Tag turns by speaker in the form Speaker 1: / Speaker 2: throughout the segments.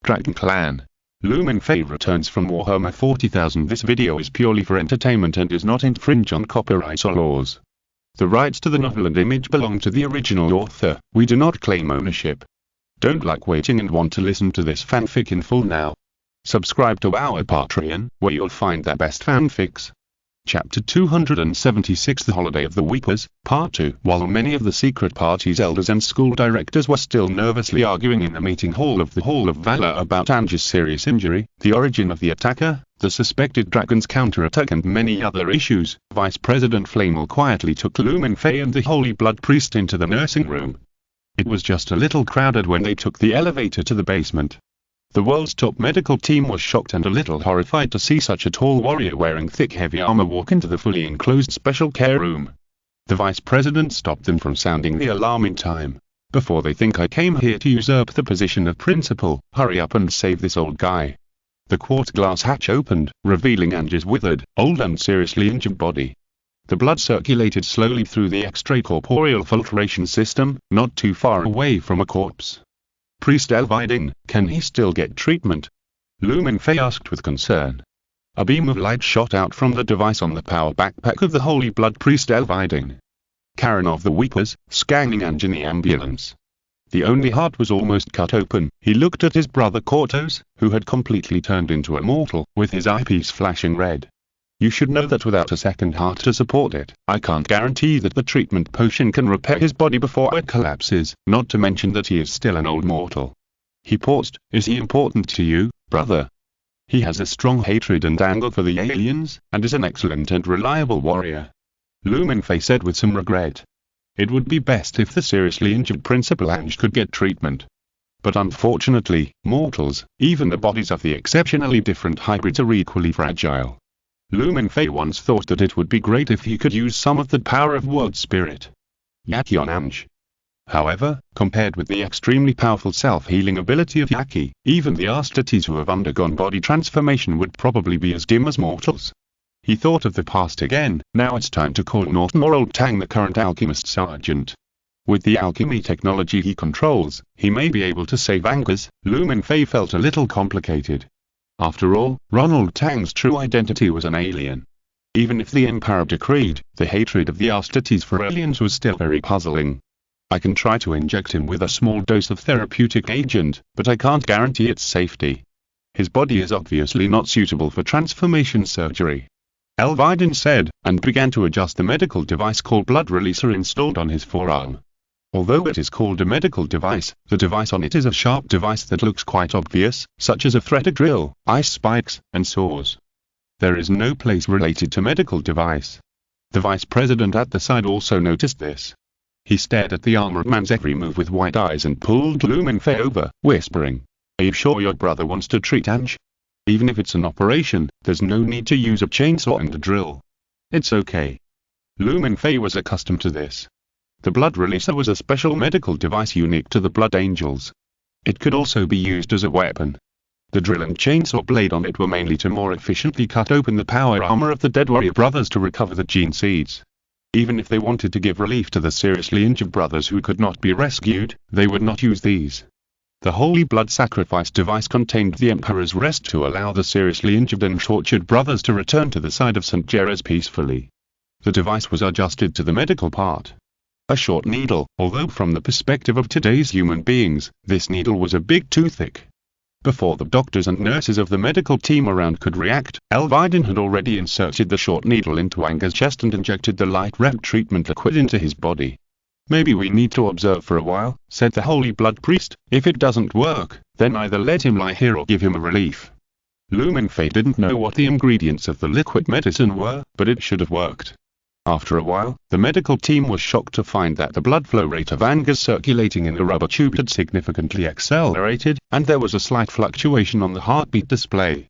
Speaker 1: Dragon Clan. Mingfei Returns from Warhammer 40,000. This video is purely for entertainment and does not infringe on copyright or laws. The rights to the novel and image belong to the original author. We do not claim ownership. Don't like waiting and want to listen to this fanfic in full now? Subscribe to our Patreon, where you'll find the best fanfics. Chapter 276, The Holiday of the Weepers, Part 2. While many of the secret party's elders and school directors were still nervously arguing in the meeting hall of the Hall of Valor about Ange's serious injury, the origin of the attacker, the suspected dragon's counterattack and many other issues, Vice President Flamel quietly took Mingfei and the Holy Blood Priest into the nursing room. It was just a little crowded when they took the elevator to the basement. The world's top medical team was shocked and a little horrified to see such a tall warrior wearing thick heavy armor walk into the fully enclosed special care room. The vice president stopped them from sounding the alarm in time. Before they think I came here to usurp the position of principal, hurry up and save this old guy. The quartz glass hatch opened, revealing Ange's withered, old and seriously injured body. The blood circulated slowly through the extracorporeal filtration system, not too far away from a corpse. Priest Elvidin, can he still get treatment? Mingfei asked with concern. A beam of light shot out from the device on the power backpack of the Holy Blood Priest Elvidin. Karen of the Weepers, scanning Ange in the ambulance. The only heart was almost cut open. He looked at his brother Cortos, who had completely turned into a mortal, with his eyepiece flashing red. You should know that without a second heart to support it, I can't guarantee that the treatment potion can repair his body before it collapses, not to mention that he is still an old mortal. He paused. Is he important to you, brother? He has a strong hatred and anger for the aliens, and is an excellent and reliable warrior. Mingfei said with some regret. It would be best if the seriously injured Principal Ange could get treatment. But unfortunately, mortals, even the bodies of the exceptionally different hybrids are equally fragile. Mingfei once thought that it would be great if he could use some of the power of World Spirit. Yaki on Ange. However, compared with the extremely powerful self-healing ability of Yaki, even the Astates who have undergone body transformation would probably be as dim as mortals. He thought of the past again. Now it's time to call Norton or Old Tang, the current alchemist sergeant. With the alchemy technology he controls, he may be able to save Angus. Mingfei felt a little complicated. After all, Ronald Tang's true identity was an alien. Even if the Empire decreed, the hatred of the Astates for aliens was still very puzzling. I can try to inject him with a small dose of therapeutic agent, but I can't guarantee its safety. His body is obviously not suitable for transformation surgery. Elvidin said, and began to adjust the medical device called Blood Releaser installed on his forearm. Although it is called a medical device, the device on it is a sharp device that looks quite obvious, such as a threaded drill, ice spikes, and saws. There is no place related to medical device. The vice president at the side also noticed this. He stared at the armored man's every move with wide eyes and pulled Mingfei over, whispering, "Are you sure your brother wants to treat Ange? Even if it's an operation, there's no need to use a chainsaw and a drill. It's okay." Mingfei was accustomed to this. The blood releaser was a special medical device unique to the Blood Angels. It could also be used as a weapon. The drill and chainsaw blade on it were mainly to more efficiently cut open the power armor of the dead warrior brothers to recover the gene seeds. Even if they wanted to give relief to the seriously injured brothers who could not be rescued, they would not use these. The Holy Blood Sacrifice device contained the Emperor's rest to allow the seriously injured and tortured brothers to return to the side of St. Jerez peacefully. The device was adjusted to the medical part. A short needle, although from the perspective of today's human beings, this needle was a bit too thick. Before the doctors and nurses of the medical team around could react, Elvidin had already inserted the short needle into Ange's chest and injected the light red treatment liquid into his body. "Maybe we need to observe for a while," said the Holy Blood Priest. "If it doesn't work, then either let him lie here or give him a relief." Mingfei didn't know what the ingredients of the liquid medicine were, but it should have worked. After a while, the medical team was shocked to find that the blood flow rate of Angus circulating in the rubber tube had significantly accelerated, and there was a slight fluctuation on the heartbeat display.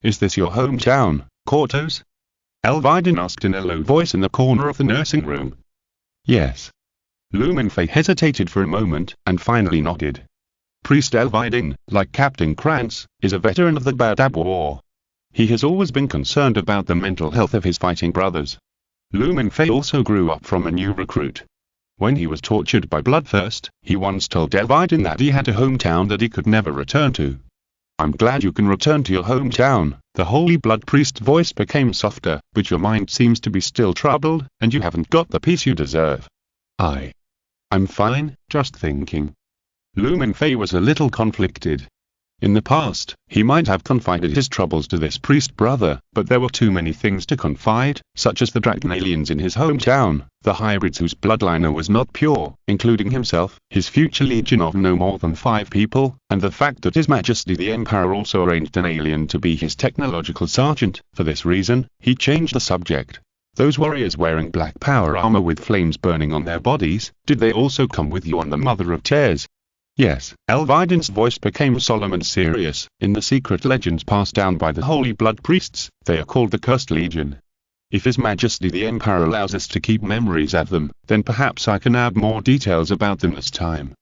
Speaker 1: "Is this your hometown, Cortos?" Elvidin asked in a low voice in the corner of the nursing room. "Yes." Mingfei hesitated for a moment, and finally nodded. Priest Elvidin, like Captain Krantz, is a veteran of the Badab War. He has always been concerned about the mental health of his fighting brothers. Mingfei also grew up from a new recruit. When he was tortured by Bloodthirst, he once told Elvidin that he had a hometown that he could never return to. I'm glad you can return to your hometown. The Holy Blood Priest's voice became softer, but your mind seems to be still troubled, and you haven't got the peace you deserve. I'm fine, just thinking. Mingfei was a little conflicted. In the past, he might have confided his troubles to this priest brother, but there were too many things to confide, such as the dragon aliens in his hometown, the hybrids whose bloodline was not pure, including himself, his future legion of no more than 5 people, and the fact that His Majesty the Emperor also arranged an alien to be his technological sergeant. For this reason, he changed the subject. Those warriors wearing black power armor with flames burning on their bodies, did they also come with you on the Mother of Tears? Yes, Elviden's voice became solemn and serious. In the secret legends passed down by the Holy Blood Priests, they are called the Cursed Legion. If His Majesty the Emperor allows us to keep memories of them, then perhaps I can add more details about them this time.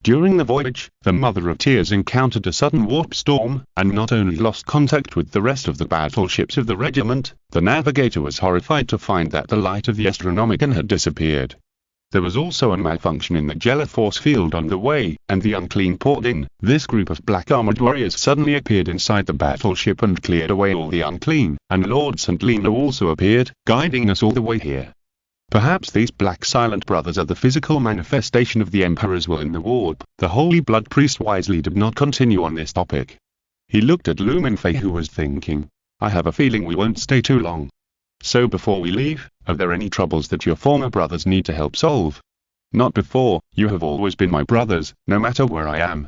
Speaker 1: During the voyage, the Mother of Tears encountered a sudden warp storm, and not only lost contact with the rest of the battleships of the regiment, the navigator was horrified to find that the light of the Astronomicon had disappeared. There was also a malfunction in the Gela force field on the way, and the unclean poured in. This group of black armored warriors suddenly appeared inside the battleship and cleared away all the unclean, and Lord St. Lena also appeared, guiding us all the way here. Perhaps these black silent brothers are the physical manifestation of the Emperor's will in the warp. The Holy Blood Priest wisely did not continue on this topic. He looked at Mingfei, who was thinking, I have a feeling we won't stay too long. So before we leave, are there any troubles that your former brothers need to help solve? Not before, you have always been my brothers, no matter where I am.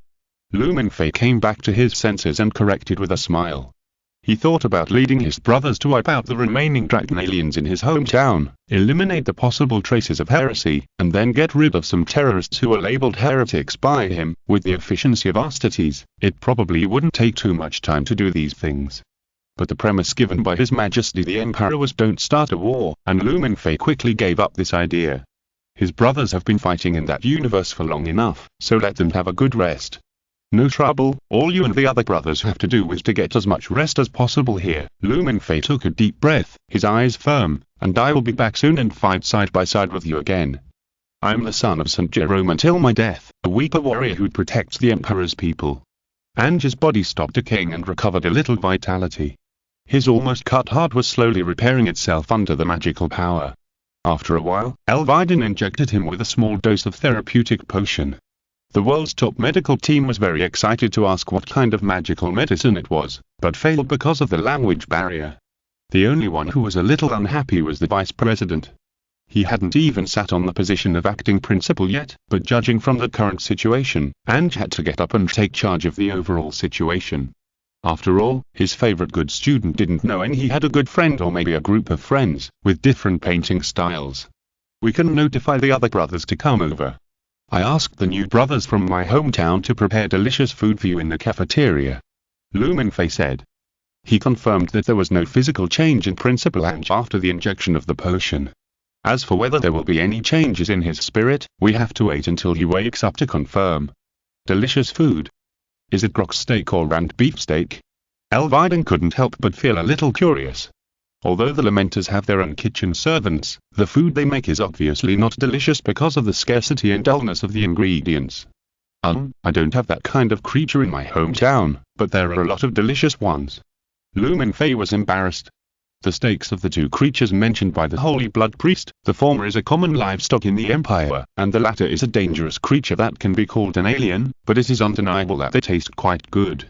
Speaker 1: Mingfei came back to his senses and corrected with a smile. He thought about leading his brothers to wipe out the remaining dragon aliens in his hometown, eliminate the possible traces of heresy, and then get rid of some terrorists who were labeled heretics by him. With the efficiency of Astates, it probably wouldn't take too much time to do these things. But the premise given by His Majesty the Emperor was don't start a war, and Mingfei quickly gave up this idea. His brothers have been fighting in that universe for long enough, so let them have a good rest. No trouble, all you and the other brothers have to do is to get as much rest as possible here. Mingfei took a deep breath, his eyes firm, and I will be back soon and fight side by side with you again. I am the son of St. Jerome until my death, a weaker warrior who protects the Emperor's people. And his body stopped decaying and recovered a little vitality. His almost cut heart was slowly repairing itself under the magical power. After a while, Elviden injected him with a small dose of therapeutic potion. The world's top medical team was very excited to ask what kind of magical medicine it was, but failed because of the language barrier. The only one who was a little unhappy was the vice president. He hadn't even sat on the position of acting principal yet, but judging from the current situation, Ange had to get up and take charge of the overall situation. After all, his favorite good student didn't know, and he had a good friend, or maybe a group of friends, with different painting styles. We can notify the other brothers to come over. I asked the new brothers from my hometown to prepare delicious food for you in the cafeteria. Mingfei said. He confirmed that there was no physical change in Principal Ange after the injection of the potion. As for whether there will be any changes in his spirit, we have to wait until he wakes up to confirm. Delicious food. Is it grok steak or rand beefsteak? Elviden couldn't help but feel a little curious. Although the Lamenters have their own kitchen servants, the food they make is obviously not delicious because of the scarcity and dullness of the ingredients. I don't have that kind of creature in my hometown, but there are a lot of delicious ones. Mingfei was embarrassed. The steaks of the two creatures mentioned by the Holy Blood Priest, the former is a common livestock in the Empire, and the latter is a dangerous creature that can be called an alien, but it is undeniable that they taste quite good.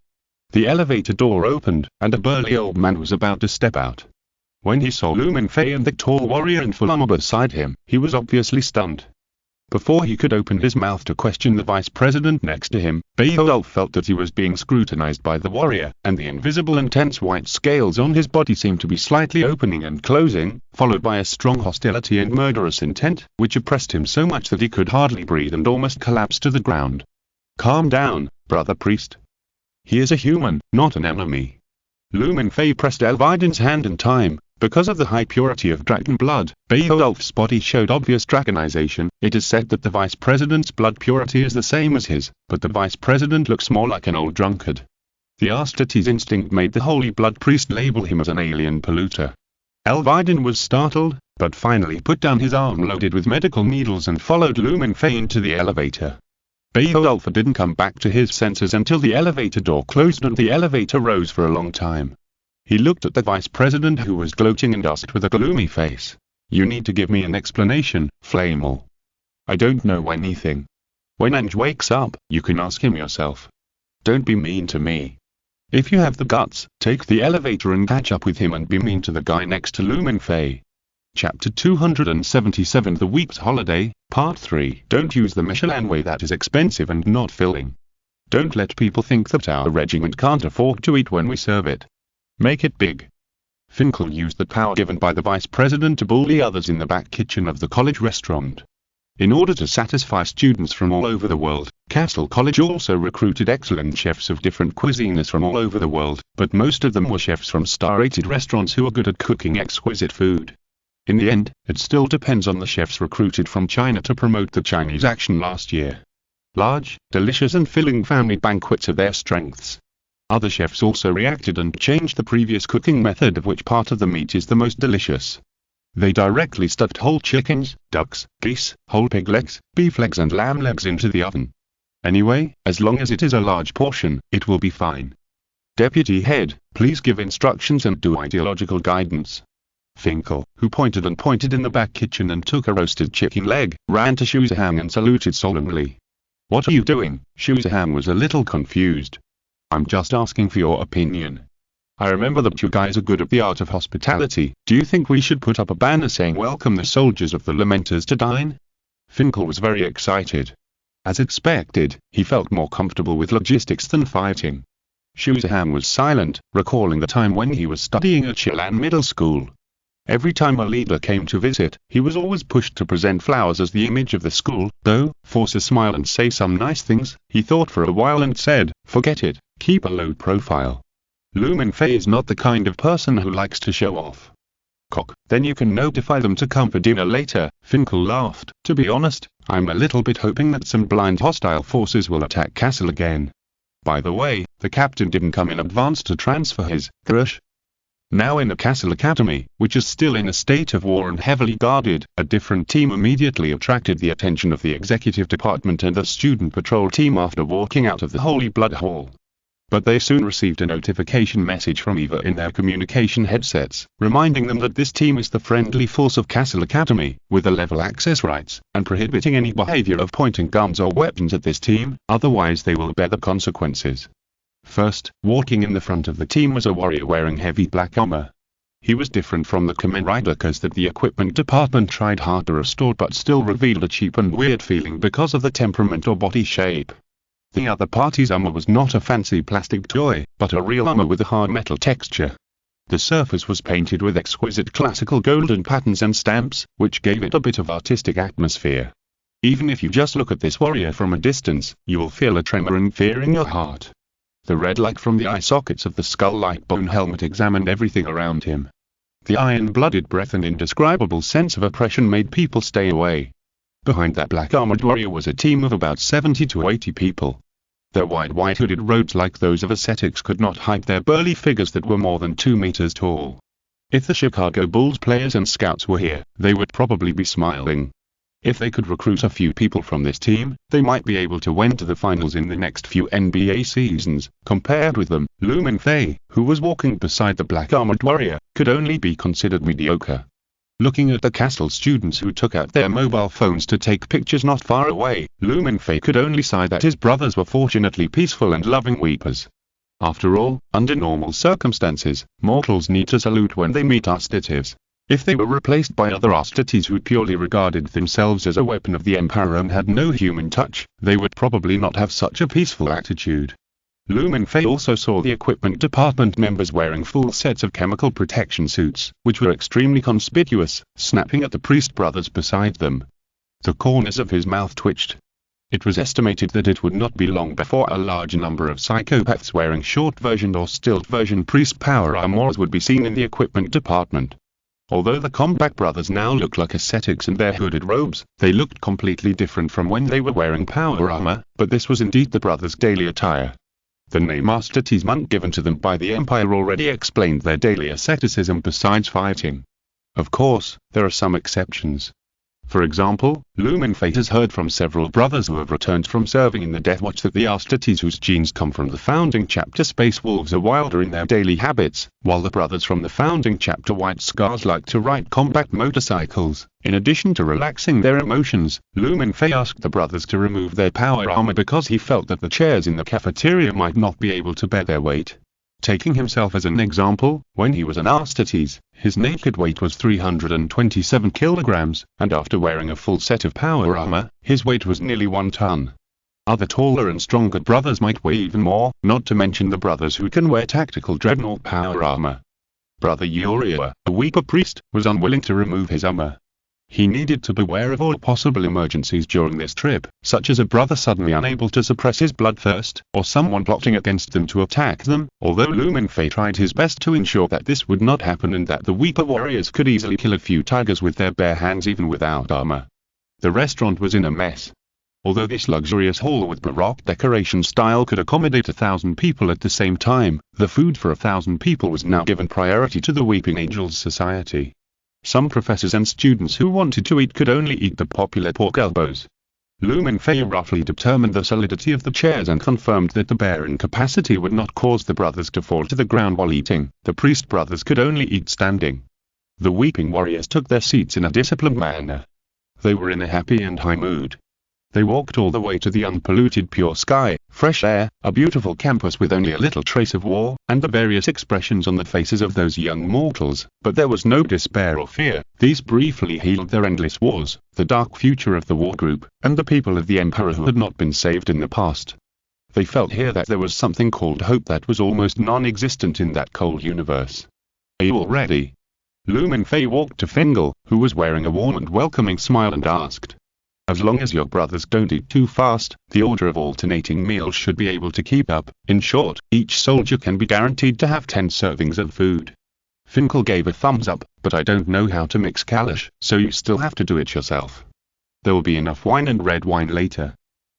Speaker 1: The elevator door opened, and a burly old man was about to step out. When he saw Mingfei and the tall warrior in full armor beside him, he was obviously stunned. Before he could open his mouth to question the vice president next to him, Beowulf felt that he was being scrutinized by the warrior, and the invisible intense white scales on his body seemed to be slightly opening and closing, followed by a strong hostility and murderous intent, which oppressed him so much that he could hardly breathe and almost collapsed to the ground. Calm down, brother priest. He is a human, not an enemy. Mingfei pressed Elviden's hand in time. Because of the high purity of dragon blood, Beowulf's body showed obvious dragonization. It is said that the vice president's blood purity is the same as his, but the vice president looks more like an old drunkard. The Astates instinct made the Holy Blood Priest label him as an alien polluter. Elviden was startled, but finally put down his arm loaded with medical needles and followed Mingfei into the elevator. Beowulf didn't come back to his senses until the elevator door closed and the elevator rose for a long time. He looked at the vice president who was gloating and asked with a gloomy face, "You need to give me an explanation, Flamel." "I don't know anything. When Ange wakes up, you can ask him yourself. Don't be mean to me. If you have the guts, take the elevator and catch up with him and be mean to the guy next to Mingfei." Chapter 277 The Week's Holiday, Part 3 Don't use the Michelin way, that is expensive and not filling. Don't let people think that our regiment can't afford to eat when we serve it. Make it big. Finkel used the power given by the vice president to bully others in the back kitchen of the college restaurant. In order to satisfy students from all over the world, Castle College also recruited excellent chefs of different cuisines from all over the world, but most of them were chefs from star-rated restaurants who are good at cooking exquisite food. In the end, it still depends on the chefs recruited from China to promote the Chinese action last year. Large, delicious and filling family banquets are their strengths. Other chefs also reacted and changed the previous cooking method of which part of the meat is the most delicious. They directly stuffed whole chickens, ducks, geese, whole pig legs, beef legs and lamb legs into the oven. Anyway, as long as it is a large portion, it will be fine. Deputy Head, please give instructions and do ideological guidance. Finkel, who pointed in the back kitchen and took a roasted chicken leg, ran to Shoezahang and saluted solemnly. "What are you doing?" Shoezahang was a little confused. "I'm just asking for your opinion. I remember that you guys are good at the art of hospitality. Do you think we should put up a banner saying welcome the soldiers of the Lamenters to dine?" Finkel was very excited. As expected, he felt more comfortable with logistics than fighting. Shoezahang was silent, recalling the time when he was studying at Chilan Middle School. Every time a leader came to visit, he was always pushed to present flowers as the image of the school, though, force a smile and say some nice things. He thought for a while and said, "Forget it, keep a low profile. Mingfei is not the kind of person who likes to show off." "Cock, then you can notify them to come for dinner later." Finkel laughed. "To be honest, I'm a little bit hoping that some blind hostile forces will attack Castle again. By the way, the captain didn't come in advance to transfer his crush." Now in the Castle Academy, which is still in a state of war and heavily guarded, a different team immediately attracted the attention of the executive department and the student patrol team after walking out of the Holy Blood Hall. But they soon received a notification message from Eva in their communication headsets, reminding them that this team is the friendly force of Castle Academy, with the level access rights, and prohibiting any behavior of pointing guns or weapons at this team, otherwise they will bear the consequences. First, walking in the front of the team was a warrior wearing heavy black armor. He was different from the Kamen Riders that the equipment department tried hard to restore but still revealed a cheap and weird feeling because of the temperament or body shape. The other party's armor was not a fancy plastic toy, but a real armor with a hard metal texture. The surface was painted with exquisite classical golden patterns and stamps, which gave it a bit of artistic atmosphere. Even if you just look at this warrior from a distance, you will feel a tremor and fear in your heart. The red light from the eye sockets of the skull-like bone helmet examined everything around him. The iron-blooded breath and indescribable sense of oppression made people stay away. Behind that black-armored warrior was a team of about 70 to 80 people. Their wide white-hooded robes like those of ascetics could not hide their burly figures that were more than 2 meters tall. If the Chicago Bulls players and scouts were here, they would probably be smiling. If they could recruit a few people from this team, they might be able to win to the finals in the next few NBA seasons. Compared with them, Mingfei, who was walking beside the black-armored warrior, could only be considered mediocre. Looking at the castle students who took out their mobile phones to take pictures not far away, Mingfei could only sigh that his brothers were fortunately peaceful and loving weepers. After all, under normal circumstances, mortals need to salute when they meet ostatives. If they were replaced by other ostatives who purely regarded themselves as a weapon of the Empire and had no human touch, they would probably not have such a peaceful attitude. Mingfei also saw the equipment department members wearing full sets of chemical protection suits, which were extremely conspicuous, snapping at the priest brothers beside them. The corners of his mouth twitched. It was estimated that it would not be long before a large number of psychopaths wearing short-version or stilt-version priest power armors would be seen in the equipment department. Although the Combat Brothers now looked like ascetics in their hooded robes, they looked completely different from when they were wearing power armor, but this was indeed the brothers' daily attire. The name Asceticism given to them by the Empire already explained their daily asceticism besides fighting. Of course, there are some exceptions. For example, Lumenfei has heard from several brothers who have returned from serving in the Death Watch that the Astartes whose genes come from the founding chapter Space Wolves are wilder in their daily habits, while the brothers from the founding chapter White Scars like to ride combat motorcycles. In addition to relaxing their emotions, Lumenfei asked the brothers to remove their power armor because he felt that the chairs in the cafeteria might not be able to bear their weight. Taking himself as an example, when he was an Astartes, his naked weight was 327 kilograms, and after wearing a full set of power armor, his weight was nearly 1 ton. Other taller and stronger brothers might weigh even more, not to mention the brothers who can wear tactical dreadnought power armor. Brother Uriah, a weaker priest, was unwilling to remove his armor. He needed to beware of all possible emergencies during this trip, such as a brother suddenly unable to suppress his bloodthirst, or someone plotting against them to attack them, although Lumenfei tried his best to ensure that this would not happen and that the weaker warriors could easily kill a few tigers with their bare hands even without armor. The restaurant was in a mess. Although this luxurious hall with Baroque decoration style could accommodate 1,000 people at the same time, the food for 1,000 people was now given priority to the Weeping Angels Society. Some professors and students who wanted to eat could only eat the popular pork elbows. Lumenfei roughly determined the solidity of the chairs and confirmed that the bearing capacity would not cause the brothers to fall to the ground while eating. The priest brothers could only eat standing. The weeping warriors took their seats in a disciplined manner. They were in a happy and high mood. They walked all the way to the unpolluted pure sky, fresh air, a beautiful campus with only a little trace of war, and the various expressions on the faces of those young mortals, but there was no despair or fear. These briefly healed their endless wars, the dark future of the war group, and the people of the Emperor who had not been saved in the past. They felt here that there was something called hope that was almost non-existent in that cold universe. Are you all ready? Lumenfei walked to Fingal, who was wearing a warm and welcoming smile, and asked. As long as your brothers don't eat too fast, the order of alternating meals should be able to keep up. In short, each soldier can be guaranteed to have 10 servings of food. Finkel gave a thumbs up, but I don't know how to mix kalash, so you still have to do it yourself. There will be enough wine and red wine later.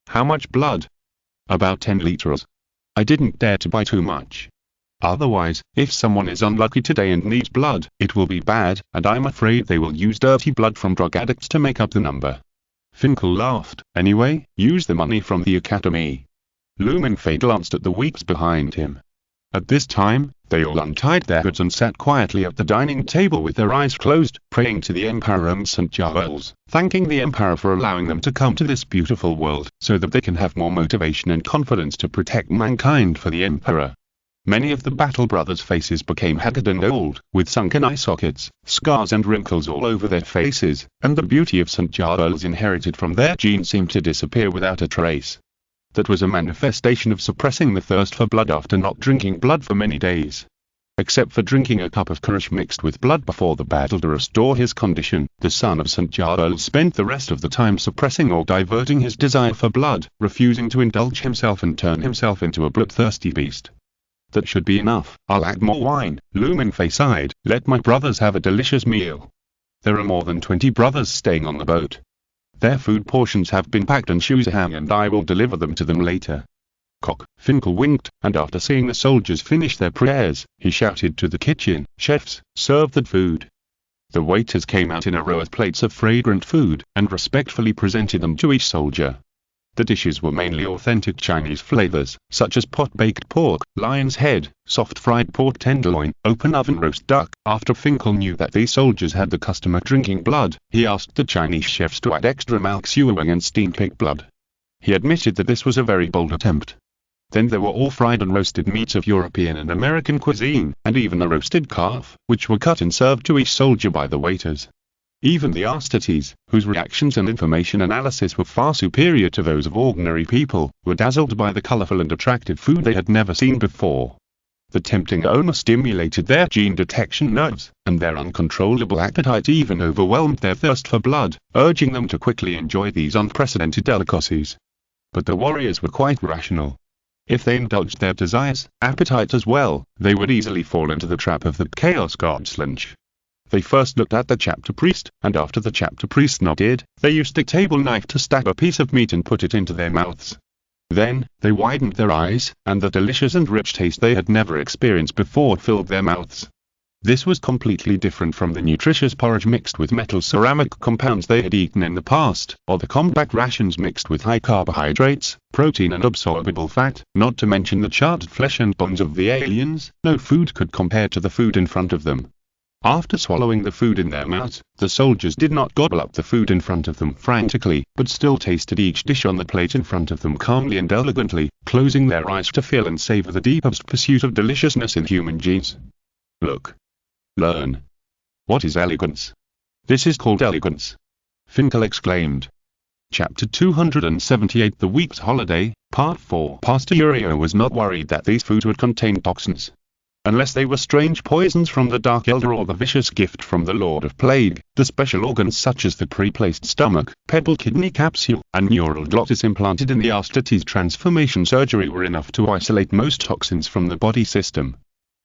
Speaker 1: How much blood? About 10 liters. I didn't dare to buy too much. Otherwise, if someone is unlucky today and needs blood, it will be bad, and I'm afraid they will use dirty blood from drug addicts to make up the number. Finkel laughed. Anyway, use the money from the academy. Lumenfei glanced at the weeps behind him. At this time, they all untied their hoods and sat quietly at the dining table with their eyes closed, praying to the Emperor and St. Giles, thanking the Emperor for allowing them to come to this beautiful world, so that they can have more motivation and confidence to protect mankind for the Emperor. Many of the battle brothers' faces became haggard and old, with sunken eye sockets, scars and wrinkles all over their faces, and the beauty of St. Giles inherited from their genes seemed to disappear without a trace. That was a manifestation of suppressing the thirst for blood after not drinking blood for many days. Except for drinking a cup of courage mixed with blood before the battle to restore his condition, the son of St. Giles spent the rest of the time suppressing or diverting his desire for blood, refusing to indulge himself and turn himself into a bloodthirsty beast. That should be enough. I'll add more wine. Lumenfei sighed. Let my brothers have a delicious meal. There are more than 20 brothers staying on the boat. Their food portions have been packed in Shuzahang and I will deliver them to them later. Cock. Finkel winked, and after seeing the soldiers finish their prayers, he shouted to the kitchen, chefs, serve the food. The waiters came out in a row of plates of fragrant food, and respectfully presented them to each soldier. The dishes were mainly authentic Chinese flavors, such as pot-baked pork, lion's head, soft-fried pork tenderloin, open-oven roast duck. After Finkel knew that these soldiers had the custom of drinking blood, he asked the Chinese chefs to add extra malk suowang and steamed pig blood. He admitted that this was a very bold attempt. Then there were all fried and roasted meats of European and American cuisine, and even a roasted calf, which were cut and served to each soldier by the waiters. Even the Astartes, whose reactions and information analysis were far superior to those of ordinary people, were dazzled by the colorful and attractive food they had never seen before. The tempting aroma stimulated their gene detection nerves, and their uncontrollable appetite even overwhelmed their thirst for blood, urging them to quickly enjoy these unprecedented delicacies. But the warriors were quite rational. If they indulged their desires, appetite as well, they would easily fall into the trap of the Chaos God's lynch. They first looked at the chapter priest, and after the chapter priest nodded, they used a table knife to stab a piece of meat and put it into their mouths. Then, they widened their eyes, and the delicious and rich taste they had never experienced before filled their mouths. This was completely different from the nutritious porridge mixed with metal ceramic compounds they had eaten in the past, or the compact rations mixed with high carbohydrates, protein and absorbable fat, not to mention the charred flesh and bones of the aliens. No food could compare to the food in front of them. After swallowing the food in their mouths, the soldiers did not gobble up the food in front of them frantically, but still tasted each dish on the plate in front of them calmly and elegantly, closing their eyes to feel and savor the deepest pursuit of deliciousness in human genes. Look. Learn. What is elegance? This is called elegance. Finkel exclaimed. Chapter 278 The Week's Holiday, Part 4 Pastor Uriel was not worried that these foods would contain toxins. Unless they were strange poisons from the Dark Elder or the vicious gift from the Lord of Plague, the special organs such as the pre-placed stomach, pebble kidney capsule, and neural glottis implanted in the Astates transformation surgery were enough to isolate most toxins from the body system.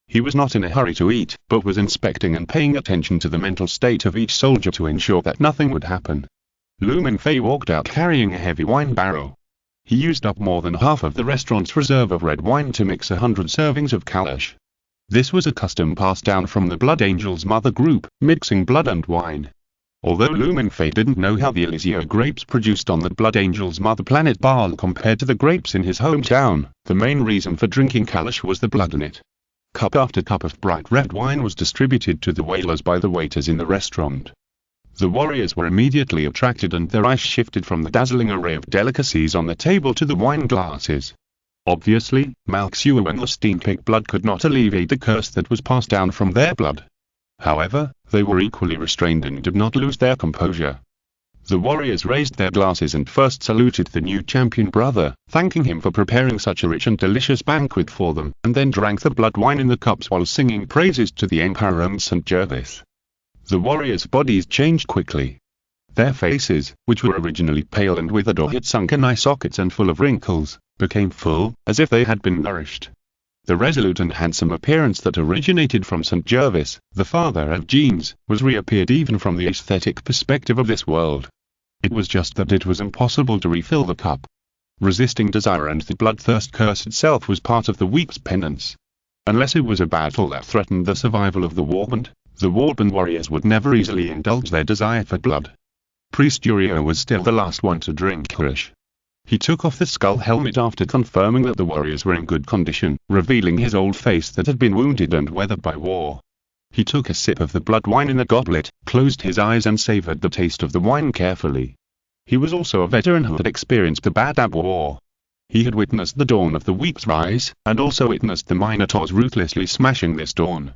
Speaker 1: He was not in a hurry to eat, but was inspecting and paying attention to the mental state of each soldier to ensure that nothing would happen. Mingfei walked out carrying a heavy wine barrel. He used up more than half of the restaurant's reserve of red wine to mix 100 servings of kalash. This was a custom passed down from the Blood Angels mother group, mixing blood and wine. Although Mingfei didn't know how the Elysia grapes produced on the Blood Angels mother planet Baal compared to the grapes in his hometown, the main reason for drinking kalash was the blood in it. Cup after cup of bright red wine was distributed to the whalers by the waiters in the restaurant. The warriors were immediately attracted and their eyes shifted from the dazzling array of delicacies on the table to the wine glasses. Obviously, Malxua and the steamed pig blood could not alleviate the curse that was passed down from their blood. However, they were equally restrained and did not lose their composure. The warriors raised their glasses and first saluted the new champion brother, thanking him for preparing such a rich and delicious banquet for them, and then drank the blood wine in the cups while singing praises to the Emperor and St. Gervais. The warriors' bodies changed quickly. Their faces, which were originally pale and withered or had sunken eye sockets and full of wrinkles, became full, as if they had been nourished. The resolute and handsome appearance that originated from St. Gervais, the father of genes, was reappeared even from the aesthetic perspective of this world. It was just that it was impossible to refill the cup. Resisting desire and the bloodthirst curse itself was part of the week's penance. Unless it was a battle that threatened the survival of the warband warriors would never easily indulge their desire for blood. Priest Uriel was still the last one to drink kalash. He took off the skull helmet after confirming that the warriors were in good condition, revealing his old face that had been wounded and weathered by war. He took a sip of the blood wine in the goblet, closed his eyes and savored the taste of the wine carefully. He was also a veteran who had experienced the Badab War. He had witnessed the dawn of the week's rise, and also witnessed the Minotaurs ruthlessly smashing this dawn.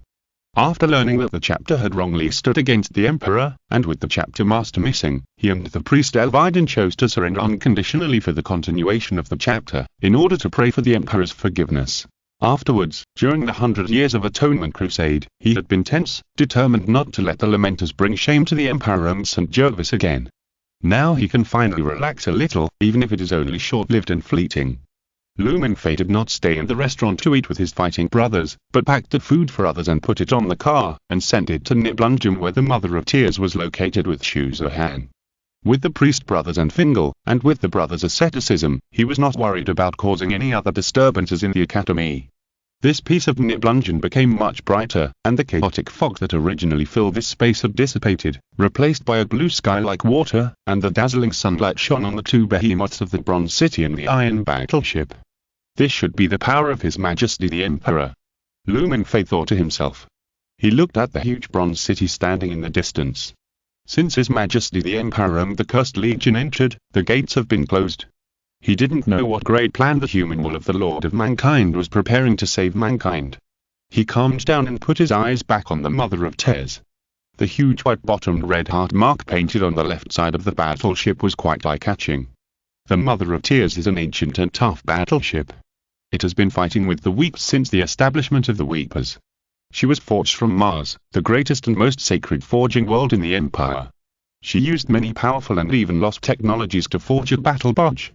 Speaker 1: After learning that the chapter had wrongly stood against the Emperor, and with the chapter master missing, he and the priest Elvidin chose to surrender unconditionally for the continuation of the chapter, in order to pray for the Emperor's forgiveness. Afterwards, during the 100 Years of Atonement crusade, he had been tense, determined not to let the Lamenters bring shame to the Emperor and St. Gervais again. Now he can finally relax a little, even if it is only short-lived and fleeting. Mingfei did not stay in the restaurant to eat with his fighting brothers, but packed the food for others and put it on the car, and sent it to Nibelungen where the Mother of Tears was located with Shuzahan. With the priest brothers and Fingal, and with the brothers' asceticism, he was not worried about causing any other disturbances in the academy. This piece of Nibelungen became much brighter, and the chaotic fog that originally filled this space had dissipated, replaced by a blue sky like water, and the dazzling sunlight shone on the two behemoths of the Bronze City and the Iron Battleship. This should be the power of His Majesty the Emperor. Mingfei thought to himself. He looked at the huge bronze city standing in the distance. Since His Majesty the Emperor and the Cursed Legion entered, the gates have been closed. He didn't know what great plan the human will of the Lord of Mankind was preparing to save mankind. He calmed down and put his eyes back on the Mother of Tears. The huge white-bottomed red heart mark painted on the left side of the battleship was quite eye-catching. The Mother of Tears is an ancient and tough battleship. It has been fighting with the Weeps since the establishment of the Weepers. She was forged from Mars, the greatest and most sacred forging world in the Empire. She used many powerful and even lost technologies to forge a battle barge.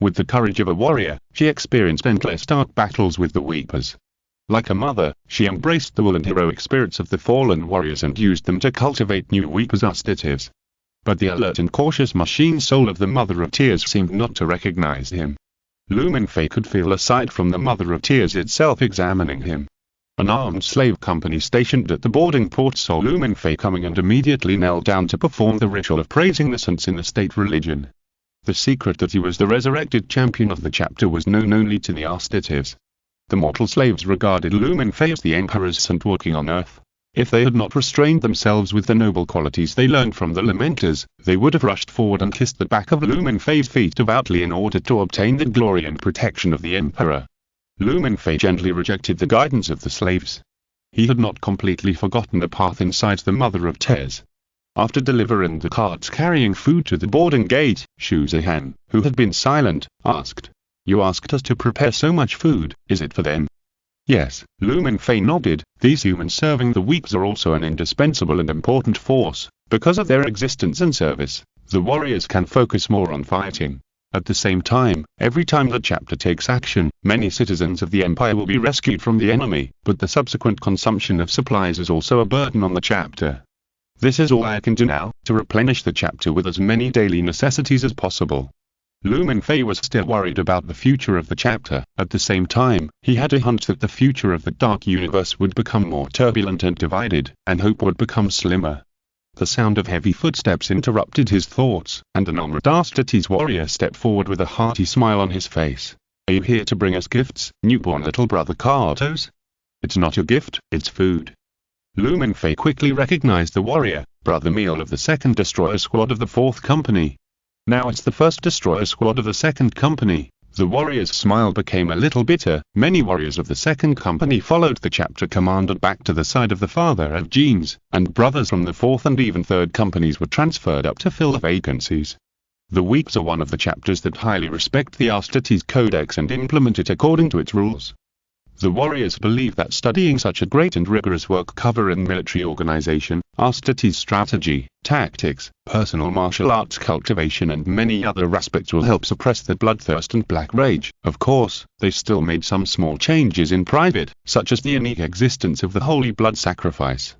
Speaker 1: With the courage of a warrior, she experienced endless dark battles with the Weepers. Like a mother, she embraced the will and heroic spirits of the fallen warriors and used them to cultivate new Weepers Astatives. But the alert and cautious machine soul of the Mother of Tears seemed not to recognize him. Mingfei could feel a sight from the Mother of Tears itself examining him. An armed slave company stationed at the boarding port saw Mingfei coming and immediately knelt down to perform the ritual of praising the saints in the state religion. The secret that he was the resurrected champion of the chapter was known only to the Ostatives. The mortal slaves regarded Mingfei as the emperor's saint walking on earth. If they had not restrained themselves with the noble qualities they learned from the Lamenters, they would have rushed forward and kissed the back of Mingfei's feet devoutly in order to obtain the glory and protection of the emperor. Mingfei gently rejected the guidance of the slaves. He had not completely forgotten the path inside the Mother of Tears. After delivering the carts carrying food to the boarding gate, Xu Zihan, who had been silent, asked, "You asked us to prepare so much food, is it for them?" "Yes," Mingfei nodded. "These humans serving the weak are also an indispensable and important force. Because of their existence and service, the warriors can focus more on fighting. At the same time, every time the chapter takes action, many citizens of the empire will be rescued from the enemy, but the subsequent consumption of supplies is also a burden on the chapter. This is all I can do now, to replenish the chapter with as many daily necessities as possible." Mingfei was still worried about the future of the chapter. At the same time, he had a hunch that the future of the dark universe would become more turbulent and divided, and hope would become slimmer. The sound of heavy footsteps interrupted his thoughts, and an armored Ostatives warrior stepped forward with a hearty smile on his face. "Are you here to bring us gifts, newborn little brother Kartos?" "It's not your gift, it's food." Mingfei quickly recognized the warrior, Brother Meal of the 2nd Destroyer Squad of the 4th Company. "Now it's the 1st Destroyer Squad of the 2nd Company." The warrior's smile became a little bitter. Many warriors of the 2nd Company followed the chapter commander back to the side of the father of Genes, and brothers from the 4th and even 3rd Companies were transferred up to fill the vacancies. The weaks are one of the chapters that highly respect the Ostatives Codex and implement it according to its rules. The warriors believe that studying such a great and rigorous work covering military organization, Ostatives strategy, tactics, personal martial arts cultivation and many other aspects will help suppress the bloodthirst and black rage. Of course, they still made some small changes in private, such as the unique existence of the holy blood sacrifice.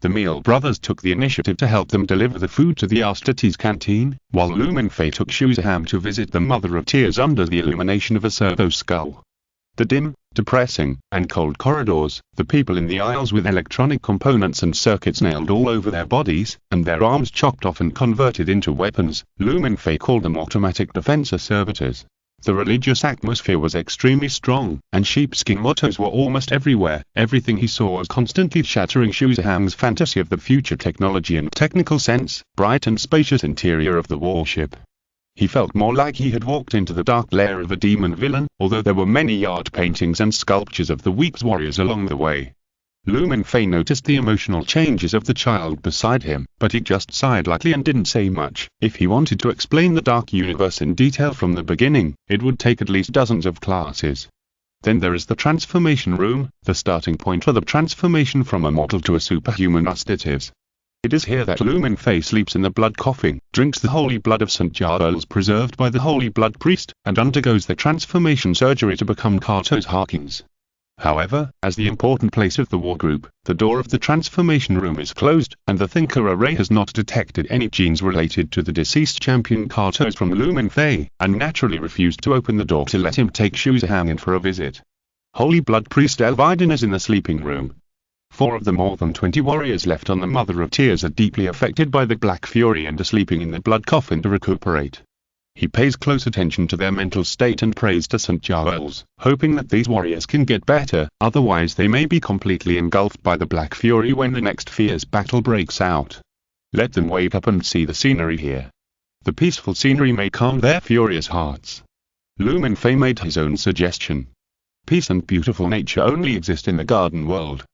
Speaker 1: The Meal brothers took the initiative to help them deliver the food to the Ostatives canteen, while Mingfei took Xu Zihan to visit the Mother of Tears under the illumination of a servo skull. The dim, depressing, and cold corridors, the people in the aisles with electronic components and circuits nailed all over their bodies, and their arms chopped off and converted into weapons, Mingfei called them automatic defense servitors. The religious atmosphere was extremely strong, and sheepskin mottos were almost everywhere. Everything he saw was constantly shattering Xu Zihan's fantasy of the future technology and technical sense, bright and spacious interior of the warship. He felt more like he had walked into the dark lair of a demon villain, although there were many art paintings and sculptures of the weak warriors along the way. Mingfei noticed the emotional changes of the child beside him, but he just sighed lightly and didn't say much. If he wanted to explain the dark universe in detail from the beginning, it would take at least dozens of classes. Then there is the transformation room, the starting point for the transformation from a mortal to a superhuman Ostatives. It is here that Mingfei sleeps in the blood coffin, drinks the holy blood of St. Jarls preserved by the holy blood priest, and undergoes the transformation surgery to become Kartos Harkins. However, as the important place of the war group, the door of the transformation room is closed, and the Thinker Array has not detected any genes related to the deceased champion Kartos from Mingfei, and naturally refused to open the door to let him take Xu Zihan in for a visit. Holy blood priest Elvidin is in the sleeping room. 4 of the more than 20 warriors left on the Mother of Tears are deeply affected by the Black Fury and are sleeping in the blood coffin to recuperate. He pays close attention to their mental state and prays to St. Jarls, hoping that these warriors can get better, otherwise they may be completely engulfed by the Black Fury when the next fierce battle breaks out. Let them wake up and see the scenery here. The peaceful scenery may calm their furious hearts. Mingfei made his own suggestion. Peace and beautiful nature only exist in the garden world.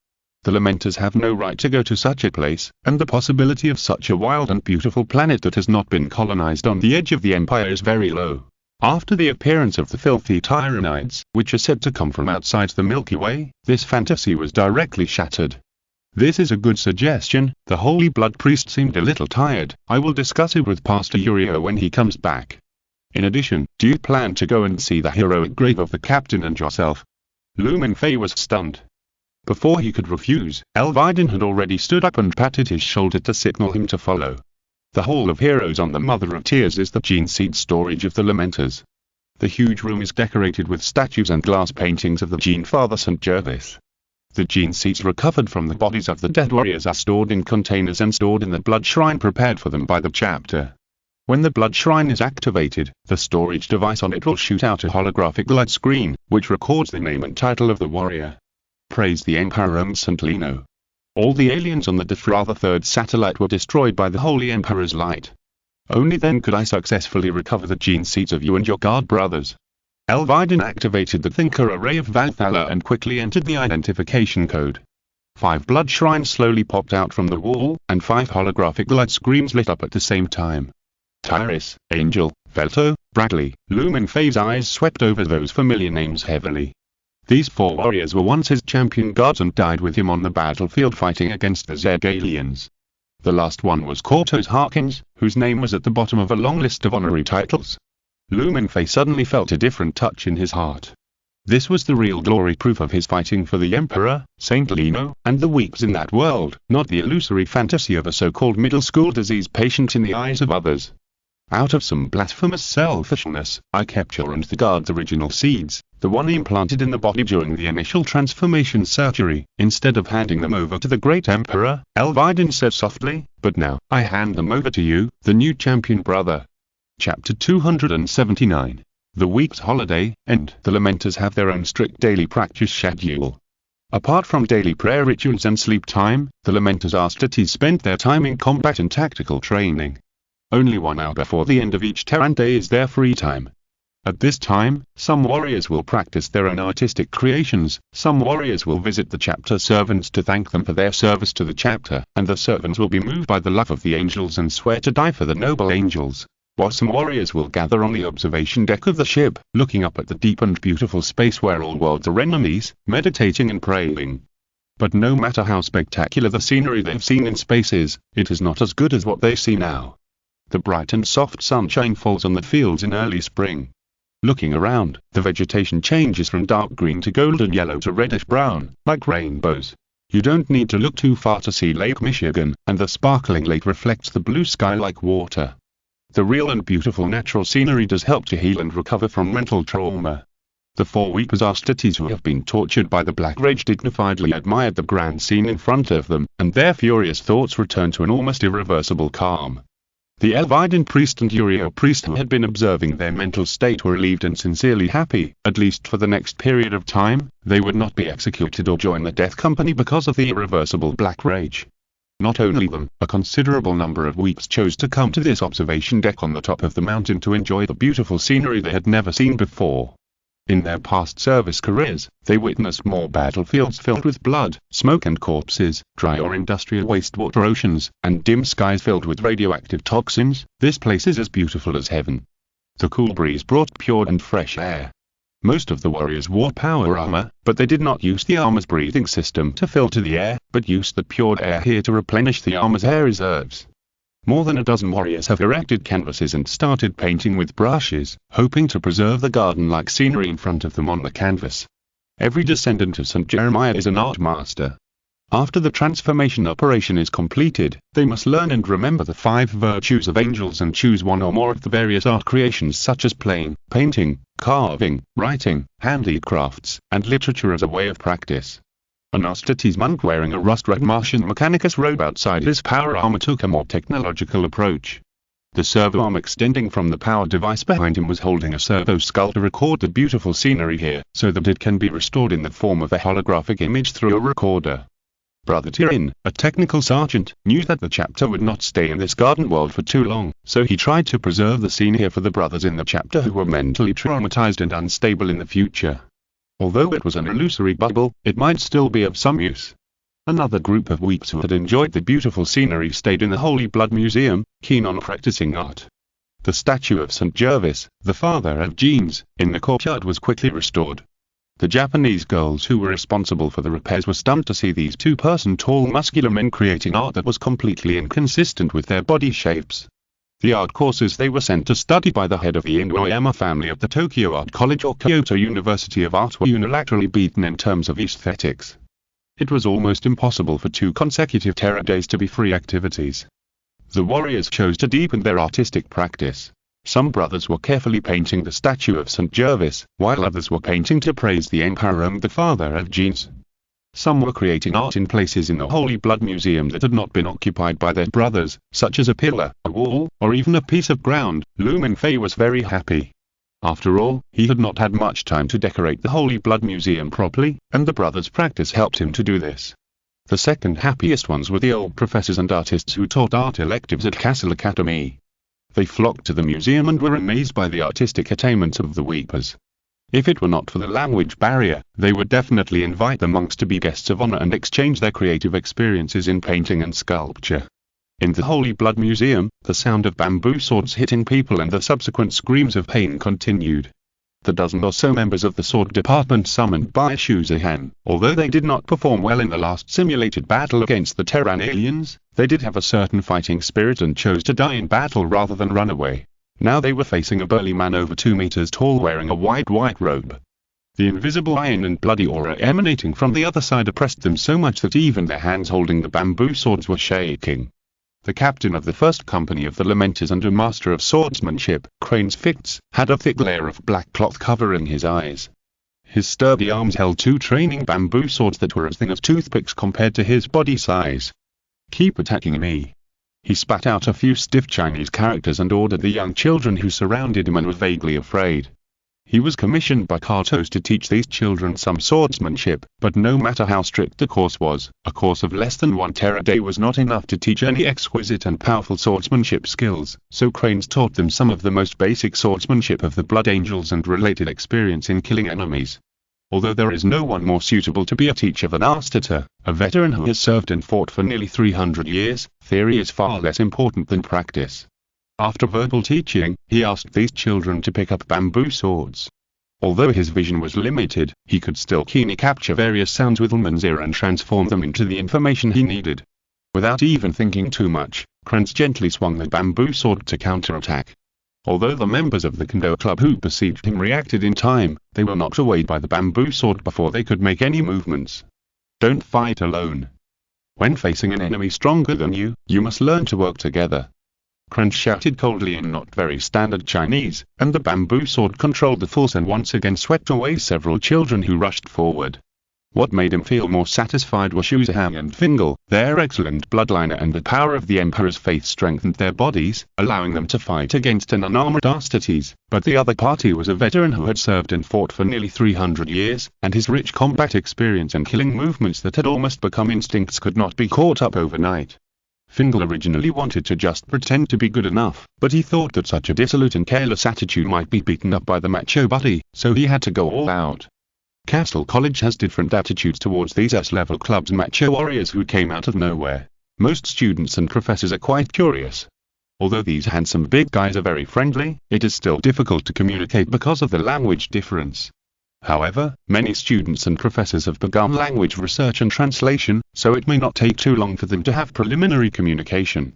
Speaker 1: The Lamenters have no right to go to such a place, and the possibility of such a wild and beautiful planet that has not been colonized on the edge of the Empire is very low. After the appearance of the filthy Tyranids, which are said to come from outside the Milky Way, this fantasy was directly shattered. This is a good suggestion. The Holy Blood Priest seemed a little tired. I will discuss it with Pastor Uriel when he comes back. In addition, do you plan to go and see the heroic grave of the captain and yourself? Mingfei was stunned. Before he could refuse, Elvidin had already stood up and patted his shoulder to signal him to follow. The Hall of Heroes on the Mother of Tears is the gene seed storage of the Lamenters. The huge room is decorated with statues and glass paintings of the Gene Father St. Gervais. The gene seeds recovered from the bodies of the dead warriors are stored in containers and stored in the blood shrine prepared for them by the chapter. When the blood shrine is activated, the storage device on it will shoot out a holographic light screen, which records the name and title of the warrior. Praise the Emperor St. Lino. All the aliens on the Defra third satellite were destroyed by the Holy Emperor's light. Only then could I successfully recover the gene seeds of you and your guard brothers. Elvidin activated the Thinker array of Valhalla and quickly entered the identification code. 5 blood shrines slowly popped out from the wall, and 5 holographic light screens lit up at the same time. Tyrus, Angel, Velto, Bradley, Lumenfei's eyes swept over those familiar names heavily. These 4 warriors were once his champion guards and died with him on the battlefield fighting against the Zed aliens. The last one was Cortos Harkins, whose name was at the bottom of a long list of honorary titles. Lumenfei suddenly felt a different touch in his heart. This was the real glory proof of his fighting for the Emperor, St. Lino, and the weaks in that world, not the illusory fantasy of a so-called middle school disease patient in the eyes of others. Out of some blasphemous selfishness, I kept your and the guard's original seeds, the one implanted in the body during the initial transformation surgery, instead of handing them over to the great Emperor, Elvidin said softly, but now, I hand them over to you, the new champion brother. Chapter 279. The week's holiday, and the Lamenters have their own strict daily practice schedule. Apart from daily prayer rituals and sleep time, the Lamenters' Astates spent their time in combat and tactical training. Only 1 hour before the end of each Terran day is their free time. At this time, some warriors will practice their own artistic creations, some warriors will visit the chapter servants to thank them for their service to the chapter, and the servants will be moved by the love of the angels and swear to die for the noble angels. While some warriors will gather on the observation deck of the ship, looking up at the deep and beautiful space where all worlds are enemies, meditating and praying. But no matter how spectacular the scenery they've seen in space is, it is not as good as what they see now. The bright and soft sunshine falls on the fields in early spring. Looking around, the vegetation changes from dark green to golden yellow to reddish brown, like rainbows. You don't need to look too far to see Lake Michigan, and the sparkling lake reflects the blue sky like water. The real and beautiful natural scenery does help to heal and recover from mental trauma. The 4 weepers Astates who have been tortured by the Black Rage dignifiedly admired the grand scene in front of them, and their furious thoughts returned to an almost irreversible calm. The Elvidin priest and Uriel priest who had been observing their mental state were relieved and sincerely happy, at least for the next period of time. They would not be executed or join the death company because of the irreversible Black Rage. Not only them, a considerable number of weeps chose to come to this observation deck on the top of the mountain to enjoy the beautiful scenery they had never seen before. In their past service careers, they witnessed more battlefields filled with blood, smoke and corpses, dry or industrial wastewater oceans, and dim skies filled with radioactive toxins. This place is as beautiful as heaven. The cool breeze brought pure and fresh air. Most of the warriors wore power armor, but they did not use the armor's breathing system to filter the air, but used the pure air here to replenish the armor's air reserves. More than a dozen warriors have erected canvases and started painting with brushes, hoping to preserve the garden-like scenery in front of them on the canvas. Every descendant of St. Jeremiah is an art master. After the transformation operation is completed, they must learn and remember the 5 virtues of angels and choose one or more of the various art creations such as playing, painting, carving, writing, handicrafts, and literature as a way of practice. An Astates monk wearing a rust-red Martian Mechanicus robe outside his power armor took a more technological approach. The servo arm extending from the power device behind him was holding a servo skull to record the beautiful scenery here, so that it can be restored in the form of a holographic image through a recorder. Brother Tyrion, a technical sergeant, knew that the chapter would not stay in this garden world for too long, so he tried to preserve the scene here for the brothers in the chapter who were mentally traumatized and unstable in the future. Although it was an illusory bubble, it might still be of some use. Another group of weeps who had enjoyed the beautiful scenery stayed in the Holy Blood Museum, keen on practicing art. The statue of St. Gervais, the father of genes, in the courtyard was quickly restored. The Japanese girls who were responsible for the repairs were stunned to see these 2-person tall muscular men creating art that was completely inconsistent with their body shapes. The art courses they were sent to study by the head of the Inuyama family at the Tokyo Art College or Kyoto University of Art were unilaterally beaten in terms of aesthetics. It was almost impossible for 2 consecutive Terra days to be free activities. The warriors chose to deepen their artistic practice. Some brothers were carefully painting the statue of St. Gervais, while others were painting to praise the Emperor and the Father of Genes. Some were creating art in places in the Holy Blood Museum that had not been occupied by their brothers, such as a pillar, a wall, or even a piece of ground. Mingfei was very happy. After all, he had not had much time to decorate the Holy Blood Museum properly, and the brothers' practice helped him to do this. The second happiest ones were the old professors and artists who taught art electives at Castle Academy. They flocked to the museum and were amazed by the artistic attainments of the weepers. If it were not for the language barrier, they would definitely invite the monks to be guests of honor and exchange their creative experiences in painting and sculpture. In the Holy Blood Museum, the sound of bamboo swords hitting people and the subsequent screams of pain continued. The dozen or so members of the sword department summoned by Shuzahan, although they did not perform well in the last simulated battle against the Terran aliens, they did have a certain fighting spirit and chose to die in battle rather than run away. Now they were facing a burly man over 2 meters tall wearing a wide white robe. The invisible iron and bloody aura emanating from the other side oppressed them so much that even their hands holding the bamboo swords were shaking. The captain of the first company of the Lamenters and a master of swordsmanship, Cranes Ficts, had a thick layer of black cloth covering his eyes. His sturdy arms held 2 training bamboo swords that were as thin as toothpicks compared to his body size. "Keep attacking me." He spat out a few stiff Chinese characters and ordered the young children who surrounded him and were vaguely afraid. He was commissioned by Cartos to teach these children some swordsmanship, but no matter how strict the course was, a course of less than 1 Terra day was not enough to teach any exquisite and powerful swordsmanship skills, so Cranes taught them some of the most basic swordsmanship of the Blood Angels and related experience in killing enemies. Although there is no one more suitable to be a teacher than Astata, a veteran who has served and fought for nearly 300 years, theory is far less important than practice. After verbal teaching, he asked these children to pick up bamboo swords. Although his vision was limited, he could still keenly capture various sounds with Ullman's ear and transform them into the information he needed. Without even thinking too much, Kranz gently swung the bamboo sword to counterattack. Although the members of the Kendo Club who perceived him reacted in time, they were knocked away by the bamboo sword before they could make any movements. Don't fight alone. When facing an enemy stronger than you, you must learn to work together. Kranz shouted coldly in not very standard Chinese, and the bamboo sword controlled the force and once again swept away several children who rushed forward. What made him feel more satisfied were Shuzahang and Fingal. Their excellent bloodline and the power of the Emperor's faith strengthened their bodies, allowing them to fight against an unarmored Astates, but the other party was a veteran who had served and fought for nearly 300 years, and his rich combat experience and killing movements that had almost become instincts could not be caught up overnight. Fingal originally wanted to just pretend to be good enough, but he thought that such a dissolute and careless attitude might be beaten up by the macho buddy, so he had to go all out. Castle College has different attitudes towards these S-level clubs macho warriors who came out of nowhere. Most students and professors are quite curious. Although these handsome big guys are very friendly, it is still difficult to communicate because of the language difference. However, many students and professors have begun language research and translation, so it may not take too long for them to have preliminary communication.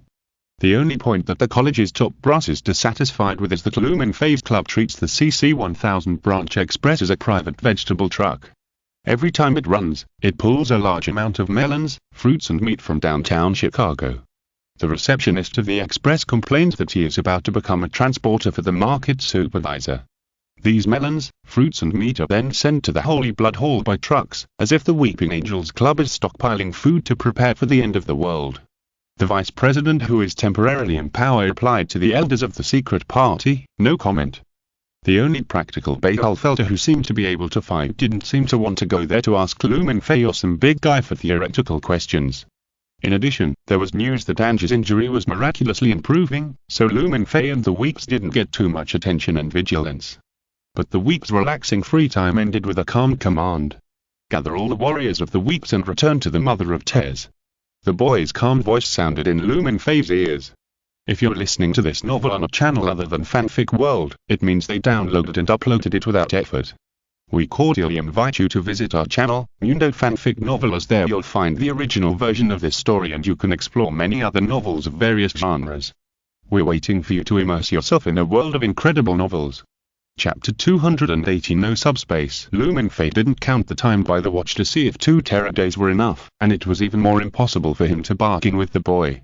Speaker 1: The only point that the college's top brass is dissatisfied with is that Mingfei's club treats the CC-1000 branch express as a private vegetable truck. Every time it runs, it pulls a large amount of melons, fruits and meat from downtown Chicago. The receptionist of the express complains that he is about to become a transporter for the market supervisor. These melons, fruits and meat are then sent to the Holy Blood Hall by trucks, as if the Weeping Angels Club is stockpiling food to prepare for the end of the world. The vice president, who is temporarily in power, replied to the elders of the secret party, no comment. The only practical Behelfelter who seemed to be able to fight didn't seem to want to go there to ask Mingfei or some big guy for theoretical questions. In addition, there was news that Ange's injury was miraculously improving, so Mingfei and the Weeps didn't get too much attention and vigilance. But the Weeps' relaxing free time ended with a calm command. Gather all the warriors of the Weeps and return to the Mother of Tears. The boy's calm voice sounded in Mingfei's ears. If you're listening to this novel on a channel other than Fanfic World, it means they downloaded and uploaded it without effort. We cordially invite you to visit our channel, Mundo Fanfic Novel, as there you'll find the original version of this story and you can explore many other novels of various genres. We're waiting for you to immerse yourself in a world of incredible novels. Chapter 280 No Subspace. Mingfei didn't count the time by the watch to see if 2 Terra days were enough, and it was even more impossible for him to bargain with the boy.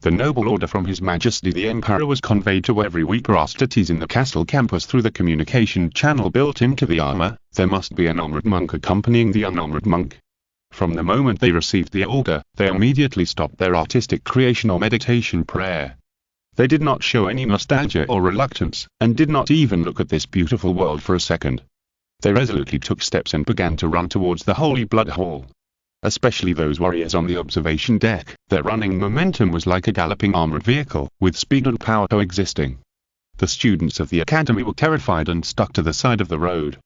Speaker 1: The noble order from His Majesty the Emperor was conveyed to every Weeper Astates in the castle campus through the communication channel built into the armor. There must be an armored monk accompanying the unarmored monk. From the moment they received the order, they immediately stopped their artistic creation or meditation prayer. They did not show any nostalgia or reluctance, and did not even look at this beautiful world for a second. They resolutely took steps and began to run towards the Holy Blood Hall. Especially those warriors on the observation deck, their running momentum was like a galloping armored vehicle, with speed and power coexisting. The students of the academy were terrified and stuck to the side of the road.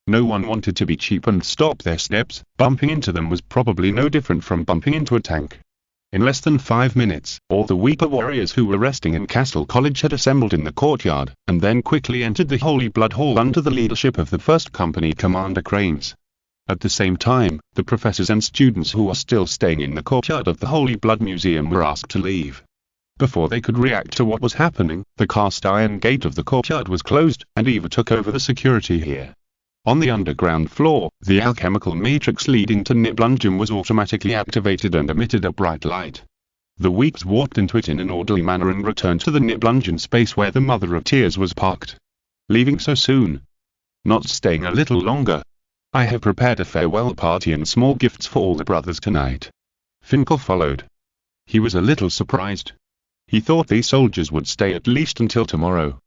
Speaker 1: No one wanted to be cheap and stop their steps. Bumping into them was probably no different from bumping into a tank. In less than 5 minutes, all the weaker warriors who were resting in Castle College had assembled in the courtyard, and then quickly entered the Holy Blood Hall under the leadership of the 1st Company Commander Cranes. At the same time, the professors and students who were still staying in the courtyard of the Holy Blood Museum were asked to leave. Before they could react to what was happening, the cast iron gate of the courtyard was closed, and Eva took over the security here. On the underground floor, the alchemical matrix leading to Nibelungen was automatically activated and emitted a bright light. The weeps walked into it in an orderly manner and returned to the Nibelungen space where the Mother of Tears was parked. Leaving so soon? Not staying a little longer? I have prepared a farewell party and small gifts for all the brothers tonight. Finkel followed. He was a little surprised. He thought these soldiers would stay at least until tomorrow.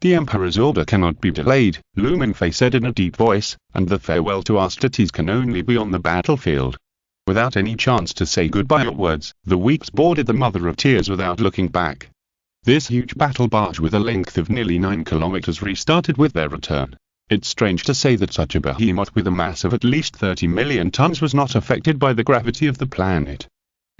Speaker 1: The Emperor's order cannot be delayed, Mingfei said in a deep voice, and the farewell to our cities can only be on the battlefield. Without any chance to say goodbye or words, the weeps boarded the Mother of Tears without looking back. This huge battle barge with a length of nearly 9 kilometers restarted with their return. It's strange to say that such a behemoth with a mass of at least 30 million tons was not affected by the gravity of the planet.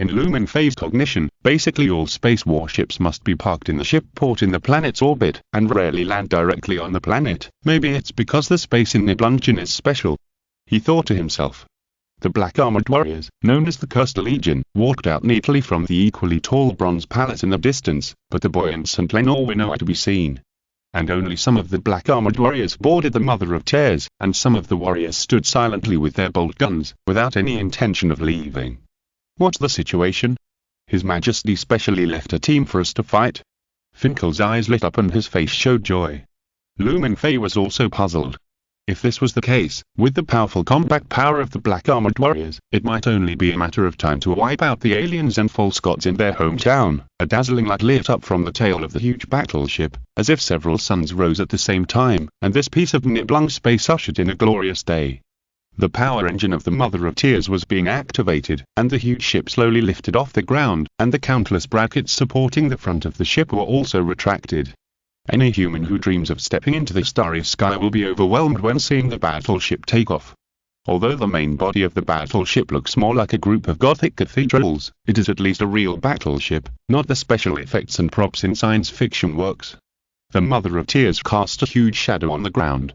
Speaker 1: In Mingfei's cognition, basically all space warships must be parked in the ship port in the planet's orbit, and rarely land directly on the planet. Maybe it's because the space in Nibelungen is special. He thought to himself. The black armored warriors, known as the Cursed Legion, walked out neatly from the equally tall bronze palace in the distance, but the boy and St. Lenore were nowhere to be seen. And only some of the black armored warriors boarded the Mother of Tears, and some of the warriors stood silently with their bolt guns, without any intention of leaving. What's the situation? His Majesty specially left a team for us to fight? Finkel's eyes lit up and his face showed joy. Mingfei was also puzzled. If this was the case, with the powerful combat power of the black armored warriors, it might only be a matter of time to wipe out the aliens and false gods in their hometown. A dazzling light lit up from the tail of the huge battleship, as if several suns rose at the same time, and this piece of Nibelung space ushered in a glorious day. The power engine of the Mother of Tears was being activated, and the huge ship slowly lifted off the ground, and the countless brackets supporting the front of the ship were also retracted. Any human who dreams of stepping into the starry sky will be overwhelmed when seeing the battleship take off. Although the main body of the battleship looks more like a group of Gothic cathedrals, it is at least a real battleship, not the special effects and props in science fiction works. The Mother of Tears cast a huge shadow on the ground.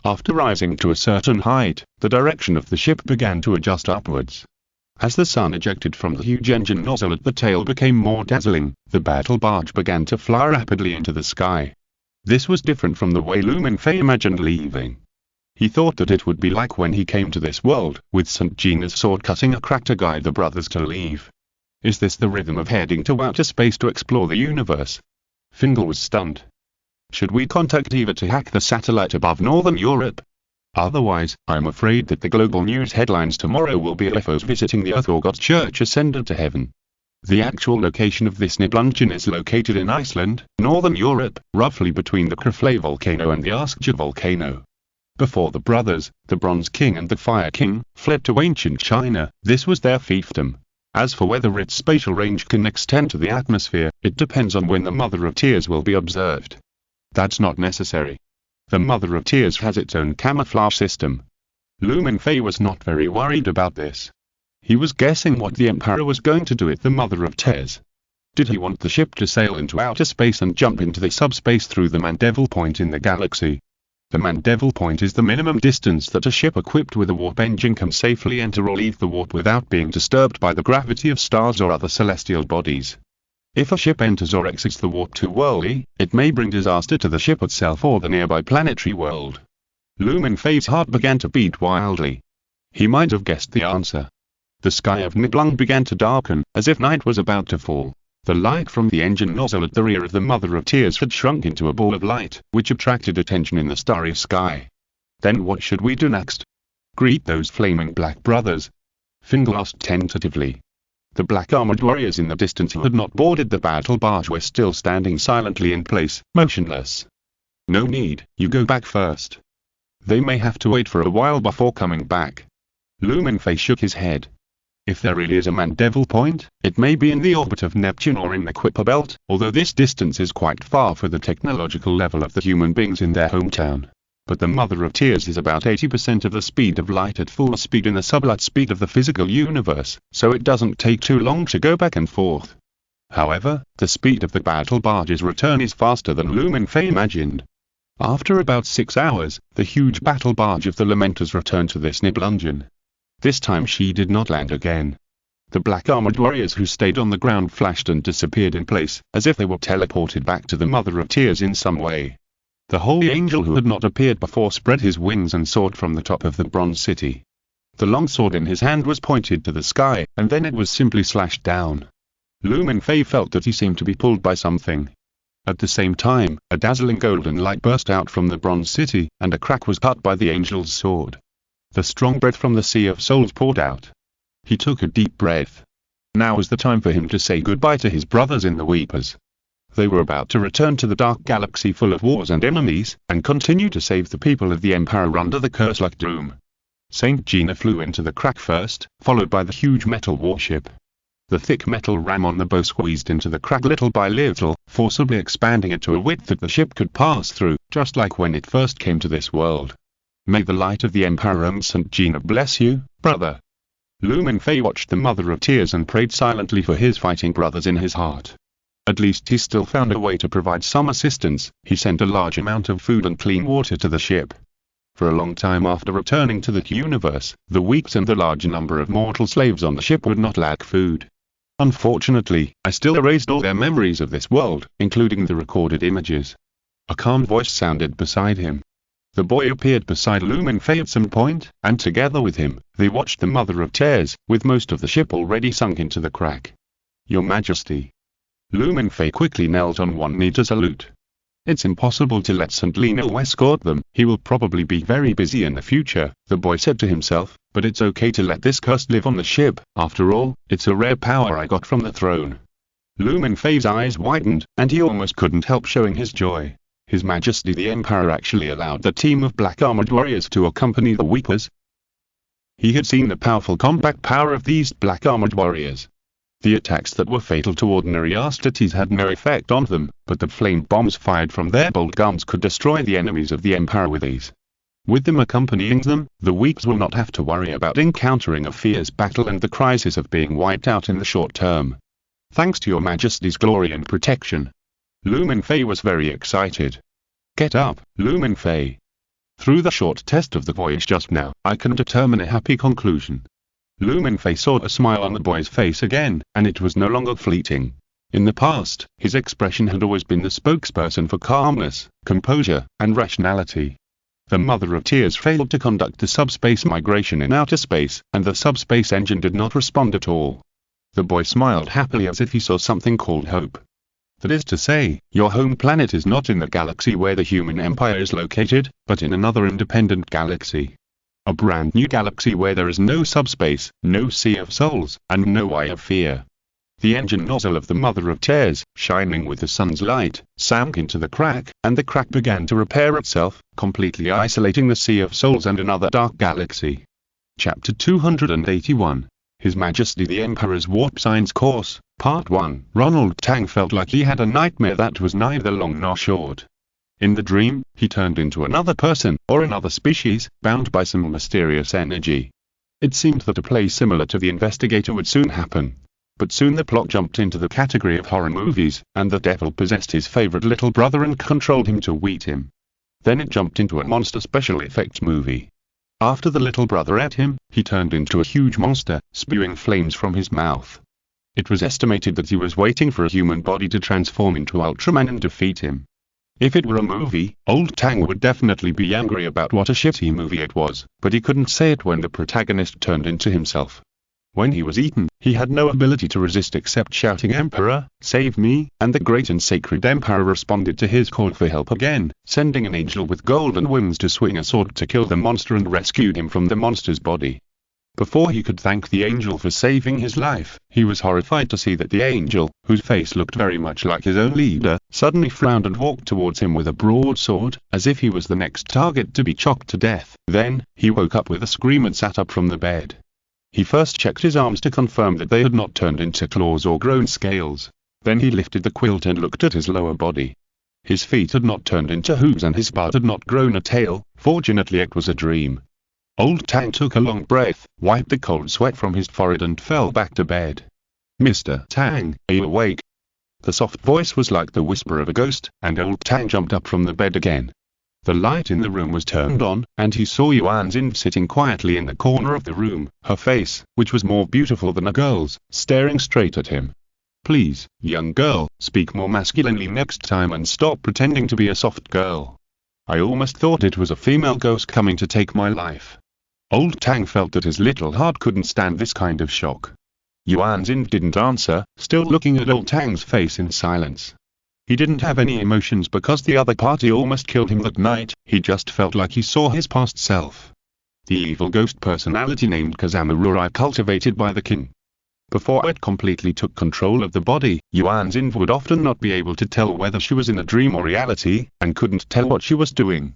Speaker 1: After rising to a certain height, the direction of the ship began to adjust upwards. As the sun ejected from the huge engine nozzle at the tail became more dazzling, the battle barge began to fly rapidly into the sky. This was different from the way Mingfei imagined leaving. He thought that it would be like when he came to this world, with St. Gina's sword cutting a crack to guide the brothers to leave. Is this the rhythm of heading to outer space to explore the universe? Fingal was stunned. Should we contact Eva to hack the satellite above Northern Europe? Otherwise, I'm afraid that the global news headlines tomorrow will be UFOs visiting the Earth or God's Church ascended to heaven. The actual location of this Nibelungen is located in Iceland, Northern Europe, roughly between the Krafla volcano and the Askja volcano. Before the brothers, the Bronze King and the Fire King, fled to ancient China, this was their fiefdom. As for whether its spatial range can extend to the atmosphere, it depends on when the Mother of Tears will be observed. That's not necessary. The Mother of Tears has its own camouflage system. Mingfei was not very worried about this. He was guessing what the Emperor was going to do at the Mother of Tears. Did he want the ship to sail into outer space and jump into the subspace through the Mandeville Point in the galaxy? The Mandeville Point is the minimum distance that a ship equipped with a warp engine can safely enter or leave the warp without being disturbed by the gravity of stars or other celestial bodies. If a ship enters or exits the warp too early, it may bring disaster to the ship itself or the nearby planetary world. Mingfei's heart began to beat wildly. He might have guessed the answer. The sky of Nibelung began to darken, as if night was about to fall. The light from the engine nozzle at the rear of the Mother of Tears had shrunk into a ball of light, which attracted attention in the starry sky. Then what should we do next? Greet those flaming black brothers? Finn asked tentatively. The black-armored warriors in the distance who had not boarded the battle barge were still standing silently in place, motionless. No need, you go back first. They may have to wait for a while before coming back. Mingfei shook his head. If there really is a man-devil point, it may be in the orbit of Neptune or in the Kuiper belt, although this distance is quite far for the technological level of the human beings in their hometown. But the Mother of Tears is about 80% of the speed of light at full speed in the sublight speed of the physical universe, so it doesn't take too long to go back and forth. However, the speed of the battle barge's return is faster than Mingfei imagined. After about 6 hours, the huge battle barge of the Lamenters returned to this Nibelungen. This time she did not land again. The black-armored warriors who stayed on the ground flashed and disappeared in place, as if they were teleported back to the Mother of Tears in some way. The holy angel who had not appeared before spread his wings and soared from the top of the bronze city. The long sword in his hand was pointed to the sky, and then it was simply slashed down. Mingfei felt that he seemed to be pulled by something. At the same time, a dazzling golden light burst out from the bronze city, and a crack was cut by the angel's sword. The strong breath from the Sea of Souls poured out. He took a deep breath. Now was the time for him to say goodbye to his brothers in the Weepers. They were about to return to the dark galaxy full of wars and enemies, and continue to save the people of the Empire under the curse-like doom. Saint Gina flew into the crack first, followed by the huge metal warship. The thick metal ram on the bow squeezed into the crack little by little, forcibly expanding it to a width that the ship could pass through, just like when it first came to this world. May the light of the Empire and Saint Gina bless you, brother. Mingfei watched the Mother of Tears and prayed silently for his fighting brothers in his heart. At least he still found a way to provide some assistance. He sent a large amount of food and clean water to the ship. For a long time after returning to the universe, the Weeps and the large number of mortal slaves on the ship would not lack food. Unfortunately, I still erased all their memories of this world, including the recorded images. A calm voice sounded beside him. The boy appeared beside Mingfei at some point, and together with him, they watched the Mother of Tears, with most of the ship already sunk into the crack. Your Majesty. Mingfei quickly knelt on one knee to salute. It's impossible to let St. Lino escort them, he will probably be very busy in the future, the boy said to himself, but it's okay to let this curse live on the ship, after all, it's a rare power I got from the throne. Mingfei's eyes widened, and he almost couldn't help showing his joy. His Majesty the Emperor actually allowed the team of black-armored warriors to accompany the Weepers. He had seen the powerful combat power of these black-armored warriors. The attacks that were fatal to ordinary Astartes had no effect on them, but the flame bombs fired from their bolt guns could destroy the enemies of the Empire with ease. With them accompanying them, the Weeps will not have to worry about encountering a fierce battle and the crisis of being wiped out in the short term. Thanks to your Majesty's glory and protection. Mingfei was very excited. Get up, Mingfei. Through the short test of the voyage just now, I can determine a happy conclusion. Mingfei saw a smile on the boy's face again, and it was no longer fleeting. In the past, his expression had always been the spokesperson for calmness, composure, and rationality. The Mother of Tears failed to conduct the subspace migration in outer space, and the subspace engine did not respond at all. The boy smiled happily as if he saw something called hope. That is to say, your home planet is not in the galaxy where the human empire is located, but in another independent galaxy. A brand new galaxy where there is no subspace, no Sea of Souls, and no Eye of Fear. The engine nozzle of the Mother of Tears, shining with the sun's light, sank into the crack, and the crack began to repair itself, completely isolating the Sea of Souls and another dark galaxy. Chapter 281. His Majesty the Emperor's Warp Signs Course, Part 1. Ronald Tang felt like he had a nightmare that was neither long nor short. In the dream, he turned into another person, or another species, bound by some mysterious energy. It seemed that a play similar to The Investigator would soon happen. But soon the plot jumped into the category of horror movies, and the devil possessed his favorite little brother and controlled him to eat him. Then it jumped into a monster special effects movie. After the little brother ate him, he turned into a huge monster, spewing flames from his mouth. It was estimated that he was waiting for a human body to transform into Ultraman and defeat him. If it were a movie, old Tang would definitely be angry about what a shitty movie it was, but he couldn't say it when the protagonist turned into himself. When he was eaten, he had no ability to resist except shouting "Emperor, save me," and the great and sacred Emperor responded to his call for help again, sending an angel with golden wings to swing a sword to kill the monster and rescued him from the monster's body. Before he could thank the angel for saving his life, he was horrified to see that the angel, whose face looked very much like his own leader, suddenly frowned and walked towards him with a broadsword, as if he was the next target to be chopped to death. Then, he woke up with a scream and sat up from the bed. He first checked his arms to confirm that they had not turned into claws or grown scales. Then he lifted the quilt and looked at his lower body. His feet had not turned into hooves and his butt had not grown a tail. Fortunately it was a dream. Old Tang took a long breath, wiped the cold sweat from his forehead and fell back to bed. "Mr. Tang, are you awake?" The soft voice was like the whisper of a ghost, and Old Tang jumped up from the bed again. The light in the room was turned on, and he saw Yuan Xin sitting quietly in the corner of the room, her face, which was more beautiful than a girl's, staring straight at him. "Please, young girl, speak more masculinely next time and stop pretending to be a soft girl. I almost thought it was a female ghost coming to take my life." Old Tang felt that his little heart couldn't stand this kind of shock. Yuan Xin didn't answer, still looking at Old Tang's face in silence. He didn't have any emotions because the other party almost killed him that night. He just felt like he saw his past self. The evil ghost personality named Kazama cultivated by the king. Before it completely took control of the body, Yuan Xin would often not be able to tell whether she was in a dream or reality, and couldn't tell what she was doing.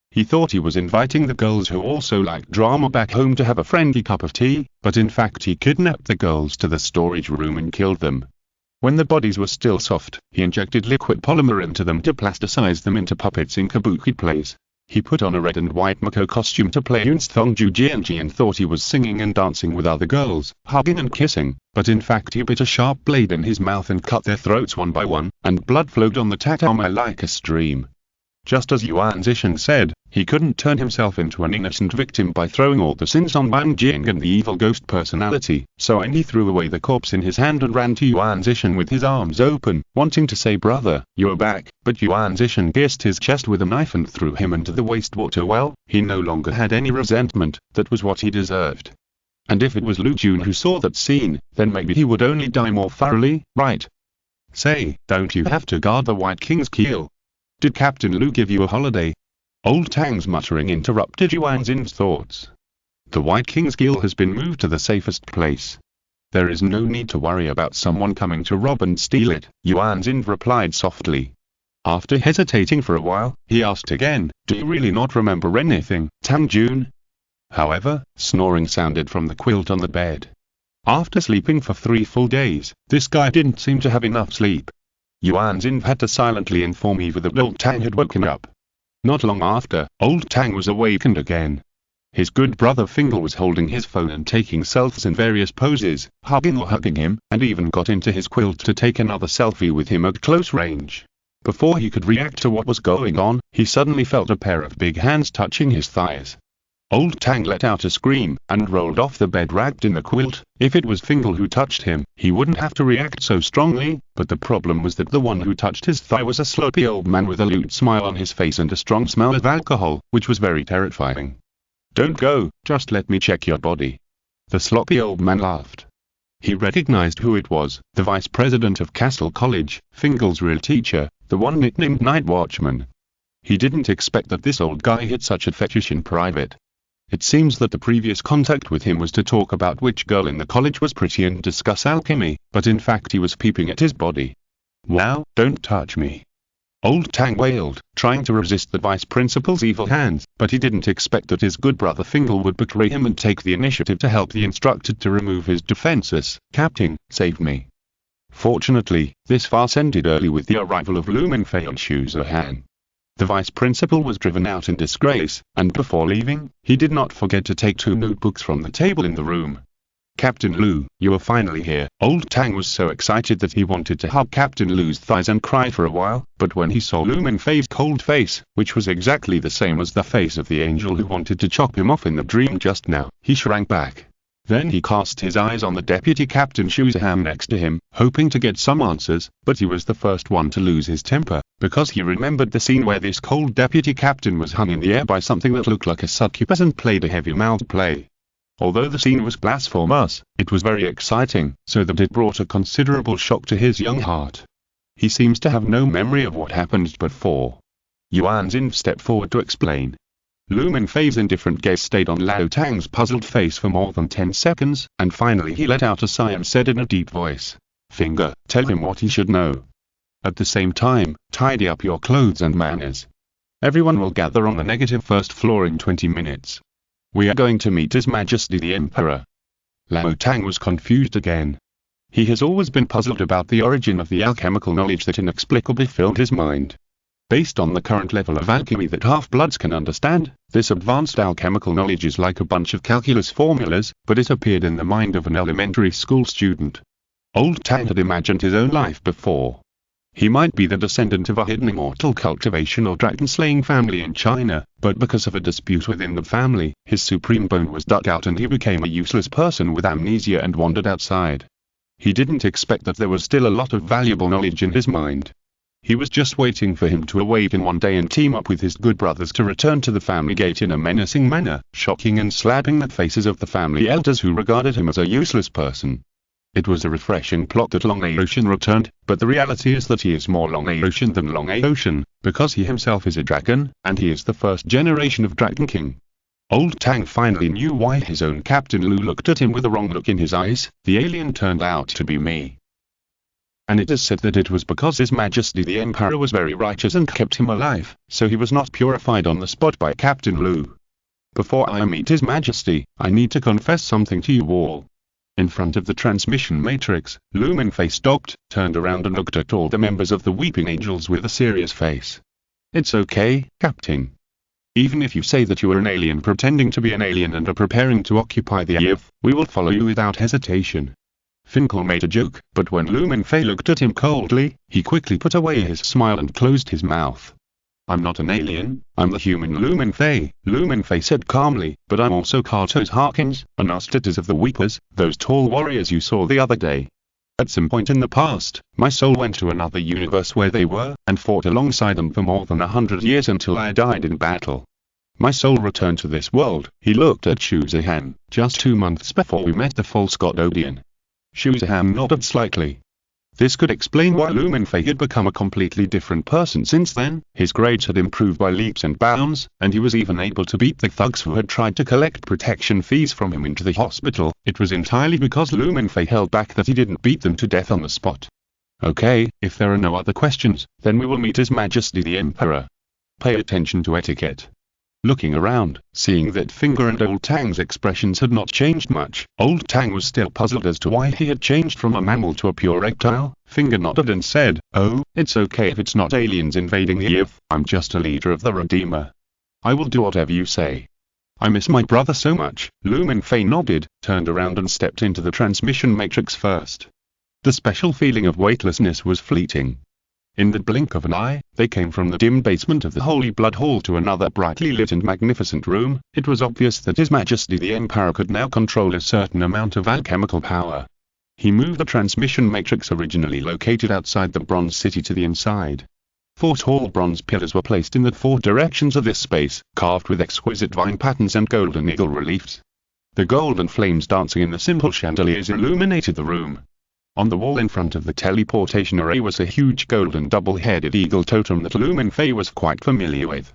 Speaker 1: He thought he was inviting the girls who also liked drama back home to have a friendly cup of tea, but in fact he kidnapped the girls to the storage room and killed them. When the bodies were still soft, he injected liquid polymer into them to plasticize them into puppets in kabuki plays. He put on a red and white Mako costume to play Yunstong Jujianji and thought he was singing and dancing with other girls, hugging and kissing, but in fact he bit a sharp blade in his mouth and cut their throats one by one, and blood flowed on the tatami like a stream. Just as Yuan Zishan said, he couldn't turn himself into an innocent victim by throwing all the sins on Wang Jing and the evil ghost personality, so he threw away the corpse in his hand and ran to Yuan Zishan with his arms open, wanting to say, "Brother, you're back," but Yuan Zishan pierced his chest with a knife and threw him into the wastewater well. He no longer had any resentment, that was what he deserved. And if it was Lu Jun who saw that scene, then maybe he would only die more thoroughly, right? "Say, don't you have to guard the White King's keel? Did Captain Lu give you a holiday?" Old Tang's muttering interrupted Yuan Xin's thoughts. "The White King's keel has been moved to the safest place. There is no need to worry about someone coming to rob and steal it," Yuan Xin replied softly. After hesitating for a while, he asked again, "Do you really not remember anything, Tang Jun?" However, snoring sounded from the quilt on the bed. After sleeping for 3 full days, this guy didn't seem to have enough sleep. Yuan Xin had to silently inform Eva that Old Tang had woken up. Not long after, Old Tang was awakened again. His good brother Fingal was holding his phone and taking selfies in various poses, hugging him, and even got into his quilt to take another selfie with him at close range. Before he could react to what was going on, he suddenly felt a pair of big hands touching his thighs. Old Tang let out a scream, and rolled off the bed wrapped in the quilt. If it was Fingal who touched him, he wouldn't have to react so strongly, but the problem was that the one who touched his thigh was a sloppy old man with a lewd smile on his face and a strong smell of alcohol, which was very terrifying. "Don't go, just let me check your body." The sloppy old man laughed. He recognized who it was, the vice president of Castle College, Fingal's real teacher, the one nicknamed Night Watchman. He didn't expect that this old guy had such a fetish in private. It seems that the previous contact with him was to talk about which girl in the college was pretty and discuss alchemy, but in fact he was peeping at his body. "Wow, don't touch me!" Old Tang wailed, trying to resist the vice principal's evil hands, but he didn't expect that his good brother Fingal would betray him and take the initiative to help the instructor to remove his defenses. "Captain, save me." Fortunately, this farce ended early with the arrival of Mingfei and Shuzahan. The vice principal was driven out in disgrace, and before leaving, he did not forget to take 2 notebooks from the table in the room. "Captain Lu, you are finally here." Old Tang was so excited that he wanted to hug Captain Lu's thighs and cry for a while, but when he saw Lu Mingfei's cold face, which was exactly the same as the face of the angel who wanted to chop him off in the dream just now, he shrank back. Then he cast his eyes on the deputy captain Shuzaham next to him, hoping to get some answers, but he was the first one to lose his temper, because he remembered the scene where this cold deputy captain was hung in the air by something that looked like a succubus and played a heavy-mouthed play. Although the scene was blasphemous, it was very exciting, so that it brought a considerable shock to his young heart. He seems to have no memory of what happened before. Yuan Xin stepped forward to explain. Lu Mingfei's indifferent gaze stayed on Lao Tang's puzzled face for more than 10 seconds, and finally he let out a sigh and said in a deep voice, "Finger, tell him what he should know. At the same time, tidy up your clothes and manners. Everyone will gather on the negative first floor in 20 minutes. We are going to meet His Majesty the Emperor." Lao Tang was confused again. He has always been puzzled about the origin of the alchemical knowledge that inexplicably filled his mind. Based on the current level of alchemy that half-bloods can understand, this advanced alchemical knowledge is like a bunch of calculus formulas, but it appeared in the mind of an elementary school student. Old Tang had imagined his own life before. He might be the descendant of a hidden immortal cultivation or dragon-slaying family in China, but because of a dispute within the family, his supreme bone was dug out and he became a useless person with amnesia and wandered outside. He didn't expect that there was still a lot of valuable knowledge in his mind. He was just waiting for him to awaken one day and team up with his good brothers to return to the family gate in a menacing manner, shocking and slapping the faces of the family elders who regarded him as a useless person. It was a refreshing plot that Long Ocean returned, but the reality is that he is more Long Ocean than Long Ocean, because he himself is a dragon, and he is the first generation of Dragon King. Old Tang finally knew why his own Captain Lu looked at him with a wrong look in his eyes. The alien turned out to be me. And it is said that it was because His Majesty the Emperor was very righteous and kept him alive, so he was not purified on the spot by Captain Lu. Before I meet His Majesty, I need to confess something to you all. In front of the transmission matrix, Lu Mingfei stopped, turned around and looked at all the members of the Weeping Angels with a serious face. "It's okay, Captain. Even if you say that you are an alien pretending to be an alien and are preparing to occupy the Earth, we will follow you without hesitation." Finkel made a joke, but when Lu Mingfei looked at him coldly, he quickly put away his smile and closed his mouth. "I'm not an alien, I'm the human Lu Mingfei," Lu Mingfei said calmly, "but I'm also Katos Harkins, and Austertors of the Weepers, those tall warriors you saw the other day. At some point in the past, my soul went to another universe where they were, and fought alongside them for more than 100 years until I died in battle. My soul returned to this world." He looked at Shuzahan, "just 2 months before we met the false god Odion." Shuzahan nodded slightly. This could explain why Lu Mingfei had become a completely different person since then. His grades had improved by leaps and bounds, and he was even able to beat the thugs who had tried to collect protection fees from him into the hospital. It was entirely because Lu Mingfei held back that he didn't beat them to death on the spot. "Okay, if there are no other questions, then we will meet His Majesty the Emperor. Pay attention to etiquette." Looking around, seeing that Finger and Old Tang's expressions had not changed much, Old Tang was still puzzled as to why he had changed from a mammal to a pure reptile. Finger nodded and said, "Oh, it's okay if it's not aliens invading the Earth, I'm just a leader of the Redeemer. I will do whatever you say." "I miss my brother so much." Lu Mingfei nodded, turned around and stepped into the transmission matrix first. The special feeling of weightlessness was fleeting. In the blink of an eye, they came from the dim basement of the Holy Blood Hall to another brightly lit and magnificent room. It was obvious that His Majesty the Emperor could now control a certain amount of alchemical power. He moved the transmission matrix originally located outside the Bronze City to the inside. 4 tall bronze pillars were placed in the 4 directions of this space, carved with exquisite vine patterns and golden eagle reliefs. The golden flames dancing in the simple chandeliers illuminated the room. On the wall in front of the teleportation array was a huge golden double-headed eagle totem that Lu Mingfei was quite familiar with.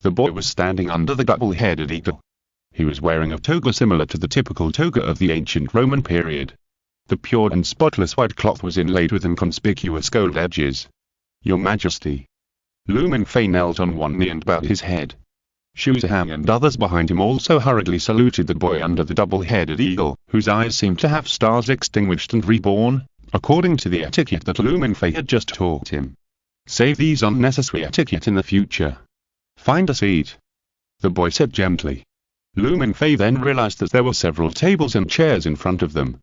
Speaker 1: The boy was standing under the double-headed eagle. He was wearing a toga similar to the typical toga of the ancient Roman period. The pure and spotless white cloth was inlaid with inconspicuous gold edges. "Your Majesty." Lu Mingfei knelt on one knee and bowed his head. Shuzahan and others behind him also hurriedly saluted the boy under the double-headed eagle, whose eyes seemed to have stars extinguished and reborn, according to the etiquette that Lu Mingfei had just taught him. "Save these unnecessary etiquette in the future. Find a seat," the boy said gently. Lu Mingfei then realized that there were several tables and chairs in front of them.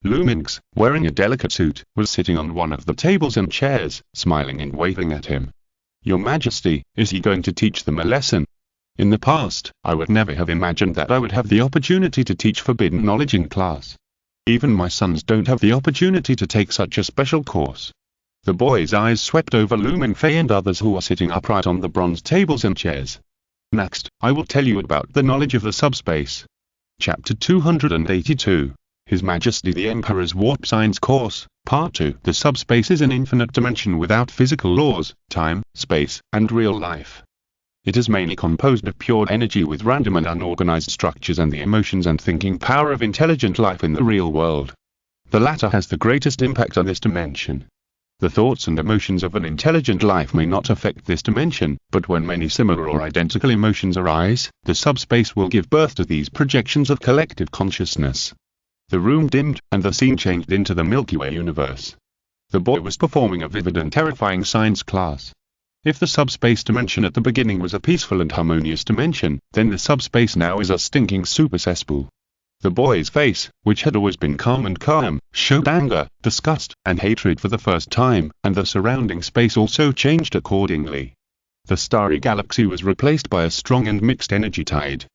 Speaker 1: Lu Ming's, wearing a delicate suit, was sitting on one of the tables and chairs, smiling and waving at him. "Your Majesty, is he going to teach them a lesson?" In the past, I would never have imagined that I would have the opportunity to teach forbidden knowledge in class. Even my sons don't have the opportunity to take such a special course. The boy's eyes swept over Lu Mingfei and others who were sitting upright on the bronze tables and chairs. "Next, I will tell you about the knowledge of the subspace." Chapter 282. His Majesty the Emperor's Warp Science Course, Part 2. The subspace is an infinite dimension without physical laws, time, space, and real life. It is mainly composed of pure energy with random and unorganized structures and the emotions and thinking power of intelligent life in the real world. The latter has the greatest impact on this dimension. The thoughts and emotions of an intelligent life may not affect this dimension, but when many similar or identical emotions arise, the subspace will give birth to these projections of collective consciousness. The room dimmed, and the scene changed into the Milky Way universe. The boy was performing a vivid and terrifying science class. If the subspace dimension at the beginning was a peaceful and harmonious dimension, then the subspace now is a stinking super cesspool. The boy's face, which had always been calm, showed anger, disgust, and hatred for the first time, and the surrounding space also changed accordingly. The starry galaxy was replaced by a strong and mixed energy tide.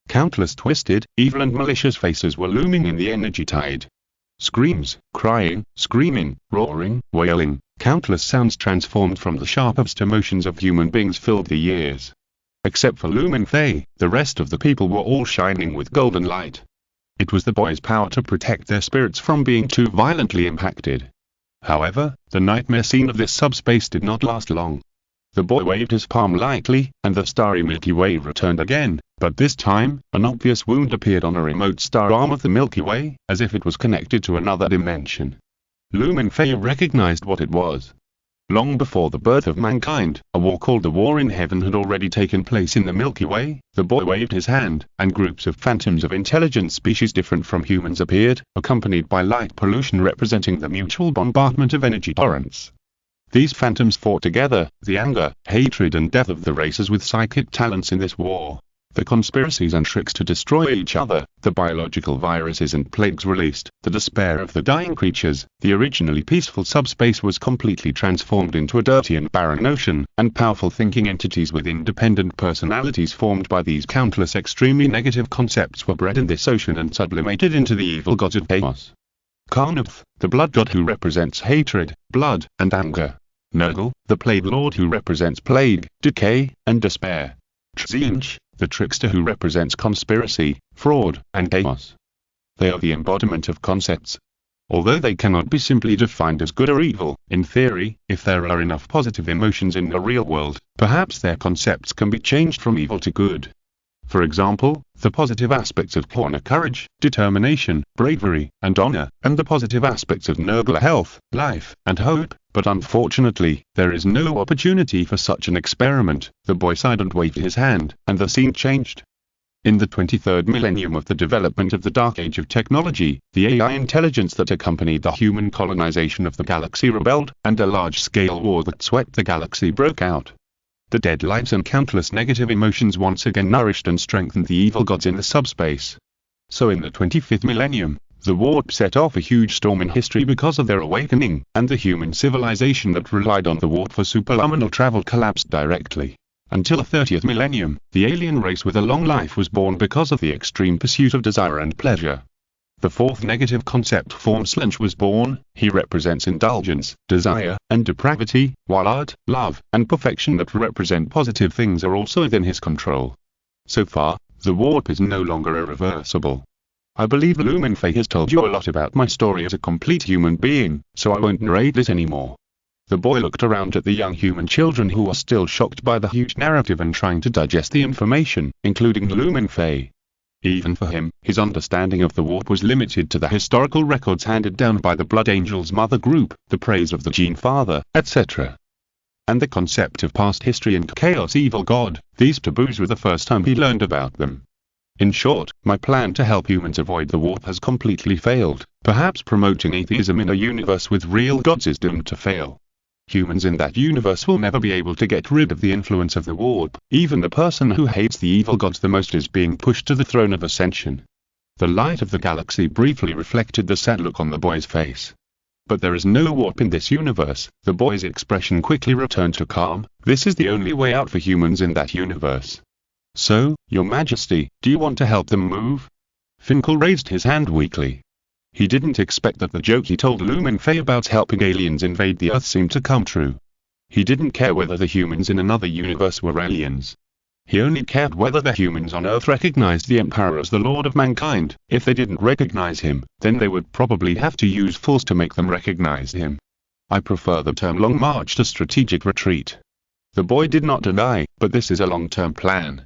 Speaker 1: Countless twisted, evil and malicious faces were looming in the energy tide. Screams, crying, screaming, roaring, wailing, countless sounds transformed from the sharpest emotions of human beings filled the ears. Except for Mingfei, the rest of the people were all shining with golden light. It was the boy's power to protect their spirits from being too violently impacted. However, the nightmare scene of this subspace did not last long. The boy waved his palm lightly, and the starry Milky Way returned again, but this time, an obvious wound appeared on a remote star arm of the Milky Way, as if it was connected to another dimension. Mingfei recognized what it was. Long before the birth of mankind, a war called the War in Heaven had already taken place in the Milky Way. The boy waved his hand, and groups of phantoms of intelligent species different from humans appeared, accompanied by light pollution representing the mutual bombardment of energy torrents. These phantoms fought together, the anger, hatred and death of the races with psychic talents in this war. The conspiracies and tricks to destroy each other, the biological viruses and plagues released, the despair of the dying creatures, the originally peaceful subspace was completely transformed into a dirty and barren ocean, and powerful thinking entities with independent personalities formed by these countless extremely negative concepts were bred in this ocean and sublimated into the evil gods of chaos. Carnaph, the blood god who represents hatred, blood, and anger. Nurgle, the plague lord who represents plague, decay, and despair. Tzinch, the trickster who represents conspiracy, fraud, and chaos. They are the embodiment of concepts. Although they cannot be simply defined as good or evil, in theory, if there are enough positive emotions in the real world, perhaps their concepts can be changed from evil to good. For example, the positive aspects of honor, courage, determination, bravery, and honor, and the positive aspects of Nurgle health, life, and hope. But unfortunately, there is no opportunity for such an experiment. The boy sighed and waved his hand, and the scene changed. In the 23rd millennium of the development of the Dark Age of technology, the AI intelligence that accompanied the human colonization of the galaxy rebelled, and a large-scale war that swept the galaxy broke out. The dead lives and countless negative emotions once again nourished and strengthened the evil gods in the subspace. So in the 25th millennium, the warp set off a huge storm in history because of their awakening, and the human civilization that relied on the warp for superluminal travel collapsed directly. Until the 30th millennium, the alien race with a long life was born because of the extreme pursuit of desire and pleasure. The fourth negative concept form Slench was born. He represents indulgence, desire, and depravity, while art, love, and perfection that represent positive things are also within his control. So far, the warp is no longer irreversible. I believe Mingfei has told you a lot about my story as a complete human being, so I won't narrate this anymore. The boy looked around at the young human children who are still shocked by the huge narrative and trying to digest the information, including Mingfei. Even for him, his understanding of the warp was limited to the historical records handed down by the Blood Angels Mother Group, the praise of the Gene Father, etc. And the concept of past history and chaos evil god, these taboos were the first time he learned about them. In short, my plan to help humans avoid the warp has completely failed. Perhaps promoting atheism in a universe with real gods is doomed to fail. Humans in that universe will never be able to get rid of the influence of the warp. Even the person who hates the evil gods the most is being pushed to the throne of ascension. The light of the galaxy briefly reflected the sad look on the boy's face. But there is no warp in this universe. The boy's expression quickly returned to calm. This is the only way out for humans in that universe. So, Your Majesty, do you want to help them move? Finkel raised his hand weakly. He didn't expect that the joke he told Mingfei about helping aliens invade the Earth seemed to come true. He didn't care whether the humans in another universe were aliens. He only cared whether the humans on Earth recognized the Emperor as the Lord of Mankind. If they didn't recognize him, then they would probably have to use force to make them recognize him. I prefer the term Long March to Strategic Retreat. The boy did not deny, but this is a long-term plan.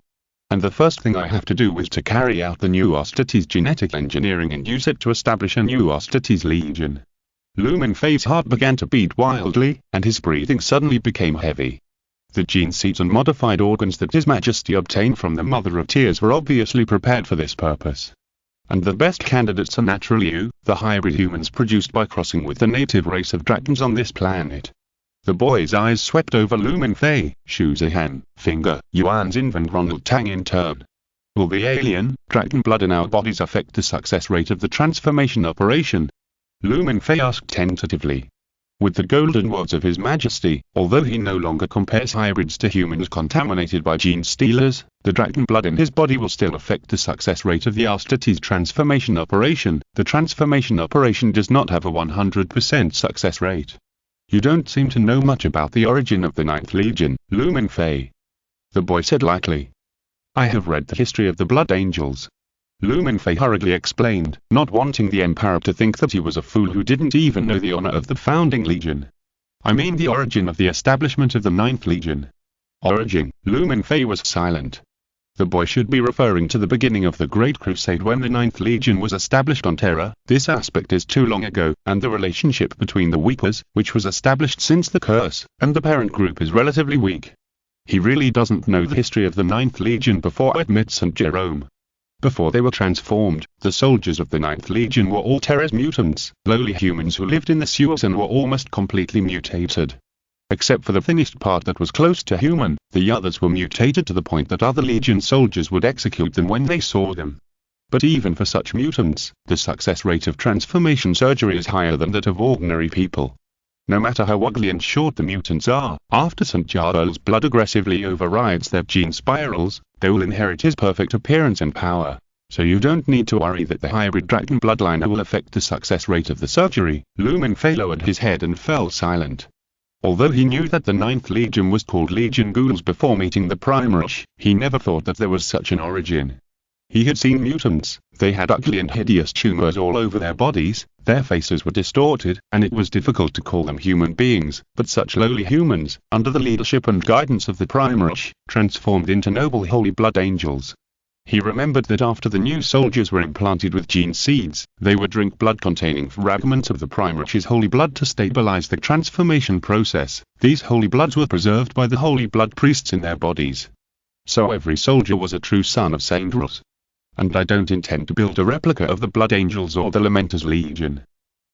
Speaker 1: And the first thing I have to do is to carry out the new Ostites genetic engineering and use it to establish a new Ostites legion. Mingfei's heart began to beat wildly, and his breathing suddenly became heavy. The gene seeds and modified organs that His Majesty obtained from the Mother of Tears were obviously prepared for this purpose. And the best candidates are naturally you, the hybrid humans produced by crossing with the native race of dragons on this planet. The boy's eyes swept over Mingfei, Shu Zihan, Finger, Yuan Xin and Ronald Tang in turn. Will the alien, dragon blood in our bodies affect the success rate of the transformation operation? Mingfei asked tentatively. With the golden words of His Majesty, although he no longer compares hybrids to humans contaminated by gene stealers, the dragon blood in his body will still affect the success rate of the Ostites transformation operation. The transformation operation does not have a 100% success rate. You don't seem to know much about the origin of the Ninth Legion, Mingfei. The boy said lightly. I have read the history of the Blood Angels. Mingfei hurriedly explained, not wanting the Emperor to think that he was a fool who didn't even know the honor of the founding legion. I mean the origin of the establishment of the Ninth Legion. Origin, Mingfei was silent. The boy should be referring to the beginning of the Great Crusade when the Ninth Legion was established on Terra. This aspect is too long ago, and the relationship between the Weepers, which was established since the curse, and the parent group is relatively weak. He really doesn't know the history of the Ninth Legion before admits St. Jerome. Before they were transformed, the soldiers of the Ninth Legion were all Terra's mutants, lowly humans who lived in the sewers and were almost completely mutated. Except for the thinnest part that was close to human, the others were mutated to the point that other Legion soldiers would execute them when they saw them. But even for such mutants, the success rate of transformation surgery is higher than that of ordinary people. No matter how ugly and short the mutants are, after St. Jerome's blood aggressively overrides their gene spirals, they will inherit his perfect appearance and power. So you don't need to worry that the hybrid dragon bloodline will affect the success rate of the surgery. Mingfei lowered his head and fell silent. Although he knew that the Ninth Legion was called Legion Ghouls before meeting the Primarch, he never thought that there was such an origin. He had seen mutants. They had ugly and hideous tumors all over their bodies, their faces were distorted, and it was difficult to call them human beings, but such lowly humans, under the leadership and guidance of the Primarch, transformed into noble holy blood angels. He remembered that after the new soldiers were implanted with gene seeds, they would drink blood containing fragments of the Primarch's holy blood to stabilize the transformation process. These holy bloods were preserved by the holy blood priests in their bodies. So every soldier was a true son of Saint Rus. And I don't intend to build a replica of the Blood Angels or the Lamenters Legion.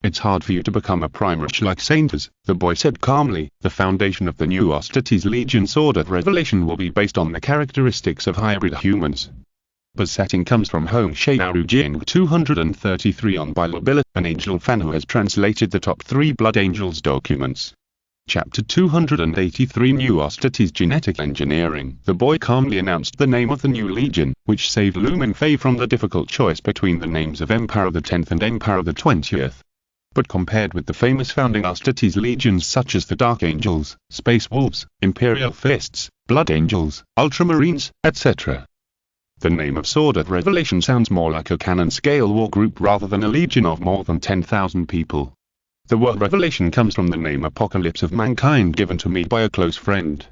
Speaker 1: It's hard for you to become a Primarch like Saints, the boy said calmly. The foundation of the new Ostites Legion Sword of Revelation will be based on the characteristics of hybrid humans. The setting comes from Hong Xiaoru Jing 233 on Bilability, an angel fan who has translated the top 3 Blood Angels documents. Chapter 283 New Ostites Genetic Engineering. The boy calmly announced the name of the new legion, which saved Mingfei from the difficult choice between the names of Emperor X and Emperor XX. But compared with the famous founding Ostites legions such as the Dark Angels, Space Wolves, Imperial Fists, Blood Angels, Ultramarines, etc., the name of Sword of Revelation sounds more like a canon-scale war group rather than a legion of more than 10,000 people. The word revelation comes from the name Apocalypse of Mankind given to me by a close friend.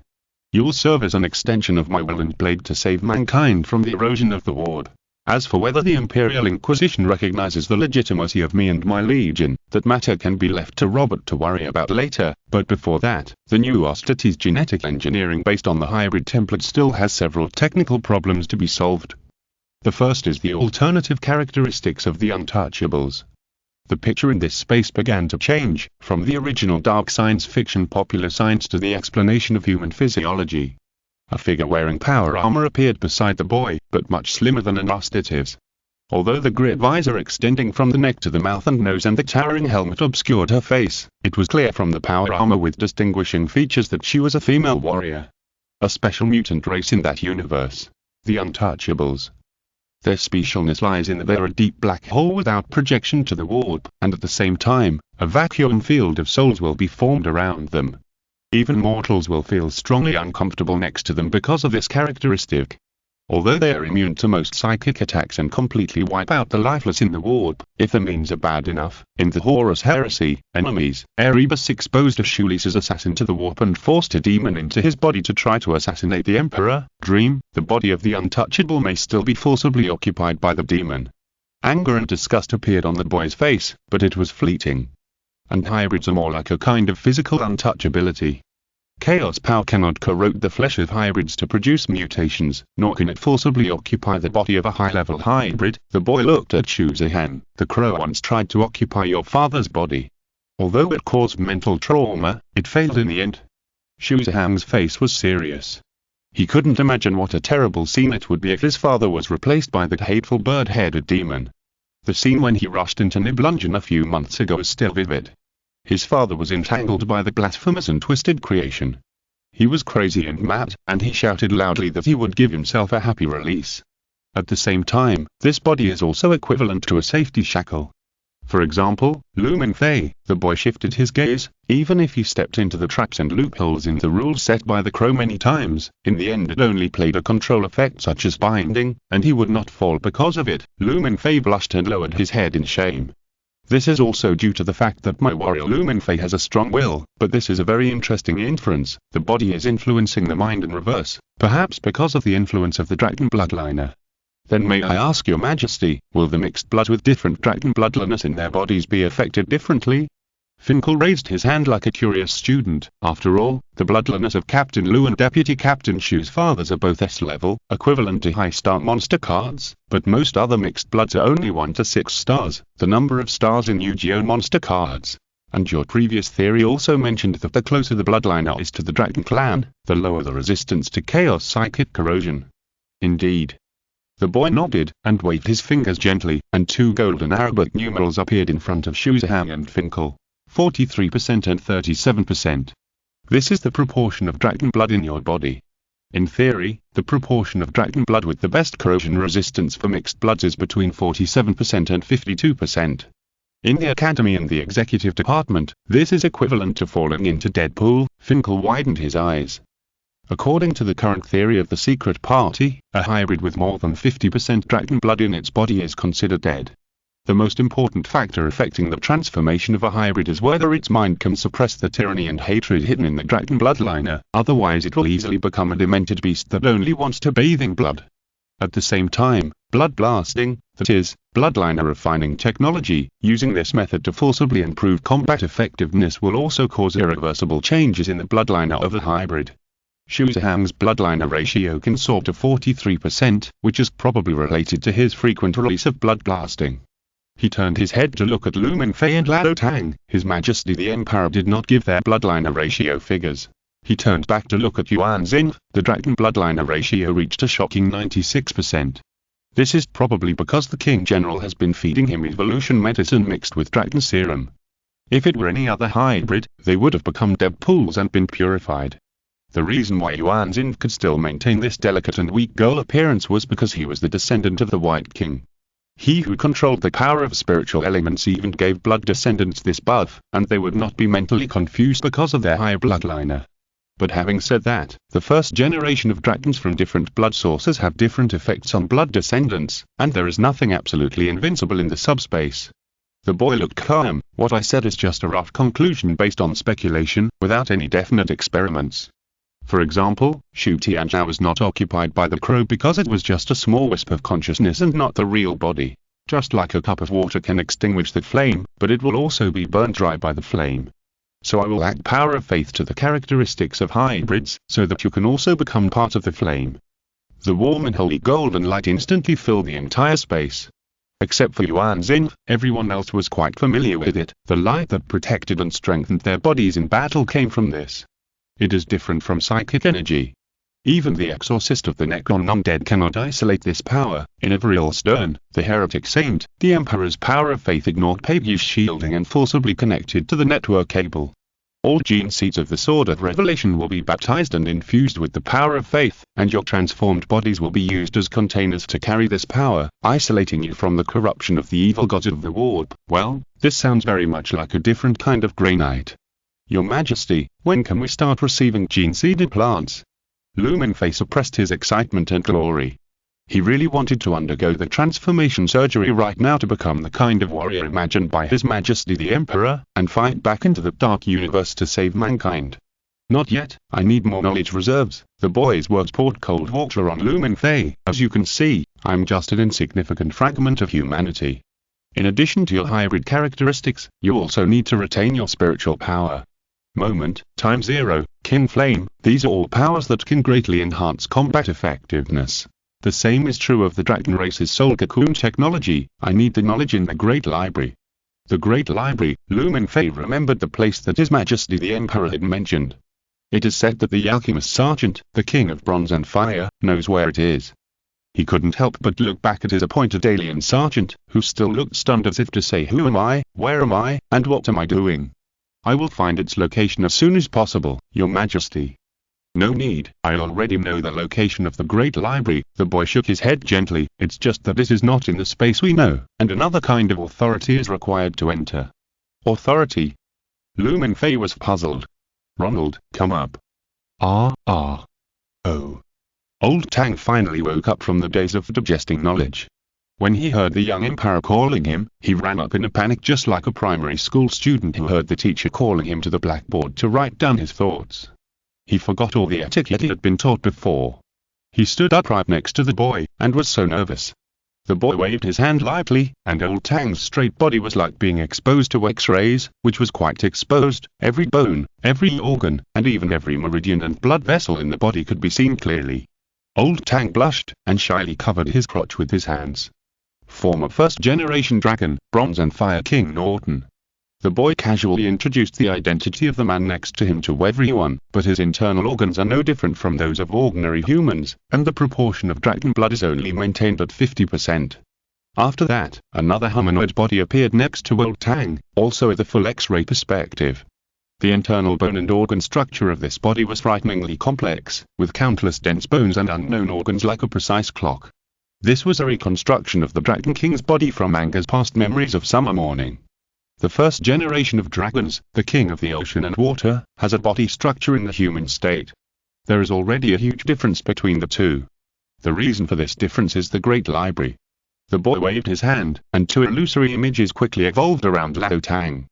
Speaker 1: You will serve as an extension of my will and blade to save mankind from the erosion of the Ward. As for whether the Imperial Inquisition recognizes the legitimacy of me and my legion, that matter can be left to Robert to worry about later, but before that, the new Ostites genetic engineering based on the hybrid template still has several technical problems to be solved. The first is the alternative characteristics of the untouchables. The picture in this space began to change, from the original dark science fiction popular science to the explanation of human physiology. A figure wearing power armor appeared beside the boy, but much slimmer than an Ostitive's. Although the grid visor extending from the neck to the mouth and nose and the towering helmet obscured her face, it was clear from the power armor with distinguishing features that she was a female warrior. A special mutant race in that universe. The Untouchables. Their specialness lies in that they're a deep black hole without projection to the warp, and at the same time, a vacuum field of souls will be formed around them. Even mortals will feel strongly uncomfortable next to them because of this characteristic. Although they are immune to most psychic attacks and completely wipe out the lifeless in the warp, if the means are bad enough, in the Horus Heresy, enemies, Erebus exposed a shoelaces assassin to the warp and forced a demon into his body to try to assassinate the Emperor. Dream, the body of the untouchable may still be forcibly occupied by the demon. Anger and disgust appeared on the boy's face, but it was fleeting. And hybrids are more like a kind of physical untouchability. Chaos power cannot corrode the flesh of hybrids to produce mutations, nor can it forcibly occupy the body of a high-level hybrid. The boy looked at Shuzahan. The crow once tried to occupy your father's body. Although it caused mental trauma, it failed in the end. Shuzahan's face was serious. He couldn't imagine what a terrible scene it would be if his father was replaced by that hateful bird-headed demon. The scene when he rushed into Nibelungen a few months ago is still vivid. His father was entangled by the blasphemous and twisted creation. He was crazy and mad, and he shouted loudly that he would give himself a happy release. At the same time, this body is also equivalent to a safety shackle. For example, Mingfei, the boy shifted his gaze. Even if he stepped into the traps and loopholes in the rules set by the crow many times, in the end it only played a control effect such as binding, and he would not fall because of it. Mingfei blushed and lowered his head in shame. This is also due to the fact that my warrior Mingfei has a strong will, but this is a very interesting inference. The body is influencing the mind in reverse, perhaps because of the influence of the dragon bloodliner. Then may I ask your majesty, will the mixed blood with different dragon bloodliners in their bodies be affected differently? Finkel raised his hand like a curious student. After all, the bloodliners of Captain Lu and Deputy Captain Shu's fathers are both S-level, equivalent to high-star monster cards, but most other mixed bloods are only 1 to 6 stars, the number of stars in Yu-Gi-Oh! Monster cards. And your previous theory also mentioned that the closer the bloodliner is to the Dragon Clan, the lower the resistance to chaos psychic corrosion. Indeed. The boy nodded, and waved his fingers gently, and 2 golden Arabic numerals appeared in front of Shuzahan and Finkel. 43% and 37%. This is the proportion of dragon blood in your body. In theory, the proportion of dragon blood with the best corrosion resistance for mixed bloods is between 47% and 52%. In the academy and the executive department, this is equivalent to falling into Deadpool. Finkel widened his eyes. According to the current theory of the secret party, a hybrid with more than 50% dragon blood in its body is considered dead. The most important factor affecting the transformation of a hybrid is whether its mind can suppress the tyranny and hatred hidden in the dragon bloodliner, otherwise it will easily become a demented beast that only wants to bathe in blood. At the same time, blood blasting, that is, bloodliner refining technology, using this method to forcibly improve combat effectiveness will also cause irreversible changes in the bloodliner of a hybrid. Shuzahan's bloodliner ratio can soar to 43%, which is probably related to his frequent release of blood blasting. He turned his head to look at Mingfei and Lao Tang. His Majesty the Emperor did not give their bloodliner ratio figures. He turned back to look at Yuan Xin. The dragon bloodliner ratio reached a shocking 96%. This is probably because the King General has been feeding him evolution medicine mixed with dragon serum. If it were any other hybrid, they would have become Deadpools and been purified. The reason why Yuan Xin could still maintain this delicate and weak girl appearance was because he was the descendant of the White King. He who controlled the power of spiritual elements even gave blood descendants this buff, and they would not be mentally confused because of their high bloodliner. But having said that, the first generation of dragons from different blood sources have different effects on blood descendants, and there is nothing absolutely invincible in the subspace. The boy looked calm. What I said is just a rough conclusion based on speculation, without any definite experiments. For example, Shu Tianzhao was not occupied by the crow because it was just a small wisp of consciousness and not the real body. Just like a cup of water can extinguish the flame, but it will also be burned dry by the flame. So I will add power of faith to the characteristics of hybrids, so that you can also become part of the flame. The warm and holy golden light instantly filled the entire space. Except for Yuan Xin, everyone else was quite familiar with it. The light that protected and strengthened their bodies in battle came from this. It is different from psychic energy. Even the exorcist of the Necron undead cannot isolate this power. In Avriel Stern, the heretic saint, the Emperor's power of faith ignored Peggy's shielding and forcibly connected to the network cable. All gene seeds of the Sword of Revelation will be baptized and infused with the power of faith, and your transformed bodies will be used as containers to carry this power, isolating you from the corruption of the evil gods of the warp. Well, this sounds very much like a different kind of Grey Knight. Your Majesty, when can we start receiving gene-seeded plants? Mingfei suppressed his excitement and glory. He really wanted to undergo the transformation surgery right now to become the kind of warrior imagined by His Majesty the Emperor, and fight back into the dark universe to save mankind. Not yet, I need more knowledge reserves. The boy's words poured cold water on Lumenfei. As you can see, I'm just an insignificant fragment of humanity. In addition to your hybrid characteristics, you also need to retain your spiritual power. Moment, Time Zero, Kin Flame, these are all powers that can greatly enhance combat effectiveness. The same is true of the dragon race's soul cocoon technology. I need the knowledge in the Great Library. The Great Library, Lumenfei remembered the place that His Majesty the Emperor had mentioned. It is said that the alchemist sergeant, the king of bronze and fire, knows where it is. He couldn't help but look back at his appointed alien sergeant, who still looked stunned as if to say, who am I, where am I, and what am I doing? I will find its location as soon as possible, Your Majesty. No need, I already know the location of the Great Library. The boy shook his head gently. It's just that this is not in the space we know, and another kind of authority is required to enter. Authority? Lumenfei was puzzled. Ronald, come up. Oh. Old Tang finally woke up from the days of digesting knowledge. When he heard the young emperor calling him, he ran up in a panic just like a primary school student who heard the teacher calling him to the blackboard to write down his thoughts. He forgot all the etiquette he had been taught before. He stood upright next to the boy, and was so nervous. The boy waved his hand lightly, and old Tang's straight body was like being exposed to X-rays, which was quite exposed. Every bone, every organ, and even every meridian and blood vessel in the body could be seen clearly. Old Tang blushed, and shyly covered his crotch with his hands. Former first-generation dragon, bronze and fire King Norton. The boy casually introduced the identity of the man next to him to everyone, but his internal organs are no different from those of ordinary humans, and the proportion of dragon blood is only maintained at 50%. After that, another humanoid body appeared next to Old Tang, also with a full X-ray perspective. The internal bone and organ structure of this body was frighteningly complex, with countless dense bones and unknown organs like a precise clock. This was a reconstruction of the Dragon King's body from Anger's past memories of summer morning. The first generation of dragons, the king of the ocean and water, has a body structure in the human state. There is already a huge difference between the two. The reason for this difference is the Great Library. The boy waved his hand, and two illusory images quickly evolved around Lao Tang.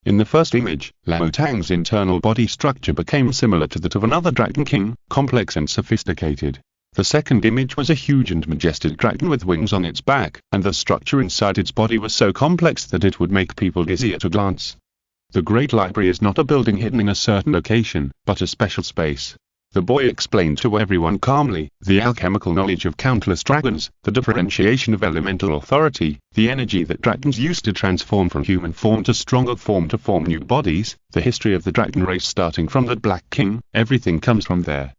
Speaker 1: In the first image, Lao Tang's internal body structure became similar to that of another Dragon King, complex and sophisticated. The second image was a huge and majestic dragon with wings on its back, and the structure inside its body was so complex that it would make people dizzy at a glance. The Great Library is not a building hidden in a certain location, but a special space. The boy explained to everyone calmly, the alchemical knowledge of countless dragons, the differentiation of elemental authority, the energy that dragons use to transform from human form to stronger form to form new bodies, the history of the dragon race starting from the Black King, everything comes from there.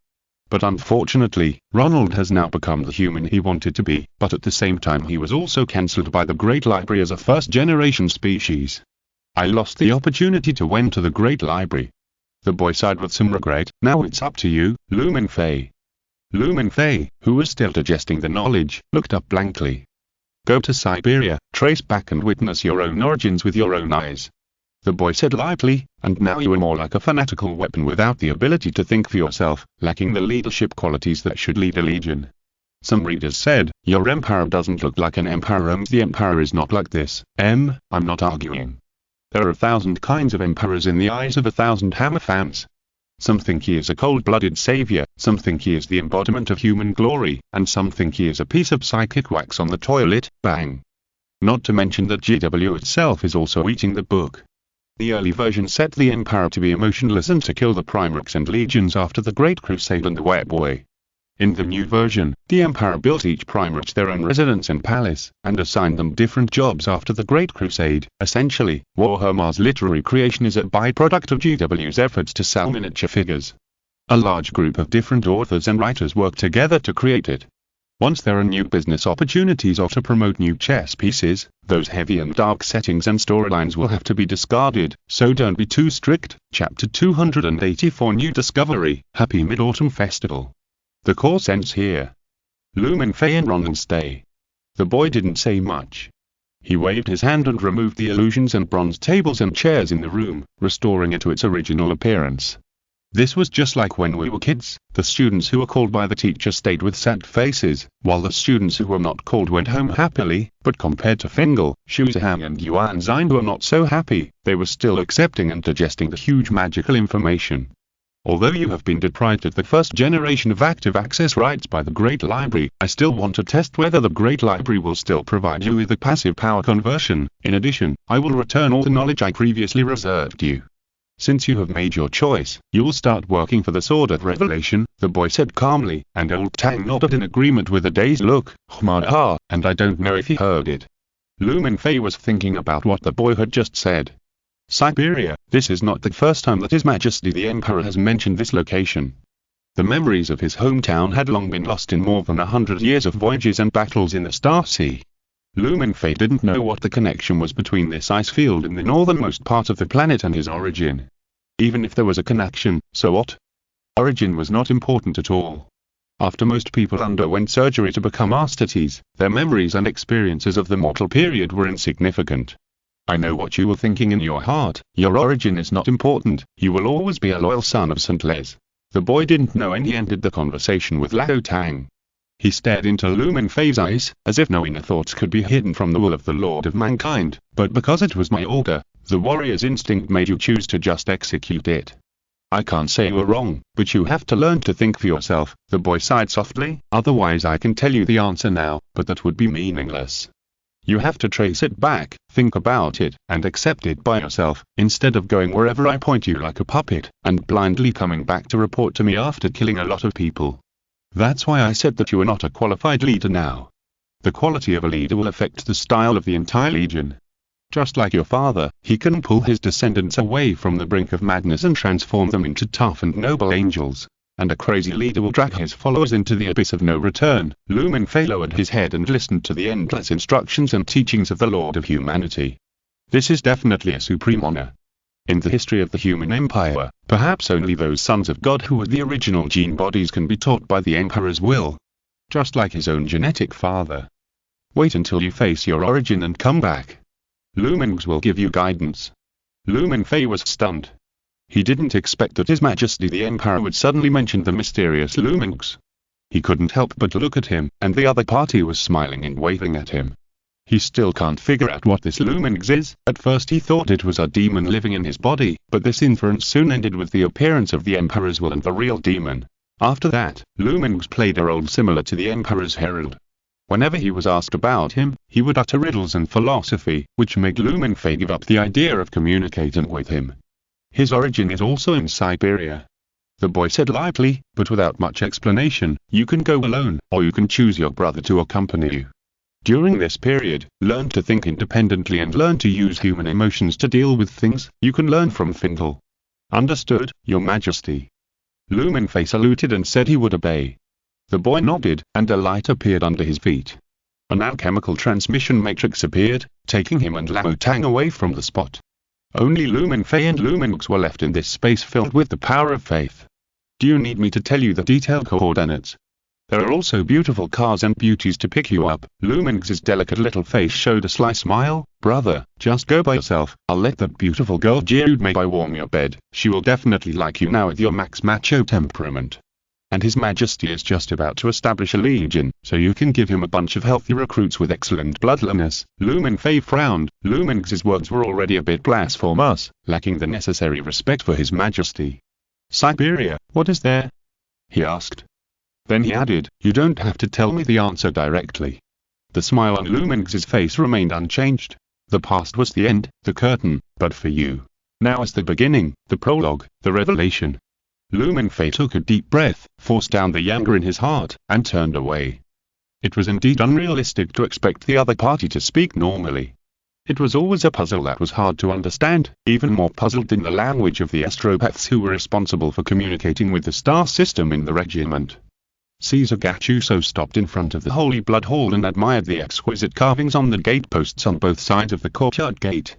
Speaker 1: But unfortunately, Ronald has now become the human he wanted to be, but at the same time he was also cancelled by the Great Library as a first-generation species. I lost the opportunity to enter the Great Library. The boy sighed with some regret. Now it's up to you, Lumenfei. Lumenfei, who was still digesting the knowledge, looked up blankly. Go to Siberia, trace back and witness your own origins with your own eyes. The boy said lightly, and now you are more like a fanatical weapon without the ability to think for yourself, lacking the leadership qualities that should lead a legion. Some readers said, your emperor doesn't look like an emperor. The emperor is not like this. I'm not arguing. There are 1,000 kinds of emperors in the eyes of 1,000 Hammer fans. Some think he is a cold-blooded savior, some think he is the embodiment of human glory, and some think he is a piece of psychic wax on the toilet. Bang. Not to mention that GW itself is also eating the book. The early version set the Emperor to be emotionless and to kill the Primarchs and Legions after the Great Crusade and the Wet Boy. In the new version, the Emperor built each Primarch their own residence and palace, and assigned them different jobs after the Great Crusade. Essentially, Warhammer's literary creation is a byproduct of GW's efforts to sell miniature figures. A large group of different authors and writers work together to create it. Once there are new business opportunities or to promote new chess pieces, those heavy and dark settings and storylines will have to be discarded, so don't be too strict. Chapter 284 New Discovery, Happy Mid-Autumn Festival. The course ends here. Lumenfei and Ronald stay. The boy didn't say much. He waved his hand and removed the illusions and bronze tables and chairs in the room, restoring it to its original appearance. This was just like when we were kids. The students who were called by the teacher stayed with sad faces, while the students who were not called went home happily. But compared to Fingal, Shuzahang and Yuan Zind were not so happy. They were still accepting and digesting the huge magical information. Although you have been deprived of the first generation of active access rights by the Great Library, I still want to test whether the Great Library will still provide you with a passive power conversion. In addition, I will return all the knowledge I previously reserved you. Since you have made your choice, you will start working for the Sword of Revelation, the boy said calmly, and old Tang nodded in agreement with a dazed look. And I don't know if he heard it. Lu Mingfei was thinking about what the boy had just said. Siberia, this is not the first time that His Majesty the Emperor has mentioned this location. The memories of his hometown had long been lost in more than 100 years of voyages and battles in the Star Sea. Lu Mingfei didn't know what the connection was between this ice field in the northernmost part of the planet and his origin. Even if there was a connection, so what? Origin was not important at all. After most people underwent surgery to become Astates, their memories and experiences of the mortal period were insignificant. I know what you were thinking in your heart. Your origin is not important. You will always be a loyal son of St. Les. The boy didn't know, and he ended the conversation with Lao Tang. He stared into Lu Mingfei's eyes, as if no inner thoughts could be hidden from the will of the Lord of Mankind. But because it was my order, the warrior's instinct made you choose to just execute it. I can't say you were wrong, but you have to learn to think for yourself, the boy sighed softly. Otherwise I can tell you the answer now, but that would be meaningless. You have to trace it back, think about it, and accept it by yourself, instead of going wherever I point you like a puppet, and blindly coming back to report to me after killing a lot of people. That's why I said that you are not a qualified leader now. The quality of a leader will affect the style of the entire legion. Just like your father, he can pull his descendants away from the brink of madness and transform them into tough and noble angels. And a crazy leader will drag his followers into the abyss of no return. Lu Mingfei lowered his head and listened to the endless instructions and teachings of the Lord of Humanity. This is definitely a supreme honor. In the history of the human empire, perhaps only those sons of God who were the original gene bodies can be taught by the Emperor's will. Just like his own genetic father. Wait until you face your origin and come back. Lu Mingfei will give you guidance. Lu Mingfei was stunned. He didn't expect that His Majesty the Emperor would suddenly mention the mysterious Lu Mingfei. He couldn't help but look at him, and the other party was smiling and waving at him. He still can't figure out what this Lu Mingfei is. At first he thought it was a demon living in his body, but this inference soon ended with the appearance of the Emperor's will and the real demon. After that, Lu Mingfei played a role similar to the Emperor's herald. Whenever he was asked about him, he would utter riddles and philosophy, which made Lu Mingfei give up the idea of communicating with him. His origin is also in Siberia. The boy said lightly, but without much explanation. You can go alone, or you can choose your brother to accompany you. During this period, learn to think independently and learn to use human emotions to deal with things. You can learn from Fingal. Understood, Your Majesty. Lu Mingfei saluted and said he would obey. The boy nodded, and a light appeared under his feet. An alchemical transmission matrix appeared, taking him and Lao Tang away from the spot. Only Lu Mingfei and Lu Mingfei were left in this space filled with the power of faith. Do you need me to tell you the detailed coordinates? There are also beautiful cars and beauties to pick you up. Lu Mingfei's delicate little face showed a sly smile. Brother, just go by yourself. I'll let that beautiful girl Jiu Mei warm your bed. She will definitely like you now with your max macho temperament. And His Majesty is just about to establish a legion, so you can give him a bunch of healthy recruits with excellent bloodliness. Lu Mingfei frowned. Lu Mingfei's words were already a bit blasphemous, lacking the necessary respect for His Majesty. Siberia, what is there? He asked. Then he added, you don't have to tell me the answer directly. The smile on Lu Mingfei's face remained unchanged. The past was the end, the curtain, but for you. Now is the beginning, the prologue, the revelation. Lu Mingfei took a deep breath, forced down the anger in his heart, and turned away. It was indeed unrealistic to expect the other party to speak normally. It was always a puzzle that was hard to understand, even more puzzled in the language of the astropaths who were responsible for communicating with the star system in the regiment. Caesar Gattuso stopped in front of the Holy Blood Hall and admired the exquisite carvings on the gateposts on both sides of the courtyard gate.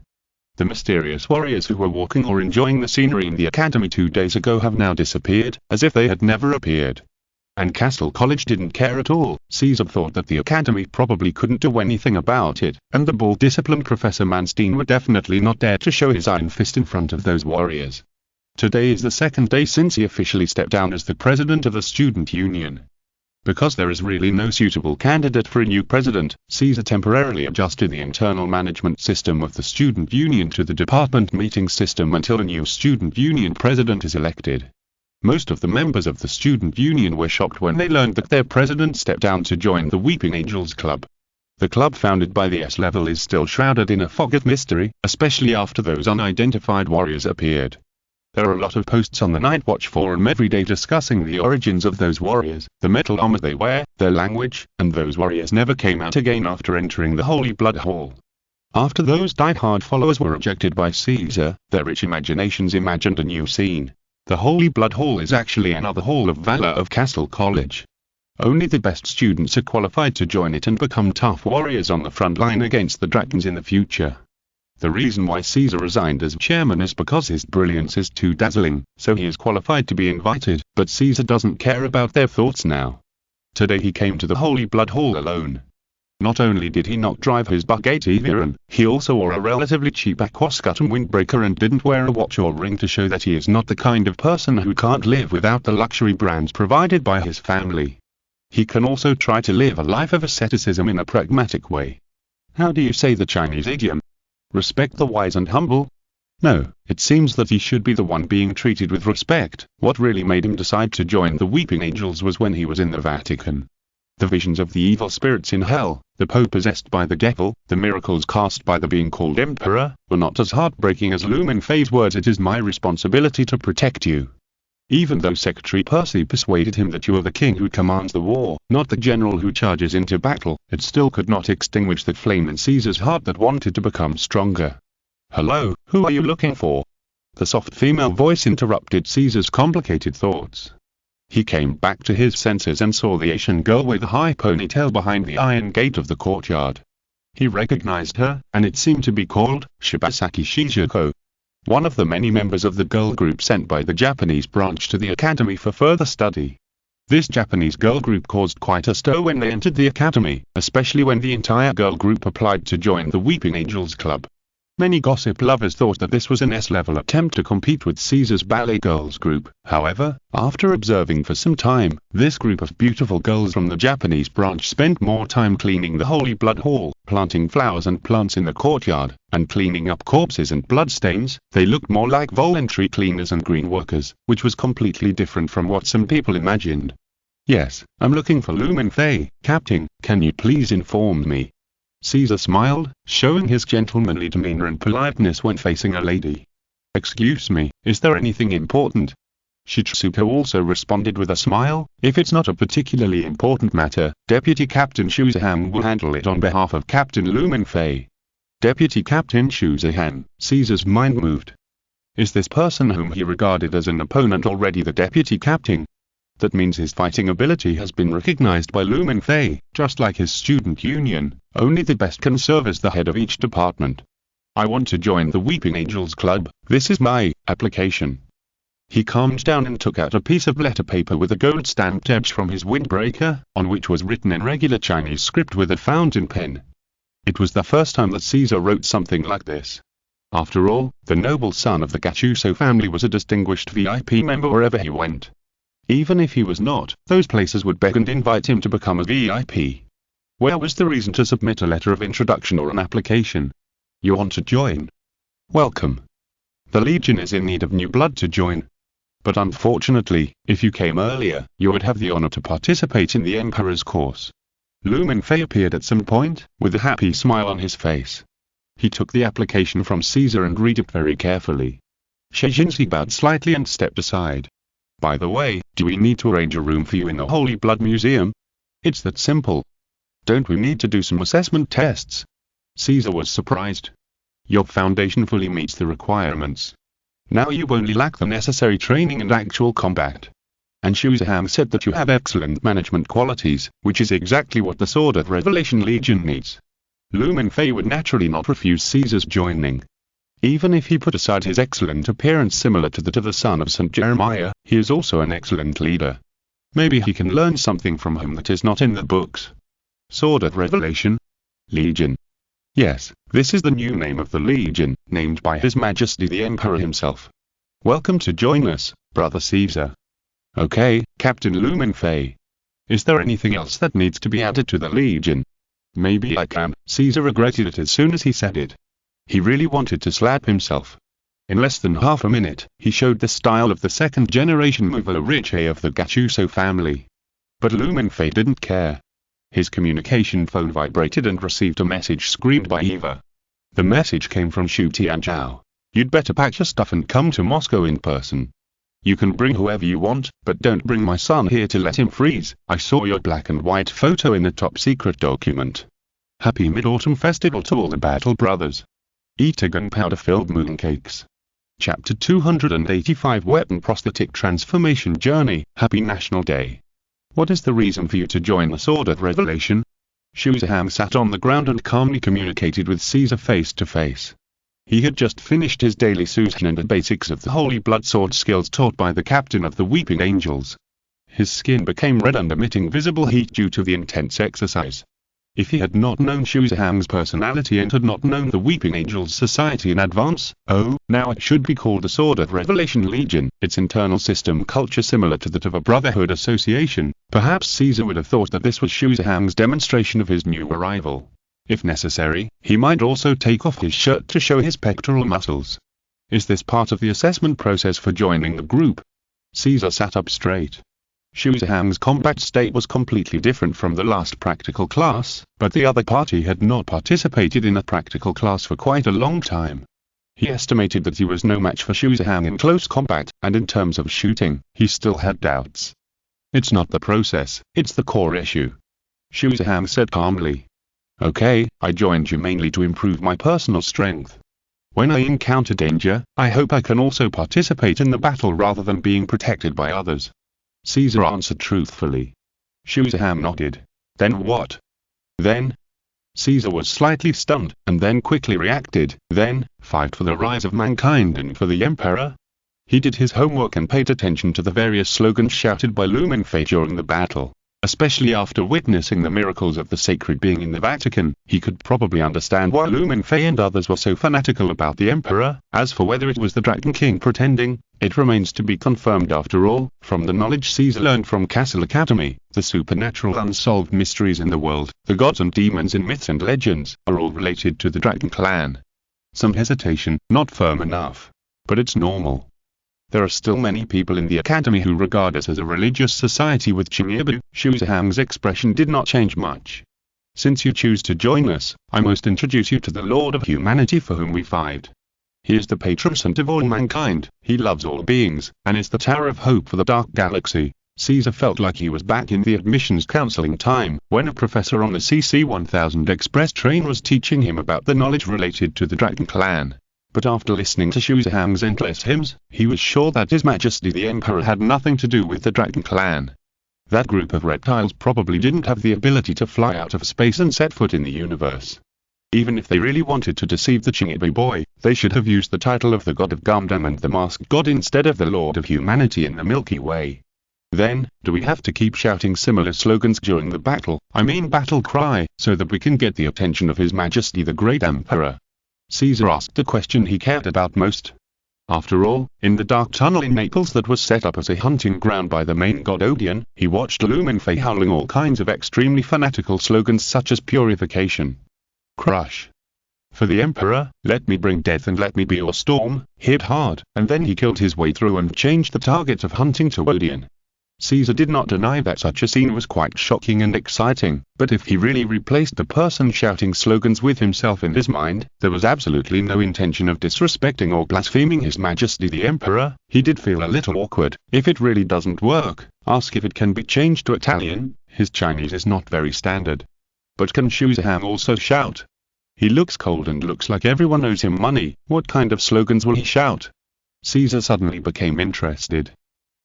Speaker 1: The mysterious warriors who were walking or enjoying the scenery in the academy 2 days ago have now disappeared, as if they had never appeared. And Castle College didn't care at all. Caesar thought that the academy probably couldn't do anything about it, and the ball-disciplined Professor Manstein would definitely not dare to show his iron fist in front of those warriors. Today is the second day since he officially stepped down as the president of the student union. Because there is really no suitable candidate for a new president, Caesar temporarily adjusted the internal management system of the student union to the department meeting system until a new student union president is elected. Most of the members of the student union were shocked when they learned that their president stepped down to join the Weeping Angels Club. The club founded by the S-level is still shrouded in a fog of mystery, especially after those unidentified warriors appeared. There are a lot of posts on the Night Watch forum every day discussing the origins of those warriors, the metal armor they wear, their language, and those warriors never came out again after entering the Holy Blood Hall. After those die-hard followers were rejected by Caesar, their rich imaginations imagined a new scene. The Holy Blood Hall is actually another hall of valor of Castle College. Only the best students are qualified to join it and become tough warriors on the front line against the dragons in the future. The reason why Caesar resigned as chairman is because his brilliance is too dazzling, so he is qualified to be invited, but Caesar doesn't care about their thoughts now. Today he came to the Holy Blood Hall alone. Not only did he not drive his Bugatti Veyron, he also wore a relatively cheap Aquascutum windbreaker and didn't wear a watch or ring to show that he is not the kind of person who can't live without the luxury brands provided by his family. He can also try to live a life of asceticism in a pragmatic way. How do you say the Chinese idiom? Respect the wise and humble? No, it seems that he should be the one being treated with respect. What really made him decide to join the Weeping Angels was when he was in the Vatican. The visions of the evil spirits in hell, the Pope possessed by the devil, the miracles cast by the being called Emperor, were not as heartbreaking as Mingfei's words, "It is my responsibility to protect you." Even though Secretary Percy persuaded him that you are the king who commands the war, not the general who charges into battle, it still could not extinguish the flame in Caesar's heart that wanted to become stronger. "Hello, who are you looking for?" The soft female voice interrupted Caesar's complicated thoughts. He came back to his senses and saw the Asian girl with the high ponytail behind the iron gate of the courtyard. He recognized her, and it seemed to be called Shibasaki Shizuko, one of the many members of the girl group sent by the Japanese branch to the academy for further study. This Japanese girl group caused quite a stir when they entered the academy, especially when the entire girl group applied to join the Weeping Angels Club. Many gossip lovers thought that this was an S-level attempt to compete with Caesar's ballet girls group. However, after observing for some time, this group of beautiful girls from the Japanese branch spent more time cleaning the Holy Blood Hall, planting flowers and plants in the courtyard, and cleaning up corpses and bloodstains. They looked more like voluntary cleaners and green workers, which was completely different from what some people imagined. "Yes, I'm looking for Mingfei, Captain, can you please inform me?" Caesar smiled, showing his gentlemanly demeanor and politeness when facing a lady. "Excuse me, is there anything important?" Shizuko also responded with a smile. "If it's not a particularly important matter, Deputy Captain Shuzahan will handle it on behalf of Captain Mingfei." Deputy Captain Shuzahan, Caesar's mind moved. Is this person whom he regarded as an opponent already the deputy captain? That means his fighting ability has been recognized by Mingfei, just like his student union. Only the best can serve as the head of each department. "I want to join the Weeping Angels Club. This is my application." He calmed down and took out a piece of letter paper with a gold-stamped edge from his windbreaker, on which was written in regular Chinese script with a fountain pen. It was the first time that Caesar wrote something like this. After all, the noble son of the Gattuso family was a distinguished VIP member wherever he went. Even if he was not, those places would beg and invite him to become a VIP. Where was the reason to submit a letter of introduction or an application? You want to join? Welcome. The Legion is in need of new blood to join. But unfortunately, if you came earlier, you would have the honor to participate in the Emperor's course. Mingfei appeared at some point, with a happy smile on his face. He took the application from Caesar and read it very carefully. Shijinzi bowed slightly and stepped aside. "By the way, do we need to arrange a room for you in the Holy Blood Museum?" "It's that simple. Don't we need to do some assessment tests?" Caesar was surprised. "Your foundation fully meets the requirements. Now you only lack the necessary training and actual combat." And Shuzaham said that you have excellent management qualities, which is exactly what the Sword of Revelation Legion needs. Mingfei would naturally not refuse Caesar's joining. Even if he put aside his excellent appearance similar to that of the son of St. Jeremiah, he is also an excellent leader. Maybe he can learn something from him that is not in the books. Sword of Revelation? Legion. Yes, this is the new name of the Legion, named by His Majesty the Emperor himself. Welcome to join us, Brother Caesar. Okay, Captain Mingfei. Is there anything else that needs to be added to the Legion? Maybe I can. Caesar regretted it as soon as he said it. He really wanted to slap himself. In less than half a minute, he showed the style of the second-generation mover Riche of the Gattuso family. But Mingfei didn't care. His communication phone vibrated and received a message screamed by Eva. The message came from Shu Tianzhao. You'd better pack your stuff and come to Moscow in person. You can bring whoever you want, but don't bring my son here to let him freeze. I saw your black and white photo in a top-secret document. Happy Mid-Autumn Festival to all the Battle Brothers. Eat a gunpowder-filled mooncakes. Chapter 285 Weapon Prosthetic Transformation Journey. Happy National Day. What is the reason for you to join the Sword of Revelation? Shuzaham sat on the ground and calmly communicated with Caesar face to face. He had just finished his daily Suzhan and the basics of the Holy Blood Sword skills taught by the captain of the Weeping Angels. His skin became red and emitting visible heat due to the intense exercise. If he had not known Shuzaham's personality and had not known the Weeping Angels Society in advance, now it should be called the Sword of Revelation Legion, its internal system culture similar to that of a Brotherhood association, perhaps Caesar would have thought that this was Shuzaham's demonstration of his new arrival. If necessary, he might also take off his shirt to show his pectoral muscles. Is this part of the assessment process for joining the group? Caesar sat up straight. Shuzaham's combat state was completely different from the last practical class, but the other party had not participated in a practical class for quite a long time. He estimated that he was no match for Shuzaham in close combat, and in terms of shooting, he still had doubts. It's not the process, it's the core issue. Shuzaham said calmly. Okay, I joined you mainly to improve my personal strength. When I encounter danger, I hope I can also participate in the battle rather than being protected by others. Caesar answered truthfully. Shuzaham nodded. Then what? Then? Caesar was slightly stunned, and then quickly reacted. Then, fight for the rise of mankind and for the Emperor? He did his homework and paid attention to the various slogans shouted by Mingfei during the battle. Especially after witnessing the miracles of the sacred being in the Vatican, he could probably understand why Mingfei and others were so fanatical about the Emperor. As for whether it was the Dragon King pretending, it remains to be confirmed after all. From the knowledge Caesar learned from Castle Academy, the supernatural unsolved mysteries in the world, the gods and demons in myths and legends, are all related to the Dragon clan. Some hesitation, not firm enough. But it's normal. There are still many people in the academy who regard us as a religious society with Chingibu. Shuzaham's expression did not change much. Since you choose to join us, I must introduce you to the Lord of Humanity for whom we fight. He is the patron saint of all mankind, he loves all beings, and is the Tower of Hope for the Dark Galaxy. Caesar felt like he was back in the admissions counseling time, when a professor on the CC-1000 Express train was teaching him about the knowledge related to the Dragon clan. But after listening to Shuzaham's endless hymns, he was sure that His Majesty the Emperor had nothing to do with the Dragon clan. That group of reptiles probably didn't have the ability to fly out of space and set foot in the universe. Even if they really wanted to deceive the Chingibu boy, they should have used the title of the God of Gundam and the Masked God instead of the Lord of Humanity in the Milky Way. Then, do we have to keep shouting similar slogans during the battle, battle cry, so that we can get the attention of His Majesty the Great Emperor? Caesar asked the question he cared about most. After all, in the dark tunnel in Naples that was set up as a hunting ground by the main god Odeon, he watched Mingfei howling all kinds of extremely fanatical slogans such as purification, crush, for the Emperor, let me bring death and let me be your storm, hit hard, and then he killed his way through and changed the target of hunting to Odeon. Caesar did not deny that such a scene was quite shocking and exciting, but if he really replaced the person shouting slogans with himself in his mind, there was absolutely no intention of disrespecting or blaspheming His Majesty the Emperor. He did feel a little awkward. If it really doesn't work, ask if it can be changed to Italian. His Chinese is not very standard. But can Shuzaham also shout? He looks cold and looks like everyone owes him money. What kind of slogans will he shout? Caesar suddenly became interested.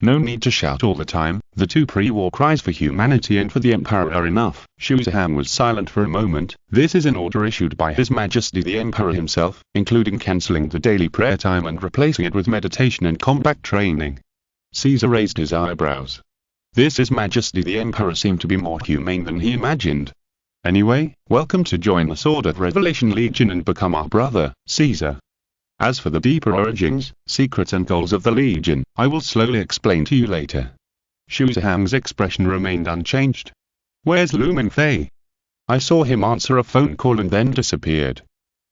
Speaker 1: No need to shout all the time, the two pre-war cries for humanity and for the Emperor are enough. Shuzaham was silent for a moment. This is an order issued by His Majesty the Emperor himself, including cancelling the daily prayer time and replacing it with meditation and combat training. Caesar raised his eyebrows. This His Majesty the Emperor seemed to be more humane than he imagined. Anyway, welcome to join the Sword of Revelation Legion and become our brother, Caesar. As for the deeper origins, secrets and goals of the Legion, I will slowly explain to you later. Xu Zhang's expression remained unchanged. Where's Lu Mingfei? I saw him answer a phone call and then disappeared.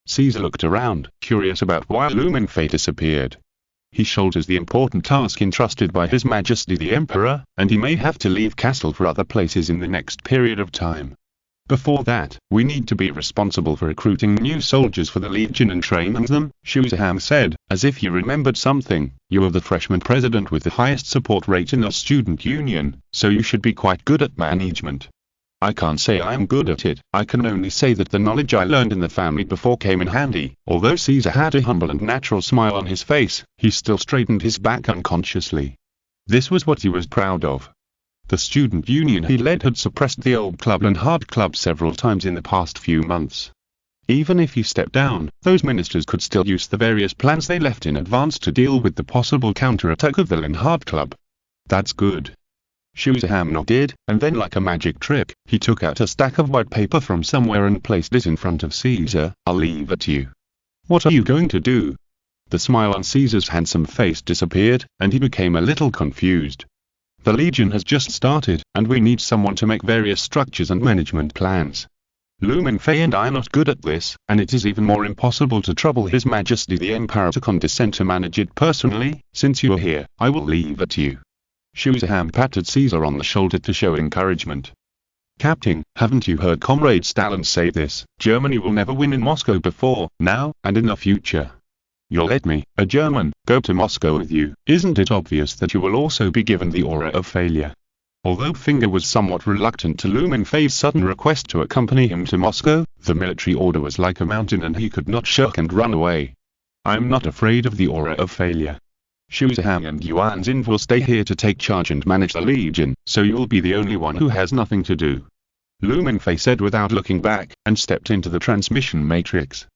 Speaker 1: Caesar looked around, curious about why Lu Mingfei disappeared. He shoulders the important task entrusted by His Majesty the Emperor, and he may have to leave castle for other places in the next period of time. Before that, we need to be responsible for recruiting new soldiers for the Legion and training them, Xu Zhang said, as if he remembered something. You are the freshman president with the highest support rate in the student union, so you should be quite good at management. I can't say I am good at it, I can only say that the knowledge I learned in the family before came in handy. Although Caesar had a humble and natural smile on his face, he still straightened his back unconsciously. This was what he was proud of. The student union he led had suppressed the old club and hard club several times in the past few months. Even if he stepped down, those ministers could still use the various plans they left in advance to deal with the possible counterattack of the Lin Hard Club. That's good. Xu Zhang nodded, and then like a magic trick, he took out a stack of white paper from somewhere and placed it in front of Caesar. I'll leave it to you. What are you going to do? The smile on Caesar's handsome face disappeared, and he became a little confused. The Legion has just started, and we need someone to make various structures and management plans. Lu Mingfei and I are not good at this, and it is even more impossible to trouble His Majesty the Emperor to condescend to manage it personally. Since you are here, I will leave it to you. Xu Zhang patted Caesar on the shoulder to show encouragement. Captain, haven't you heard Comrade Stalin say this? Germany will never win in Moscow before, now, and in the future. You'll let me, a German, go to Moscow with you. Isn't it obvious that you will also be given the aura of failure? Although Finger was somewhat reluctant to Lu Mingfei's sudden request to accompany him to Moscow, the military order was like a mountain and he could not shirk and run away. I'm not afraid of the aura of failure. Xu Zhang and Yuan Xin will stay here to take charge and manage the Legion, so you'll be the only one who has nothing to do. Lu Mingfei said without looking back, and stepped into the transmission matrix.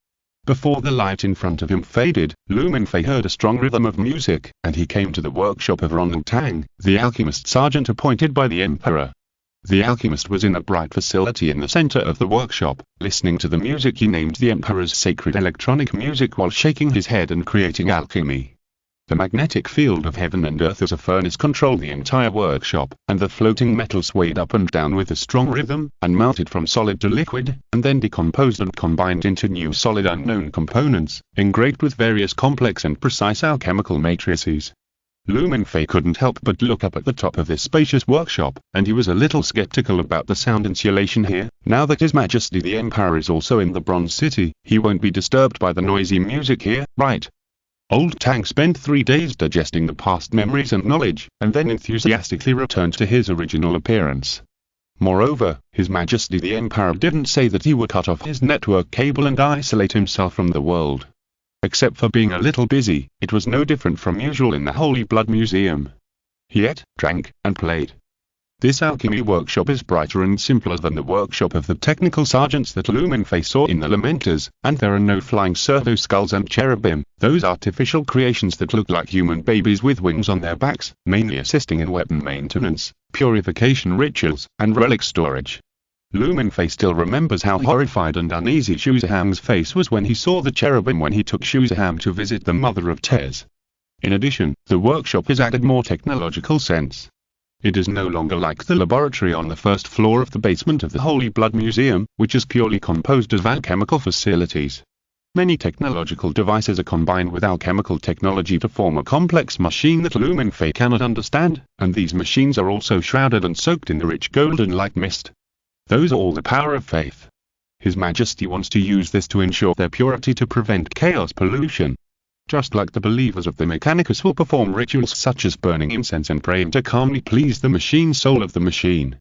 Speaker 1: Before the light in front of him faded, Lu Mingfei heard a strong rhythm of music, and he came to the workshop of Ronald Tang, the alchemist sergeant appointed by the Emperor. The alchemist was in a bright facility in the center of the workshop, listening to the music he named the Emperor's sacred electronic music while shaking his head and creating alchemy. The magnetic field of heaven and earth as a furnace controlled the entire workshop, and the floating metal swayed up and down with a strong rhythm, and melted from solid to liquid, and then decomposed and combined into new solid unknown components, engraved with various complex and precise alchemical matrices. Lu Mingfei couldn't help but look up at the top of this spacious workshop, and he was a little skeptical about the sound insulation here. Now that His Majesty the Emperor is also in the Bronze City, he won't be disturbed by the noisy music here, right? Old Tang spent 3 days digesting the past memories and knowledge, and then enthusiastically returned to his original appearance. Moreover, His Majesty the Emperor didn't say that he would cut off his network cable and isolate himself from the world. Except for being a little busy, it was no different from usual in the Holy Blood Museum. He ate, drank, and played. This alchemy workshop is brighter and simpler than the workshop of the technical sergeants that Lu Mingfei saw in the Lamenters, and there are no flying servo skulls and cherubim, those artificial creations that look like human babies with wings on their backs, mainly assisting in weapon maintenance, purification rituals, and relic storage. Lu Mingfei still remembers how horrified and uneasy Xu Zhang's face was when he saw the cherubim when he took Xu Zhang to visit the Mother of Tears. In addition, the workshop has added more technological sense. It is no longer like the laboratory on the first floor of the basement of the Holy Blood Museum, which is purely composed of alchemical facilities. Many technological devices are combined with alchemical technology to form a complex machine that Lu Mingfei cannot understand, and these machines are also shrouded and soaked in the rich golden light mist. Those are all the power of faith. His Majesty wants to use this to ensure their purity to prevent chaos pollution. Just like the believers of the Mechanicus will perform rituals such as burning incense and praying to calmly please the machine soul of the machine.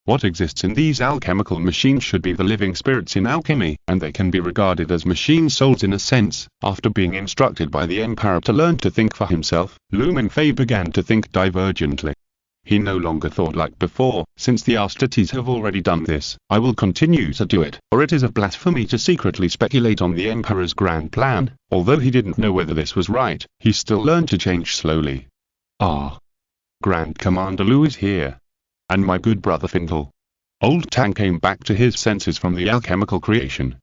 Speaker 1: What exists in these alchemical machines should be the living spirits in alchemy, and they can be regarded as machine souls in a sense. After being instructed by the Emperor to learn to think for himself, Lu Mingfei began to think divergently. He no longer thought like before, since the Astates have already done this, I will continue to do it, or it is a blasphemy to secretly speculate on the Emperor's grand plan. Although he didn't know whether this was right, he still learned to change slowly. Ah! Grand Commander Lu is here. And my good brother Findle. Old Tang came back to his senses from the alchemical creation.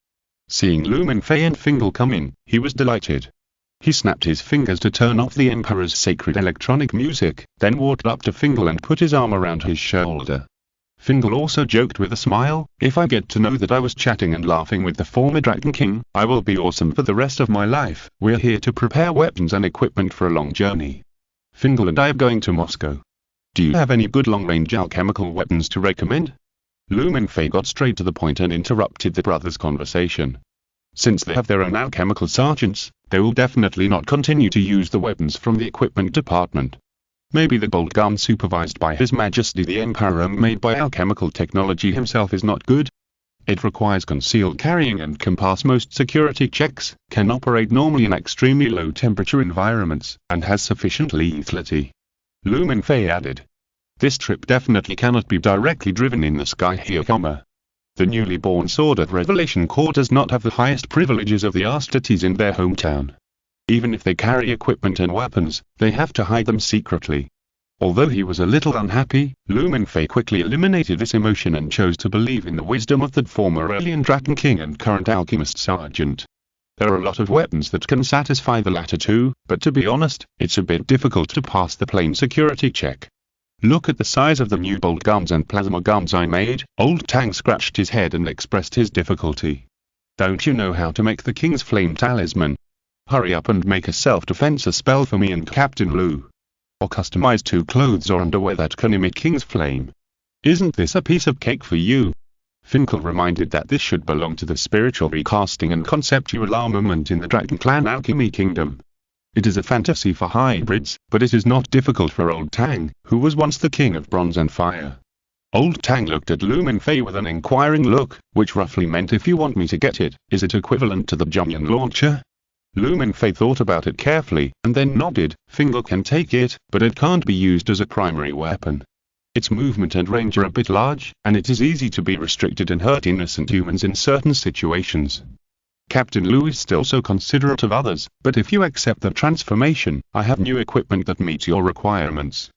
Speaker 1: Seeing Lu Mingfei and Findle come in, he was delighted. He snapped his fingers to turn off the Emperor's sacred electronic music, then walked up to Fingal and put his arm around his shoulder. Fingal also joked with a smile, "If I get to know that I was chatting and laughing with the former Dragon King, I will be awesome for the rest of my life. We're here to prepare weapons and equipment for a long journey. Fingal and I are going to Moscow. Do you have any good long-range alchemical weapons to recommend?" Mingfei got straight to the point and interrupted the brothers' conversation. Since they have their own alchemical sergeants, they will definitely not continue to use the weapons from the equipment department. Maybe the bolt gun supervised by His Majesty the Emperor and made by alchemical technology himself is not good. It requires concealed carrying and can pass most security checks, can operate normally in extremely low temperature environments, and has sufficient lethality. Mingfei added. This trip definitely cannot be directly driven in the sky here, The newly born Sword of Revelation Corps does not have the highest privileges of the Astartes in their hometown. Even if they carry equipment and weapons, they have to hide them secretly. Although he was a little unhappy, Mingfei quickly eliminated this emotion and chose to believe in the wisdom of the former alien Dragon King and current alchemist sergeant. There are a lot of weapons that can satisfy the latter two, but to be honest, it's a bit difficult to pass the plain security check. Look at the size of the new bolt guns and plasma guns I made. Old Tang scratched his head and expressed his difficulty. Don't you know how to make the King's Flame Talisman? Hurry up and make a self-defense spell for me and Captain Lu. Or customize 2 clothes or underwear that can emit King's Flame. Isn't this a piece of cake for you? Fingal reminded that this should belong to the spiritual recasting and conceptual armament in the Dragon Clan Alchemy Kingdom. It is a fantasy for hybrids, but it is not difficult for Old Tang, who was once the king of bronze and fire. Old Tang looked at Mingfei with an inquiring look, which roughly meant if you want me to get it, is it equivalent to the Junyan launcher? Mingfei thought about it carefully, and then nodded. Fingal can take it, but it can't be used as a primary weapon. Its movement and range are a bit large, and it is easy to be restricted and hurt innocent humans in certain situations. Captain Lu is still so considerate of others, but if you accept the transformation, I have new equipment that meets your requirements.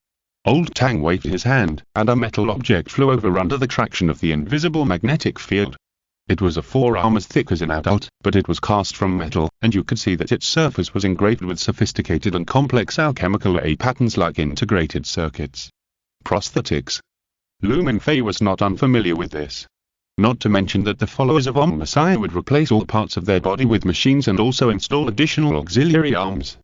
Speaker 1: Old Tang waved his hand, and a metal object flew over under the traction of the invisible magnetic field. It was a forearm as thick as an adult, but it was cast from metal, and you could see that its surface was engraved with sophisticated and complex alchemical patterns like integrated circuits. Prosthetics. Mingfei was not unfamiliar with this. Not to mention that the followers of Messiah would replace all parts of their body with machines and also install additional auxiliary arms.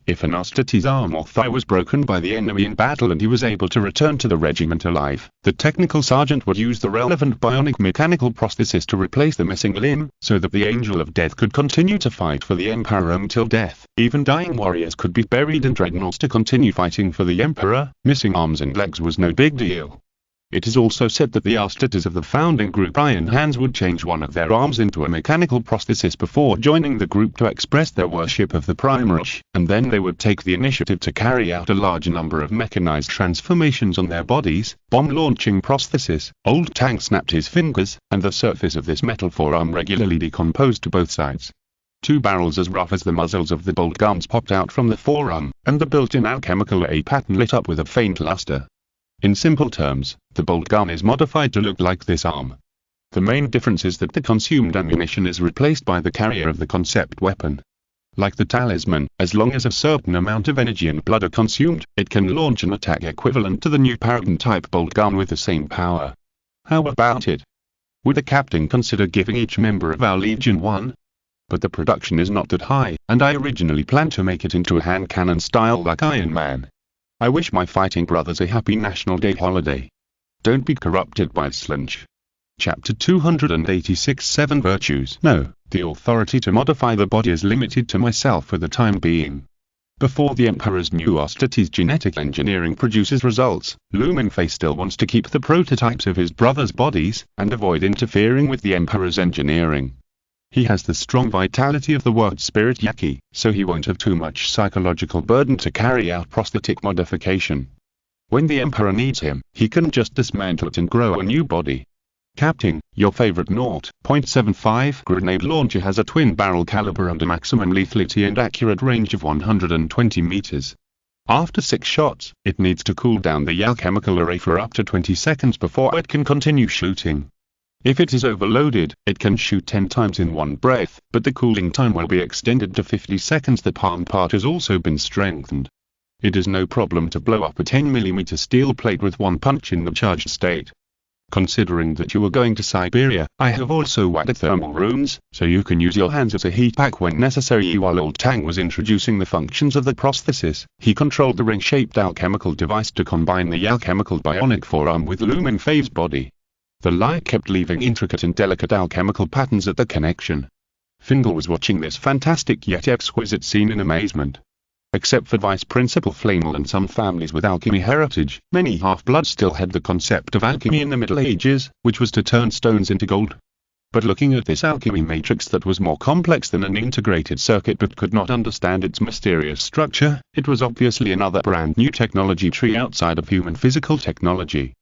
Speaker 1: If an Astartes arm or thigh was broken by the enemy in battle and he was able to return to the regiment alive, the technical sergeant would use the relevant bionic mechanical prosthesis to replace the missing limb, so that the Angel of Death could continue to fight for the Emperor until death. Even dying warriors could be buried in dreadnoughts to continue fighting for the Emperor. Missing arms and legs was no big deal. It is also said that the Astartes of the founding group Iron Hands would change one of their arms into a mechanical prosthesis before joining the group to express their worship of the Primarch, and then they would take the initiative to carry out a large number of mechanized transformations on their bodies. Bomb-launching prosthesis. Old Tang snapped his fingers, and the surface of this metal forearm regularly decomposed to both sides. 2 barrels as rough as the muzzles of the bolt guns popped out from the forearm, and the built-in alchemical pattern lit up with a faint luster. In simple terms, the bolt gun is modified to look like this arm. The main difference is that the consumed ammunition is replaced by the carrier of the concept weapon. Like the talisman, as long as a certain amount of energy and blood are consumed, it can launch an attack equivalent to the new Paragon-type bolt gun with the same power. How about it? Would the captain consider giving each member of our Legion one? But the production is not that high, and I originally planned to make it into a hand cannon style like Iron Man. I wish my fighting brothers a happy National Day holiday. Don't be corrupted by slunch. Chapter 286 7 Virtues. No, the authority to modify the body is limited to myself for the time being. Before the Emperor's new Astartes genetic engineering produces results, Mingfei still wants to keep the prototypes of his brothers' bodies, and avoid interfering with the Emperor's engineering. He has the strong vitality of the word spirit Yaki, so he won't have too much psychological burden to carry out prosthetic modification. When the Emperor needs him, he can just dismantle it and grow a new body. Captain, your favorite 0.75 grenade launcher has a twin-barrel caliber and a maximum lethality and accurate range of 120 meters. After 6 shots, it needs to cool down the alchemical array for up to 20 seconds before it can continue shooting. If it is overloaded, it can shoot 10 times in one breath, but the cooling time will be extended to 50 seconds. The palm part has also been strengthened. It is no problem to blow up a 10mm steel plate with one punch in the charged state. Considering that you are going to Siberia, I have also added thermal runes, so you can use your hands as a heat pack when necessary. While Old Tang was introducing the functions of the prosthesis, he controlled the ring-shaped alchemical device to combine the alchemical bionic forearm with Lumenfei's body. The light kept leaving intricate and delicate alchemical patterns at the connection. Fingal was watching this fantastic yet exquisite scene in amazement. Except for Vice Principal Flamel and some families with alchemy heritage, many half-bloods still had the concept of alchemy in the Middle Ages, which was to turn stones into gold. But looking at this alchemy matrix that was more complex than an integrated circuit but could not understand its mysterious structure, it was obviously another brand new technology tree outside of human physical technology.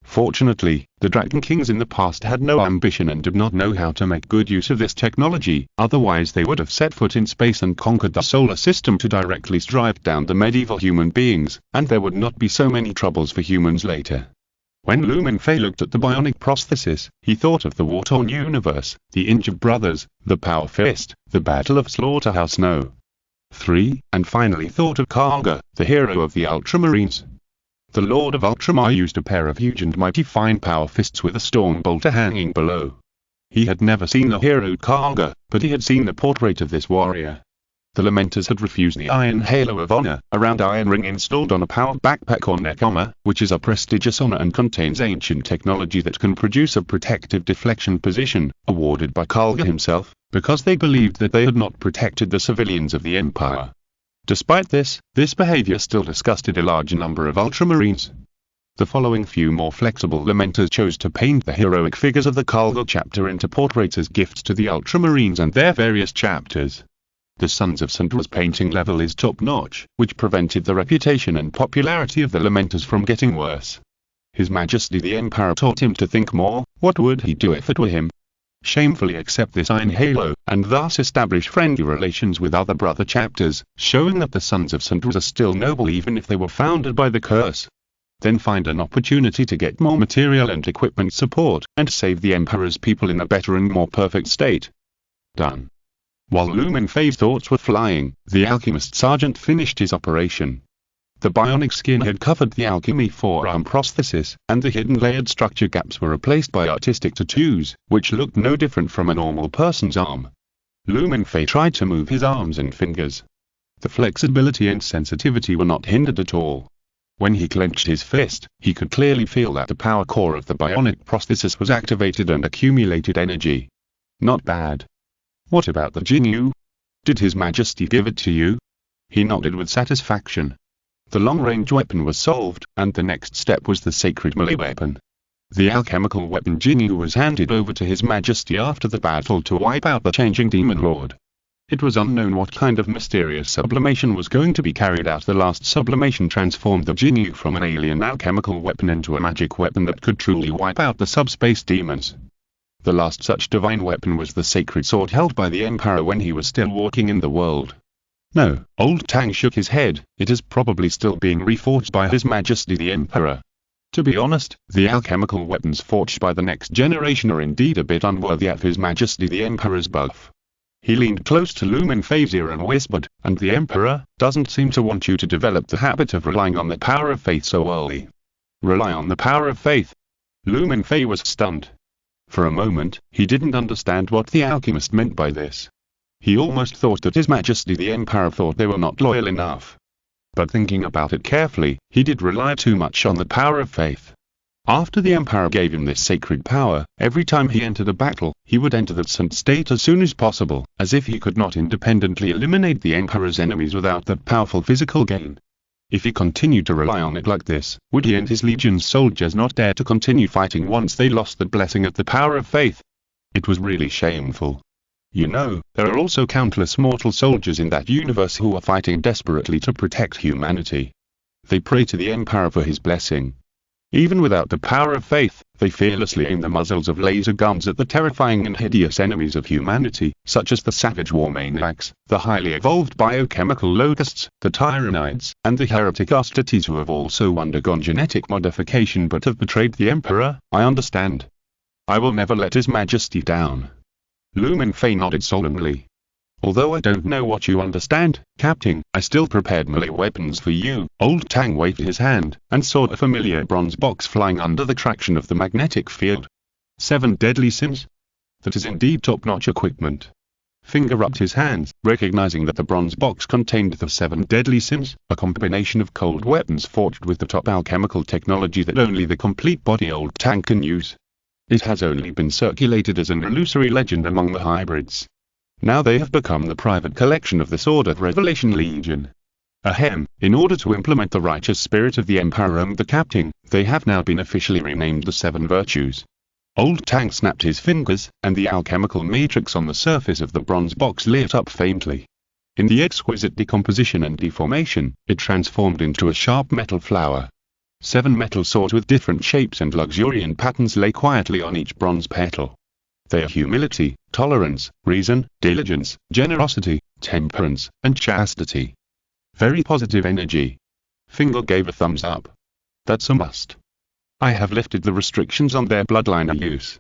Speaker 1: Fortunately, the Dragon Kings in the past had no ambition and did not know how to make good use of this technology, otherwise they would have set foot in space and conquered the solar system to directly strike down the medieval human beings, and there would not be so many troubles for humans later. When Lumenfei looked at the bionic prosthesis, he thought of the war-torn universe, the injured brothers, the Power Fist, the Battle of Slaughterhouse No. 3, and finally thought of Karga, the hero of the Ultramarines. The Lord of Ultramar used a pair of huge and mighty fine power fists with a storm bolter hanging below. He had never seen the hero Karga, but he had seen the portrait of this warrior. The Lamenters had refused the Iron Halo of Honor, a round iron ring installed on a power backpack or neck armor, which is a prestigious honor and contains ancient technology that can produce a protective deflection position, awarded by Karga himself, because they believed that they had not protected the civilians of the Empire. Despite this behavior still disgusted a large number of Ultramarines. The following few more flexible Lamenters chose to paint the heroic figures of the Karga chapter into portraits as gifts to the Ultramarines and their various chapters. The Sons of Sandra's painting level is top-notch, which prevented the reputation and popularity of the Lamenters from getting worse. His Majesty the Emperor taught him to think more. What would he do if it were him? Shamefully accept this Iron Halo, and thus establish friendly relations with other brother chapters, showing that the Sons of Sandra are still noble even if they were founded by the curse. Then find an opportunity to get more material and equipment support, and save the Emperor's people in a better and more perfect state. Done. While Lumenfei's thoughts were flying, the alchemist sergeant finished his operation. The bionic skin had covered the alchemy forearm prosthesis, and the hidden layered structure gaps were replaced by artistic tattoos, which looked no different from a normal person's arm. Lumenfei tried to move his arms and fingers. The flexibility and sensitivity were not hindered at all. When he clenched his fist, he could clearly feel that the power core of the bionic prosthesis was activated and accumulated energy. Not bad. What about the Jinyu? Did His Majesty give it to you? He nodded with satisfaction. The long-range weapon was solved, and the next step was the sacred melee weapon. The alchemical weapon Jinyu was handed over to His Majesty after the battle to wipe out the changing Demon Lord. It was unknown what kind of mysterious sublimation was going to be carried out. The last sublimation transformed the Jinyu from an alien alchemical weapon into a magic weapon that could truly wipe out the subspace demons. The last such divine weapon was the sacred sword held by the Emperor when he was still walking in the world. No, Old Tang shook his head. It is probably still being reforged by His Majesty the Emperor. To be honest, the alchemical weapons forged by the next generation are indeed a bit unworthy of His Majesty the Emperor's buff. He leaned close to Lumenfei's ear and whispered, "And the Emperor doesn't seem to want you to develop the habit of relying on the power of faith so early." Rely on the power of faith? Lumenfei was stunned. For a moment, he didn't understand what the alchemist meant by this. He almost thought that His Majesty the Emperor thought they were not loyal enough. But thinking about it carefully, he did rely too much on the power of faith. After the Emperor gave him this sacred power, every time he entered a battle, he would enter that state as soon as possible, as if he could not independently eliminate the Emperor's enemies without that powerful physical gain. If he continued to rely on it like this, would he and his legion's soldiers not dare to continue fighting once they lost the blessing of the power of faith? It was really shameful. You know, there are also countless mortal soldiers in that universe who are fighting desperately to protect humanity. They pray to the Emperor for his blessing. Even without the power of faith, they fearlessly aim the muzzles of laser guns at the terrifying and hideous enemies of humanity, such as the savage war maniacs, the highly evolved biochemical locusts, the tyrannides, and the heretic Astartes who have also undergone genetic modification but have betrayed the Emperor. I understand. I will never let His Majesty down." Lu Mingfei nodded solemnly. "Although I don't know what you understand, Captain, I still prepared melee weapons for you." Old Tang waved his hand, and saw a familiar bronze box flying under the traction of the magnetic field. 7 deadly sims? That is indeed top-notch equipment. Finger rubbed his hands, recognizing that the bronze box contained the 7 deadly sims, a combination of cold weapons forged with the top alchemical technology that only the complete body Old Tang can use. It has only been circulated as an illusory legend among the hybrids. Now they have become the private collection of the Sword of Revelation Legion. Ahem, in order to implement the righteous spirit of the Emperor and the Captain, they have now been officially renamed the 7 Virtues. Old Tang snapped his fingers, and the alchemical matrix on the surface of the bronze box lit up faintly. In the exquisite decomposition and deformation, it transformed into a sharp metal flower. 7 metal swords with different shapes and luxuriant patterns lay quietly on each bronze petal. They are humility, tolerance, reason, diligence, generosity, temperance, and chastity. Very positive energy. Fingal gave a thumbs up. That's a must. I have lifted the restrictions on their bloodline use.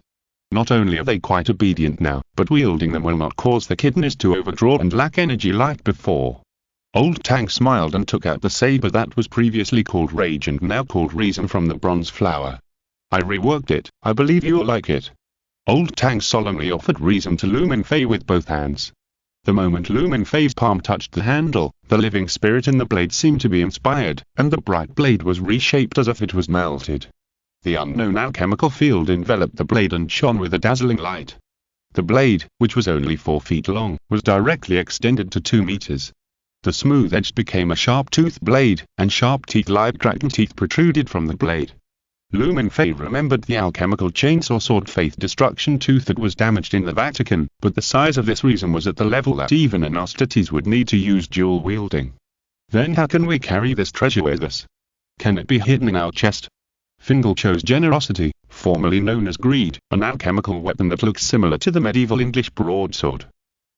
Speaker 1: Not only are they quite obedient now, but wielding them will not cause the kidneys to overdraw and lack energy like before. Old Tang smiled and took out the saber that was previously called Rage and now called Reason from the bronze flower. I reworked it, I believe you'll like it. Old Tang solemnly offered Reason to Lu Mingfei with both hands. The moment Lu Mingfei's palm touched the handle, the living spirit in the blade seemed to be inspired, and the bright blade was reshaped as if it was melted. The unknown alchemical field enveloped the blade and shone with a dazzling light. The blade, which was only 4 feet long, was directly extended to 2 meters. The smooth edge became a sharp-toothed blade, and sharp teeth like dragon teeth protruded from the blade. Lu Mingfei remembered the alchemical chainsaw sword Faith Destruction Tooth that was damaged in the Vatican, but the size of this Reason was at the level that even an Ostates would need to use dual wielding. Then how can we carry this treasure with us? Can it be hidden in our chest? Fingal chose Generosity, formerly known as Greed, an alchemical weapon that looks similar to the medieval English broadsword.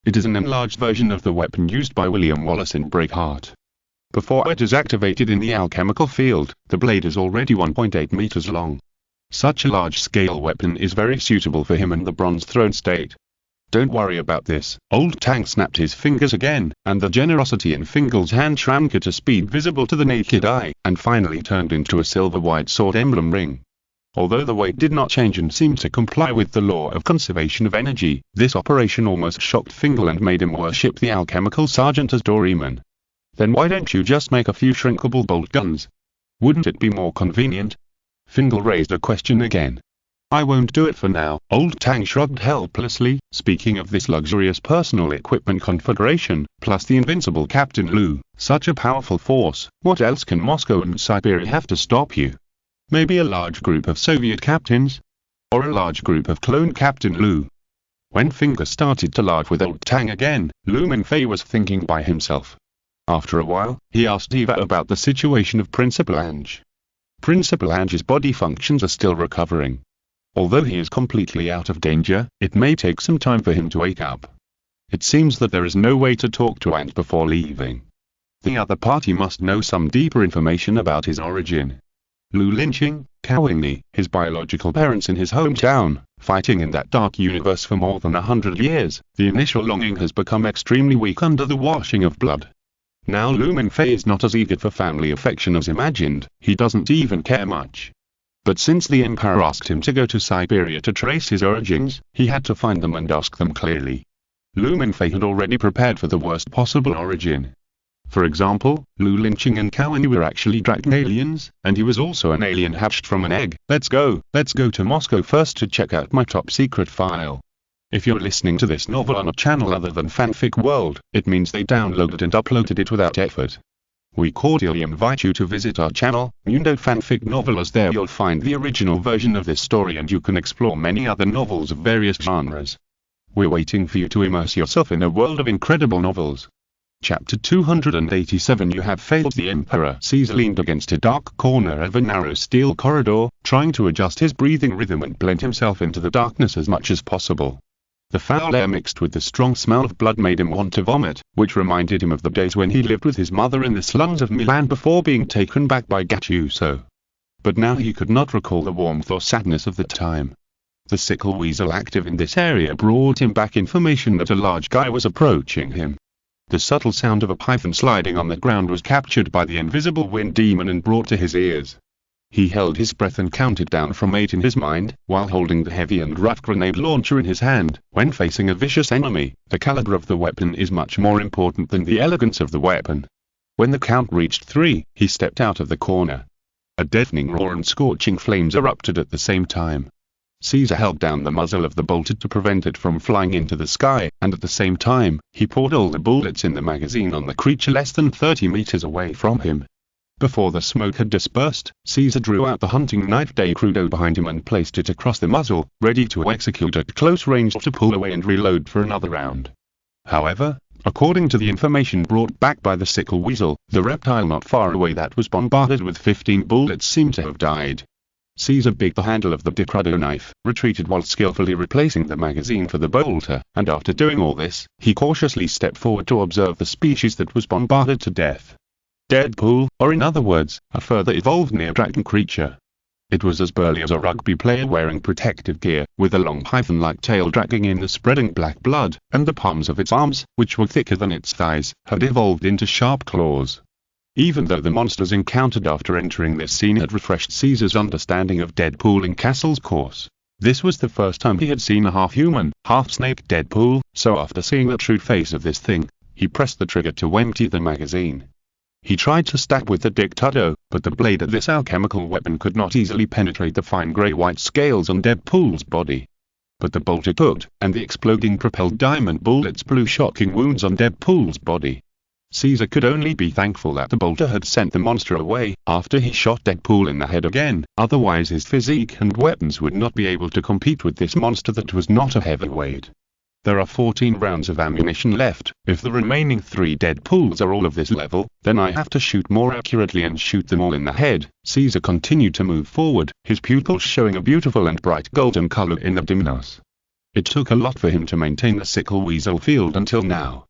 Speaker 1: It is an enlarged version of the weapon used by William Wallace in Braveheart. Before it is activated in the alchemical field, the blade is already 1.8 meters long. Such a large-scale weapon is very suitable for him in the Bronze Throne state. Don't worry about this. Old Tang snapped his fingers again, and the Generosity in Fingal's hand shrank at a speed visible to the naked eye, and finally turned into a silver wide sword emblem ring. Although the weight did not change and seemed to comply with the law of conservation of energy, this operation almost shocked Fingal and made him worship the alchemical sergeant as Doraemon. Then why don't you just make a few shrinkable bolt guns? Wouldn't it be more convenient? Fingal raised a question again. I won't do it for now. Old Tang shrugged helplessly. Speaking of this luxurious personal equipment confederation, plus the invincible Captain Lu, such a powerful force, what else can Moscow and Siberia have to stop you? Maybe a large group of Soviet captains? Or a large group of clone Captain Lu? When Finger started to laugh with Old Tang again, Lu Mingfei was thinking by himself. After a while, he asked Eva about the situation of Principal Ange. Principal Ange's body functions are still recovering. Although he is completely out of danger, it may take some time for him to wake up. It seems that there is no way to talk to Ant before leaving. The other party must know some deeper information about his origin. Lu Linqing, Kaoingni, his biological parents in his hometown, fighting in that dark universe for more than 100 years, the initial longing has become extremely weak under the washing of blood. Now Lu Mingfei is not as eager for family affection as imagined, he doesn't even care much. But since the Emperor asked him to go to Siberia to trace his origins, he had to find them and ask them clearly. Lu Mingfei had already prepared for the worst possible origin. For example, Lu Linqing and Kaoingni were actually dragon aliens, and he was also an alien hatched from an egg. Let's go to Moscow first to check out my top secret file. If you're listening to this novel on a channel other than Fanfic World, it means they downloaded and uploaded it without effort. We cordially invite you to visit our channel, Mundo Fanfic Novel, as there you'll find the original version of this story and you can explore many other novels of various genres. We're waiting for you to immerse yourself in a world of incredible novels. Chapter 287. You have failed. The Emperor Caesar leaned against a dark corner of a narrow steel corridor, trying to adjust his breathing rhythm and blend himself into the darkness as much as possible. The foul air mixed with the strong smell of blood made him want to vomit, which reminded him of the days when he lived with his mother in the slums of Milan before being taken back by Gattuso. But now he could not recall the warmth or sadness of the time. The sickle weasel active in this area brought him back information that a large guy was approaching him. The subtle sound of a python sliding on the ground was captured by the invisible wind demon and brought to his ears. He held his breath and counted down from 8 in his mind, while holding the heavy and rough grenade launcher in his hand. When facing a vicious enemy, the caliber of the weapon is much more important than the elegance of the weapon. When the count reached 3, he stepped out of the corner. A deafening roar and scorching flames erupted at the same time. Caesar held down the muzzle of the bolter to prevent it from flying into the sky, and at the same time, he poured all the bullets in the magazine on the creature less than 30 meters away from him. Before the smoke had dispersed, Caesar drew out the hunting knife de crudo behind him and placed it across the muzzle, ready to execute at close range or to pull away and reload for another round. However, according to the information brought back by the sickle weasel, the reptile not far away that was bombarded with 15 bullets seemed to have died. Caesar bit the handle of the de crudo knife, retreated while skillfully replacing the magazine for the bolter, and after doing all this, he cautiously stepped forward to observe the species that was bombarded to death. Deadpool, or in other words, a further evolved near-dragon creature. It was as burly as a rugby player wearing protective gear, with a long python-like tail dragging in the spreading black blood, and the palms of its arms, which were thicker than its thighs, had evolved into sharp claws. Even though the monsters encountered after entering this scene had refreshed Caesar's understanding of Deadpool in Castle's course, this was the first time he had seen a half-human, half-snake Deadpool, so after seeing the true face of this thing, he pressed the trigger to empty the magazine. He tried to stab with the dictado, but the blade of this alchemical weapon could not easily penetrate the fine grey-white scales on Deadpool's body. But the bolter could, and the exploding propelled diamond bullets blew shocking wounds on Deadpool's body. Caesar could only be thankful that the bolter had sent the monster away, after he shot Deadpool in the head again, otherwise his physique and weapons would not be able to compete with this monster that was not a heavyweight. There are 14 rounds of ammunition left. If the remaining 3 Deadpools are all of this level, then I have to shoot more accurately and shoot them all in the head. Caesar continued to move forward, his pupils showing a beautiful and bright golden color in the dimness. It took a lot for him to maintain the sickle weasel field until now.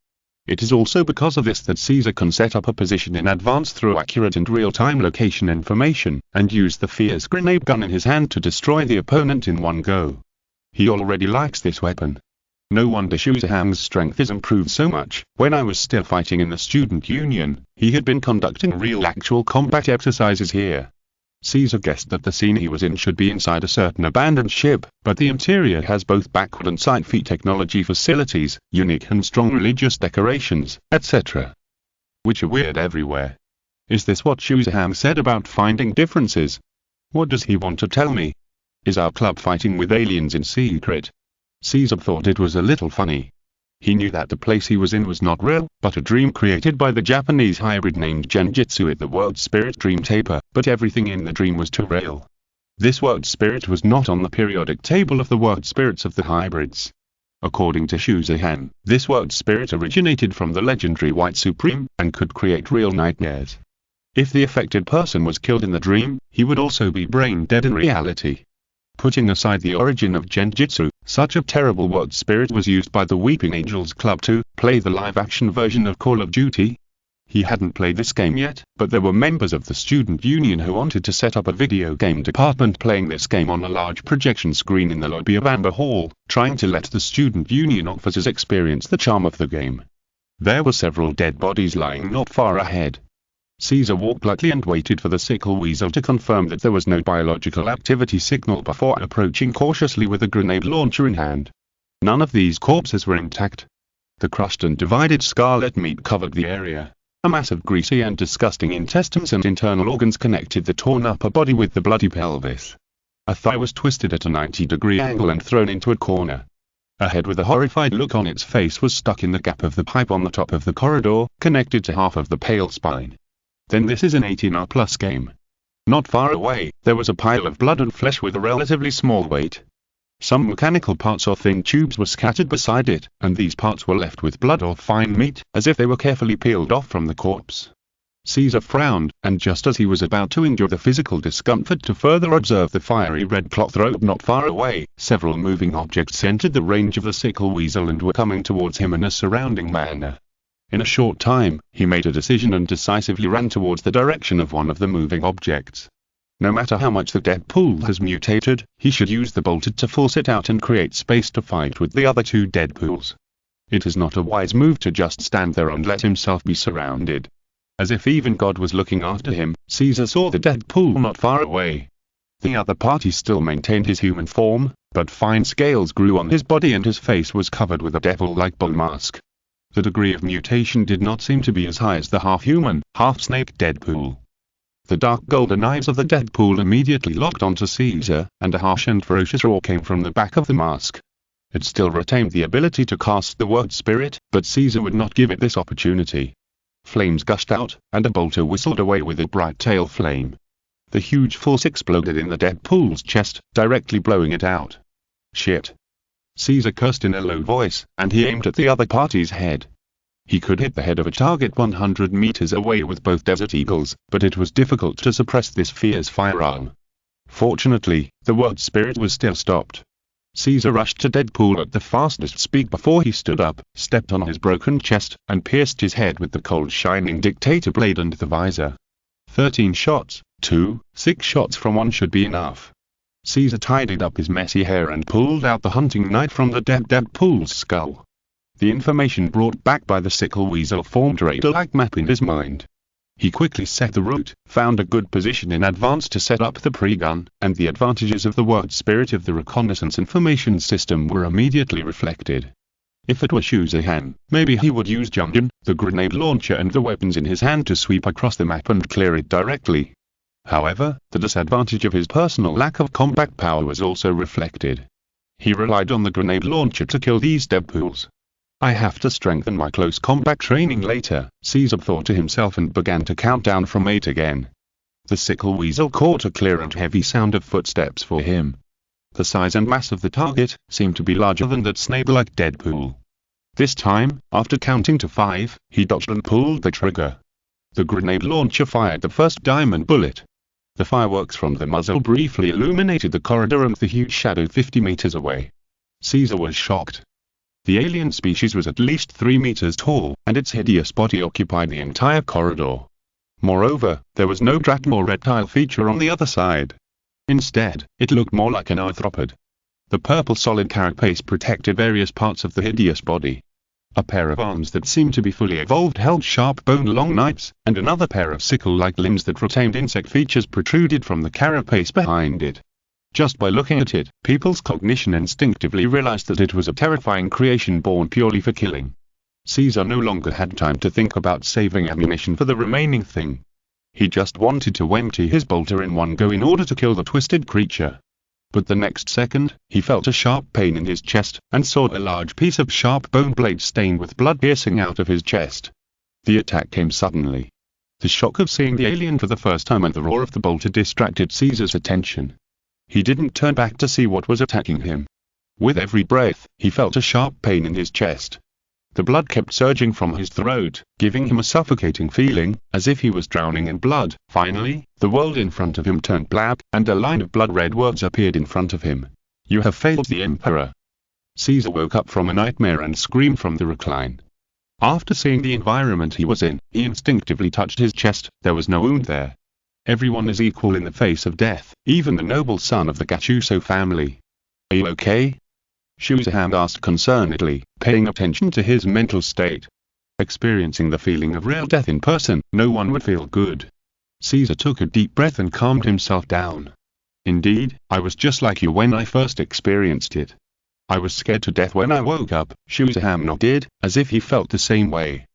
Speaker 1: It is also because of this that Caesar can set up a position in advance through accurate and real-time location information, and use the fierce grenade gun in his hand to destroy the opponent in one go. He already likes this weapon. No wonder Shuzahang's strength is improved so much. When I was still fighting in the student union, he had been conducting real actual combat exercises here. Caesar guessed that the scene he was in should be inside a certain abandoned ship, but the interior has both backward and sci-fi technology facilities, unique and strong religious decorations, etc. which are weird everywhere. Is this what Shuzahang said about finding differences? What does he want to tell me? Is our club fighting with aliens in secret? Caesar thought it was a little funny. He knew that the place he was in was not real, but a dream created by the Japanese hybrid named Genjitsu at the World Spirit Dream Taper, but everything in the dream was too real. This World Spirit was not on the periodic table of the World Spirits of the hybrids. According to Shuzahang, this World Spirit originated from the legendary White Supreme, and could create real nightmares. If the affected person was killed in the dream, he would also be brain dead in reality. Putting aside the origin of Genjitsu, such a terrible word spirit was used by the Weeping Angels Club to play the live-action version of Call of Duty. He hadn't played this game yet, but there were members of the student union who wanted to set up a video game department playing this game on a large projection screen in the lobby of Amber Hall, trying to let the student union officers experience the charm of the game. There were several dead bodies lying not far ahead. Caesar walked lightly and waited for the sickle weasel to confirm that there was no biological activity signal before approaching cautiously with a grenade launcher in hand. None of these corpses were intact. The crushed and divided scarlet meat covered the area. A mass of greasy and disgusting intestines and internal organs connected the torn upper body with the bloody pelvis. A thigh was twisted at a 90-degree angle and thrown into a corner. A head with a horrified look on its face was stuck in the gap of the pipe on the top of the corridor, connected to half of the pale spine. Then this is an 18R+ game. Not far away, there was a pile of blood and flesh with a relatively small weight. Some mechanical parts or thin tubes were scattered beside it, and these parts were left with blood or fine meat, as if they were carefully peeled off from the corpse. Caesar frowned, and just as he was about to endure the physical discomfort to further observe the fiery red cloth robe not far away, several moving objects entered the range of the sickle weasel and were coming towards him in a surrounding manner. In a short time, he made a decision and decisively ran towards the direction of one of the moving objects. No matter how much the Deadpool has mutated, he should use the bolted to force it out and create space to fight with the other two Deadpools. It is not a wise move to just stand there and let himself be surrounded. As if even God was looking after him, Caesar saw the Deadpool not far away. The other party still maintained his human form, but fine scales grew on his body and his face was covered with a devil-like bull mask. The degree of mutation did not seem to be as high as the half-human, half-snake Deadpool. The dark golden eyes of the Deadpool immediately locked onto Caesar, and a harsh and ferocious roar came from the back of the mask. It still retained the ability to cast the word spirit, but Caesar would not give it this opportunity. Flames gushed out, and a bolter whistled away with a bright tail flame. The huge force exploded in the Deadpool's chest, directly blowing it out. Shit. Caesar cursed in a low voice, and he aimed at the other party's head. He could hit the head of a target 100 meters away with both Desert Eagles, but it was difficult to suppress this fierce firearm. Fortunately, the word spirit was still stopped. Caesar rushed to Deadpool at the fastest speed before he stood up, stepped on his broken chest, and pierced his head with the cold shining dictator blade under the visor. 13 shots, 6 shots from one should be enough. Caesar tidied up his messy hair and pulled out the hunting knife from the Deadpool's skull. The information brought back by the sickle weasel formed a radar-like map in his mind. He quickly set the route, found a good position in advance to set up the pre-gun, and the advantages of the word spirit of the reconnaissance information system were immediately reflected. If it were Shuzahan, maybe he would use Jungjun, the grenade launcher and the weapons in his hand to sweep across the map and clear it directly. However, the disadvantage of his personal lack of combat power was also reflected. He relied on the grenade launcher to kill these Deadpools. I have to strengthen my close combat training later, Caesar thought to himself and began to count down from 8 again. The sickle weasel caught a clear and heavy sound of footsteps for him. The size and mass of the target seemed to be larger than that snake-like Deadpool. This time, after counting to 5, he dodged and pulled the trigger. The grenade launcher fired the first diamond bullet. The fireworks from the muzzle briefly illuminated the corridor and the huge shadow 50 meters away. Caesar was shocked. The alien species was at least 3 meters tall, and its hideous body occupied the entire corridor. Moreover, there was no dragon or reptile feature on the other side. Instead, it looked more like an arthropod. The purple solid carapace protected various parts of the hideous body. A pair of arms that seemed to be fully evolved held sharp bone-long knives, and another pair of sickle-like limbs that retained insect features protruded from the carapace behind it. Just by looking at it, people's cognition instinctively realized that it was a terrifying creation born purely for killing. Caesar no longer had time to think about saving ammunition for the remaining thing. He just wanted to empty his bolter in one go in order to kill the twisted creature. But the next second, he felt a sharp pain in his chest, and saw a large piece of sharp bone blade stained with blood piercing out of his chest. The attack came suddenly. The shock of seeing the alien for the first time and the roar of the bolter distracted Caesar's attention. He didn't turn back to see what was attacking him. With every breath, he felt a sharp pain in his chest. The blood kept surging from his throat, giving him a suffocating feeling, as if he was drowning in blood. Finally, the world in front of him turned black, and a line of blood-red words appeared in front of him. "You have failed the Emperor." Caesar woke up from a nightmare and screamed from the recline. After seeing the environment he was in, he instinctively touched his chest. There was no wound there. Everyone is equal in the face of death, even the noble son of the Gattuso family. "Are you okay?" Shuzahan asked concernedly, paying attention to his mental state. Experiencing the feeling of real death in person, no one would feel good. Caesar took a deep breath and calmed himself down. "Indeed, I was just like you when I first experienced it. I was scared to death when I woke up." Shuzahan nodded, as if he felt the same way.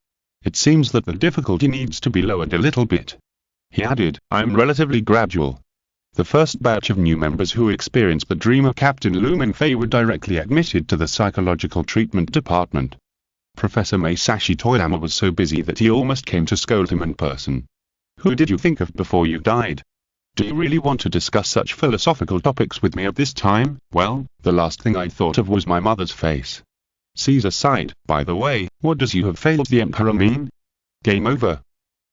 Speaker 1: "It seems that the difficulty needs to be lowered a little bit." He added, "I'm relatively gradual." The first batch of new members who experienced the dream of Captain Mingfei were directly admitted to the psychological treatment department. Professor Masashi Toyama was so busy that he almost came to scold him in person. "Who did you think of before you died? Do you really want to discuss such philosophical topics with me at this time?" "Well, the last thing I thought of was my mother's face." Caesar sighed. "By the way, what does 'you have failed the Emperor' mean? Game over?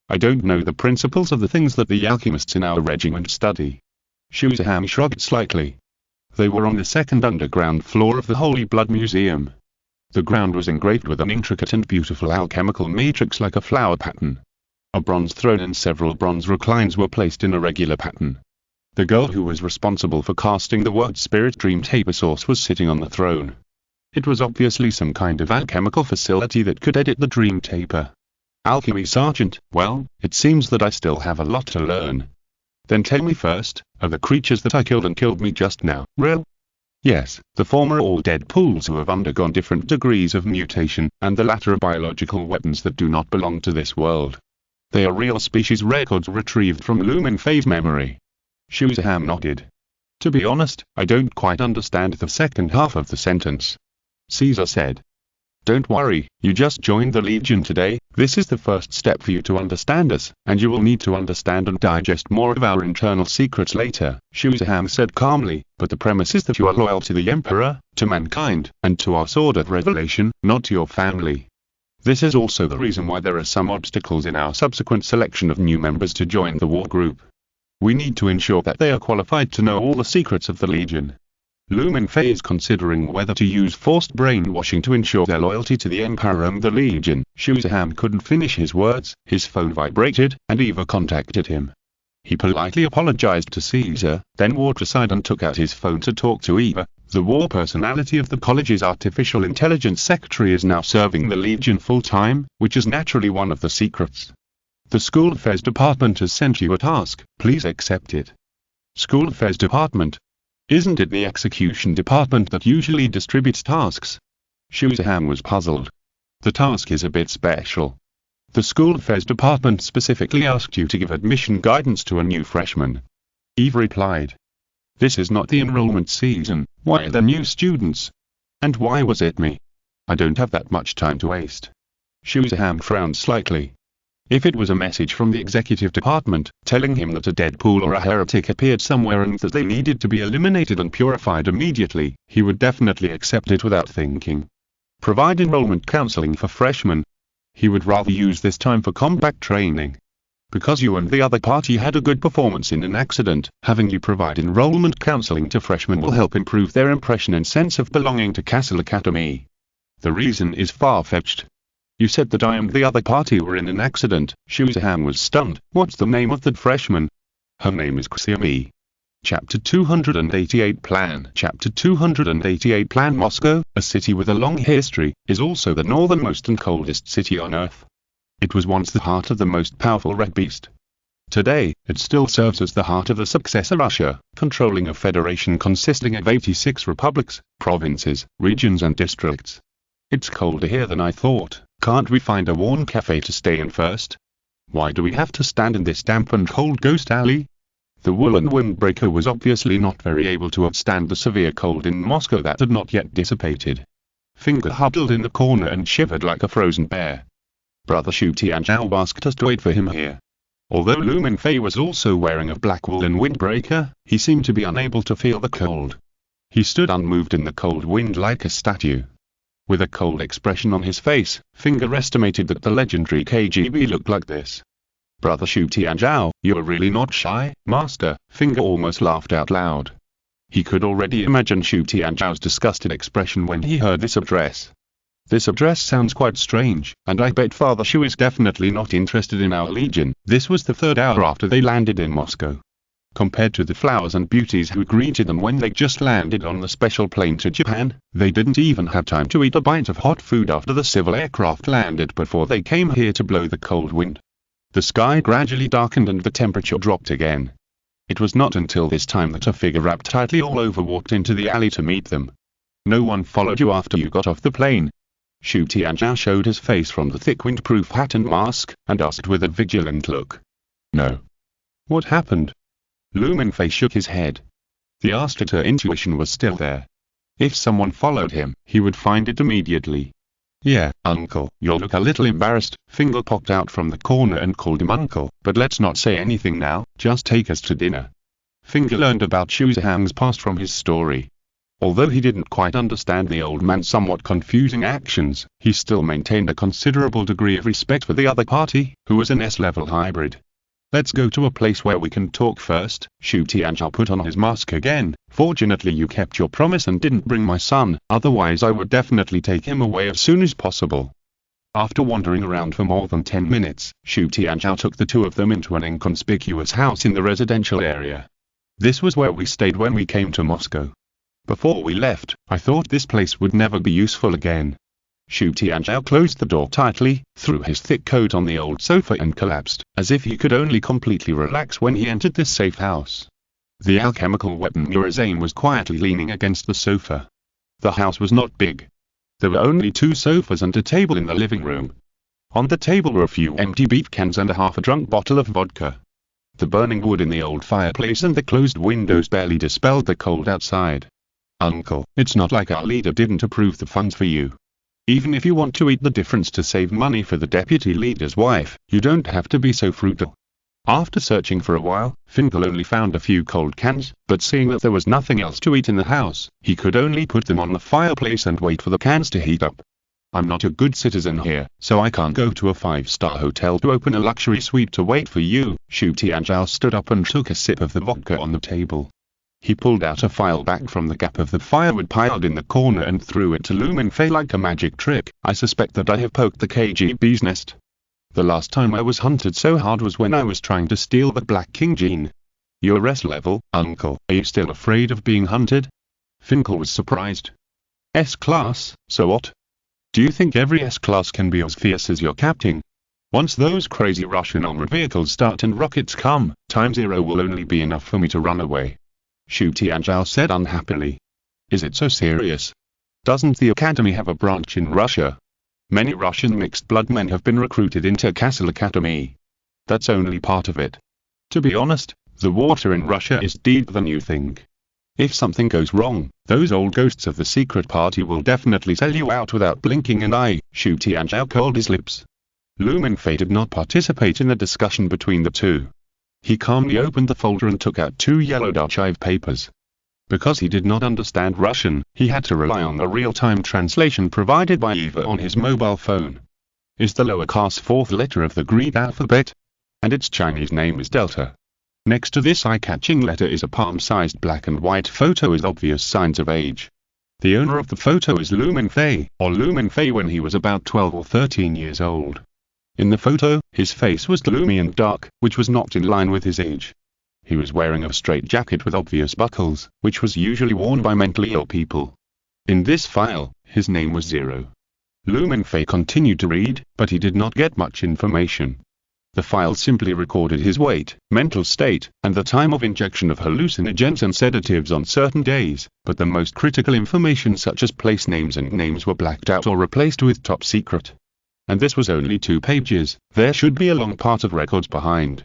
Speaker 1: I don't know the principles of the things that the alchemists in our regiment study." Shuzahan shrugged slightly. They were on the second underground floor of the Holy Blood Museum. The ground was engraved with an intricate and beautiful alchemical matrix like a flower pattern. A bronze throne and several bronze reclines were placed in a regular pattern. The girl who was responsible for casting the word spirit dream taper source was sitting on the throne. It was obviously some kind of alchemical facility that could edit the dream taper. Alchemy Sergeant, well, it seems that I still have a lot to learn. Then tell me first, are the creatures that I killed and killed me just now real? Yes, the former are all dead pools who have undergone different degrees of mutation, and the latter are biological weapons that do not belong to this world. They are real species records retrieved from Mingfei's memory. Shuzaham nodded. To be honest, I don't quite understand the second half of the sentence. Caesar said. Don't worry, you just joined the Legion today. This is the first step for you to understand us, and you will need to understand and digest more of our internal secrets later, Shuzaham said calmly, but the premise is that you are loyal to the Emperor, to mankind, and to our Sword of Revelation, not to your family. This is also the reason why there are some obstacles in our subsequent selection of new members to join the war group. We need to ensure that they are qualified to know all the secrets of the Legion. Mingfei is considering whether to use forced brainwashing to ensure their loyalty to the Emperor and the Legion. Shuzaham couldn't finish his words, his phone vibrated, and Eva contacted him. He politely apologized to Caesar, then walked aside and took out his phone to talk to Eva. The war personality of the college's artificial intelligence secretary is now serving the Legion full-time, which is naturally one of the secrets. The School Affairs Department has sent you a task, please accept it. School Affairs Department? Isn't it the Execution Department that usually distributes tasks? Shuzaham was puzzled. The task is a bit special. The School Affairs Department specifically asked you to give admission guidance to a new freshman. Eve replied. This is not the enrollment season, why are there new students? And why was it me? I don't have that much time to waste. Shuzaham frowned slightly. If it was a message from the executive department, telling him that a dead pool or a heretic appeared somewhere and that they needed to be eliminated and purified immediately, he would definitely accept it without thinking. Provide enrollment counseling for freshmen. He would rather use this time for combat training. Because you and the other party had a good performance in an accident, having you provide enrollment counseling to freshmen will help improve their impression and sense of belonging to Castle Academy. The reason is far-fetched. You said that I and the other party were in an accident. Shuzaham was stunned. What's the name of that freshman? Her name is Xiaomi. Chapter 288 Plan. Chapter 288 Plan. Moscow, a city with a long history, is also the northernmost and coldest city on Earth. It was once the heart of the most powerful Red Beast. Today, it still serves as the heart of the successor Russia, controlling a federation consisting of 86 republics, provinces, regions and districts. It's colder here than I thought. Can't we find a warm cafe to stay in first? Why do we have to stand in this damp and cold ghost alley? The woolen windbreaker was obviously not very able to withstand the severe cold in Moscow that had not yet dissipated. Finger huddled in the corner and shivered like a frozen bear. Brother Shu Tianzhao asked us to wait for him here. Although Mingfei was also wearing a black woolen windbreaker, he seemed to be unable to feel the cold. He stood unmoved in the cold wind like a statue. With a cold expression on his face, Finger estimated that the legendary KGB looked like this. Brother Shu Tianzhao, you're really not shy, master, Finger almost laughed out loud. He could already imagine Shu Tianzhao's disgusted expression when he heard this address. This address sounds quite strange, and I bet Father Shu is definitely not interested in our legion. This was the third hour after they landed in Moscow. Compared to the flowers and beauties who greeted them when they just landed on the special plane to Japan, they didn't even have time to eat a bite of hot food after the civil aircraft landed before they came here to blow the cold wind. The sky gradually darkened and the temperature dropped again. It was not until this time that a figure wrapped tightly all over walked into the alley to meet them. No one followed you after you got off the plane. Shu Tianzhao showed his face from the thick windproof hat and mask, and asked with a vigilant look. No. What happened? Mingfei shook his head. The Astator intuition was still there. If someone followed him, he would find it immediately. Yeah, uncle, you'll look a little embarrassed. Finger popped out from the corner and called him uncle, but let's not say anything now, just take us to dinner. Finger learned about Shuzaham's past from his story. Although he didn't quite understand the old man's somewhat confusing actions, he still maintained a considerable degree of respect for the other party, who was an S-level hybrid. Let's go to a place where we can talk first. Shu Tianzhao put on his mask again. Fortunately you kept your promise and didn't bring my son, otherwise I would definitely take him away as soon as possible. After wandering around for more than 10 minutes, Shu Tianzhao took the two of them into an inconspicuous house in the residential area. This was where we stayed when we came to Moscow. Before we left, I thought this place would never be useful again. Shu Tianzhao closed the door tightly, threw his thick coat on the old sofa and collapsed, as if he could only completely relax when he entered this safe house. The alchemical weapon Murazane was quietly leaning against the sofa. The house was not big. There were only 2 sofas and a table in the living room. On the table were a few empty beef cans and a half-drunk bottle of vodka. The burning wood in the old fireplace and the closed windows barely dispelled the cold outside. "Uncle, it's not like our leader didn't approve the funds for you. Even if you want to eat the difference to save money for the deputy leader's wife, you don't have to be so frugal." After searching for a while, Finkel only found a few cold cans, but seeing that there was nothing else to eat in the house, he could only put them on the fireplace and wait for the cans to heat up. "I'm not a good citizen here, so I can't go to a 5-star hotel to open a luxury suite to wait for you." Shu Tianzhao stood up and took a sip of the vodka on the table. He pulled out a file back from the gap of the firewood piled in the corner and threw it to Lu Mingfei like a magic trick. "I suspect that I have poked the KGB's nest. The last time I was hunted so hard was when I was trying to steal the Black King gene." "Your arrest level, Uncle. Are you still afraid of being hunted?" Finkel was surprised. "S-class, so what? Do you think every S-class can be as fierce as your captain? Once those crazy Russian armored vehicles start and rockets come, time 0 will only be enough for me to run away." Shu Tianzhao said unhappily. "Is it so serious? Doesn't the academy have a branch in Russia? Many Russian mixed-blood men have been recruited into Castle Academy. That's only part of it. To be honest, the water in Russia is deeper than you think. If something goes wrong, those old ghosts of the secret party will definitely sell you out without blinking an eye." Shu Tianzhao curled his lips. Lu Mingfei did not participate in the discussion between the two. He calmly opened the folder and took out 2 yellowed archive papers. Because he did not understand Russian, he had to rely on the real-time translation provided by Eva on his mobile phone. "Is the lower caste 4th letter of the Greek alphabet? And its Chinese name is Delta. Next to this eye-catching letter is a palm-sized black and white photo with obvious signs of age. The owner of the photo is Lu Mingfei, or Lu Mingfei when he was about 12 or 13 years old. In the photo, his face was gloomy and dark, which was not in line with his age. He was wearing a straight jacket with obvious buckles, which was usually worn by mentally ill people. In this file, his name was 0. Lu Mingfei continued to read, but he did not get much information. The file simply recorded his weight, mental state, and the time of injection of hallucinogens and sedatives on certain days, but the most critical information such as place names and names were blacked out or replaced with top secret. And this was only 2 pages. There should be a long part of records behind.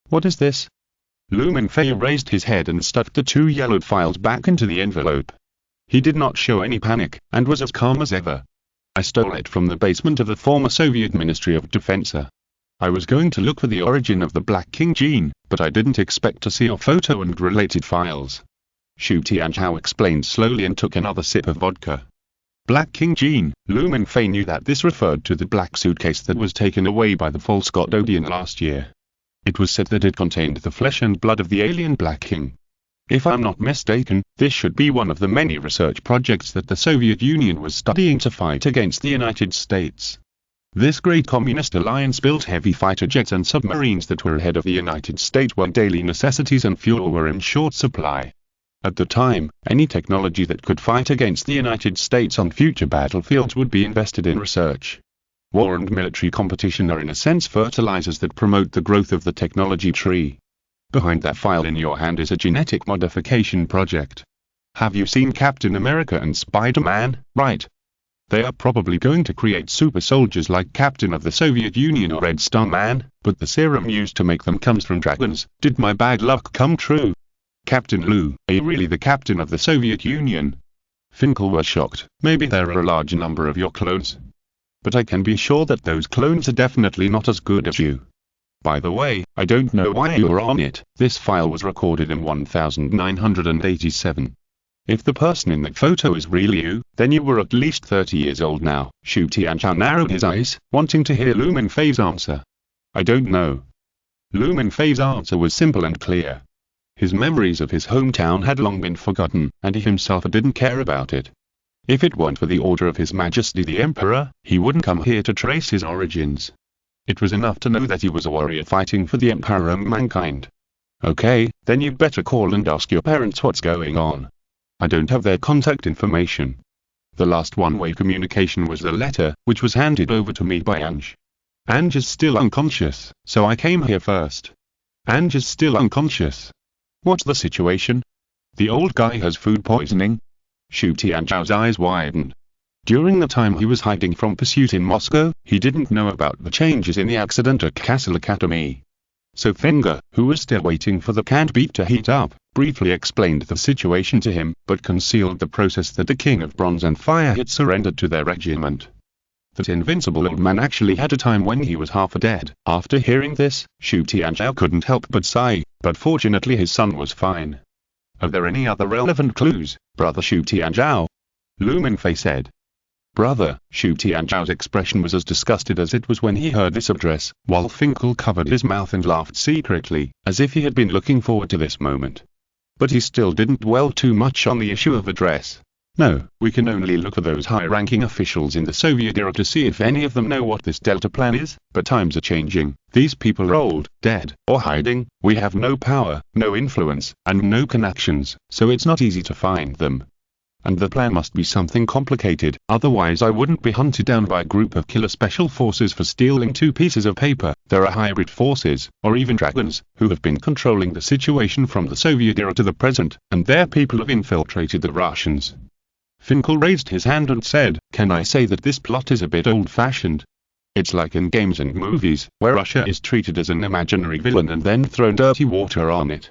Speaker 1: "What is this?" Lu Mingfei raised his head and stuffed the 2 yellowed files back into the envelope. He did not show any panic, and was as calm as ever. "I stole it from the basement of the former Soviet Ministry of Defense. I was going to look for the origin of the Black King gene, but I didn't expect to see your photo and related files." Shu Tianzhao explained slowly and took another sip of vodka. Black King gene. Lu Mingfei knew that this referred to the black suitcase that was taken away by the false Gododian last year. It was said that it contained the flesh and blood of the alien Black King. If I'm not mistaken, this should be one of the many research projects that the Soviet Union was studying to fight against the United States. This great communist alliance built heavy fighter jets and submarines that were ahead of the United States when daily necessities and fuel were in short supply. At the time, any technology that could fight against the United States on future battlefields would be invested in research. War and military competition are in a sense fertilizers that promote the growth of the technology tree. Behind that file in your hand is a genetic modification project. Have you seen Captain America and Spider-Man? Right. They are probably going to create super soldiers like Captain of the Soviet Union or Red Star Man, but the serum used to make them comes from dragons. Did my bad luck come true? Captain Lu, are you really the captain of the Soviet Union? Finkel was shocked. Maybe there are a large number of your clones. But I can be sure that those clones are definitely not as good as you. By the way, I don't know why you're on it. This file was recorded in 1987. If the person in the photo is really you, then you were at least 30 years old now. Shu Tianzhao narrowed his eyes, wanting to hear Lu Mingfei's answer. I don't know. Lu Mingfei's answer was simple and clear. His memories of his hometown had long been forgotten, and he himself didn't care about it. If it weren't for the order of His Majesty the Emperor, he wouldn't come here to trace his origins. It was enough to know that he was a warrior fighting for the Empire and mankind. Okay, then you better call and ask your parents what's going on. I don't have their contact information. The last one-way communication was the letter, which was handed over to me by Ange. Ange is still unconscious, so I came here first. Ange is still unconscious. What's the situation? The old guy has food poisoning? Shu Tianzhao's eyes widened. During the time he was hiding from pursuit in Moscow, he didn't know about the changes in the accident at Castle Academy. So Finger, who was still waiting for the canned beef to heat up, briefly explained the situation to him, but concealed the process that the King of Bronze and Fire had surrendered to their regiment. That invincible old man actually had a time when he was half dead. After hearing this, Shu Tianzhao couldn't help but sigh, but fortunately his son was fine. Are there any other relevant clues, Brother Shu Tianzhao? Lu Mingfei said. Brother, Shu Tianzhao's expression was as disgusted as it was when he heard this address, while Finkel covered his mouth and laughed secretly, as if he had been looking forward to this moment. But he still didn't dwell too much on the issue of address. No, we can only look for those high-ranking officials in the Soviet era to see if any of them know what this Delta plan is, but times are changing. These people are old, dead, or hiding. We have no power, no influence, and no connections, so it's not easy to find them. And the plan must be something complicated, otherwise I wouldn't be hunted down by a group of killer special forces for stealing 2 pieces of paper. There are hybrid forces, or even dragons, who have been controlling the situation from the Soviet era to the present, and their people have infiltrated the Russians. Finkel raised his hand and said, "Can I say that this plot is a bit old-fashioned? It's like in games and movies, where Russia is treated as an imaginary villain and then thrown dirty water on it."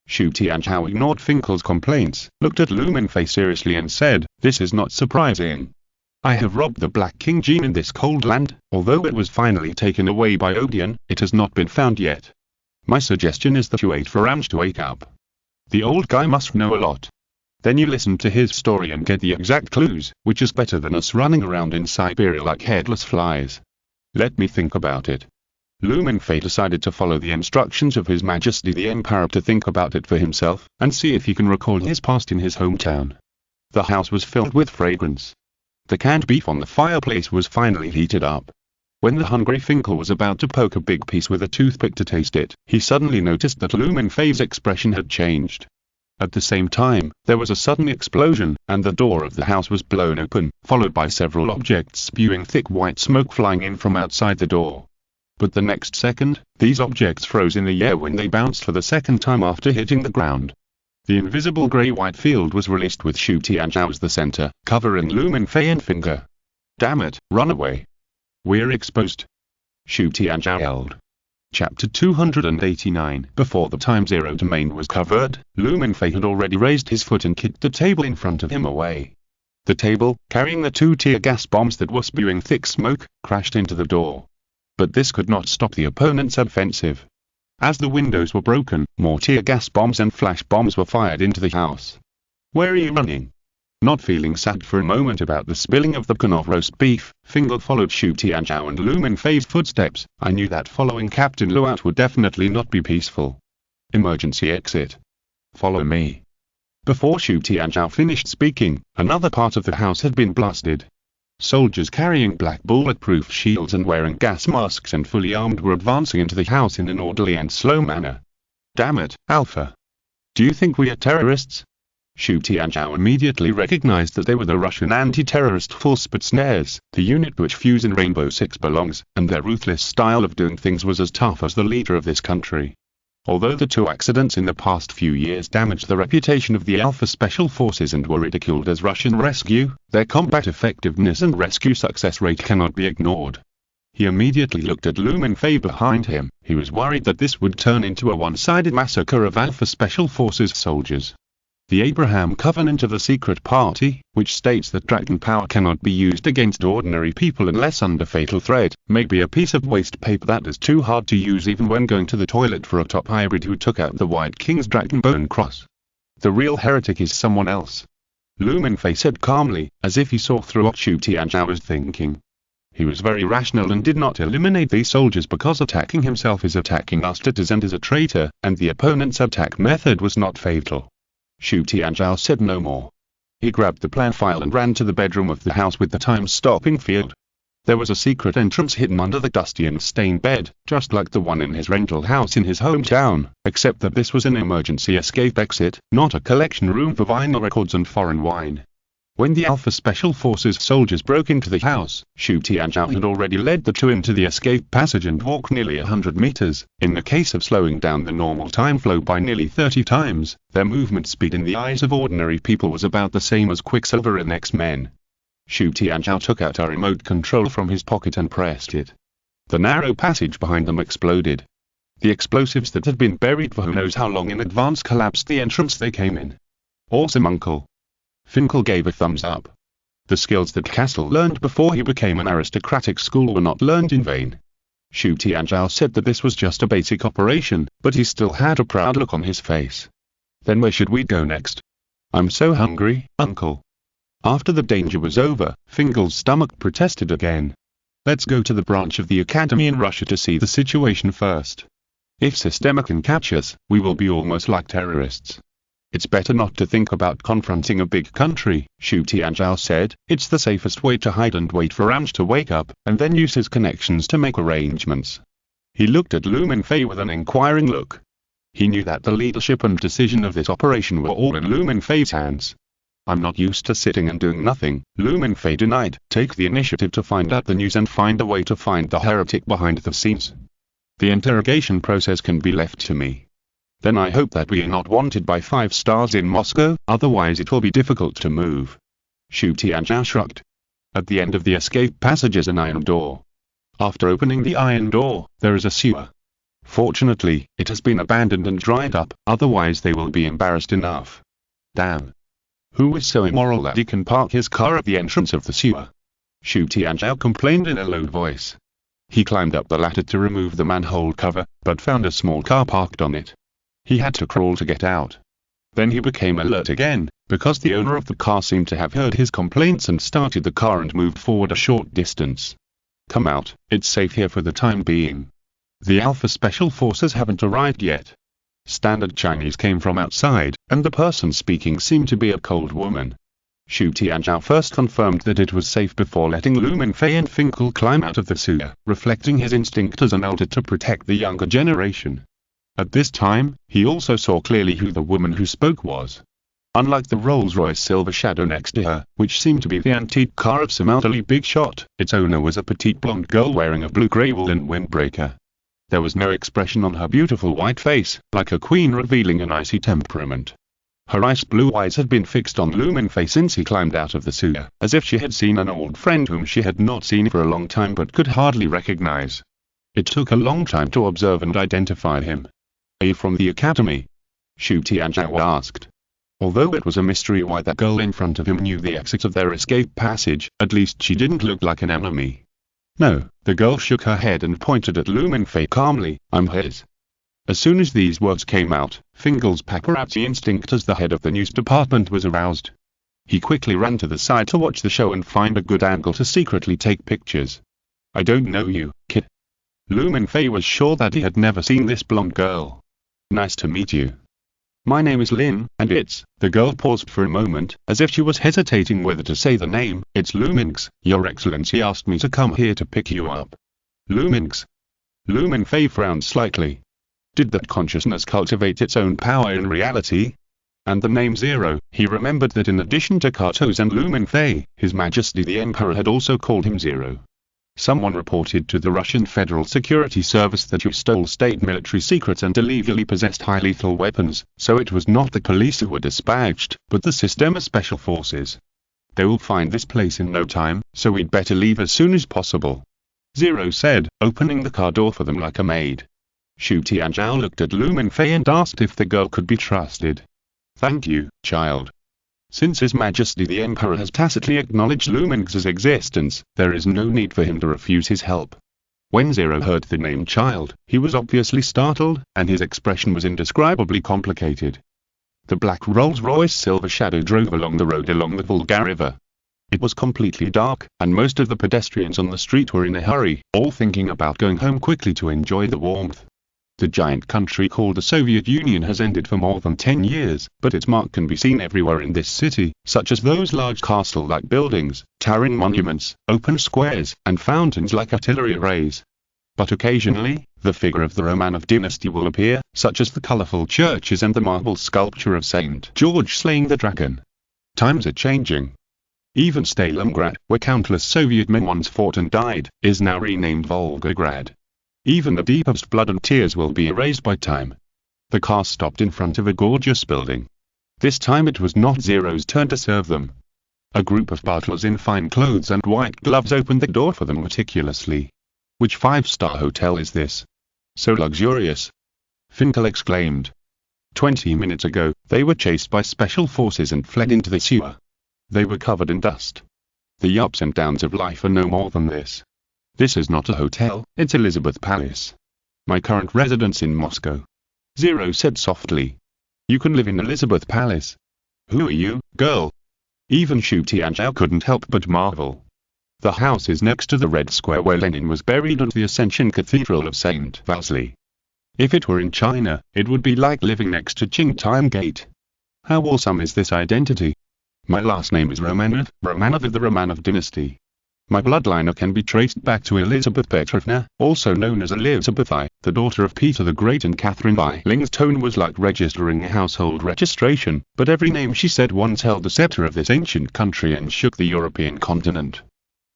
Speaker 1: Shu Tianzhao ignored Finkel's complaints, looked at Lu Mingfei seriously and said, "This is not surprising. I have robbed the Black King gene in this cold land. Although it was finally taken away by Odeon, it has not been found yet. My suggestion is that you wait for Ange to wake up. The old guy must know a lot. Then you listen to his story and get the exact clues, which is better than us running around in Siberia like headless flies. Let me think about it." Lu Mingfei decided to follow the instructions of His Majesty the Emperor to think about it for himself, and see if he can recall his past in his hometown. The house was filled with fragrance. The canned beef on the fireplace was finally heated up. When the hungry Finkel was about to poke a big piece with a toothpick to taste it, he suddenly noticed that Lu Mingfei's expression had changed. At the same time, there was a sudden explosion, and the door of the house was blown open, followed by several objects spewing thick white smoke flying in from outside the door. But the next second, these objects froze in the air when they bounced for the second time after hitting the ground. The invisible grey-white field was released with Shu Tianzhao as the center, covering Lu Mingfei and Finger. "Damn it, run away. We're exposed," Shu Tianzhao yelled. Chapter 289. Before the Time Zero domain was covered, Lu Mingfei had already raised his foot and kicked the table in front of him away. The table, carrying the 2 tear gas bombs that were spewing thick smoke, crashed into the door. But this could not stop the opponent's offensive. As the windows were broken, more tear gas bombs and flash bombs were fired into the house. "Where are you running?" Not feeling sad for a moment about the spilling of the can of roast beef, Finger followed Shu Tianzhao and Lu Mingfei's footsteps. I knew that following Captain Lu out would definitely not be peaceful. Emergency exit. Follow me. Before Shu Tianzhao finished speaking, another part of the house had been blasted. Soldiers carrying black bulletproof shields and wearing gas masks and fully armed were advancing into the house in an orderly and slow manner. "Damn it, Alpha. Do you think we are terrorists?" Shu Tianzhao immediately recognized that they were the Russian anti-terrorist force Spetsnaz, the unit which Fusion Rainbow Six belongs, and their ruthless style of doing things was as tough as the leader of this country. Although the 2 accidents in the past few years damaged the reputation of the Alpha Special Forces and were ridiculed as Russian rescue, their combat effectiveness and rescue success rate cannot be ignored. He immediately looked at Lu Mingfei behind him. He was worried that this would turn into a one-sided massacre of Alpha Special Forces soldiers. The Abraham Covenant of the Secret Party, which states that dragon power cannot be used against ordinary people unless under fatal threat, may be a piece of waste paper that is too hard to use even when going to the toilet for a top hybrid who took out the White King's dragon bone cross. The real heretic is someone else. Lu Mingfei said calmly, as if he saw through what Shu Tianzhao was thinking. He was very rational and did not eliminate these soldiers because attacking himself is attacking us and is a traitor, and the opponent's attack method was not fatal. Shu Tianzhao said no more. He grabbed the plan file and ran to the bedroom of the house with the time-stopping field. There was a secret entrance hidden under the dusty and stained bed, just like the one in his rental house in his hometown, except that this was an emergency escape exit, not a collection room for vinyl records and foreign wine. When the Alpha Special Forces soldiers broke into the house, Xu Tianzhao had already led the two into the escape passage and walked nearly 100 meters. In the case of slowing down the normal time flow by nearly 30 times, their movement speed in the eyes of ordinary people was about the same as Quicksilver in X-Men. Xu Tianzhao took out a remote control from his pocket and pressed it. The narrow passage behind them exploded. The explosives that had been buried for who knows how long in advance collapsed the entrance they came in. Awesome, Uncle. Finkel gave a thumbs up. The skills that Castle learned before he became an aristocratic school were not learned in vain. Xu Tianzhao said that this was just a basic operation, but he still had a proud look on his face. Then where should we go next? I'm so hungry, Uncle. After the danger was over, Finkel's stomach protested again. Let's go to the branch of the academy in Russia to see the situation first. If Systema can catch us, we will be almost like terrorists. It's better not to think about confronting a big country, Xu Tianzhao said. It's the safest way to hide and wait for Ramj to wake up, and then use his connections to make arrangements. He looked at Lu Mingfei with an inquiring look. He knew that the leadership and decision of this operation were all in Lu Mingfei's hands. I'm not used to sitting and doing nothing, Lu Mingfei denied. Take the initiative to find out the news and find a way to find the heretic behind the scenes. The interrogation process can be left to me. Then I hope that we are not wanted by 5 stars in Moscow, otherwise it will be difficult to move. Xu Tianzhao shrugged. At the end of the escape passage is an iron door. After opening the iron door, there is a sewer. Fortunately, it has been abandoned and dried up, otherwise they will be embarrassed enough. Damn. Who is so immoral that he can park his car at the entrance of the sewer? Xu Tianzhao complained in a low voice. He climbed up the ladder to remove the manhole cover, but found a small car parked on it. He had to crawl to get out. Then he became alert again, because the owner of the car seemed to have heard his complaints and started the car and moved forward a short distance. Come out, it's safe here for the time being. The Alpha Special Forces haven't arrived yet. Standard Chinese came from outside, and the person speaking seemed to be a cold woman. Xu Tianzhao first confirmed that it was safe before letting Lu Mingfei and Finkel climb out of the sewer, reflecting his instinct as an elder to protect the younger generation. At this time, he also saw clearly who the woman who spoke was. Unlike the Rolls-Royce Silver Shadow next to her, which seemed to be the antique car of some elderly big shot, its owner was a petite blonde girl wearing a blue-grey woolen windbreaker. There was no expression on her beautiful white face, like a queen revealing an icy temperament. Her ice blue eyes had been fixed on Lu Mingfei since he climbed out of the sewer, as if she had seen an old friend whom she had not seen for a long time but could hardly recognize. It took a long time to observe and identify him. Are you from the academy? Xu Tianzhao asked. Although it was a mystery why that girl in front of him knew the exit of their escape passage, at least she didn't look like an enemy. No, the girl shook her head and pointed at Lu Mingfei calmly. I'm his. As soon as these words came out, Finkel's paparazzi instinct as the head of the news department was aroused. He quickly ran to the side to watch the show and find a good angle to secretly take pictures. I don't know you, kid. Lu Mingfei was sure that he had never seen this blonde girl. Nice to meet you. My name is Lin, and it's, the girl paused for a moment, as if she was hesitating whether to say the name. It's Lu Ming's. Your Excellency asked me to come here to pick you up. Lu Ming's. Lu Mingfei frowned slightly. Did that consciousness cultivate its own power in reality? And the name Zero, he remembered that in addition to Kartos and Lu Mingfei, His Majesty the Emperor had also called him Zero. Someone reported to the Russian Federal Security Service that you stole state military secrets and illegally possessed high lethal weapons, so it was not the police who were dispatched, but the Systema Special Forces. They will find this place in no time, so we'd better leave as soon as possible. Zero said, opening the car door for them like a maid. Xu Tianzhao looked at Lu Mingfei and asked if the girl could be trusted. Thank you, child. Since His Majesty the Emperor has tacitly acknowledged Lu Ming's existence, there is no need for him to refuse his help. When Zero heard the name child, he was obviously startled, and his expression was indescribably complicated. The black Rolls-Royce Silver Shadow drove along the road along the Volga River. It was completely dark, and most of the pedestrians on the street were in a hurry, all thinking about going home quickly to enjoy the warmth. The giant country called the Soviet Union has ended for more than 10 years, but its mark can be seen everywhere in this city, such as those large castle-like buildings, towering monuments, open squares, and fountains like artillery arrays. But occasionally, the figure of the Romanov dynasty will appear, such as the colorful churches and the marble sculpture of St. George slaying the dragon. Times are changing. Even Stalingrad, where countless Soviet men once fought and died, is now renamed Volgograd. Even the deepest blood and tears will be erased by time. The car stopped in front of a gorgeous building. This time it was not Zero's turn to serve them. A group of butlers in fine clothes and white gloves opened the door for them meticulously. "Which five-star hotel is this? So luxurious!" Finkel exclaimed. 20 minutes ago, they were chased by special forces and fled into the sewer. They were covered in dust. The ups and downs of life are no more than this. This is not a hotel, it's Elizabeth Palace. My current residence in Moscow. Zero said softly. You can live in Elizabeth Palace. Who are you, girl? Even Shu Tianzhao couldn't help but marvel. The house is next to the red square where Lenin was buried and the Ascension Cathedral of St. Vasily. If it were in China, it would be like living next to Qingtian Gate. How awesome is this identity? My last name is Romanov, Romanov of the Romanov dynasty. My bloodline can be traced back to Elizabeth Petrovna, also known as Elizabeth I, the daughter of Peter the Great and Catherine I. Ling's tone was like registering a household registration, but every name she said once held the scepter of this ancient country and shook the European continent.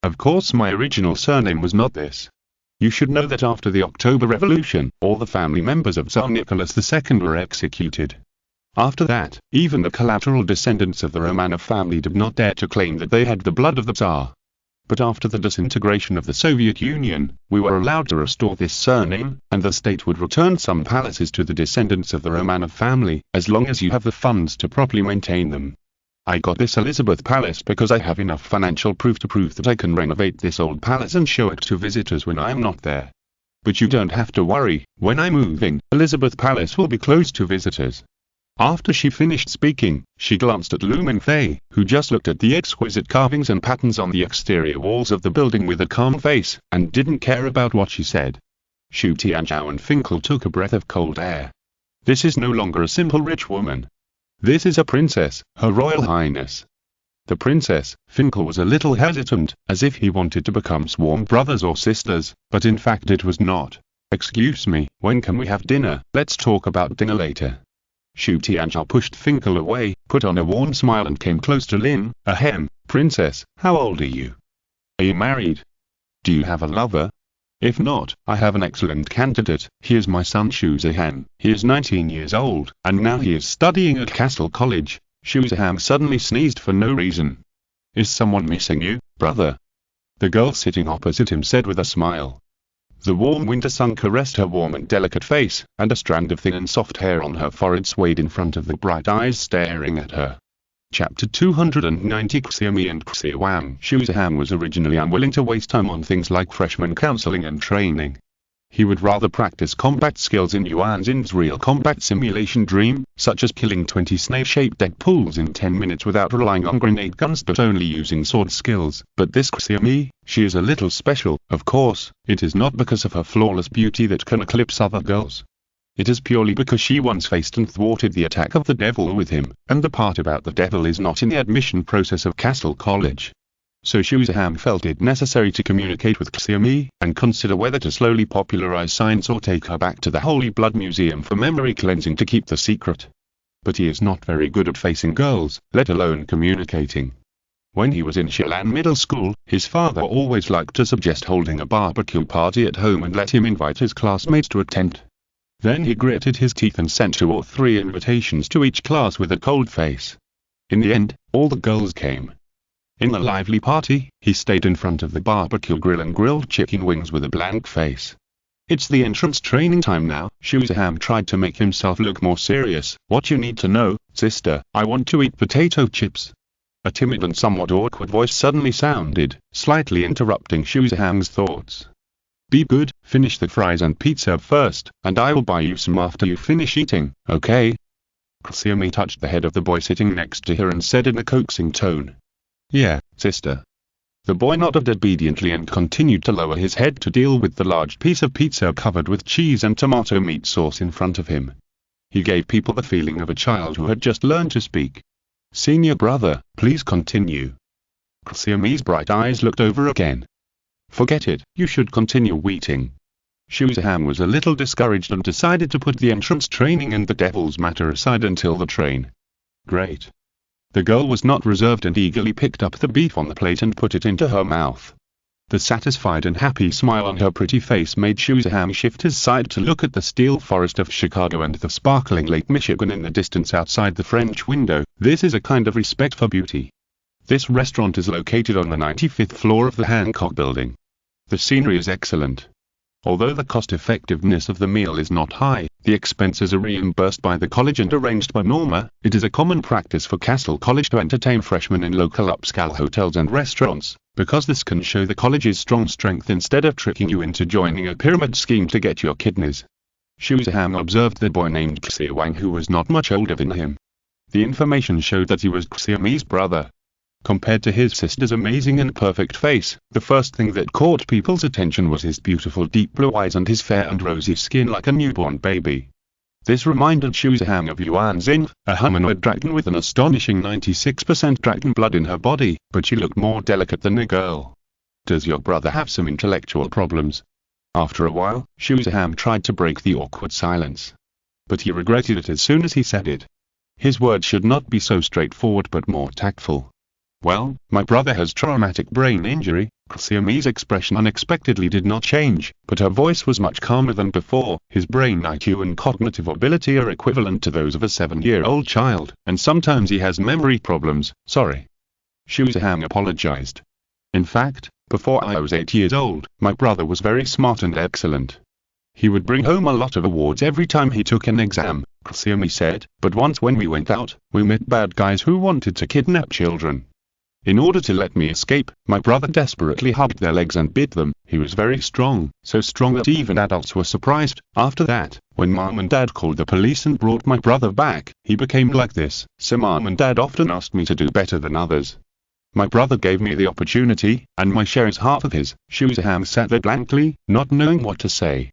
Speaker 1: Of course my original surname was not this. You should know that after the October Revolution, all the family members of Tsar Nicholas II were executed. After that, even the collateral descendants of the Romanov family did not dare to claim that they had the blood of the Tsar. But after the disintegration of the Soviet Union, we were allowed to restore this surname, and the state would return some palaces to the descendants of the Romanov family, as long as you have the funds to properly maintain them. I got this Elizabeth Palace because I have enough financial proof to prove that I can renovate this old palace and show it to visitors when I am not there. But you don't have to worry, when I'm moving, Elizabeth Palace will be closed to visitors. After she finished speaking, she glanced at Lu Mingfei, who just looked at the exquisite carvings and patterns on the exterior walls of the building with a calm face, and didn't care about what she said. Shu Tianzhao and Finkel took a breath of cold air. This is no longer a simple rich woman. This is a princess, Her Royal Highness. The princess, Finkel was a little hesitant, as if he wanted to become sworn brothers or sisters, but in fact it was not. Excuse me, when can we have dinner? Let's talk about dinner later. Shu Tianzhao pushed Finkel away, put on a warm smile and came close to Lin. Ahem, princess, how old are you? Are you married? Do you have a lover? If not, I have an excellent candidate. He is my son Shu Zihang. He is 19 years old, and now he is studying at Castle College. Shu Zihang suddenly sneezed for no reason. Is someone missing you, brother? The girl sitting opposite him said with a smile. The warm winter sun caressed her warm and delicate face, and a strand of thin and soft hair on her forehead swayed in front of the bright eyes staring at her. Chapter 290 Xiaomi and Xiaowang. Shu Zihang was originally unwilling to waste time on things like freshman counseling and training. He would rather practice combat skills in Yuan Xin's real combat simulation dream, such as killing 20 snake-shaped Deadpools in 10 minutes without relying on grenade guns but only using sword skills. But this Xiaomi, she is a little special. Of course, it is not because of her flawless beauty that can eclipse other girls. It is purely because she once faced and thwarted the attack of the devil with him, and the part about the devil is not in the admission process of Castle College. So Shu Zihang felt it necessary to communicate with Xiaomi, and consider whether to slowly popularize science or take her back to the Holy Blood Museum for memory cleansing to keep the secret. But he is not very good at facing girls, let alone communicating. When he was in Shilan Middle School, his father always liked to suggest holding a barbecue party at home and let him invite his classmates to attend. Then he gritted his teeth and sent 2 or 3 invitations to each class with a cold face. In the end, all the girls came. In the lively party, he stayed in front of the barbecue grill and grilled chicken wings with a blank face. It's the entrance training time now. Shu Zihang tried to make himself look more serious. What you need to know, sister, I want to eat potato chips. A timid and somewhat awkward voice suddenly sounded, slightly interrupting Shu Zihang's thoughts. Be good, finish the fries and pizza first, and I will buy you some after you finish eating, okay? Xiaomi touched the head of the boy sitting next to her and said in a coaxing tone. Yeah, sister. The boy nodded obediently and continued to lower his head to deal with the large piece of pizza covered with cheese and tomato meat sauce in front of him. He gave people the feeling of a child who had just learned to speak. "Senior brother, please continue." Siamese bright eyes looked over again. "Forget it, you should continue waiting." Shuzaham was a little discouraged and decided to put the entrance training and the devil's matter aside until the train. Great. The girl was not reserved and eagerly picked up the beef on the plate and put it into her mouth. The satisfied and happy smile on her pretty face made Shuzaham shift his side to look at the steel forest of Chicago and the sparkling Lake Michigan in the distance outside the French window. This is a kind of respect for beauty. This restaurant is located on the 95th floor of the Hancock Building. The scenery is excellent. Although the cost-effectiveness of the meal is not high, the expenses are reimbursed by the college and arranged by Norma. It is a common practice for Castle College to entertain freshmen in local upscale hotels and restaurants, because this can show the college's strong strength instead of tricking you into joining a pyramid scheme to get your kidneys. Shuzaham observed the boy named Xie Wang who was not much older than him. The information showed that he was Xiaomi's brother. Compared to his sister's amazing and perfect face, the first thing that caught people's attention was his beautiful deep blue eyes and his fair and rosy skin like a newborn baby. This reminded Shuzaham of Yuan Xin, a humanoid dragon with an astonishing 96% dragon blood in her body, but she looked more delicate than a girl. "Does your brother have some intellectual problems?" After a while, Shuzaham tried to break the awkward silence. But he regretted it as soon as he said it. His words should not be so straightforward but more tactful. "Well, my brother has traumatic brain injury." Xiaomi's expression unexpectedly did not change, but her voice was much calmer than before. "His brain IQ and cognitive ability are equivalent to those of a 7-year-old child, and sometimes he has memory problems." "Sorry." Shuzaham apologized. "In fact, before I was 8 years old, my brother was very smart and excellent. He would bring home a lot of awards every time he took an exam," Xiaomi said, "but once when we went out, we met bad guys who wanted to kidnap children. In order to let me escape, my brother desperately hugged their legs and bit them. He was very strong, so strong that even adults were surprised. After that, when Mom and Dad called the police and brought my brother back, he became like this, so Mom and Dad often asked me to do better than others. My brother gave me the opportunity, and my share is half of his." Shuzaham sat there blankly, not knowing what to say.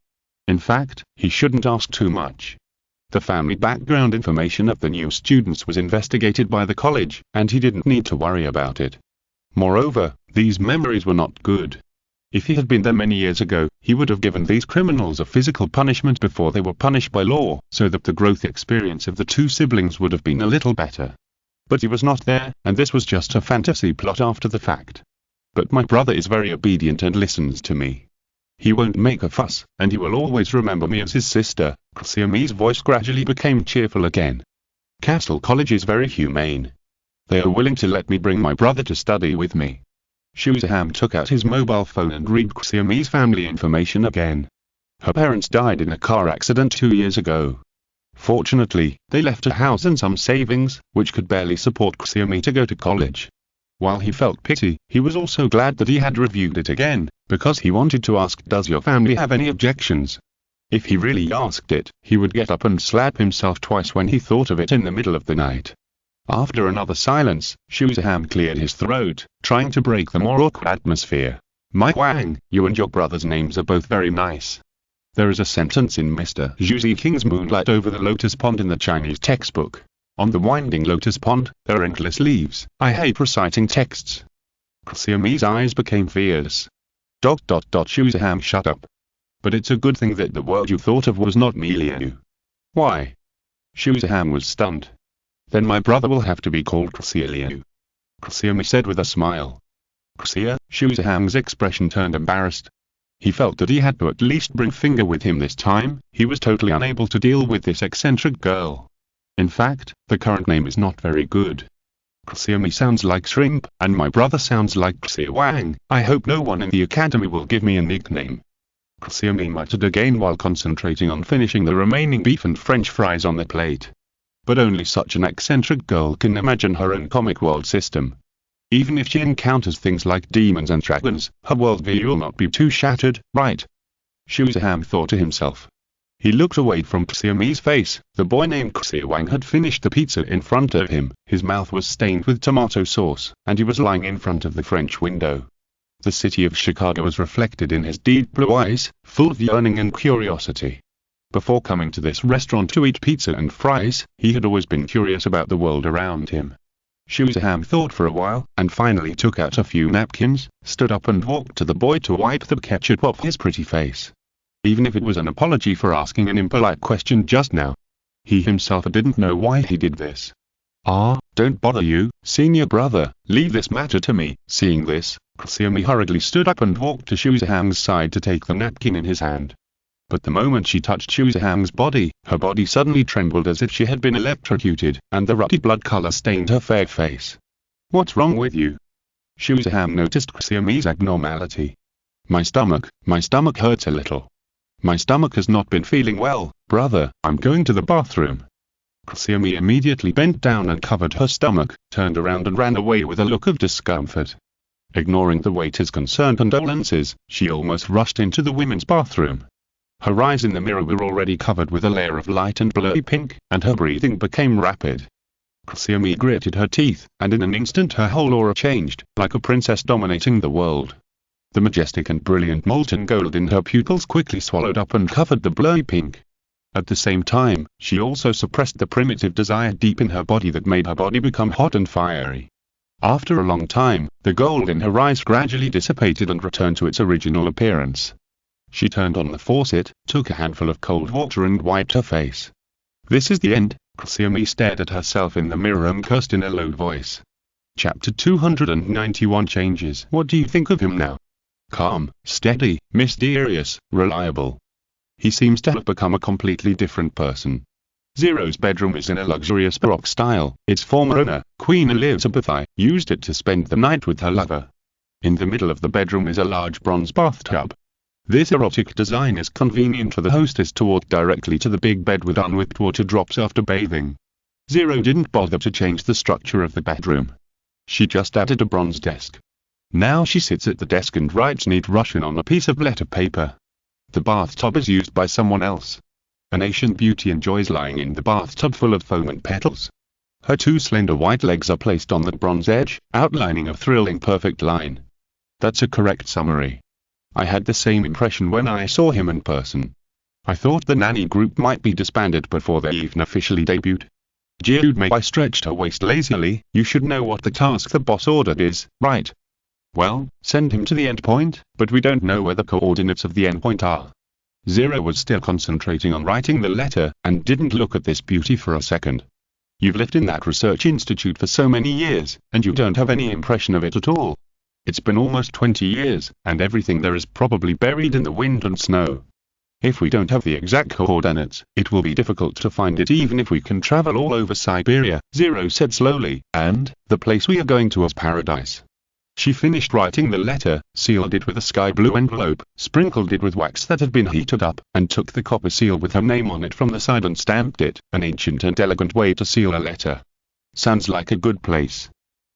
Speaker 1: In fact, he shouldn't ask too much. The family background information of the new students was investigated by the college, and he didn't need to worry about it. Moreover, these memories were not good. If he had been there many years ago, he would have given these criminals a physical punishment before they were punished by law, so that the growth experience of the two siblings would have been a little better. But he was not there, and this was just a fantasy plot after the fact. "But my brother is very obedient and listens to me. He won't make a fuss, and he will always remember me as his sister." Xiaomi's voice gradually became cheerful again. "Castle College is very humane. They are willing to let me bring my brother to study with me." Shuzaham took out his mobile phone and read Xiaomi's family information again. Her parents died in a car accident 2 years ago. Fortunately, they left a house and some savings, which could barely support Xiaomi to go to college. While he felt pity, he was also glad that he had reviewed it again, because he wanted to ask, "Does your family have any objections?" If he really asked it, he would get up and slap himself twice when he thought of it in the middle of the night. After another silence, Shuzaham cleared his throat, trying to break the more awkward atmosphere. "My Wang, you and your brother's names are both very nice. There is a sentence in Mr. Zhu King's Moonlight Over the Lotus Pond in the Chinese textbook. On the winding lotus pond, there are endless leaves. I hate reciting texts." Xiaomi's eyes became fierce. Shuzaham, shut up. "But it's a good thing that the word you thought of was not millennium." "Why?" Shuzaham was stunned. "Then my brother will have to be called Xiaomi," Xiaomi said with a smile. "Xia?" Shuzaham's expression turned embarrassed. He felt that he had to at least bring Finger with him this time. He was totally unable to deal with this eccentric girl. In fact, the current name is not very good. Xiaomi sounds like shrimp, and my brother sounds like Xia Wang. I hope no one in the academy will give me a nickname." Xiaomi muttered again while concentrating on finishing the remaining beef and French fries on the plate. But only such an eccentric girl can imagine her own comic world system. Even if she encounters things like demons and dragons, her worldview will not be too shattered, right? Shuzaham thought to himself. He looked away from Xiaomi's face. The boy named Xia Wang had finished the pizza in front of him. His mouth was stained with tomato sauce, and he was lying in front of the French window. The city of Chicago was reflected in his deep blue eyes, full of yearning and curiosity. Before coming to this restaurant to eat pizza and fries, he had always been curious about the world around him. Shoesham thought for a while, and finally took out a few napkins, stood up and walked to the boy to wipe the ketchup off his pretty face. Even if it was an apology for asking an impolite question just now. He himself didn't know why he did this.
Speaker 2: Don't bother you, senior brother, leave this matter to me.
Speaker 1: Seeing this, Xiaomi hurriedly stood up and walked to Shoesham's side to take the napkin in his hand. But the moment she touched Shoesham's body, her body suddenly trembled as if she had been electrocuted, and the ruddy blood color stained her fair face. "What's wrong with you?" Shoesham noticed Xiaomi's abnormality. My stomach hurts a little. My stomach has not been feeling well, brother, I'm going to the bathroom." Xiaomi immediately bent down and covered her stomach, turned around and ran away with a look of discomfort. Ignoring the waiter's concerned condolences, she almost rushed into the women's bathroom. Her eyes in the mirror were already covered with a layer of light and blurry pink, and her breathing became rapid. Xiaomi gritted her teeth, and in an instant her whole aura changed, like a princess dominating the world. The majestic and brilliant molten gold in her pupils quickly swallowed up and covered the blurry pink. At the same time, she also suppressed the primitive desire deep in her body that made her body become hot and fiery. After a long time, the gold in her eyes gradually dissipated and returned to its original appearance. She turned on the faucet, took a handful of cold water and wiped her face. "This is the end." Xiaomi stared at herself in the mirror and cursed in a low voice. Chapter 291 changes. What do you think of him now? Calm, steady, mysterious, reliable. He seems to have become a completely different person. Zero's bedroom is in a luxurious Baroque style. Its former owner, Queen Elizabeth I, used it to spend the night with her lover. In the middle of the bedroom is a large bronze bathtub. This erotic design is convenient for the hostess to walk directly to the big bed with unwhipped water drops after bathing. Zero didn't bother to change the structure of the bedroom. She just added a bronze desk. Now she sits at the desk and writes neat Russian on a piece of letter paper. The bathtub is used by someone else. An ancient beauty enjoys lying in the bathtub full of foam and petals. Her two slender white legs are placed on the bronze edge, outlining a thrilling perfect line. That's a correct summary. I had the same impression when I saw him in person. I thought the nanny group might be disbanded before they even officially debuted. Jude May stretched her waist lazily. You should know what the task the boss ordered is, right? Well, send him to the endpoint, but we don't know where the coordinates of the endpoint are. Zero was still concentrating on writing the letter, and didn't look at this beauty for a second. You've lived in that research institute for so many years, and you don't have any impression of it at all. It's been almost 20 years, and everything there is probably buried in the wind and snow. If we don't have the exact coordinates, it will be difficult to find it even if we can travel all over Siberia, Zero said slowly, and the place we are going to is paradise. She finished writing the letter, sealed it with a sky blue envelope, sprinkled it with wax that had been heated up, and took the copper seal with her name on it from the side and stamped it, an ancient and elegant way to seal a letter. Sounds like a good place.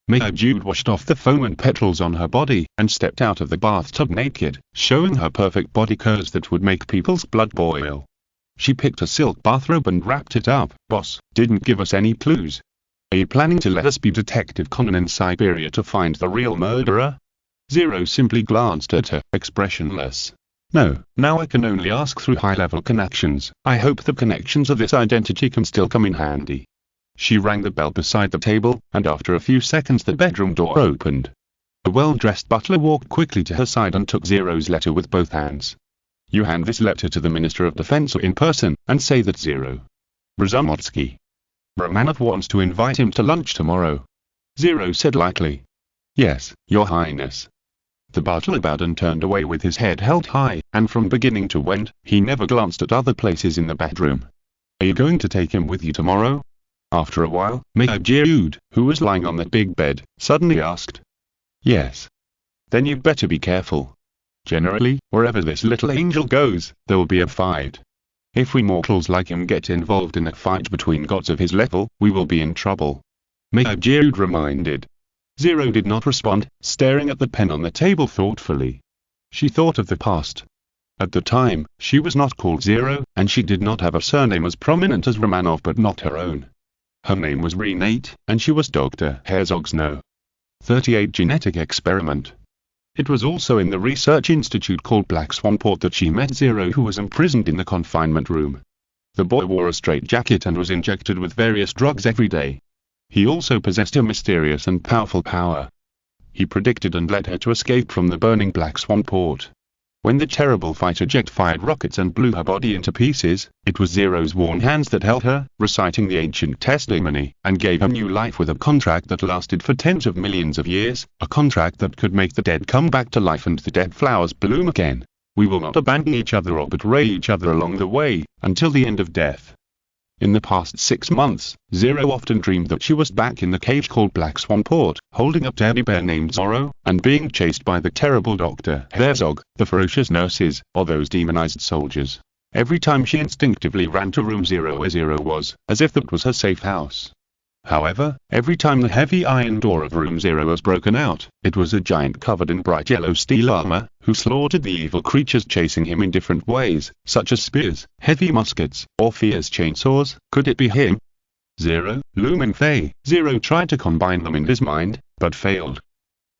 Speaker 1: Mayor Jude washed off the foam and petals on her body, and stepped out of the bathtub naked, showing her perfect body curves that would make people's blood boil. She picked a silk bathrobe and wrapped it up. Boss, didn't give us any clues. Are you planning to let us be Detective Conan in Siberia to find the real murderer? Zero simply glanced at her, expressionless. No, now I can only ask through high-level connections. I hope the connections of this identity can still come in handy. She rang the bell beside the table, and after a few seconds the bedroom door opened. A well-dressed butler walked quickly to her side and took Zero's letter with both hands. You hand this letter to the Minister of Defense in person, and say that Zero Razumovsky Romanov wants to invite him to lunch tomorrow. Zero said lightly. Yes, Your Highness. The butler bowed and turned away with his head held high, and from beginning to end, he never glanced at other places in the bedroom. Are you going to take him with you tomorrow? After a while, Mayor Jude, who was lying on the big bed, suddenly asked. Yes. Then you better be careful. Generally, wherever this little angel goes, there will be a fight. If we mortals like him get involved in a fight between gods of his level, we will be in trouble. Mayor Jude reminded. Zero did not respond, staring at the pen on the table thoughtfully. She thought of the past. At the time, she was not called Zero, and she did not have a surname as prominent as Romanov but not her own. Her name was Renate, and she was Dr. Herzog's No. 38 genetic experiment. It was also in the research institute called Black Swan Port that she met Zero, who was imprisoned in the confinement room. The boy wore a straitjacket and was injected with various drugs every day. He also possessed a mysterious and powerful power. He predicted and led her to escape from the burning Black Swan Port. When the terrible fighter jet fired rockets and blew her body into pieces, it was Zero's warm hands that held her, reciting the ancient testimony, and gave her new life with a contract that lasted for tens of millions of years, a contract that could make the dead come back to life and the dead flowers bloom again. We will not abandon each other or betray each other along the way, until the end of death. In the past 6 months, Zero often dreamed that she was back in the cage called Black Swan Port, holding a teddy bear named Zorro, and being chased by the terrible Dr. Herzog, the ferocious nurses, or those demonized soldiers. Every time she instinctively ran to room 0 where Zero was, as if that was her safe house. However, every time the heavy iron door of room 0 was broken out, it was a giant covered in bright yellow steel armor, who slaughtered the evil creatures chasing him in different ways, such as spears, heavy muskets, or fierce chainsaws. Could it be him? Zero, Mingfei. Zero tried to combine them in his mind, but failed.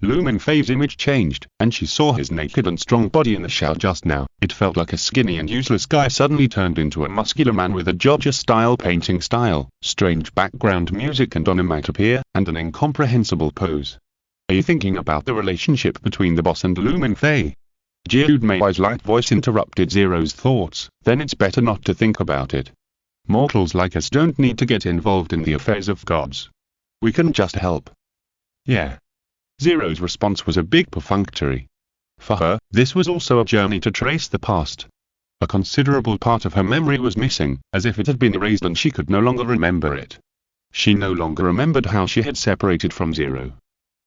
Speaker 1: Mingfei's image changed, and she saw his naked and strong body in the shower just now. It felt like a skinny and useless guy suddenly turned into a muscular man with a Georgia-style painting style, strange background music and onomatopoeia, and an incomprehensible pose. Are you thinking about the relationship between the boss and Mingfei? Jude May's light voice interrupted Zero's thoughts. Then it's better not to think about it. Mortals like us don't need to get involved in the affairs of gods. We can just help. Yeah. Zero's response was a bit perfunctory. For her, this was also a journey to trace the past. A considerable part of her memory was missing, as if it had been erased and she could no longer remember it. She no longer remembered how she had separated from Zero.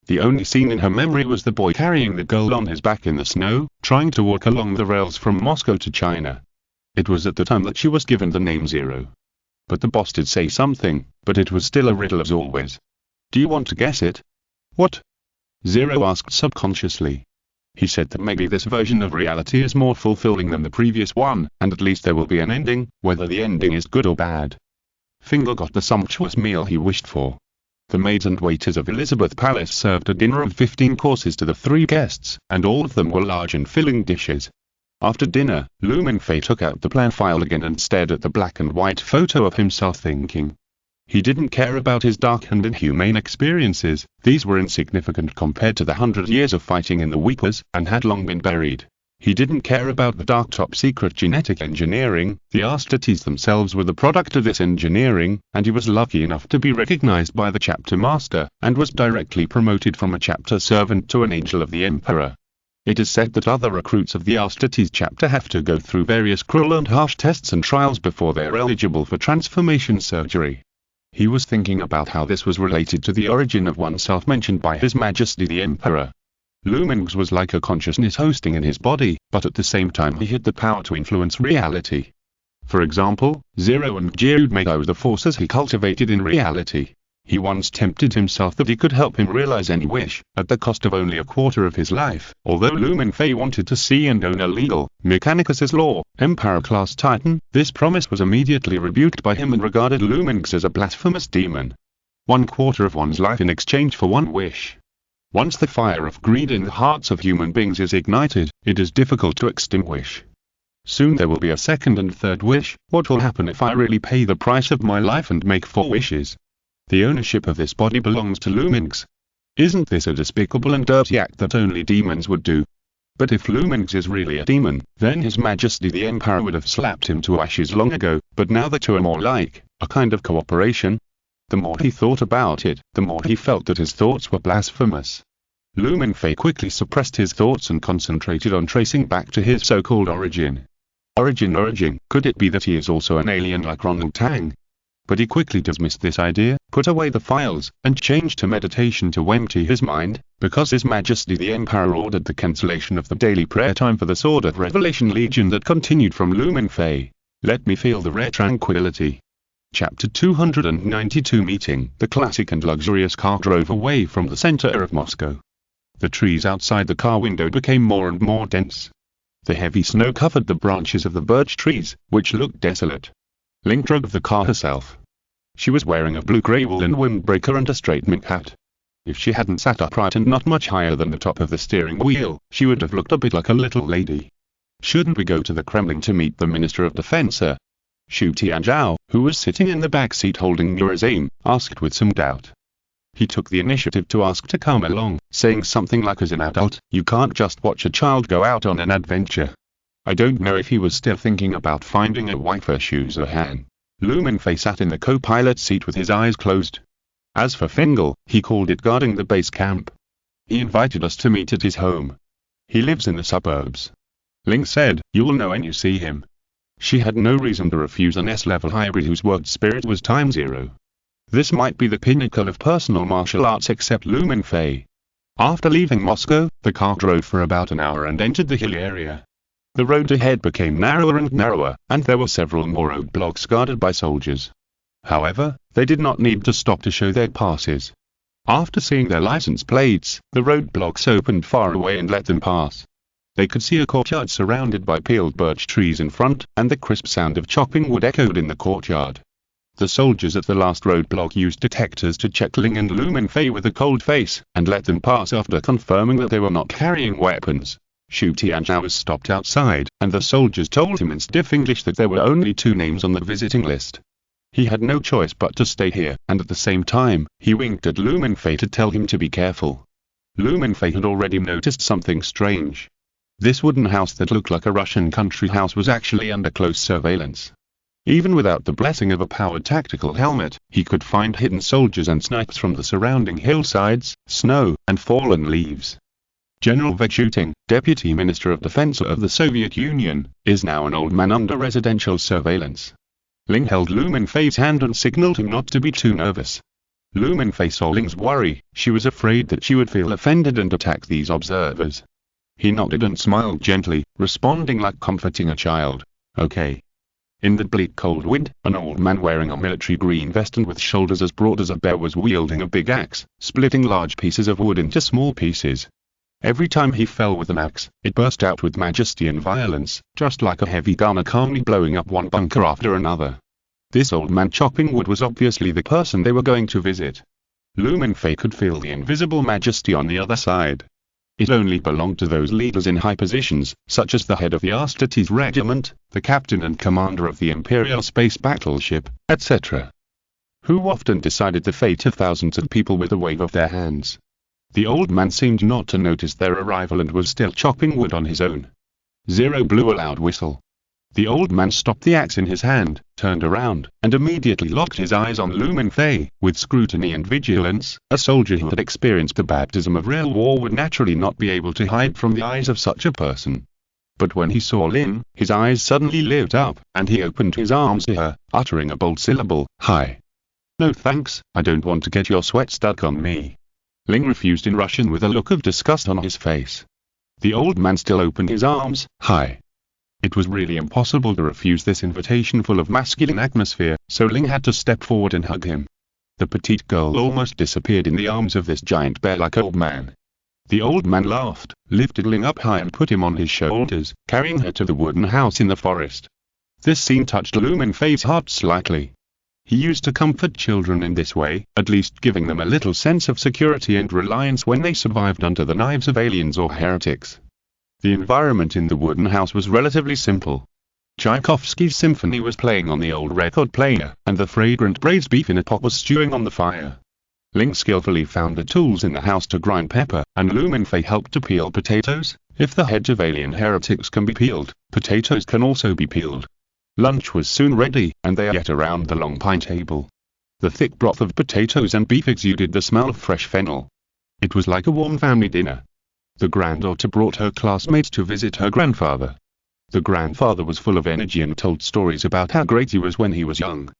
Speaker 1: The only scene in her memory was the boy carrying the girl on his back in the snow, trying to walk along the rails from Moscow to China. It was at the time that she was given the name Zero. But the boss did say something, but it was still a riddle as always. Do you want to guess it? What? Zero asked subconsciously. He said that maybe this version of reality is more fulfilling than the previous one, and at least there will be an ending, whether the ending is good or bad. Fingal got the sumptuous meal he wished for. The maids and waiters of Elizabeth Palace served a dinner of 15 courses to the 3 guests, and all of them were large and filling dishes. After dinner, Mingfei took out the plan file again and stared at the black and white photo of himself, thinking. He didn't care about his dark and inhumane experiences. These were insignificant compared to the 100 years of fighting in the Weepers, and had long been buried. He didn't care about the dark top-secret genetic engineering. The Astartes themselves were the product of this engineering, and he was lucky enough to be recognized by the chapter master, and was directly promoted from a chapter servant to an angel of the Emperor. It is said that other recruits of the Astartes chapter have to go through various cruel and harsh tests and trials before they are eligible for transformation surgery. He was thinking about how this was related to the origin of oneself mentioned by His Majesty the Emperor. Lumens was like a consciousness hosting in his body, but at the same time he had the power to influence reality. For example, Zero and Jude May were the forces he cultivated in reality. He once tempted himself that he could help him realize any wish, at the cost of only a quarter of his life. Although Mingfei wanted to see and own a legal, Mechanicus's law, Empire-class Titan, this promise was immediately rebuked by him and regarded Lumens as a blasphemous demon. 1/4 of one's life in exchange for one wish. Once the fire of greed in the hearts of human beings is ignited, it is difficult to extinguish. Soon there will be a second and third wish. What will happen if I really pay the price of my life and make 4 wishes? The ownership of this body belongs to Lumens. Isn't this a despicable and dirty act that only demons would do? But if Lumens is really a demon, then His Majesty the Emperor would have slapped him to ashes long ago, but now the two are more like a kind of cooperation. The more he thought about it, the more he felt that his thoughts were blasphemous. Mingfei quickly suppressed his thoughts and concentrated on tracing back to his so-called origin. Origin, could it be that he is also an alien like Ronald Tang? But he quickly dismissed this idea, put away the files, and changed to meditation to empty his mind, because His Majesty the Emperor ordered the cancellation of the daily prayer time for the Sword of Revelation Legion that continued from Mingfei. Let me feel the rare tranquility. Chapter 292 Meeting. The classic and luxurious car drove away from the center of Moscow. The trees outside the car window became more and more dense. The heavy snow covered the branches of the birch trees, which looked desolate. Link drove the car herself. She was wearing a blue-gray woolen windbreaker and a straight mink hat. If she hadn't sat upright and not much higher than the top of the steering wheel, she would have looked a bit like a little lady. "Shouldn't we go to the Kremlin to meet the Minister of Defense, sir?" Xu Tianzhao, who was sitting in the back seat holding Mura's aim, asked with some doubt. He took the initiative to ask to come along, saying something like, "As an adult, you can't just watch a child go out on an adventure." I don't know if he was still thinking about finding a wife for Xu Zuhan. Lu Mingfei sat in the co-pilot seat with his eyes closed. As for Fingal, he called it guarding the base camp. He invited us to meet at his home. He lives in the suburbs. Ling said, "You'll know when you see him." She had no reason to refuse an S-level hybrid whose word spirit was time zero. This might be the pinnacle of personal martial arts except Lu Mingfei. After leaving Moscow, the car drove for about an hour and entered the hill area. The road ahead became narrower and narrower, and there were several more roadblocks guarded by soldiers. However, they did not need to stop to show their passes. After seeing their license plates, the roadblocks opened far away and let them pass. They could see a courtyard surrounded by peeled birch trees in front, and the crisp sound of chopping wood echoed in the courtyard. The soldiers at the last roadblock used detectors to check Ling and Lu Mingfei with a cold face, and let them pass after confirming that they were not carrying weapons. Xu Tianzhao was stopped outside, and the soldiers told him in stiff English that there were only 2 names on the visiting list. He had no choice but to stay here, and at the same time, he winked at Lu Mingfei to tell him to be careful. Lu Mingfei had already noticed something strange. This wooden house that looked like a Russian country house was actually under close surveillance. Even without the blessing of a powered tactical helmet, he could find hidden soldiers and snipers from the surrounding hillsides, snow, and fallen leaves. General Vechutin, Deputy Minister of Defense of the Soviet Union, is now an old man under residential surveillance. Ling held Lu Mingfei's hand and signaled him not to be too nervous. Lu Mingfei saw Ling's worry. She was afraid that she would feel offended and attack these observers. He nodded and smiled gently, responding like comforting a child. "Okay." In the bleak cold wind, an old man wearing a military green vest and with shoulders as broad as a bear was wielding a big axe, splitting large pieces of wood into small pieces. Every time he fell with an axe, it burst out with majesty and violence, just like a heavy gunner calmly blowing up one bunker after another. This old man chopping wood was obviously the person they were going to visit. Lu Mingfei could feel the invisible majesty on the other side. It only belonged to those leaders in high positions, such as the head of the Astates regiment, the captain and commander of the Imperial space battleship, etc. Who often decided the fate of thousands of people with a wave of their hands. The old man seemed not to notice their arrival and was still chopping wood on his own. Zero blew a loud whistle. The old man stopped the axe in his hand, turned around, and immediately locked his eyes on Lu Mingfei. With scrutiny and vigilance, a soldier who had experienced the baptism of real war would naturally not be able to hide from the eyes of such a person. But when he saw Lin, his eyes suddenly lit up, and he opened his arms to her, uttering a bold syllable, "Hi." "No thanks, I don't want to get your sweat stuck on me." Ling refused in Russian with a look of disgust on his face. The old man still opened his arms, "Hi." It was really impossible to refuse this invitation full of masculine atmosphere, so Ling had to step forward and hug him. The petite girl almost disappeared in the arms of this giant bear-like old man. The old man laughed, lifted Ling up high and put him on his shoulders, carrying her to the wooden house in the forest. This scene touched Lu Mingfei's heart slightly. He used to comfort children in this way, at least giving them a little sense of security and reliance when they survived under the knives of aliens or heretics. The environment in the wooden house was relatively simple. Tchaikovsky's symphony was playing on the old record player, and the fragrant braised beef in a pot was stewing on the fire. Ling skillfully found the tools in the house to grind pepper, and Lu Mingfei helped to peel potatoes. If the heads of alien heretics can be peeled, potatoes can also be peeled. Lunch was soon ready, and they ate around the long pine table. The thick broth of potatoes and beef exuded the smell of fresh fennel. It was like a warm family dinner. The granddaughter brought her classmates to visit her grandfather. The grandfather was full of energy and told stories about how great he was when he was young.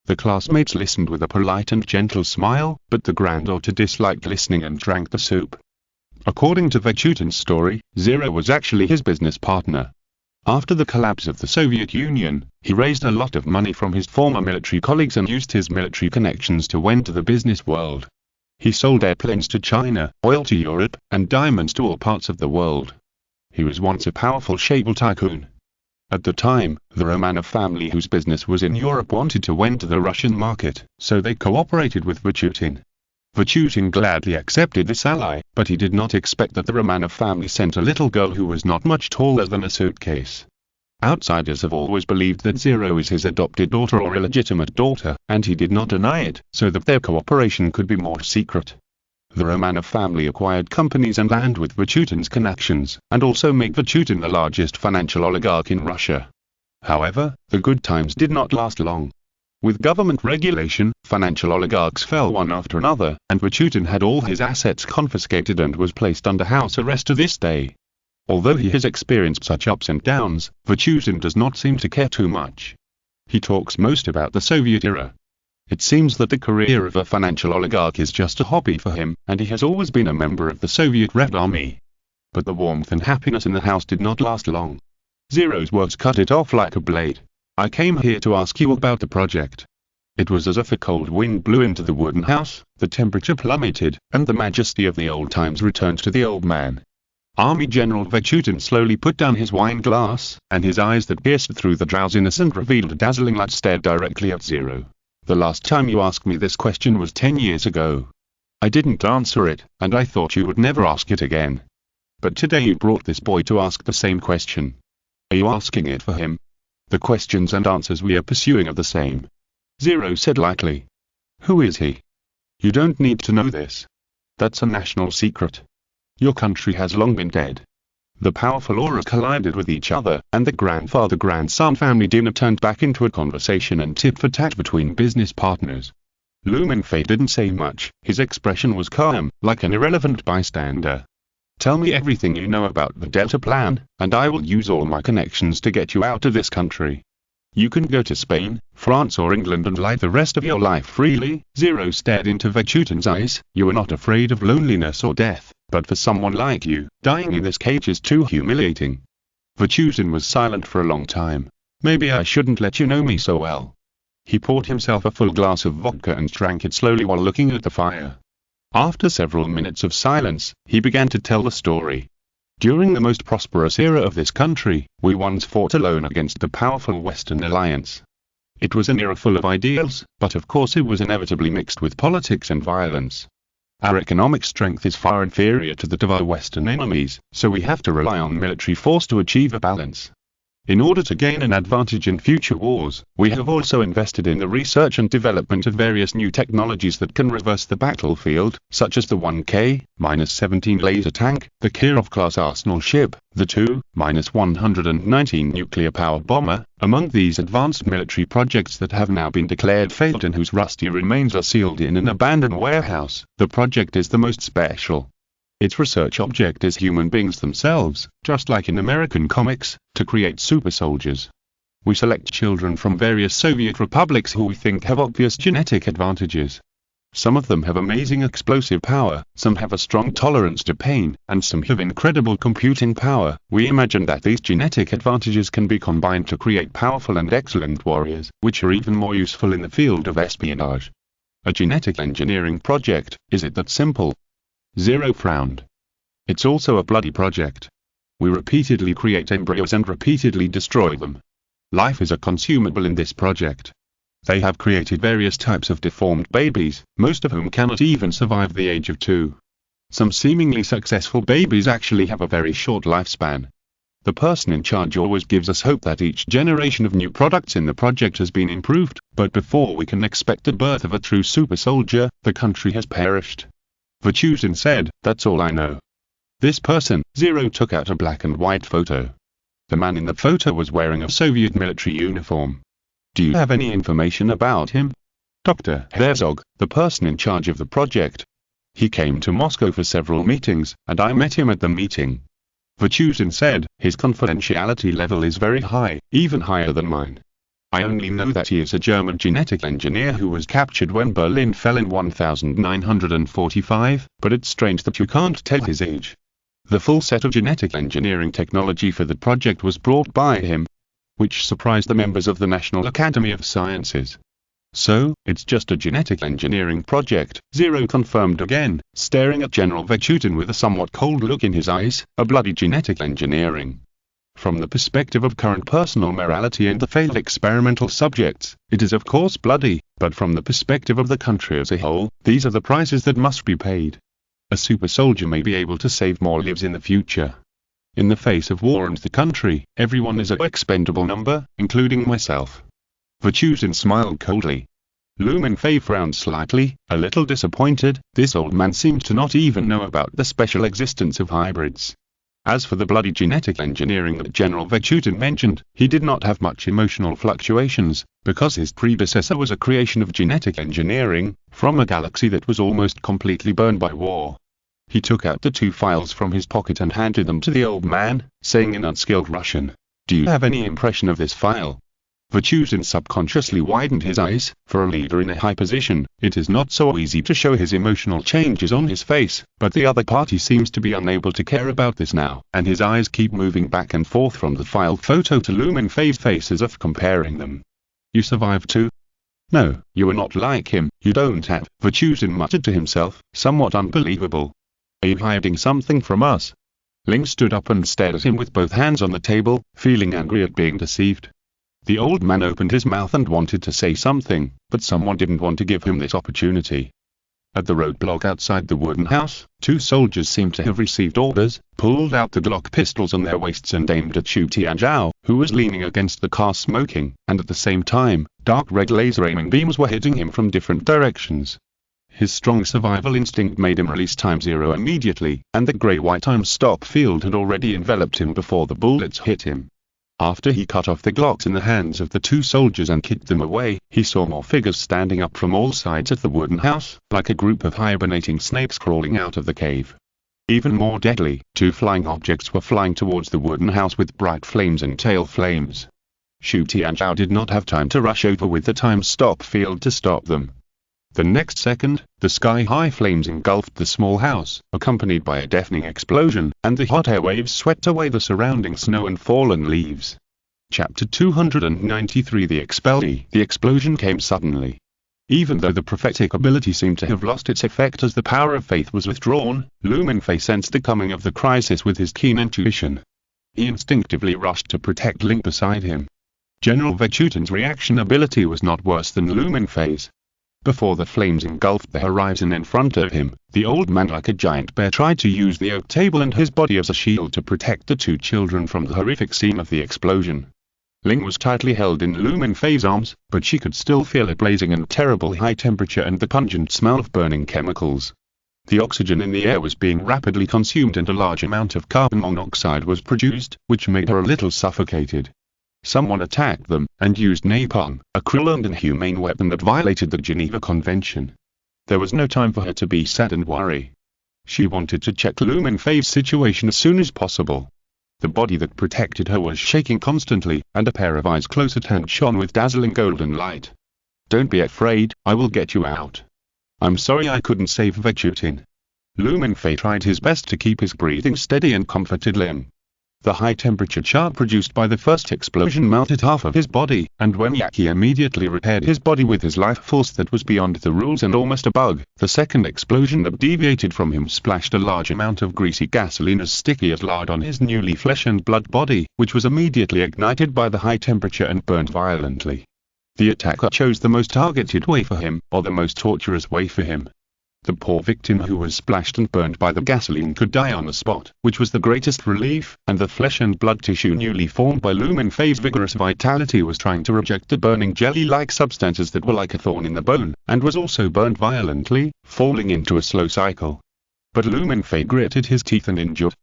Speaker 1: The classmates listened with a polite and gentle smile, but the granddaughter disliked listening and drank the soup. According to Vechutin's story, Zero was actually his business partner. After the collapse of the Soviet Union, he raised a lot of money from his former military colleagues and used his military connections to enter the business world. He sold airplanes to China, oil to Europe, and diamonds to all parts of the world. He was once a powerful Shable tycoon. At the time, the Romanov family whose business was in Europe wanted to enter the Russian market, so they cooperated with Vechutin. Vatutin gladly accepted this ally, but he did not expect that the Romanov family sent a little girl who was not much taller than a suitcase. Outsiders have always believed that Zero is his adopted daughter or illegitimate daughter, and he did not deny it, so that their cooperation could be more secret. The Romanov family acquired companies and land with Vatutin's connections, and also made Vatutin the largest financial oligarch in Russia. However, the good times did not last long. With government regulation, financial oligarchs fell one after another, and Vatutin had all his assets confiscated and was placed under house arrest to this day. Although he has experienced such ups and downs, Vatutin does not seem to care too much. He talks most about the Soviet era. It seems that the career of a financial oligarch is just a hobby for him, and he has always been a member of the Soviet Red Army. But the warmth and happiness in the house did not last long. Zero's words cut it off like a blade. I came here to ask you about the project. It was as if a cold wind blew into the wooden house, the temperature plummeted, and the majesty of the old times returned to the old man. Army General Vatutin slowly put down his wine glass, and his eyes that pierced through the drowsiness and revealed a dazzling light stared directly at Zero. The last time you asked me this question was 10 years ago. I didn't answer it, and I thought you would never ask it again. But today you brought this boy to ask the same question. Are you asking it for him? The questions and answers we are pursuing are the same. Zero said lightly. Who is he? You don't need to know this. That's a national secret. Your country has long been dead. The powerful auras collided with each other, and the grandfather-grandson family dinner turned back into a conversation and tit-for-tat between business partners. Mingfei didn't say much, his expression was calm, like an irrelevant bystander. Tell me everything you know about the Delta Plan, and I will use all my connections to get you out of this country. You can go to Spain, France or England and live the rest of your life freely. Zero stared into Vatutin's eyes. You are not afraid of loneliness or death, but for someone like you, dying in this cage is too humiliating. Vatutin was silent for a long time. Maybe I shouldn't let you know me so well. He poured himself a full glass of vodka and drank it slowly while looking at the fire. After several minutes of silence, he began to tell the story. During the most prosperous era of this country, we once fought alone against the powerful Western Alliance. It was an era full of ideals, but of course it was inevitably mixed with politics and violence. Our economic strength is far inferior to that of our Western enemies, so we have to rely on military force to achieve a balance. In order to gain an advantage in future wars, we have also invested in the research and development of various new technologies that can reverse the battlefield, such as the 1K-17 laser tank, the Kirov-class arsenal ship, the 2-119 nuclear power bomber. Among these advanced military projects that have now been declared failed and whose rusty remains are sealed in an abandoned warehouse, the project is the most special. Its research object is human beings themselves, just like in American comics, to create super soldiers. We select children from various Soviet republics who we think have obvious genetic advantages. Some of them have amazing explosive power, some have a strong tolerance to pain, and some have incredible computing power. We imagine that these genetic advantages can be combined to create powerful and excellent warriors, which are even more useful in the field of espionage. A genetic engineering project, is it that simple? Zero frowned. It's also a bloody project. We repeatedly create embryos and repeatedly destroy them. Life is a consumable in this project. They have created various types of deformed babies, most of whom cannot even survive the age of 2. Some seemingly successful babies actually have a very short lifespan. The person in charge always gives us hope that each generation of new products in the project has been improved, but before we can expect the birth of a true super soldier, the country has perished. Vatutin said, that's all I know. This person, Zero took out a black and white photo. The man in the photo was wearing a Soviet military uniform. Do you have any information about him? Dr. Herzog, the person in charge of the project. He came to Moscow for several meetings, and I met him at the meeting. Vatutin said, his confidentiality level is very high, even higher than mine. I only know that he is a German genetic engineer who was captured when Berlin fell in 1945, but it's strange that you can't tell his age. The full set of genetic engineering technology for the project was brought by him, which surprised the members of the National Academy of Sciences. So, it's just a genetic engineering project, Zero confirmed again, staring at General Vatutin with a somewhat cold look in his eyes, a bloody genetic engineering. From the perspective of current personal morality and the failed experimental subjects, it is of course bloody, but from the perspective of the country as a whole, these are the prices that must be paid. A super soldier may be able to save more lives in the future. In the face of war and the country, everyone is an expendable number, including myself. Vatutin smiled coldly. Mingfei frowned slightly, a little disappointed. This old man seemed to not even know about the special existence of hybrids. As for the bloody genetic engineering that General Vatutin mentioned, he did not have much emotional fluctuations, because his predecessor was a creation of genetic engineering, from a galaxy that was almost completely burned by war. He took out the 2 files from his pocket and handed them to the old man, saying in unskilled Russian, "Do you have any impression of this file?" Vatutin subconsciously widened his eyes. For a leader in a high position, it is not so easy to show his emotional changes on his face, but the other party seems to be unable to care about this now, and his eyes keep moving back and forth from the file photo to Mingfei's face as if comparing them. "You survived too?" "No, you are not like him, you don't have," Vatutin muttered to himself, somewhat unbelievable. "Are you hiding something from us?" Ling stood up and stared at him with both hands on the table, feeling angry at being deceived. The old man opened his mouth and wanted to say something, but someone didn't want to give him this opportunity. At the roadblock outside the wooden house, 2 soldiers seemed to have received orders, pulled out the Glock pistols on their waists and aimed at Xu Tianzhao, who was leaning against the car smoking, and at the same time, dark red laser aiming beams were hitting him from different directions. His strong survival instinct made him release time 0 immediately, and the grey-white time stop field had already enveloped him before the bullets hit him. After he cut off the Glocks in the hands of the 2 soldiers and kicked them away, he saw more figures standing up from all sides of the wooden house, like a group of hibernating snakes crawling out of the cave. Even more deadly, 2 flying objects were flying towards the wooden house with bright flames and tail flames. Xu Tianzhao did not have time to rush over with the time stop field to stop them. The next second, the sky-high flames engulfed the small house, accompanied by a deafening explosion, and the hot air waves swept away the surrounding snow and fallen leaves. Chapter 293 The Expelled. The explosion came suddenly. Even though the prophetic ability seemed to have lost its effect as the power of faith was withdrawn, Mingfei sensed the coming of the crisis with his keen intuition. He instinctively rushed to protect Ling beside him. General Vatutin's reaction ability was not worse than Mingfei's. Before the flames engulfed the horizon in front of him, the old man like a giant bear tried to use the oak table and his body as a shield to protect the 2 children from the horrific scene of the explosion. Ling was tightly held in Mingfei's arms, but she could still feel a blazing and terrible high temperature and the pungent smell of burning chemicals. The oxygen in the air was being rapidly consumed and a large amount of carbon monoxide was produced, which made her a little suffocated. Someone attacked them, and used napalm, a cruel and inhumane weapon that violated the Geneva Convention. There was no time for her to be sad and worry. She wanted to check Mingfei's situation as soon as possible. The body that protected her was shaking constantly, and a pair of eyes close at hand shone with dazzling golden light. "Don't be afraid, I will get you out." "I'm sorry I couldn't save Vatutin." Mingfei tried his best to keep his breathing steady and comforted Ling. The high-temperature chart produced by the first explosion melted half of his body, and when Yaki immediately repaired his body with his life force that was beyond the rules and almost a bug, the second explosion that deviated from him splashed a large amount of greasy gasoline as sticky as lard on his newly flesh and blood body, which was immediately ignited by the high temperature and burned violently. The attacker chose the most targeted way for him, or the most torturous way for him. The poor victim who was splashed and burned by the gasoline could die on the spot, which was the greatest relief, and the flesh and blood tissue newly formed by Mingfei's vigorous vitality was trying to reject the burning jelly-like substances that were like a thorn in the bone, and was also burned violently, falling into a slow cycle. But Mingfei gritted his teeth and endured.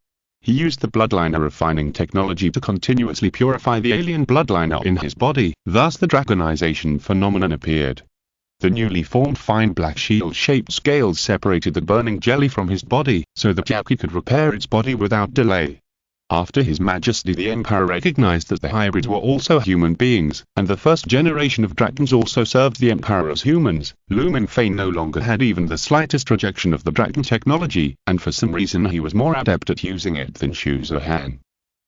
Speaker 1: He used the bloodliner refining technology to continuously purify the alien bloodliner in his body, thus the dragonization phenomenon appeared. The newly formed fine black shield-shaped scales separated the burning jelly from his body, so that Yaki could repair its body without delay. After His Majesty the Emperor recognized that the hybrids were also human beings, and the first generation of dragons also served the Emperor as humans, Mingfei no longer had even the slightest rejection of the dragon technology, and for some reason he was more adept at using it than Xu Zuhan.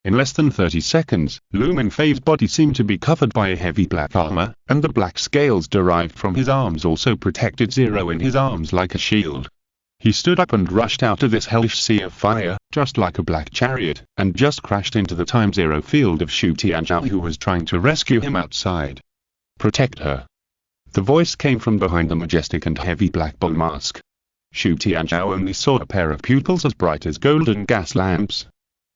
Speaker 1: In less than 30 seconds, Mingfei's body seemed to be covered by a heavy black armor, and the black scales derived from his arms also protected Zero in his arms like a shield. He stood up and rushed out of this hellish sea of fire, just like a black chariot, and just crashed into the time-zero field of Shu Tianzhao, who was trying to rescue him outside. Protect her. The voice came from behind the majestic and heavy black bull mask. Shu Tianzhao only saw a pair of pupils as bright as golden gas lamps.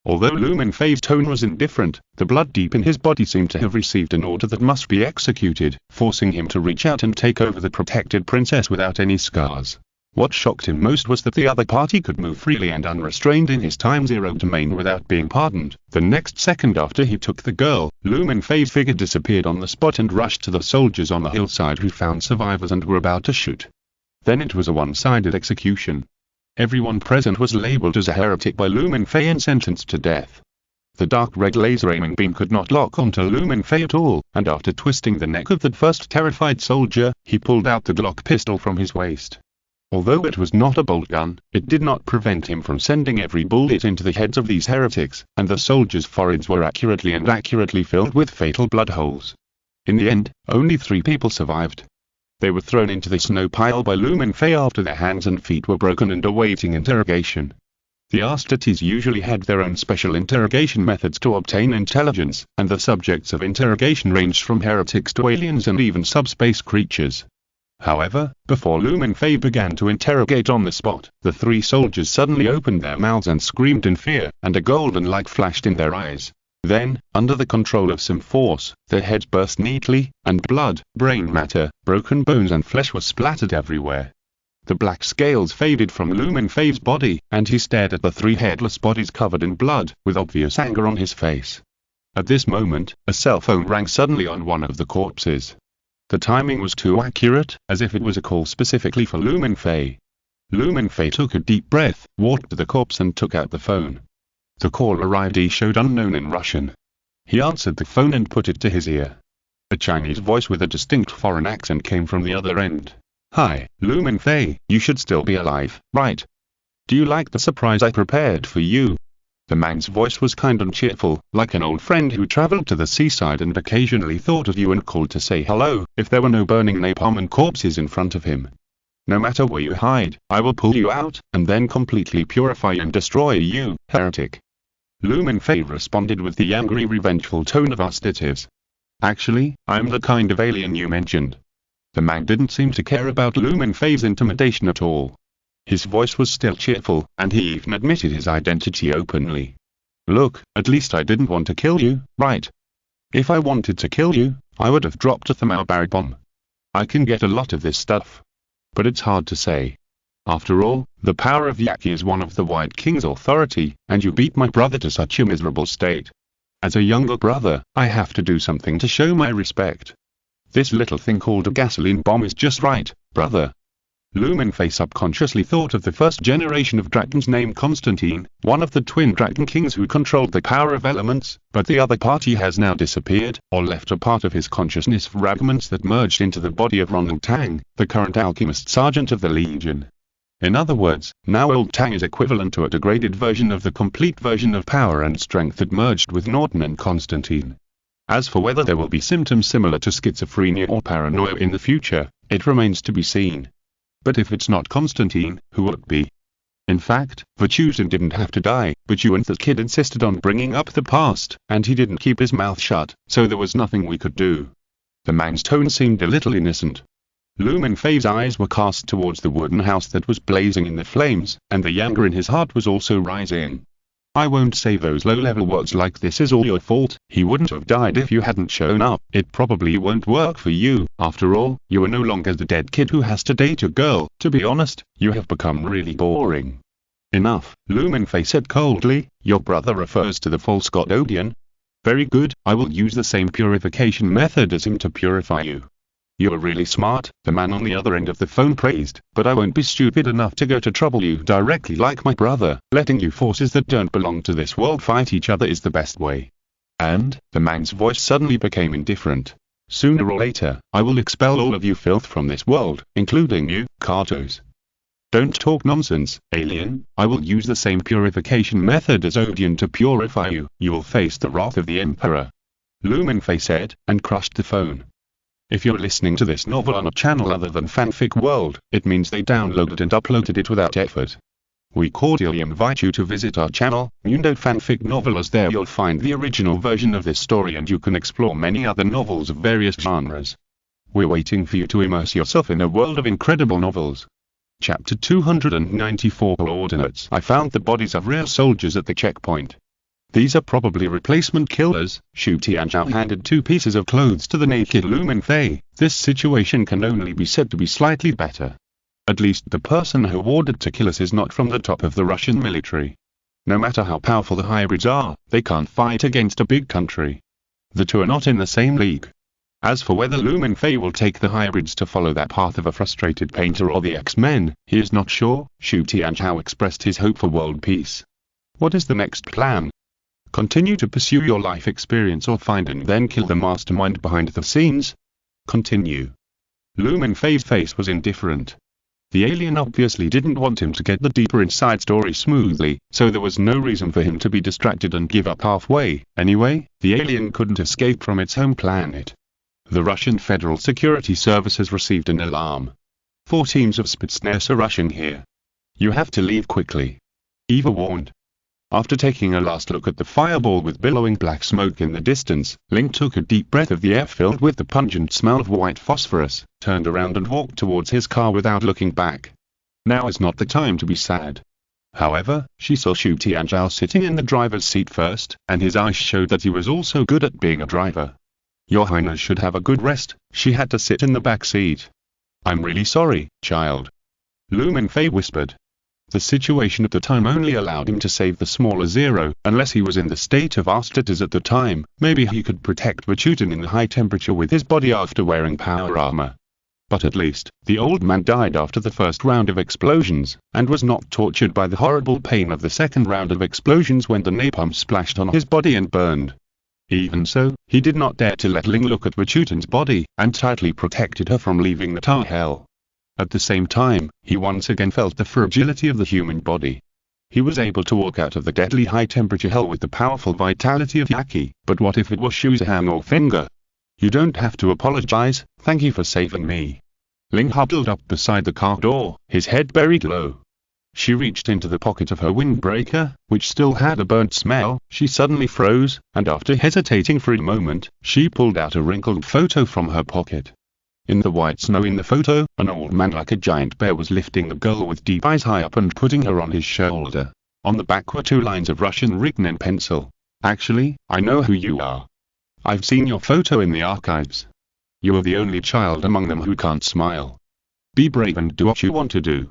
Speaker 1: Although Lu Mingfei's tone was indifferent, the blood deep in his body seemed to have received an order that must be executed, forcing him to reach out and take over the protected princess without any scars. What shocked him most was that the other party could move freely and unrestrained in his time-zero domain without being pardoned. The next second after he took the girl, Lu Mingfei's figure disappeared on the spot and rushed to the soldiers on the hillside, who found survivors and were about to shoot. Then it was a one-sided execution. Everyone present was labeled as a heretic by Lu Mingfei and sentenced to death. The dark red laser aiming beam could not lock onto Lu Mingfei at all, and after twisting the neck of the first terrified soldier, he pulled out the Glock pistol from his waist. Although it was not a bolt gun, it did not prevent him from sending every bullet into the heads of these heretics, and the soldiers' foreheads were accurately filled with fatal blood holes. In the end, only 3 people survived. They were thrown into the snow pile by Lu Mingfei after their hands and feet were broken and awaiting interrogation. The Astates usually had their own special interrogation methods to obtain intelligence, and the subjects of interrogation ranged from heretics to aliens and even subspace creatures. However, before Lu Mingfei began to interrogate on the spot, the 3 soldiers suddenly opened their mouths and screamed in fear, and a golden light flashed in their eyes. Then, under the control of some force, their heads burst neatly, and blood, brain matter, broken bones and flesh were splattered everywhere. The black scales faded from Lu Mingfei's body, and he stared at the 3 headless bodies covered in blood, with obvious anger on his face. At this moment, a cell phone rang suddenly on one of the corpses. The timing was too accurate, as if it was a call specifically for Lu Mingfei. Lu Mingfei took a deep breath, walked to the corpse and took out the phone. The caller ID showed unknown in Russian. He answered the phone and put it to his ear. A Chinese voice with a distinct foreign accent came from the other end. "Hi, Lu Mingfei, you should still be alive, right? Do you like the surprise I prepared for you?" The man's voice was kind and cheerful, like an old friend who traveled to the seaside and occasionally thought of you and called to say hello, if there were no burning napalm and corpses in front of him. "No matter where you hide, I will pull you out, and then completely purify and destroy you, heretic." Lu Mingfei responded with the angry, revengeful tone of Astates. "Actually, I'm the kind of alien you mentioned." The man didn't seem to care about Lu Mingfei's intimidation at all. His voice was still cheerful, and he even admitted his identity openly. "Look, at least I didn't want to kill you, right? If I wanted to kill you, I would have dropped a thermal bomb. I can get a lot of this stuff. But it's hard to say. After all, the power of Yaki is one of the White King's authority, and you beat my brother to such a miserable state. As a younger brother, I have to do something to show my respect. This little thing called a gasoline bomb is just right, brother." Lu Mingfei subconsciously thought of the first generation of dragons named Constantine, one of the twin dragon kings who controlled the power of elements, but the other party has now disappeared, or left a part of his consciousness fragments that merged into the body of Ronald Tang, the current alchemist sergeant of the Legion. In other words, now Old Tang is equivalent to a degraded version of the complete version of power and strength that merged with Norton and Constantine. As for whether there will be symptoms similar to schizophrenia or paranoia in the future, it remains to be seen. But if it's not Constantine, who will it be? In fact, Vachuzin didn't have to die, but you and the kid insisted on bringing up the past, and he didn't keep his mouth shut, so there was nothing we could do. The man's tone seemed a little innocent. Lu Mingfei's eyes were cast towards the wooden house that was blazing in the flames, and the anger in his heart was also rising. "I won't say those low-level words like this is all your fault. He wouldn't have died if you hadn't shown up. It probably won't work for you. After all, you are no longer the dead kid who has to date a girl. To be honest, you have become really boring." "Enough," Lu Mingfei said coldly. "Your brother refers to the false god Odeon. Very good, I will use the same purification method as him to purify you." "You are really smart," the man on the other end of the phone praised, "but I won't be stupid enough to go to trouble you directly like my brother. Letting you forces that don't belong to this world fight each other is the best way." And, the man's voice suddenly became indifferent. "Sooner or later, I will expel all of you filth from this world, including you, Kartos. Don't talk nonsense, alien. I will use the same purification method as Odeon to purify you. You will face the wrath of the Emperor." Lu Mingfei said, and crushed the phone. If you're listening to this novel on a channel other than Fanfic World, it means they downloaded and uploaded it without effort. We cordially invite you to visit our channel, Mundo Fanfic Novel, as there you'll find the original version of this story and you can explore many other novels of various genres. We're waiting for you to immerse yourself in a world of incredible novels. Chapter 294 Coordinates. I found the bodies of real soldiers at the checkpoint. These are probably replacement killers. Xu Tianzhao handed 2 pieces of clothes to the naked Lu Mingfei. This situation can only be said to be slightly better. At least the person who ordered to kill us is not from the top of the Russian military. No matter how powerful the hybrids are, they can't fight against a big country. The two are not in the same league. As for whether Lu Mingfei will take the hybrids to follow that path of a frustrated painter or the X-Men, he is not sure. Xu Tianzhao expressed his hope for world peace. What is the next plan? Continue to pursue your life experience or find and then kill the mastermind behind the scenes? Continue. Lu Mingfei's face was indifferent. The alien obviously didn't want him to get the deeper inside story smoothly, so there was no reason for him to be distracted and give up halfway. Anyway, the alien couldn't escape from its home planet. The Russian Federal Security Service has received an alarm. 4 teams of Spetsnaz are rushing here. You have to leave quickly. Eva warned. After taking a last look at the fireball with billowing black smoke in the distance, Link took a deep breath of the air filled with the pungent smell of white phosphorus, turned around and walked towards his car without looking back. Now is not the time to be sad. However, she saw Xu Tianzhao sitting in the driver's seat first, and his eyes showed that he was also good at being a driver. Your Highness should have a good rest. She had to sit in the back seat. I'm really sorry, child. Lu Mingfei whispered. The situation at the time only allowed him to save the smaller Zero, unless he was in the state of Arstatis at the time. Maybe he could protect Vachutin in the high temperature with his body after wearing power armor. But at least, the old man died after the first round of explosions, and was not tortured by the horrible pain of the second round of explosions when the napalm splashed on his body and burned. Even so, he did not dare to let Ling look at Vachutin's body, and tightly protected her from leaving the tar hell. At the same time, he once again felt the fragility of the human body. He was able to walk out of the deadly high-temperature hell with the powerful vitality of Yaki, but what if it was Shu's hand or finger? You don't have to apologize, thank you for saving me. Ling huddled up beside the car door, his head buried low. She reached into the pocket of her windbreaker, which still had a burnt smell. She suddenly froze, and after hesitating for a moment, she pulled out a wrinkled photo from her pocket. In the white snow in the photo, an old man like a giant bear was lifting the girl with deep eyes high up and putting her on his shoulder. On the back were 2 lines of Russian written in pencil. Actually, I know who you are. I've seen your photo in the archives. You are the only child among them who can't smile. Be brave and do what you want to do.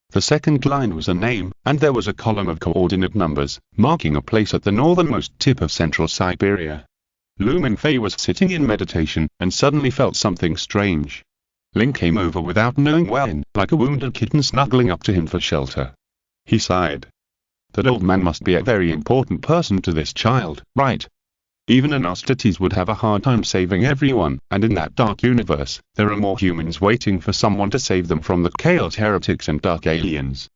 Speaker 1: The second line was a name, and there was a column of coordinate numbers, marking a place at the northernmost tip of central Siberia. Lu Mingfei was sitting in meditation, and suddenly felt something strange. Ling came over without knowing when, like a wounded kitten snuggling up to him for shelter. He sighed. That old man must be a very important person to this child, right? Even an Arstates would have a hard time saving everyone, and in that dark universe, there are more humans waiting for someone to save them from the chaos heretics and dark aliens.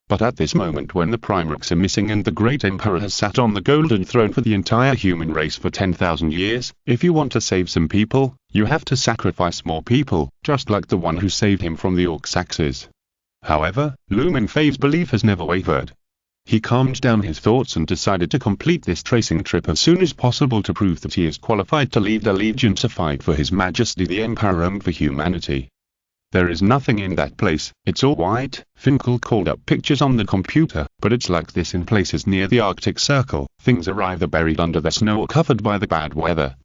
Speaker 1: But at this moment when the Primarchs are missing and the Great Emperor has sat on the golden throne for the entire human race for 10,000 years, if you want to save some people, you have to sacrifice more people, just like the one who saved him from the Orcs-Axes. However, Lu Mingfei's belief has never wavered. He calmed down his thoughts and decided to complete this tracing trip as soon as possible to prove that he is qualified to lead the Legion to fight for His Majesty the Emperor and for humanity. There is nothing in that place, it's all white. Finkel called up pictures on the computer, but it's like this in places near the Arctic Circle. Things are either buried under the snow or covered by the bad weather.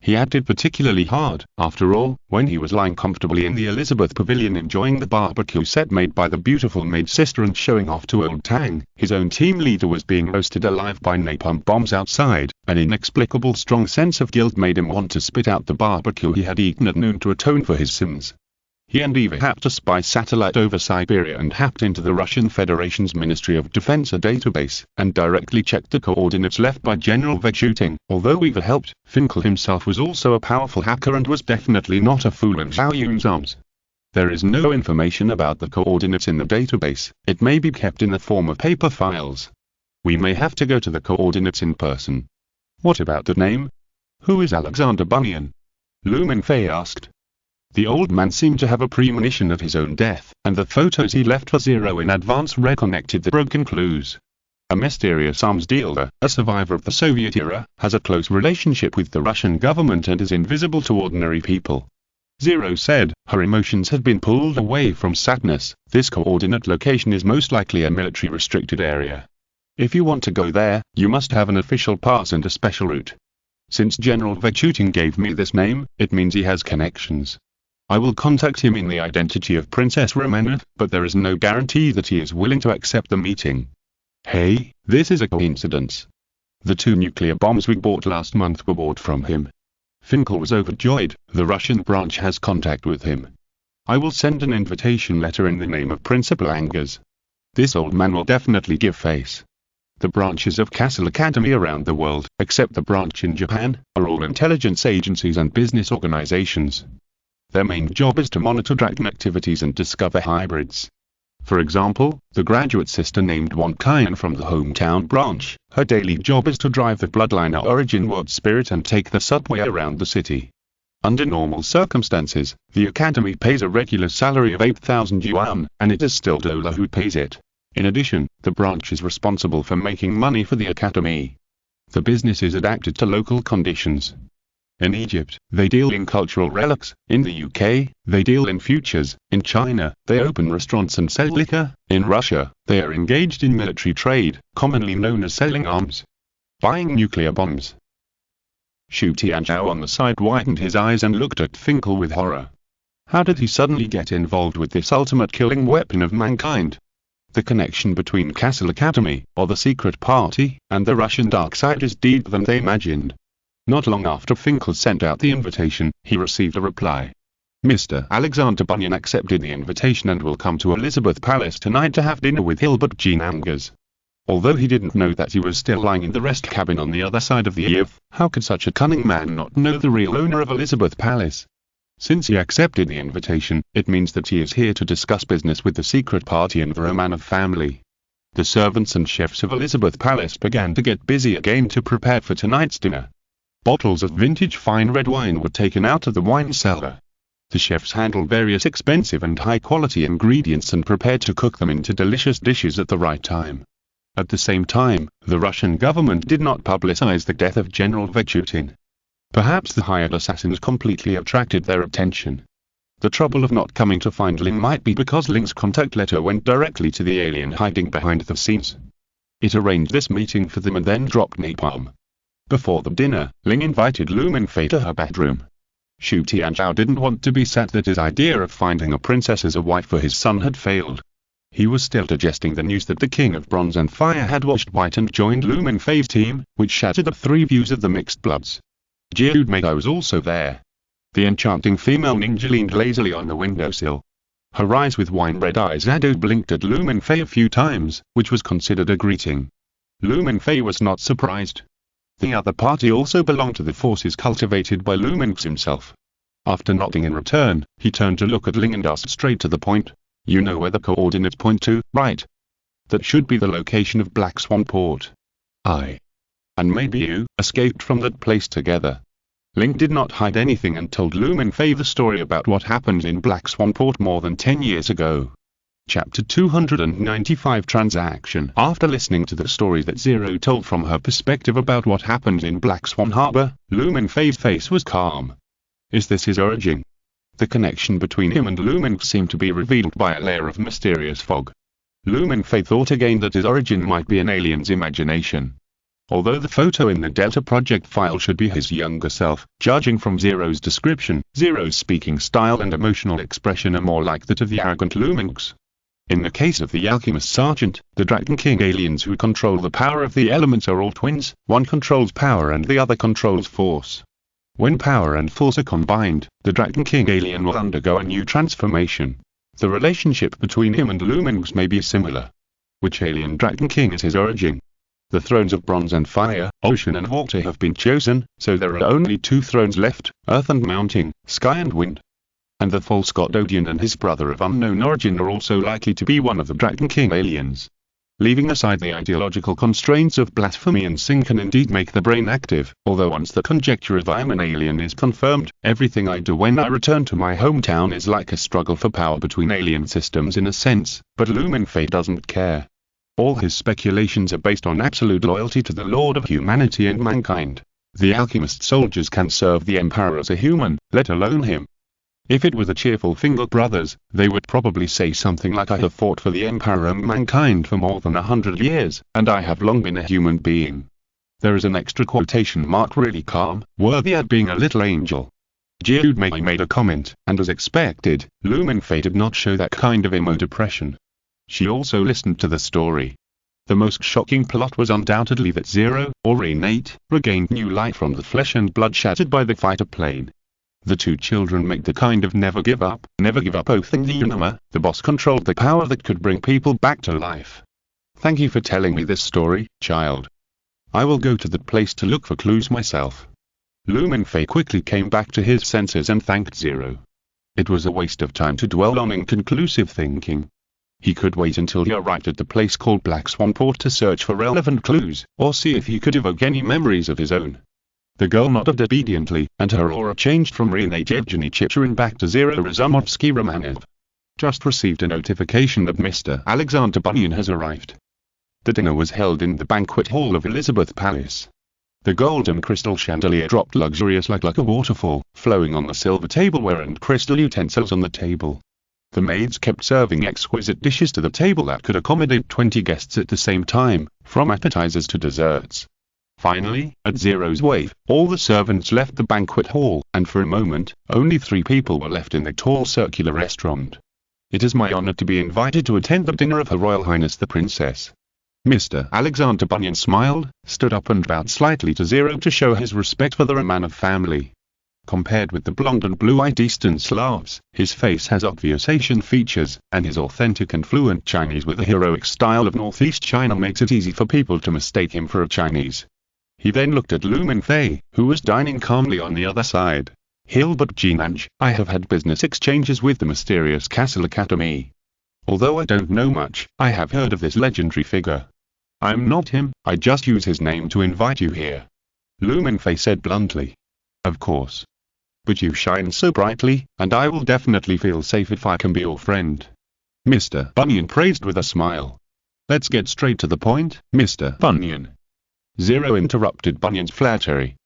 Speaker 1: He acted particularly hard, after all, when he was lying comfortably in the Elizabeth Pavilion enjoying the barbecue set made by the beautiful maid sister and showing off to Old Tang. His own team leader was being roasted alive by napalm bombs outside. An inexplicable strong sense of guilt made him want to spit out the barbecue he had eaten at noon to atone for his sins. He and Eva hacked a spy satellite over Siberia and hacked into the Russian Federation's Ministry of Defense database, and directly checked the coordinates left by General Vachutin. Although Eva helped, Finkel himself was also a powerful hacker and was definitely not a fool in Zhao Yun's arms. There is no information about the coordinates in the database. It may be kept in the form of paper files. We may have to go to the coordinates in person. What about the name? Who is Alexander Bunyan? Lu Mingfei asked. The old man seemed to have a premonition of his own death, and the photos he left for Zero in advance reconnected the broken clues. A mysterious arms dealer, a survivor of the Soviet era, has a close relationship with the Russian government and is invisible to ordinary people. Zero said, her emotions had been pulled away from sadness. This coordinate location is most likely a military restricted area. If you want to go there, you must have an official pass and a special route. Since General Vechutin gave me this name, it means he has connections. I will contact him in the identity of Princess Romana, but there is no guarantee that he is willing to accept the meeting. Hey, this is a coincidence. The 2 nuclear bombs we bought last month were bought from him. Finkel was overjoyed. The Russian branch has contact with him. I will send an invitation letter in the name of Principal Angers. This old man will definitely give face. The branches of Castle Academy around the world, except the branch in Japan, are all intelligence agencies and business organizations. Their main job is to monitor Dragon activities and discover hybrids. For example, the graduate sister named Wonkayan from the hometown branch, her daily job is to drive the bloodline origin word spirit and take the subway around the city. Under normal circumstances, the academy pays a regular salary of 8,000 yuan, and it is still Dola who pays it. In addition, the branch is responsible for making money for the academy. The business is adapted to local conditions. In Egypt, they deal in cultural relics. In the UK, they deal in futures. In China, they open restaurants and sell liquor. In Russia, they are engaged in military trade, commonly known as selling arms. Buying nuclear bombs. Xu Tianzhao on the side widened his eyes and looked at Finkel with horror. How did he suddenly get involved with this ultimate killing weapon of mankind? The connection between Castle Academy, or the secret party, and the Russian dark side is deeper than they imagined. Not long after Finkel sent out the invitation, he received a reply. Mr. Alexander Bunyan accepted the invitation and will come to Elizabeth Palace tonight to have dinner with Hilbert Jean Angers. Although he didn't know that he was still lying in the rest cabin on the other side of the earth, how could such a cunning man not know the real owner of Elizabeth Palace? Since he accepted the invitation, it means that he is here to discuss business with the secret party and the Romanov family. The servants and chefs of Elizabeth Palace began to get busy again to prepare for tonight's dinner. Bottles of vintage fine red wine were taken out of the wine cellar. The chefs handled various expensive and high-quality ingredients and prepared to cook them into delicious dishes at the right time. At the same time, the Russian government did not publicize the death of General Vechutin. Perhaps the hired assassins completely attracted their attention. The trouble of not coming to find Ling might be because Ling's contact letter went directly to the alien hiding behind the scenes. It arranged this meeting for them and then dropped napalm. Before the dinner, Ling invited Lu Mingfei to her bedroom. Xu Tianzhao didn't want to be sad that his idea of finding a princess as a wife for his son had failed. He was still digesting the news that the King of Bronze and Fire had washed white and joined Lu Mingfei's team, which shattered the 3 views of the mixed bloods. Jiu Mei was also there. The enchanting female ninja leaned lazily on the windowsill. Her eyes with wine-red eyes blinked at Lu Mingfei a few times, which was considered a greeting. Lu Mingfei was not surprised. The other party also belonged to the forces cultivated by Lu Mingfei himself. After nodding in return, he turned to look at Ling and asked straight to the point. You know where the coordinates point to, right? That should be the location of Black Swan Port. And maybe you escaped from that place together. Ling did not hide anything and told Lu Mingfei the story about what happened in Black Swan Port more than 10 years ago. Chapter 295 Transaction. After listening to the story that Zero told from her perspective about what happened in Black Swan Harbor, Lu Mingfei's face was calm. Is this his origin? The connection between him and Lu Mingfei seemed to be revealed by a layer of mysterious fog. Lu Mingfei thought again that his origin might be an alien's imagination. Although the photo in the Delta Project file should be his younger self, judging from Zero's description, Zero's speaking style and emotional expression are more like that of the arrogant Lu Mingfei. In the case of the Alchemist Sergeant, the Dragon King aliens who control the power of the elements are all twins, one controls power and the other controls force. When power and force are combined, the Dragon King alien will undergo a new transformation. The relationship between him and Lu Mingfei may be similar. Which alien Dragon King is his origin? The thrones of bronze and fire, ocean and water have been chosen, so there are only 2 thrones left, earth and mountain, sky and wind. And the false god Odion and his brother of unknown origin are also likely to be one of the Dragon King aliens. Leaving aside the ideological constraints of blasphemy and sin can indeed make the brain active, although once the conjecture of I am an alien is confirmed, everything I do when I return to my hometown is like a struggle for power between alien systems in a sense, but Mingfei doesn't care. All his speculations are based on absolute loyalty to the Lord of humanity and mankind. The alchemist soldiers can serve the Emperor as a human, let alone him. If it were the cheerful Finger brothers, they would probably say something like I have fought for the Emperor and mankind for more than 100 years, and I have long been a human being. There is an extra quotation mark really calm, worthy at being a little angel. Jude May made a comment, and as expected, Mingfei did not show that kind of emo depression. She also listened to the story. The most shocking plot was undoubtedly that Zero, or Renate, regained new life from the flesh and blood shattered by the fighter plane. The two children make the kind of never give up oath in the Unima. The boss controlled the power that could bring people back to life. Thank you for telling me this story, child. I will go to that place to look for clues myself. Mingfei quickly came back to his senses and thanked Zero. It was a waste of time to dwell on inconclusive thinking. He could wait until he arrived at the place called Black Swan Port to search for relevant clues, or see if he could evoke any memories of his own. The girl nodded obediently, and her aura changed from Renate Evgeny Chicherin back to Zero Razumovsky Romanev. Just received a notification that Mr. Alexander Bunyan has arrived. The dinner was held in the banquet hall of Elizabeth Palace. The golden crystal chandelier dropped luxurious like a waterfall, flowing on the silver tableware and crystal utensils on the table. The maids kept serving exquisite dishes to the table that could accommodate 20 guests at the same time, from appetizers to desserts. Finally, at Zero's wave, all the servants left the banquet hall, and for a moment, only 3 people were left in the tall circular restaurant. It is my honor to be invited to attend the dinner of Her Royal Highness the Princess. Mr. Alexander Bunyan smiled, stood up and bowed slightly to Zero to show his respect for the Romanov family. Compared with the blonde and blue-eyed Eastern Slavs, his face has obvious Asian features, and his authentic and fluent Chinese with the heroic style of Northeast China makes it easy for people to mistake him for a Chinese. He then looked at Mingfei, who was dining calmly on the other side. Hilbert Jinanj, I have had business exchanges with the mysterious Castle Academy. Although I don't know much, I have heard of this legendary figure. I'm not him, I just use his name to invite you here. Mingfei said bluntly. Of course. But you shine so brightly, and I will definitely feel safe if I can be your friend. Mr. Bunyan praised with a smile. Let's get straight to the point, Mr. Bunyan. Zero interrupted Bunyan's flattery.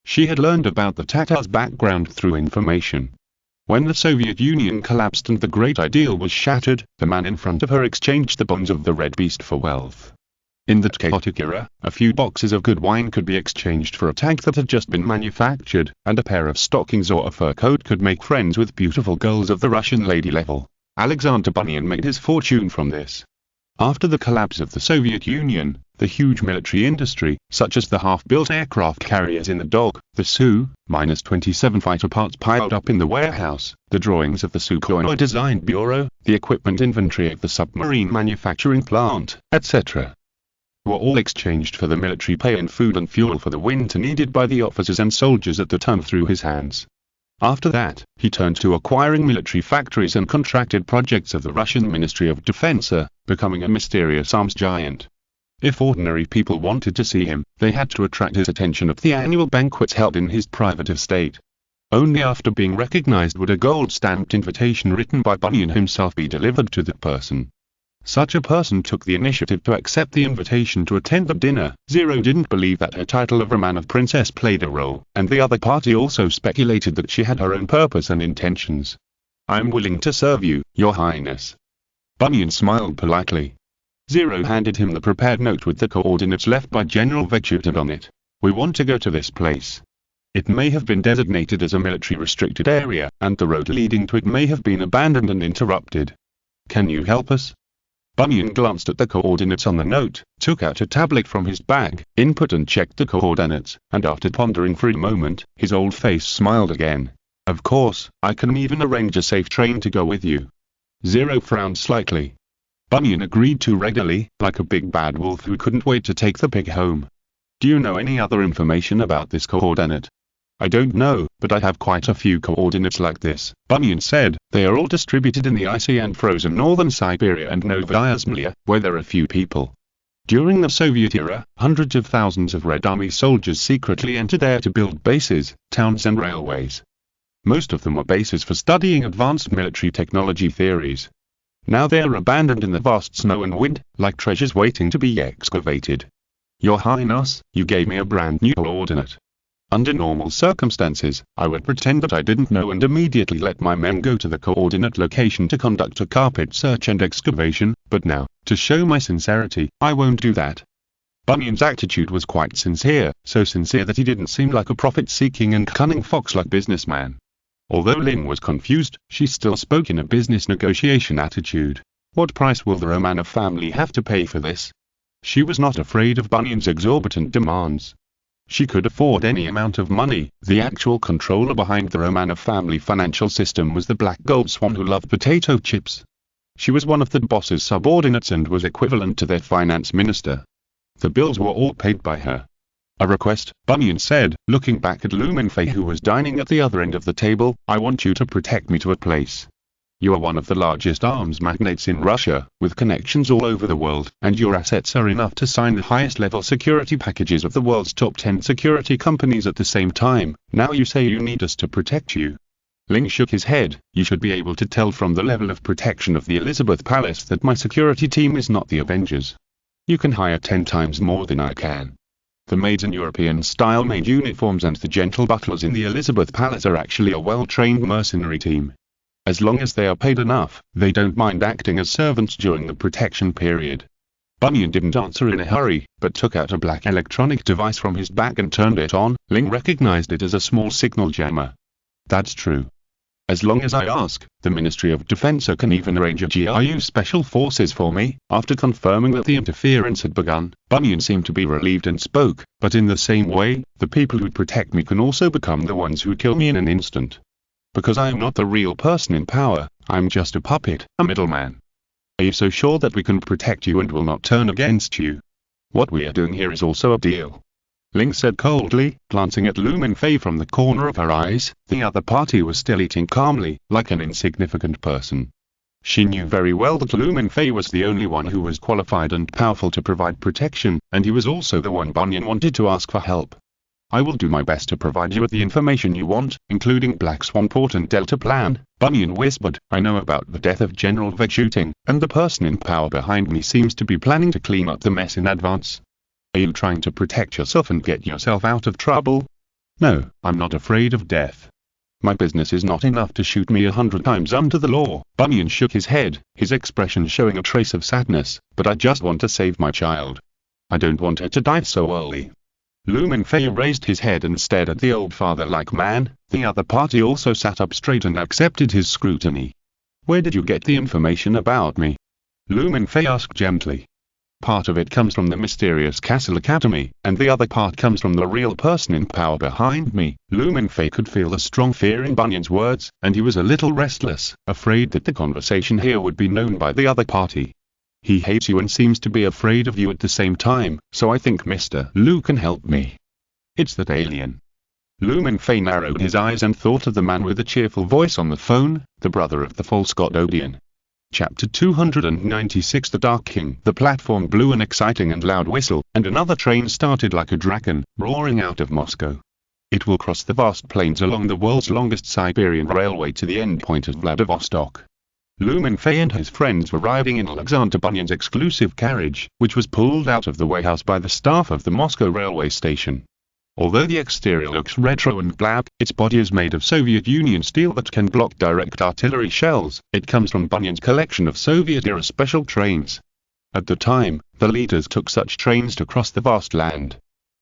Speaker 1: She had learned about the Tatars' background through information. When the Soviet Union collapsed and the great ideal was shattered, the man in front of her exchanged the bones of the red beast for wealth. In that chaotic era, a few boxes of good wine could be exchanged for a tank that had just been manufactured, and a pair of stockings or a fur coat could make friends with beautiful girls of the Russian lady level. Alexander Bunyan made his fortune from this. After the collapse of the Soviet Union, the huge military industry, such as the half-built aircraft carriers in the Dog, the Su-27 fighter parts piled up in the warehouse, the drawings of the Sukhoi Design Bureau, the equipment inventory of the submarine manufacturing plant, etc. were all exchanged for the military pay and food and fuel for the winter needed by the officers and soldiers at the time through his hands. After that, he turned to acquiring military factories and contracted projects of the Russian Ministry of Defense, becoming a mysterious arms giant. If ordinary people wanted to see him, they had to attract his attention at the annual banquets held in his private estate. Only after being recognized would a gold-stamped invitation written by Bunyan himself be delivered to that person. Such a person took the initiative to accept the invitation to attend the dinner. Zero didn't believe that her title of Romanov princess played a role, and the other party also speculated that she had her own purpose and intentions. I'm willing to serve you, your highness. Bunyan smiled politely. Zero handed him the prepared note with the coordinates left by General Vechutov on it. We want to go to this place. It may have been designated as a military restricted area, and the road leading to it may have been abandoned and interrupted. Can you help us? Bunyan glanced at the coordinates on the note, took out a tablet from his bag, input and checked the coordinates, and after pondering for a moment, his old face smiled again. Of course, I can even arrange a safe train to go with you. Zero frowned slightly. Bunyan agreed too readily, like a big bad wolf who couldn't wait to take the pig home. Do you know any other information about this coordinate? I don't know, but I have quite a few coordinates like this, Bunyan said. They are all distributed in the icy and frozen northern Siberia and Novaya Zemlya, where there are few people. During the Soviet era, hundreds of thousands of Red Army soldiers secretly entered there to build bases, towns and railways. Most of them were bases for studying advanced military technology theories. Now they are abandoned in the vast snow and wind, like treasures waiting to be excavated. Your Highness, you gave me a brand new coordinate. Under normal circumstances, I would pretend that I didn't know and immediately let my men go to the coordinate location to conduct a carpet search and excavation, but now, to show my sincerity, I won't do that. Bunyan's attitude was quite sincere, so sincere that he didn't seem like a profit-seeking and cunning fox-like businessman. Although Ling was confused, she still spoke in a business negotiation attitude. What price will the Romanov family have to pay for this? She was not afraid of Bunyan's exorbitant demands. She could afford any amount of money. The actual controller behind the Romanov family financial system was the black gold swan who loved potato chips. She was one of the boss's subordinates and was equivalent to their finance minister. The bills were all paid by her. A request, Bunyan said, looking back at Mingfei who was dining at the other end of the table. I want you to protect me to a place. You are one of the largest arms magnates in Russia, with connections all over the world, and your assets are enough to sign the highest level security packages of the world's top 10 security companies at the same time. Now you say you need us to protect you. Ling shook his head. You should be able to tell from the level of protection of the Elizabeth Palace that my security team is not the Avengers. You can hire 10 times more than I can. The maids in European-style maid uniforms and the gentle butlers in the Elizabeth Palace are actually a well-trained mercenary team. As long as they are paid enough, they don't mind acting as servants during the protection period. Bunyan didn't answer in a hurry, but took out a black electronic device from his back and turned it on. Ling recognized it as a small signal jammer. That's true. As long as I ask, the Ministry of Defense can even arrange a GRU special forces for me. After confirming that the interference had begun, Bunyan seemed to be relieved and spoke, but in the same way, the people who protect me can also become the ones who kill me in an instant. Because I am not the real person in power, I'm just a puppet, a middleman. Are you so sure that we can protect you and will not turn against you? What we are doing here is also a deal. Ling said coldly, glancing at Mingfei from the corner of her eyes. The other party was still eating calmly, like an insignificant person. She knew very well that Mingfei was the only one who was qualified and powerful to provide protection, and he was also the one Bunyan wanted to ask for help. I will do my best to provide you with the information you want, including Black Swan Port and Delta Plan, Bunyan whispered. I know about the death of General Veg shooting, and the person in power behind me seems to be planning to clean up the mess in advance. Are you trying to protect yourself and get yourself out of trouble? No, I'm not afraid of death. My business is not enough to shoot me 100 times under the law. Bunyan shook his head, his expression showing a trace of sadness. But I just want to save my child. I don't want her to die so early. Mingfei raised his head and stared at the old father-like man. The other party also sat up straight and accepted his scrutiny. Where did you get the information about me? Mingfei asked gently. Part of it comes from the mysterious Castle Academy, and the other part comes from the real person in power behind me. Mingfei could feel the strong fear in Bunyan's words, and he was a little restless, afraid that the conversation here would be known by the other party. He hates you and seems to be afraid of you at the same time, so I think Mr. Lu can help me. It's that alien. Mingfei narrowed his eyes and thought of the man with the cheerful voice on the phone, the brother of the false god Odeon. Chapter 296 The Dark King. The platform blew an exciting and loud whistle, and another train started like a dragon, roaring out of Moscow. It will cross the vast plains along the world's longest Siberian railway to the end point of Vladivostok. Mingfei and his friends were riding in Alexander Bunyan's exclusive carriage, which was pulled out of the warehouse by the staff of the Moscow railway station. Although the exterior looks retro and black, its body is made of Soviet Union steel that can block direct artillery shells. It comes from Bunyan's collection of Soviet-era special trains. At the time, the leaders took such trains to cross the vast land.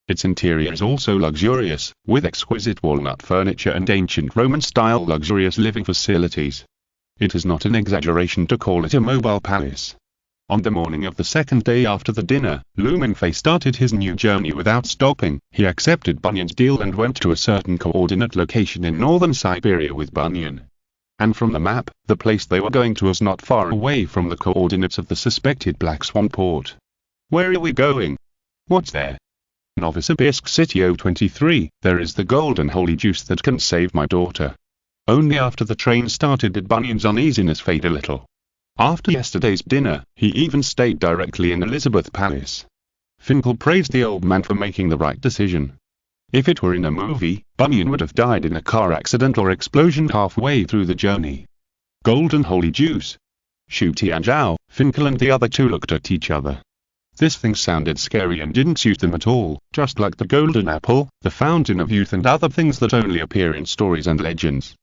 Speaker 1: Its interior is also luxurious, with exquisite walnut furniture and ancient Roman-style luxurious living facilities. It is not an exaggeration to call it a mobile palace. On the morning of the second day after the dinner, Mingfei started his new journey without stopping. He accepted Bunyan's deal and went to a certain coordinate location in northern Siberia with Bunyan. And from the map, the place they were going to was not far away from the coordinates of the suspected Black Swan Port. Where are we going? What's there? Novosibirsk City 023, there is the golden holy juice that can save my daughter. Only after the train started did Bunyan's uneasiness fade a little. After yesterday's dinner, he even stayed directly in Elizabeth Palace. Finkel praised the old man for making the right decision. If it were in a movie, Bunyan would have died in a car accident or explosion halfway through the journey. Golden holy juice. Shu Tianzhao, Finkel and the other two looked at each other. This thing sounded scary and didn't suit them at all, just like the golden apple, the fountain of youth and other things that only appear in stories and legends.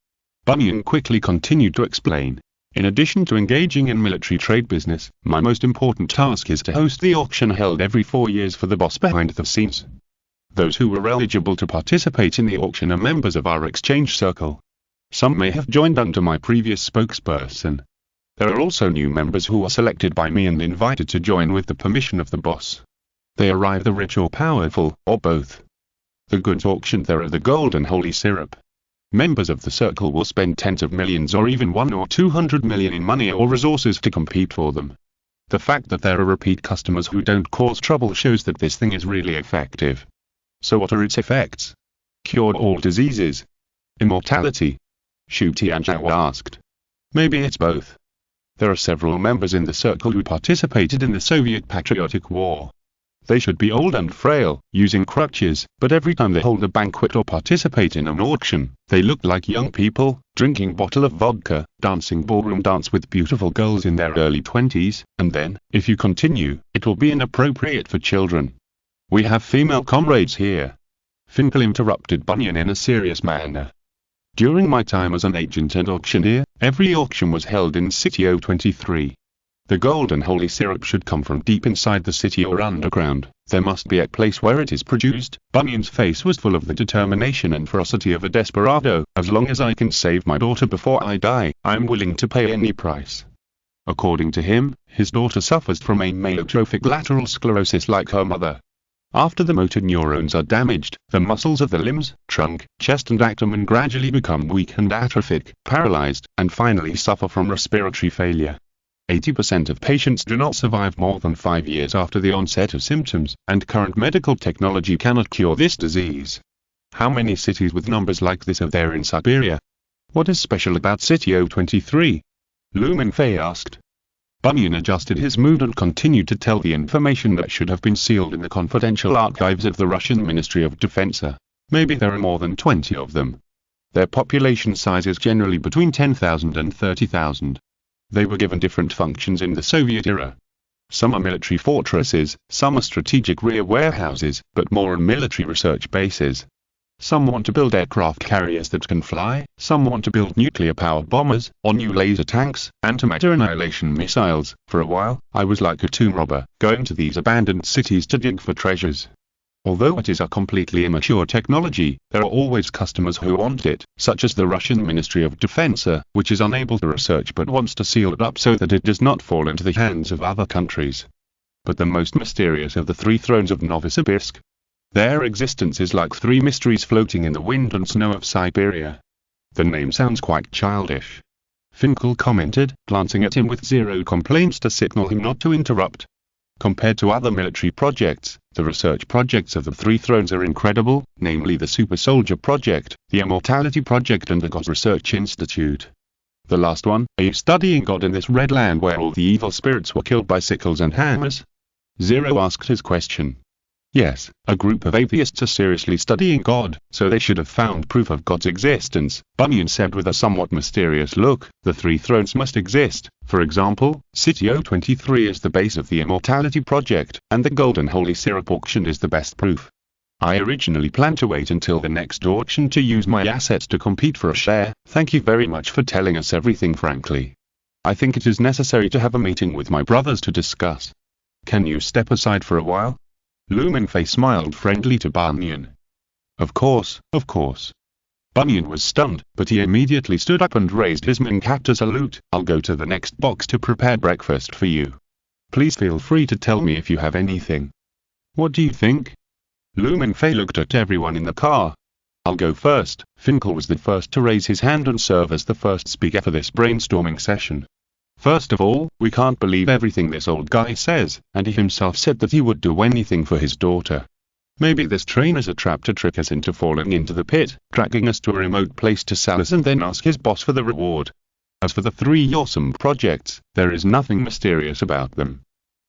Speaker 1: Bunyan quickly continued to explain. In addition to engaging in military trade business, my most important task is to host the auction held every 4 years for the boss behind the scenes. Those who were eligible to participate in the auction are members of our exchange circle. Some may have joined under my previous spokesperson. There are also new members who are selected by me and invited to join with the permission of the boss. They are either rich or powerful, or both. The goods auctioned there are the gold and holy syrup. Members of the circle will spend tens of millions or even 1 or 200 million in money or resources to compete for them. The fact that there are repeat customers who don't cause trouble shows that this thing is really effective. So what are its effects? Cure all diseases? Immortality? Shu Tianzhao asked. Maybe it's both. There are several members in the circle who participated in the Soviet Patriotic War. They should be old and frail, using crutches, but every time they hold a banquet or participate in an auction, they look like young people, drinking a bottle of vodka, dancing ballroom dance with beautiful girls in their early 20s, and then, if you continue, it will be inappropriate for children. We have female comrades here. Finkel interrupted Bunyan in a serious manner. During my time as an agent and auctioneer, every auction was held in City 023. The gold and holy syrup should come from deep inside the city or underground. There must be a place where it is produced. Bunyan's face was full of the determination and ferocity of a desperado. As long as I can save my daughter before I die, I'm willing to pay any price. According to him, his daughter suffers from amyotrophic lateral sclerosis like her mother. After the motor neurons are damaged, the muscles of the limbs, trunk, chest and abdomen gradually become weak and atrophic, paralyzed, and finally suffer from respiratory failure. 80% of patients do not survive more than 5 years after the onset of symptoms, and current medical technology cannot cure this disease. How many cities with numbers like this are there in Siberia? What is special about City 023? Mingfei asked. Bunyan adjusted his mood and continued to tell the information that should have been sealed in the confidential archives of the Russian Ministry of Defense. Maybe there are more than 20 of them. Their population size is generally between 10,000 and 30,000. They were given different functions in the Soviet era. Some are military fortresses, some are strategic rear warehouses, but more on military research bases. Some want to build aircraft carriers that can fly, some want to build nuclear-powered bombers, or new laser tanks, antimatter annihilation missiles. For a while, I was like a tomb robber, going to these abandoned cities to dig for treasures. Although it is a completely immature technology, there are always customers who want it, such as the Russian Ministry of Defense, which is unable to research but wants to seal it up so that it does not fall into the hands of other countries. But the most mysterious of the 3 thrones of Novosibirsk. Their existence is like 3 mysteries floating in the wind and snow of Siberia. The name sounds quite childish. Finkel commented, glancing at him with zero complaints to signal him not to interrupt. Compared to other military projects, the research projects of the 3 thrones are incredible, namely the Super Soldier Project, the Immortality Project and the God Research Institute. The last one, are you studying God in this red land where all the evil spirits were killed by sickles and hammers? Zero asked his question. Yes, a group of atheists are seriously studying God, so they should have found proof of God's existence, Bunyan said with a somewhat mysterious look. The 3 thrones must exist. For example, City 023 is the base of the Immortality Project, and the Golden Holy Syrup auction is the best proof. I originally planned to wait until the next auction to use my assets to compete for a share. Thank you very much for telling us everything frankly. I think it is necessary to have a meeting with my brothers to discuss. Can you step aside for a while? Mingfei smiled friendly to Bunyan. Of course, of course. Bunyan was stunned, but he immediately stood up and raised his Ming cap to salute. I'll go to the next box to prepare breakfast for you. Please feel free to tell me if you have anything. What do you think? Mingfei looked at everyone in the car. I'll go first. Finkel was the first to raise his hand and serve as the first speaker for this brainstorming session. First of all, we can't believe everything this old guy says, and he himself said that he would do anything for his daughter. Maybe this train is a trap to trick us into falling into the pit, dragging us to a remote place to sell us and then ask his boss for the reward. As for the 3 awesome projects, there is nothing mysterious about them.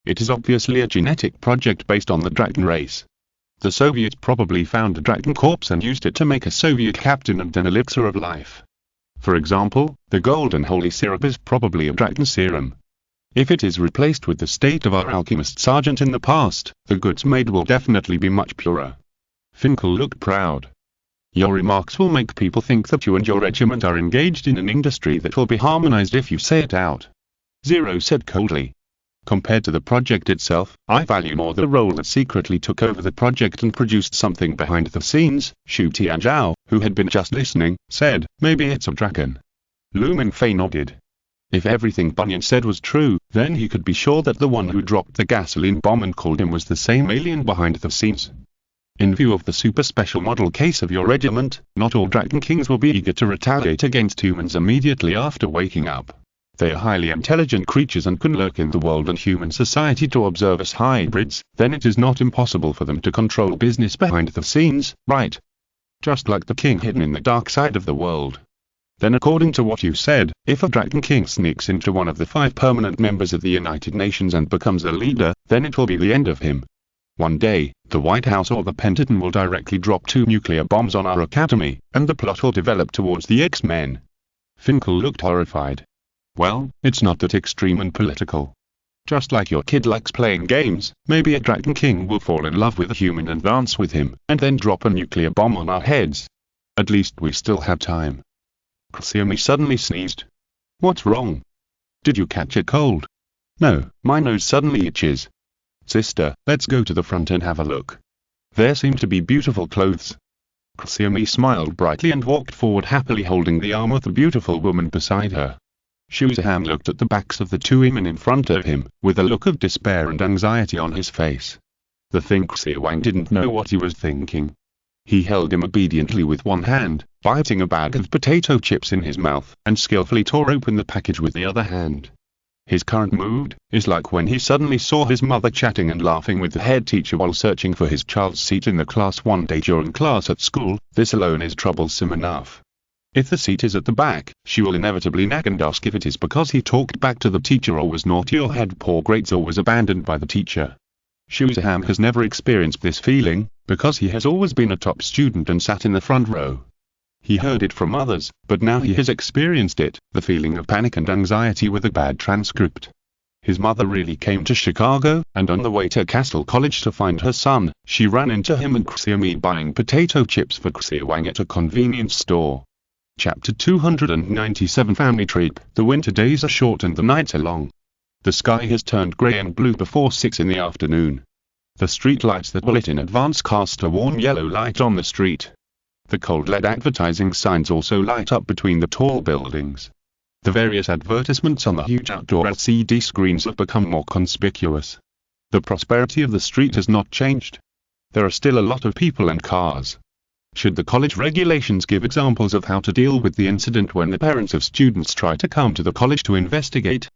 Speaker 1: It is obviously a genetic project based on the dragon race. The Soviets probably found a dragon corpse and used it to make a Soviet captain and an elixir of life. For example, the golden holy syrup is probably a dragon serum. If it is replaced with the state of our alchemist sergeant in the past, the goods made will definitely be much purer. Finkel looked proud. Your remarks will make people think that you and your regiment are engaged in an industry that will be harmonized if you say it out. Zero said coldly. Compared to the project itself, I value more the role that secretly took over the project and produced something behind the scenes. Xu Tianzhao, who had been just listening, said, maybe it's a dragon. Lu Mingfei nodded. If everything Bunyan said was true, then he could be sure that the one who dropped the gasoline bomb and called him was the same alien behind the scenes. In view of the super special model case of your regiment, not all Dragon Kings will be eager to retaliate against humans immediately after waking up. They are highly intelligent creatures and can lurk in the world and human society to observe as hybrids, then it is not impossible for them to control business behind the scenes, right? Just like the king hidden in the dark side of the world. Then according to what you said, if a Dragon King sneaks into one of the 5 permanent members of the United Nations and becomes a leader, then it will be the end of him. One day, the White House or the Pentagon will directly drop 2 nuclear bombs on our academy, and the plot will develop towards the X-Men. Finkel looked horrified. Well, it's not that extreme and political. Just like your kid likes playing games, maybe a Dragon King will fall in love with a human and dance with him, and then drop a nuclear bomb on our heads. At least we still have time. Xiaomi suddenly sneezed. What's wrong? Did you catch a cold? No, my nose suddenly itches. Sister, let's go to the front and have a look. There seem to be beautiful clothes. Xiaomi smiled brightly and walked forward happily holding the arm of the beautiful woman beside her. Shuzaham looked at the backs of the 2 women in front of him, with a look of despair and anxiety on his face. The thing Xiawang didn't know what he was thinking. He held him obediently with one hand, biting a bag of potato chips in his mouth, and skillfully tore open the package with the other hand. His current mood is like when he suddenly saw his mother chatting and laughing with the head teacher while searching for his child's seat in the class one day during class at school. This alone is troublesome enough. If the seat is at the back, she will inevitably nag and ask if it is because he talked back to the teacher or was naughty or had poor grades or was abandoned by the teacher. Shuzaham has never experienced this feeling, because he has always been a top student and sat in the front row. He heard it from others, but now he has experienced it, the feeling of panic and anxiety with a bad transcript. His mother really came to Chicago, and on the way to Castle College to find her son, she ran into him and Xiaomi buying potato chips for Xiawang at a convenience store. Chapter 297 Family Trip. The winter days are short and the nights are long. The sky has turned grey and blue before 6 in the afternoon. The street lights that were lit in advance cast a warm yellow light on the street. The cold lead advertising signs also light up between the tall buildings. The various advertisements on the huge outdoor LCD screens have become more conspicuous. The prosperity of the street has not changed. There are still a lot of people and cars. Should the college regulations give examples of how to deal with the incident when the parents of students try to come to the college to investigate?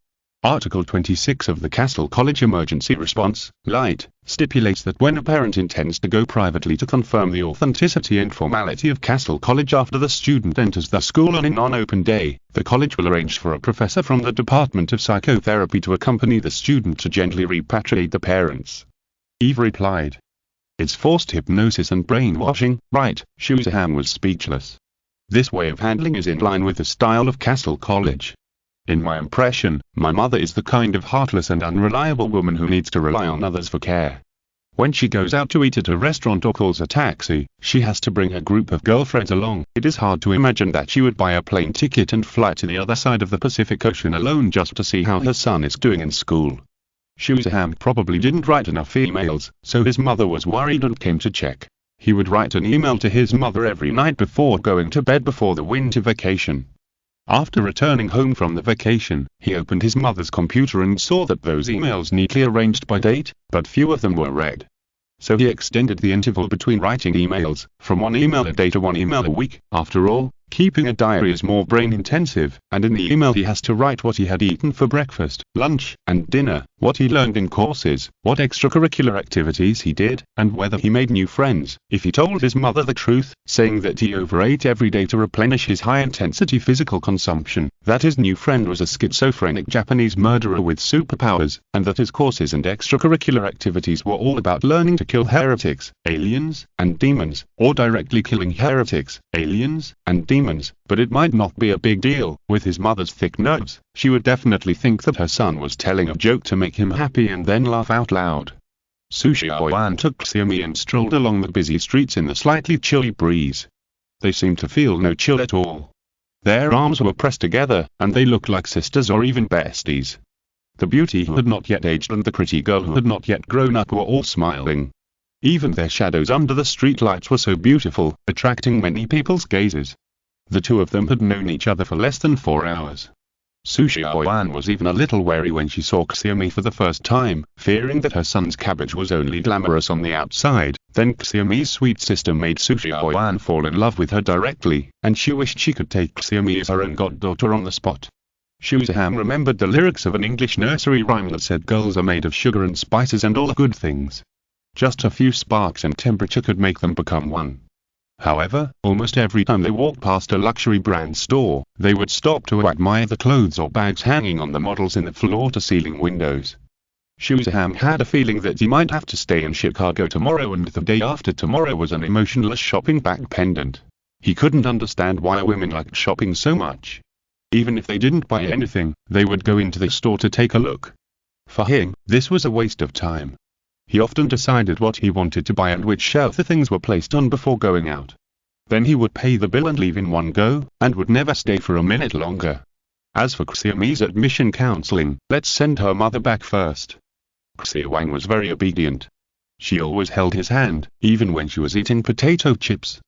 Speaker 1: Article 26 of the Castle College Emergency Response, Light, stipulates that when a parent intends to go privately to confirm the authenticity and formality of Castle College after the student enters the school on a non-open day, the college will arrange for a professor from the Department of Psychotherapy to accompany the student to gently repatriate the parents. Eve replied. It's forced hypnosis and brainwashing, right? Shuzaham was speechless. This way of handling is in line with the style of Castle College. In my impression, my mother is the kind of heartless and unreliable woman who needs to rely on others for care. When she goes out to eat at a restaurant or calls a taxi, she has to bring a group of girlfriends along. It is hard to imagine that she would buy a plane ticket and fly to the other side of the Pacific Ocean alone just to see how her son is doing in school. Shuzaham probably didn't write enough emails, so his mother was worried and came to check. He would write an email to his mother every night before going to bed before the winter vacation. After returning home from the vacation, he opened his mother's computer and saw that those emails neatly arranged by date, but few of them were read. So he extended the interval between writing emails, from 1 email a day to 1 email a week. After all, Keeping a diary is more brain-intensive, and in the email he has to write what he had eaten for breakfast, lunch, and dinner, what he learned in courses, what extracurricular activities he did, and whether he made new friends. If he told his mother the truth, saying that he overate every day to replenish his high-intensity physical consumption, that his new friend was a schizophrenic Japanese murderer with superpowers, and that his courses and extracurricular activities were all about learning to kill heretics, aliens, and demons, or directly killing heretics, aliens, and demons, but it might not be a big deal. With his mother's thick nerves, she would definitely think that her son was telling a joke to make him happy and then laugh out loud. Su Xiaoyan took Xiaomi and strolled along the busy streets in the slightly chilly breeze. They seemed to feel no chill at all. Their arms were pressed together, and they looked like sisters or even besties. The beauty who had not yet aged and the pretty girl who had not yet grown up were all smiling. Even their shadows under the streetlights were so beautiful, attracting many people's gazes. The two of them had known each other for less than 4 hours. Su Xiaoyan was even a little wary when she saw Xiaomi for the first time, fearing that her son's cabbage was only glamorous on the outside. Then Xiaomi's sweet sister made Su Xiaoyan fall in love with her directly, and she wished she could take Xiaomi as her own goddaughter on the spot. Su Xiaoyan remembered the lyrics of an English nursery rhyme that said girls are made of sugar and spices and all the good things. Just a few sparks and temperature could make them become one. However, almost every time they walked past a luxury brand store, they would stop to admire the clothes or bags hanging on the models in the floor-to-ceiling windows. Su Xiaoyan had a feeling that he might have to stay in Chicago tomorrow, and the day after tomorrow was an emotionless shopping bag pendant. He couldn't understand why women liked shopping so much. Even if they didn't buy anything, they would go into the store to take a look. For him, this was a waste of time. He often decided what he wanted to buy and which shelf the things were placed on before going out. Then he would pay the bill and leave in one go, and would never stay for a minute longer. As for Xiaomi's admission counseling, let's send her mother back first. Xiaoyan was very obedient. She always held his hand, even when she was eating potato chips.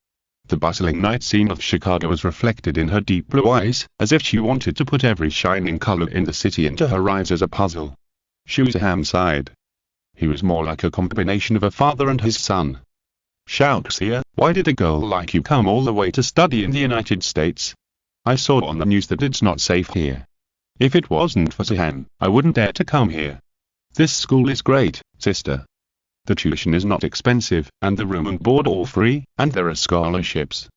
Speaker 1: The bustling night scene of Chicago was reflected in her deep blue eyes, as if she wanted to put every shining color in the city into her eyes as a puzzle. Su Xiaoyan sighed. He was more like a combination of a father and his son. Shout Xia, why did a girl like you come all the way to study in the United States? I saw on the news that it's not safe here. If it wasn't for Xian, I wouldn't dare to come here. This school is great, sister. The tuition is not expensive, and the room and board all free, and there are scholarships.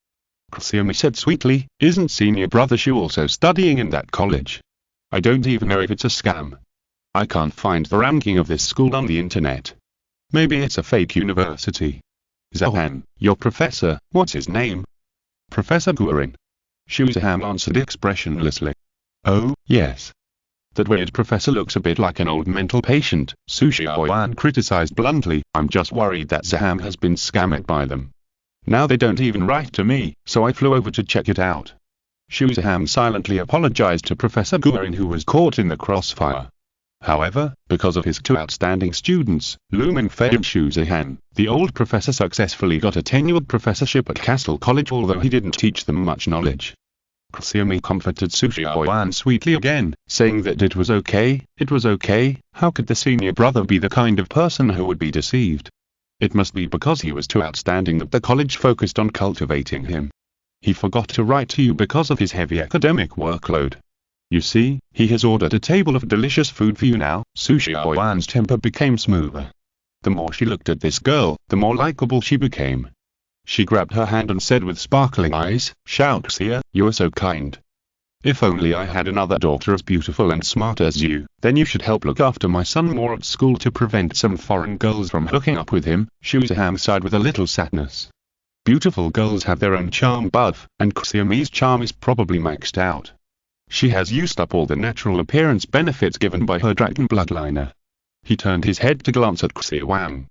Speaker 1: Xiaomi said sweetly, isn't senior brother Shu also studying in that college? I don't even know if it's a scam. I can't find the ranking of this school on the internet. Maybe it's a fake university. Xiaoyan, your professor, what's his name? Professor Guorin. Su Xiaoyan answered expressionlessly. Oh, yes. That weird professor looks a bit like an old mental patient, Su Xiaoyan criticized bluntly. I'm just worried that Xiaoyan has been scammed by them. Now they don't even write to me, so I flew over to check it out. Su Xiaoyan silently apologized to Professor Guorin, who was caught in the crossfire. However, because of his two outstanding students, Mingfei and Su Xiaoyan, the old professor successfully got a tenured professorship at Castle College, although he didn't teach them much knowledge. Xiaomi comforted Su Xiaoyan sweetly again, saying that it was okay, how could the senior brother be the kind of person who would be deceived? It must be because he was too outstanding that the college focused on cultivating him. He forgot to write to you because of his heavy academic workload. You see, he has ordered a table of delicious food for you now. Su Xiaoyan's temper became smoother. The more she looked at this girl, the more likable she became. She grabbed her hand and said with sparkling eyes, Shout Xia, you are so kind. If only I had another daughter as beautiful and smart as you, then you should help look after my son more at school to prevent some foreign girls from hooking up with him. Su Xiaoyan sighed with a little sadness. Beautiful girls have their own charm buff, and Xiaomi's charm is probably maxed out. She has used up all the natural appearance benefits given by her dragon bloodliner. He turned his head to glance at Xiaoyan.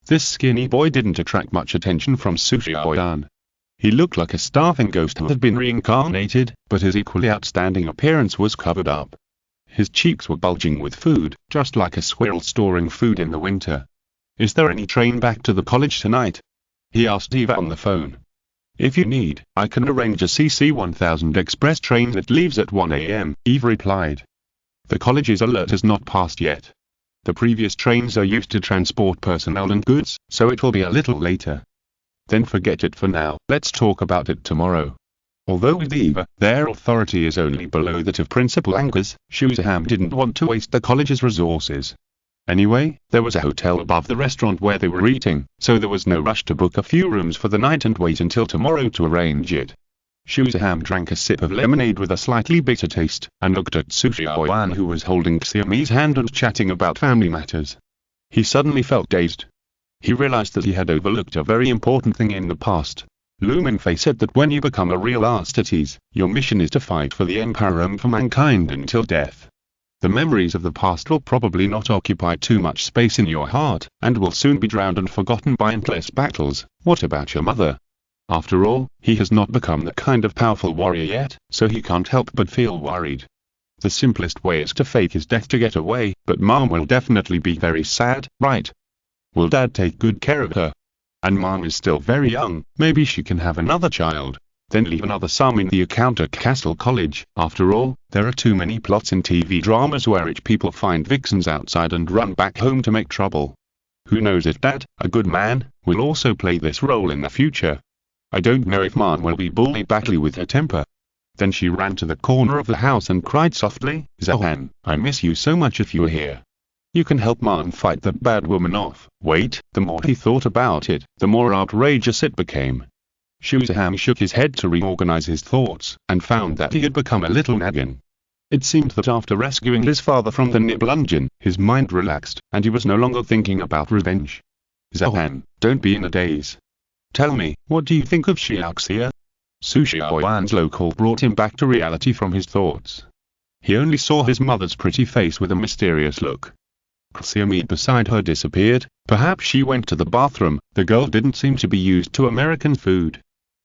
Speaker 1: This skinny boy didn't attract much attention from Su Xiaoyan. He looked like a starving ghost who had been reincarnated, but his equally outstanding appearance was covered up. His cheeks were bulging with food, just like a squirrel storing food in the winter. Is there any train back to the college tonight? He asked Eva on the phone. If you need, I can arrange a CC1000 express train that leaves at 1 a.m., Eve replied. The college's alert has not passed yet. The previous trains are used to transport personnel and goods, so it will be a little later. Then forget it for now, let's talk about it tomorrow. Although with Eva, their authority is only below that of Principal Angus, Shusaham didn't want to waste the college's resources. Anyway, there was a hotel above the restaurant where they were eating, so there was no rush to book a few rooms for the night and wait until tomorrow to arrange it. Shusaham drank a sip of lemonade with a slightly bitter taste, and looked at Sushiaoan, who was holding Xiaomi's hand and chatting about family matters. He suddenly felt dazed. He realized that he had overlooked a very important thing in the past. Mingfei said that when you become a real Arstates, your mission is to fight for the Empire and for mankind until death. The memories of the past will probably not occupy too much space in your heart, and will soon be drowned and forgotten by endless battles. What about your mother? After all, he has not become the kind of powerful warrior yet, so he can't help but feel worried. The simplest way is to fake his death to get away, but Mom will definitely be very sad, right? Will Dad take good care of her? And Mom is still very young, maybe she can have another child. Then leave another sum in the account at Castle College. After all, there are too many plots in TV dramas where rich people find vixens outside and run back home to make trouble. Who knows if Dad, a good man, will also play this role in the future. I don't know if Mom will be bullied badly with her temper. Then she ran to the corner of the house and cried softly, "Zohan, I miss you so much if you were here. You can help Mom fight that bad woman off." Wait, the more he thought about it, the more outrageous it became. Shusaham shook his head to reorganize his thoughts, and found that he had become a little nagging. It seemed that after rescuing his father from the Niblungeon, his mind relaxed, and he was no longer thinking about revenge. "Zohan, don't be in a daze. Tell me, what do you think of Xiaoxia?" Sushiaoan's low call brought him back to reality from his thoughts. He only saw his mother's pretty face with a mysterious look. Xiaomi beside her disappeared. Perhaps she went to the bathroom. The girl didn't seem to be used to American food.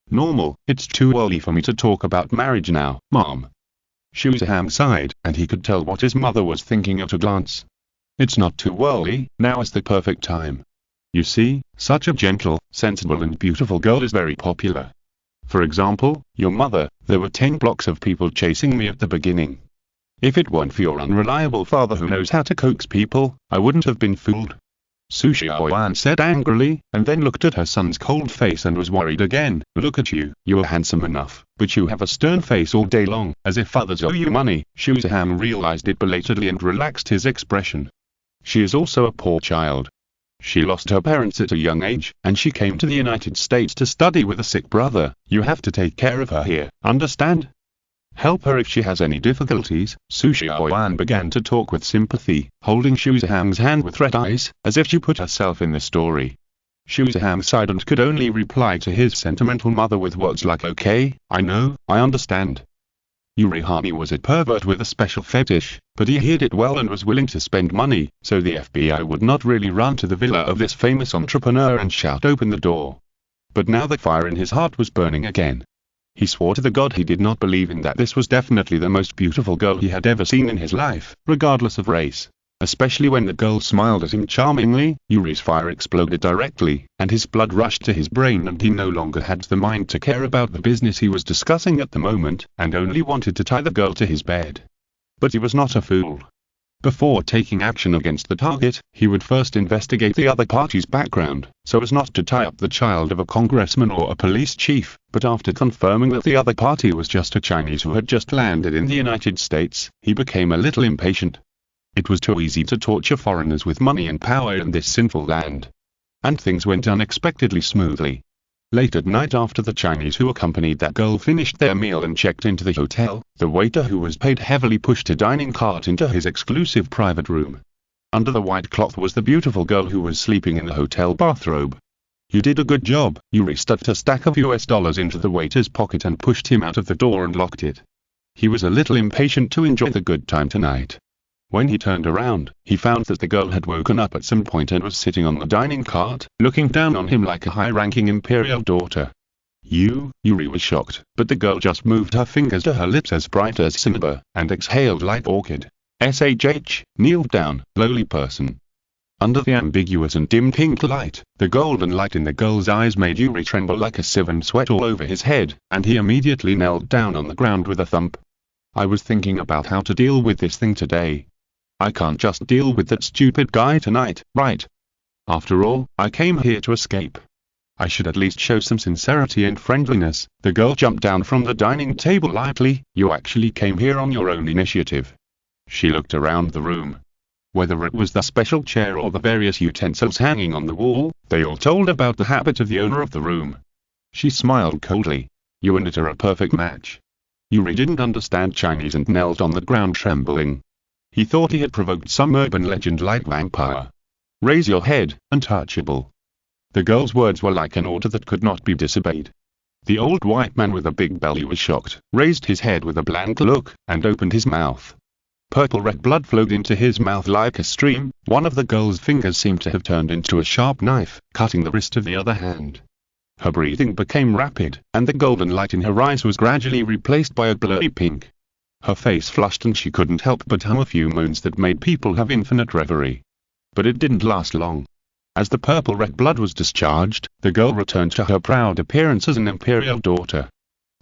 Speaker 1: "Normal, it's too early for me to talk about marriage now, Mom." Shusaham sighed, and he could tell what his mother was thinking at a glance. "It's not too early, now is the perfect time. You see, such a gentle, sensible and beautiful girl is very popular. For example, your mother, there were 10 blocks of people chasing me at the beginning. If it weren't for your unreliable father who knows how to coax people, I wouldn't have been fooled." Sushiaoan said angrily, and then looked at her son's cold face and was worried again. "Look at you, you're handsome enough, but you have a stern face all day long, as if others owe you money." Shusaham realized it belatedly and relaxed his expression. "She is also a poor child. She lost her parents at a young age, and she came to the United States to study with a sick brother. You have to take care of her here, understand? Help her if she has any difficulties." Sushiaoan began to talk with sympathy, holding Shusaham's hand with red eyes, as if she put herself in the story. Shusaham sighed and could only reply to his sentimental mother with words like, "Okay, I know, I understand." Yurihani was a pervert with a special fetish, but he hid it well and was willing to spend money, so the FBI would not really run to the villa of this famous entrepreneur and shout, "Open the door." But now the fire in his heart was burning again. He swore to the God he did not believe in that this was definitely the most beautiful girl he had ever seen in his life, regardless of race. Especially when the girl smiled at him charmingly. Yuri's fire exploded directly, and his blood rushed to his brain, and he no longer had the mind to care about the business he was discussing at the moment, and only wanted to tie the girl to his bed. But he was not a fool. Before taking action against the target, he would first investigate the other party's background, so as not to tie up the child of a congressman or a police chief. But after confirming that the other party was just a Chinese who had just landed in the United States, he became a little impatient. It was too easy to torture foreigners with money and power in this sinful land. And things went unexpectedly smoothly. Late at night, after the Chinese who accompanied that girl finished their meal and checked into the hotel, the waiter who was paid heavily pushed a dining cart into his exclusive private room. Under the white cloth was the beautiful girl who was sleeping in the hotel bathrobe. "You did a good job." Yuri stuffed a stack of US dollars into the waiter's pocket and pushed him out of the door and locked it. He was a little impatient to enjoy the good time tonight. When he turned around, he found that the girl had woken up at some point and was sitting on the dining cart, looking down on him like a high-ranking imperial daughter. Yuri was shocked, but the girl just moved her fingers to her lips as bright as cinnabar, and exhaled like orchid. "SHH, kneel down, lowly person." Under the ambiguous and dim pink light, the golden light in the girl's eyes made Yuri tremble like a sieve and sweat all over his head, and he immediately knelt down on the ground with a thump. "I was thinking about how to deal with this thing today. I can't just deal with that stupid guy tonight, right? After all, I came here to escape. I should at least show some sincerity and friendliness. The girl jumped down from the dining table lightly. You actually came here on your own initiative. She looked around the room. Whether it was the special chair or the various utensils hanging on the wall, they all told about the habit of the owner of the room. She smiled coldly. You and it are a perfect match. Yuri didn't understand Chinese and knelt on the ground trembling. He thought he had provoked some urban legend-like vampire. Raise your head, untouchable. The girl's words were like an order that could not be disobeyed. The old white man with a big belly was shocked, raised his head with a blank look, and opened his mouth. Purple red blood flowed into his mouth like a stream. One of the girl's fingers seemed to have turned into a sharp knife, cutting the wrist of the other hand. Her breathing became rapid, and the golden light in her eyes was gradually replaced by a blurry pink. Her face flushed and she couldn't help but hum a few moans that made people have infinite reverie. But it didn't last long. As the purple-red blood was discharged, the girl returned to her proud appearance as an imperial daughter.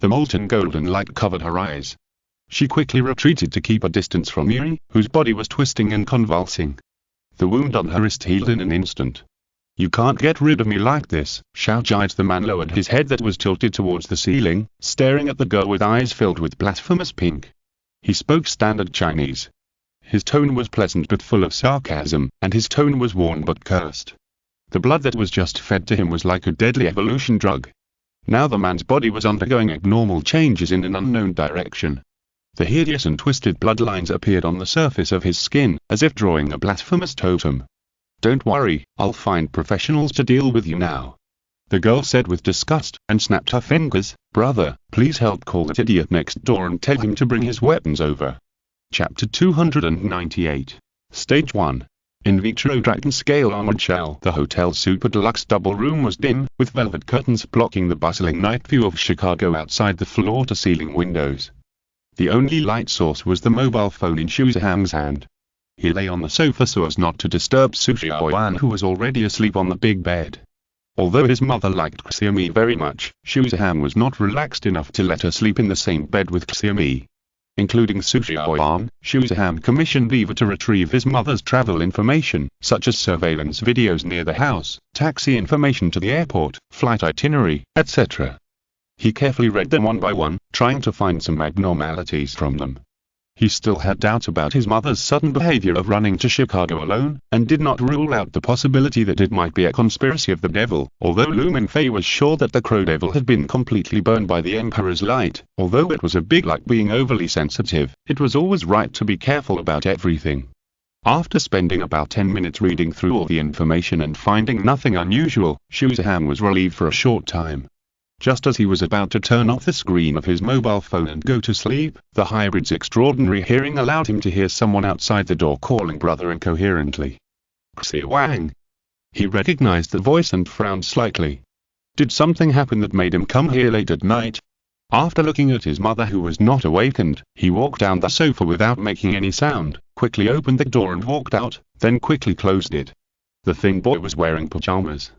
Speaker 1: The molten golden light covered her eyes. She quickly retreated to keep a distance from Yuri, whose body was twisting and convulsing. The wound on her wrist healed in an instant. You can't get rid of me like this, shouted the man. Lowered his head that was tilted towards the ceiling, staring at the girl with eyes filled with blasphemous pink. He spoke standard Chinese. His tone was pleasant but full of sarcasm, and his tone was worn but cursed. The blood that was just fed to him was like a deadly evolution drug. Now the man's body was undergoing abnormal changes in an unknown direction. The hideous and twisted bloodlines appeared on the surface of his skin, as if drawing a blasphemous totem. Don't worry, I'll find professionals to deal with you now. The girl said with disgust, and snapped her fingers. Brother, please help call that idiot next door and tell him to bring his weapons over. Chapter 298. Stage 1. In vitro dragon scale armored shell. The hotel's super deluxe double room was dim, with velvet curtains blocking the bustling night view of Chicago outside the floor-to-ceiling windows. The only light source was the mobile phone in Shuzaham's hand. He lay on the sofa so as not to disturb Sushi-Oyan, who was already asleep on the big bed. Although his mother liked Xiaomi very much, Shuzaham was not relaxed enough to let her sleep in the same bed with Xiaomi. Including Sushi-Oyan, Shuzaham commissioned Eva to retrieve his mother's travel information, such as surveillance videos near the house, taxi information to the airport, flight itinerary, etc. He carefully read them one by one, trying to find some abnormalities from them. He still had doubts about his mother's sudden behavior of running to Chicago alone, and did not rule out the possibility that it might be a conspiracy of the devil, although Mingfei was sure that the Crow Devil had been completely burned by the Emperor's light. Although it was a bit like being overly sensitive, it was always right to be careful about everything. After spending about 10 minutes reading through all the information and finding nothing unusual, Shuzaham was relieved for a short time. Just as he was about to turn off the screen of his mobile phone and go to sleep, the hybrid's extraordinary hearing allowed him to hear someone outside the door calling brother incoherently. Xie Wang. He recognized the voice and frowned slightly. Did something happen that made him come here late at night? After looking at his mother who was not awakened, he walked down the sofa without making any sound, quickly opened the door and walked out, then quickly closed it. The thing boy was wearing pajamas.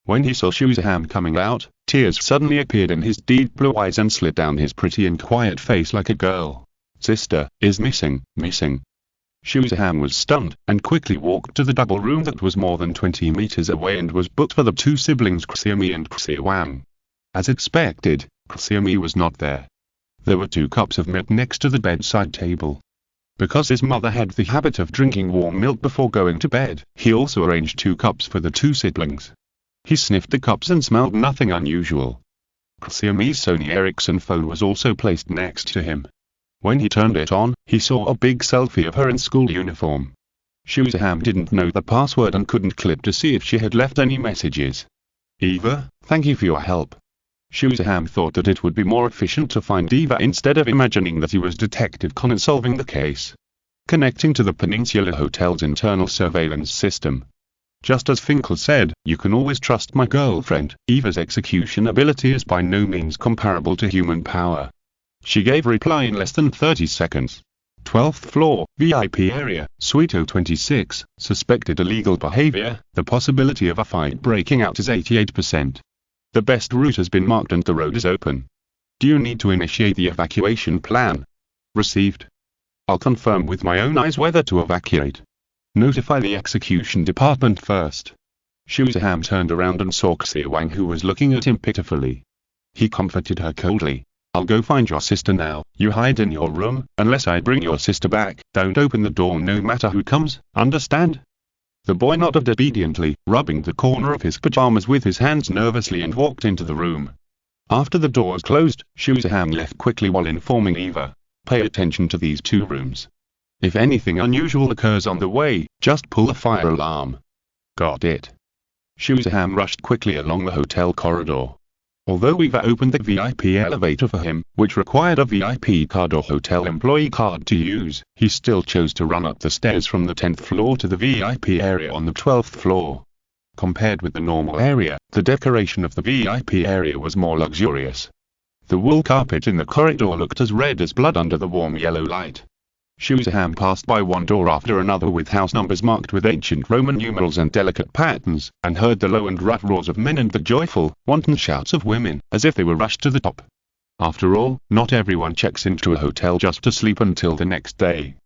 Speaker 1: When he saw Shuzaham coming out, tears suddenly appeared in his deep blue eyes and slid down his pretty and quiet face like a girl. Sister is missing. Shuzaham was stunned, and quickly walked to the double room that was more than 20 meters away and was booked for the two siblings Xiaomi and Xiaowan. As expected, Xiaomi was not there. There were 2 cups of milk next to the bedside table. Because his mother had the habit of drinking warm milk before going to bed, he also arranged 2 cups for the 2 siblings. He sniffed the cups and smelled nothing unusual. Xiaomi's Sony Ericsson phone was also placed next to him. When he turned it on, he saw a big selfie of her in school uniform. Shuzaham didn't know the password and couldn't click to see if she had left any messages. Eva, thank you for your help. Shuzaham thought that it would be more efficient to find Eva instead of imagining that he was Detective Conan solving the case. Connecting to the Peninsula Hotel's internal surveillance system. Just as Finkel said, you can always trust my girlfriend. Eva's execution ability is by no means comparable to human power. She gave reply in less than 30 seconds. 12th floor, VIP area, Suite 026, suspected illegal behavior, the possibility of a fight breaking out is 88%. The best route has been marked and the road is open. Do you need to initiate the evacuation plan? Received. I'll confirm with my own eyes whether to evacuate. Notify the execution department first. Shuzaham turned around and saw Xia Wang, who was looking at him pitifully. He comforted her coldly. "I'll go find your sister now. You hide in your room, unless I bring your sister back. Don't open the door no matter who comes, understand?" The boy nodded obediently, rubbing the corner of his pajamas with his hands nervously, and walked into the room. After the doors closed, Shuzaham left quickly while informing Eva, "Pay attention to these 2 rooms. If anything unusual occurs on the way, just pull the fire alarm." "Got it." Shuzaham rushed quickly along the hotel corridor. Although Eva opened the VIP elevator for him, which required a VIP card or hotel employee card to use, he still chose to run up the stairs from the 10th floor to the VIP area on the 12th floor. Compared with the normal area, the decoration of the VIP area was more luxurious. The wool carpet in the corridor looked as red as blood under the warm yellow light. Shuzaham passed by one door after another with house numbers marked with ancient Roman numerals and delicate patterns, and heard the low and rough roars of men and the joyful, wanton shouts of women, as if they were rushed to the top. After all, not everyone checks into a hotel just to sleep until the next day.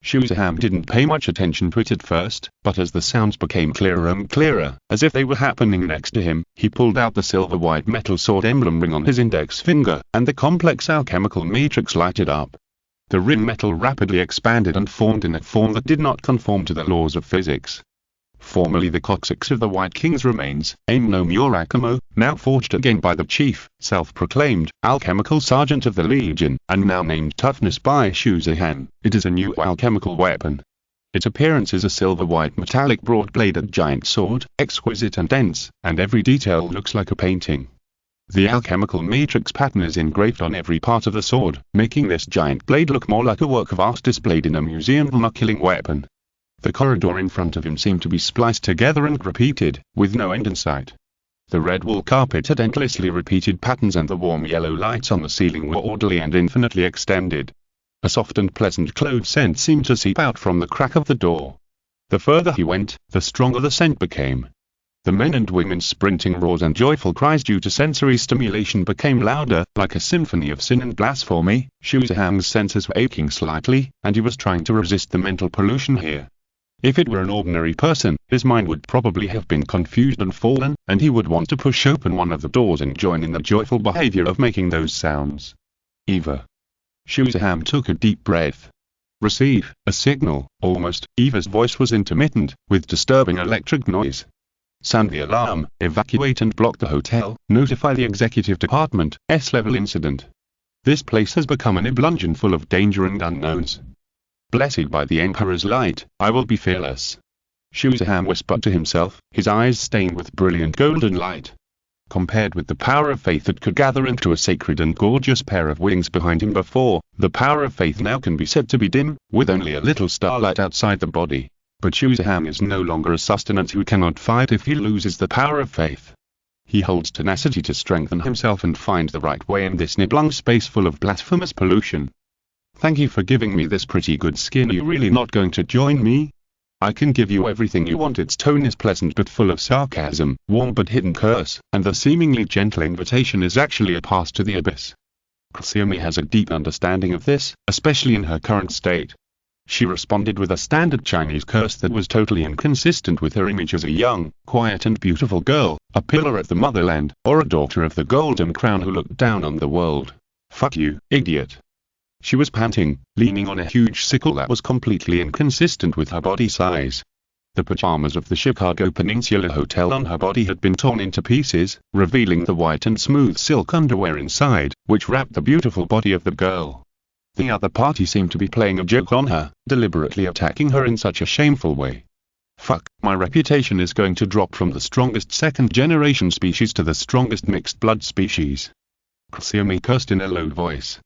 Speaker 1: Shuzaham didn't pay much attention to it at first, but as the sounds became clearer and clearer, as if they were happening next to him, he pulled out the silver white metal sword emblem ring on his index finger, and the complex alchemical matrix lighted up. The ring metal rapidly expanded and formed in a form that did not conform to the laws of physics. Formerly the coccyx of the White King's remains, Aimno Murakamo, now forged again by the chief, self-proclaimed, alchemical sergeant of the Legion, and now named Toughness by Shuzaham, it is a new alchemical weapon. Its appearance is a silver-white metallic broad-bladed giant sword, exquisite and dense, and every detail looks like a painting. The alchemical matrix pattern is engraved on every part of the sword, making this giant blade look more like a work of art displayed in a museum than a killing weapon. The corridor in front of him seemed to be spliced together and repeated, with no end in sight. The red wool carpet had endlessly repeated patterns, and the warm yellow lights on the ceiling were orderly and infinitely extended. A soft and pleasant clove scent seemed to seep out from the crack of the door. The further he went, the stronger the scent became. The men and women's sprinting roars and joyful cries due to sensory stimulation became louder, like a symphony of sin and blasphemy. Shuzaham's senses were aching slightly, and he was trying to resist the mental pollution here. If it were an ordinary person, his mind would probably have been confused and fallen, and he would want to push open one of the doors and join in the joyful behavior of making those sounds. Eva. Shuzaham took a deep breath. Receive, a signal, almost. Eva's voice was intermittent, with disturbing electric noise. Sound the alarm, evacuate and block the hotel, notify the executive department, S-level incident. This place has become an oblivion full of danger and unknowns. Blessed by the Emperor's light, I will be fearless. Shuzaham whispered to himself, his eyes stained with brilliant golden light. Compared with the power of faith that could gather into a sacred and gorgeous pair of wings behind him before, the power of faith now can be said to be dim, with only a little starlight outside the body. But Shuzaham is no longer a sustenance who cannot fight if he loses the power of faith. He holds tenacity to strengthen himself and find the right way in this niblung space full of blasphemous pollution. Thank you for giving me this pretty good skin. Are you really not going to join me? I can give you everything you want. Its tone is pleasant but full of sarcasm, warm but hidden curse, and the seemingly gentle invitation is actually a pass to the abyss. Xiaomi has a deep understanding of this, especially in her current state. She responded with a standard Chinese curse that was totally inconsistent with her image as a young, quiet and beautiful girl, a pillar of the motherland, or a daughter of the golden crown who looked down on the world. Fuck you, idiot. She was panting, leaning on a huge sickle that was completely inconsistent with her body size. The pajamas of the Chicago Peninsula Hotel on her body had been torn into pieces, revealing the white and smooth silk underwear inside, which wrapped the beautiful body of the girl. The other party seemed to be playing a joke on her, deliberately attacking her in such a shameful way. Fuck, my reputation is going to drop from the strongest second-generation species to the strongest mixed-blood species. Xiaomi cursed in a low voice.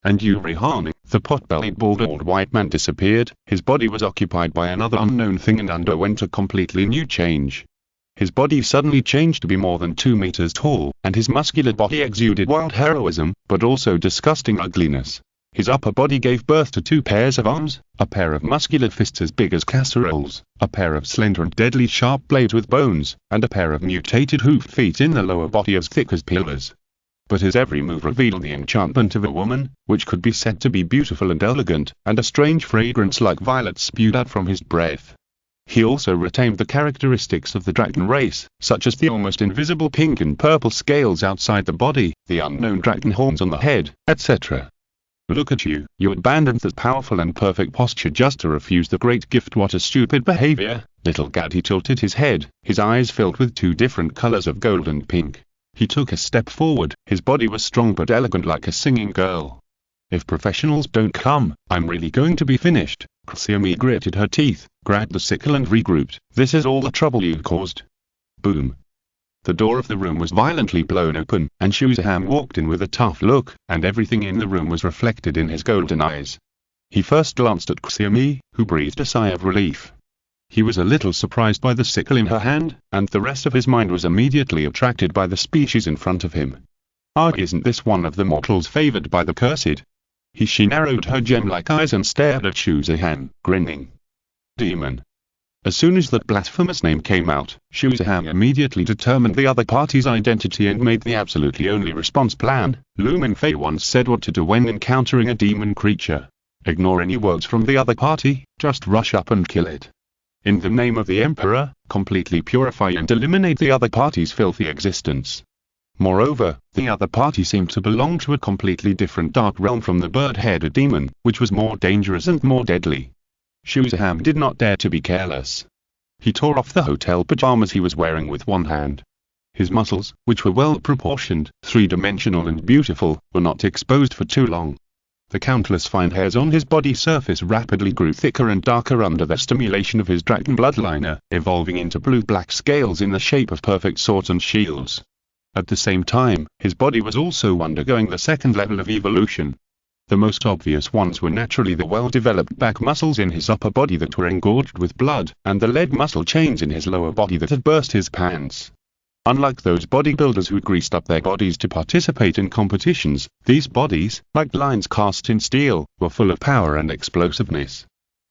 Speaker 1: And Yuri Harning, the pot-bellied bald old white man, disappeared. His body was occupied by another unknown thing and underwent a completely new change. His body suddenly changed to be more than 2 meters tall, and his muscular body exuded wild heroism, but also disgusting ugliness. His upper body gave birth to 2 pairs of arms, a pair of muscular fists as big as casseroles, a pair of slender and deadly sharp blades with bones, and a pair of mutated hoofed feet in the lower body as thick as pillars. But his every move revealed the enchantment of a woman, which could be said to be beautiful and elegant, and a strange fragrance like violets spewed out from his breath. He also retained the characteristics of the dragon race, such as the almost invisible pink and purple scales outside the body, the unknown dragon horns on the head, etc. Look at you, you abandoned that powerful and perfect posture just to refuse the great gift. What a stupid behavior, little gad. He tilted his head, his eyes filled with two different colors of gold and pink. He took a step forward, his body was strong but elegant like a singing girl. If professionals don't come, I'm really going to be finished. Xiaomi gritted her teeth, grabbed the sickle and regrouped. This is all the trouble you caused. Boom. The door of the room was violently blown open, and Shuzaham walked in with a tough look, and everything in the room was reflected in his golden eyes. He first glanced at Xiaomi, who breathed a sigh of relief. He was a little surprised by the sickle in her hand, and the rest of his mind was immediately attracted by the species in front of him. Ah, isn't this one of the mortals favored by the cursed? She narrowed her gem-like eyes and stared at Shuzaham, grinning. Demon. As soon as that blasphemous name came out, Shuzaham immediately determined the other party's identity and made the absolutely only response plan. Mingfei once said what to do when encountering a demon creature. Ignore any words from the other party, just rush up and kill it. In the name of the Emperor, completely purify and eliminate the other party's filthy existence. Moreover, the other party seemed to belong to a completely different dark realm from the bird-headed demon, which was more dangerous and more deadly. Shuzaham did not dare to be careless. He tore off the hotel pajamas he was wearing with one hand. His muscles, which were well-proportioned, three-dimensional and beautiful, were not exposed for too long. The countless fine hairs on his body surface rapidly grew thicker and darker under the stimulation of his dragon bloodliner, evolving into blue-black scales in the shape of perfect swords and shields. At the same time, his body was also undergoing the second level of evolution. The most obvious ones were naturally the well-developed back muscles in his upper body that were engorged with blood, and the leg muscle chains in his lower body that had burst his pants. Unlike those bodybuilders who greased up their bodies to participate in competitions, these bodies, like lines cast in steel, were full of power and explosiveness.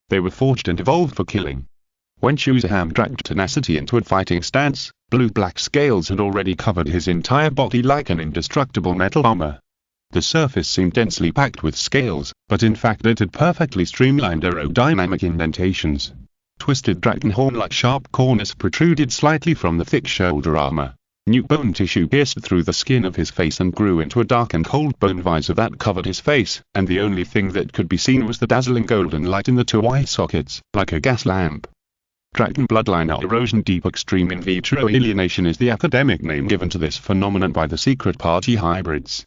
Speaker 1: They were forged and evolved for killing. When Shuzaham dragged tenacity into a fighting stance, blue-black scales had already covered his entire body like an indestructible metal armor. The surface seemed densely packed with scales, but in fact it had perfectly streamlined aerodynamic indentations. Twisted dragon horn-like sharp corners protruded slightly from the thick shoulder armor. New bone tissue pierced through the skin of his face and grew into a dark and cold bone visor that covered his face, and the only thing that could be seen was the dazzling golden light in the two eye sockets, like a gas lamp. Dragon bloodliner erosion. Deep extreme in vitro alienation is the academic name given to this phenomenon by the secret party hybrids.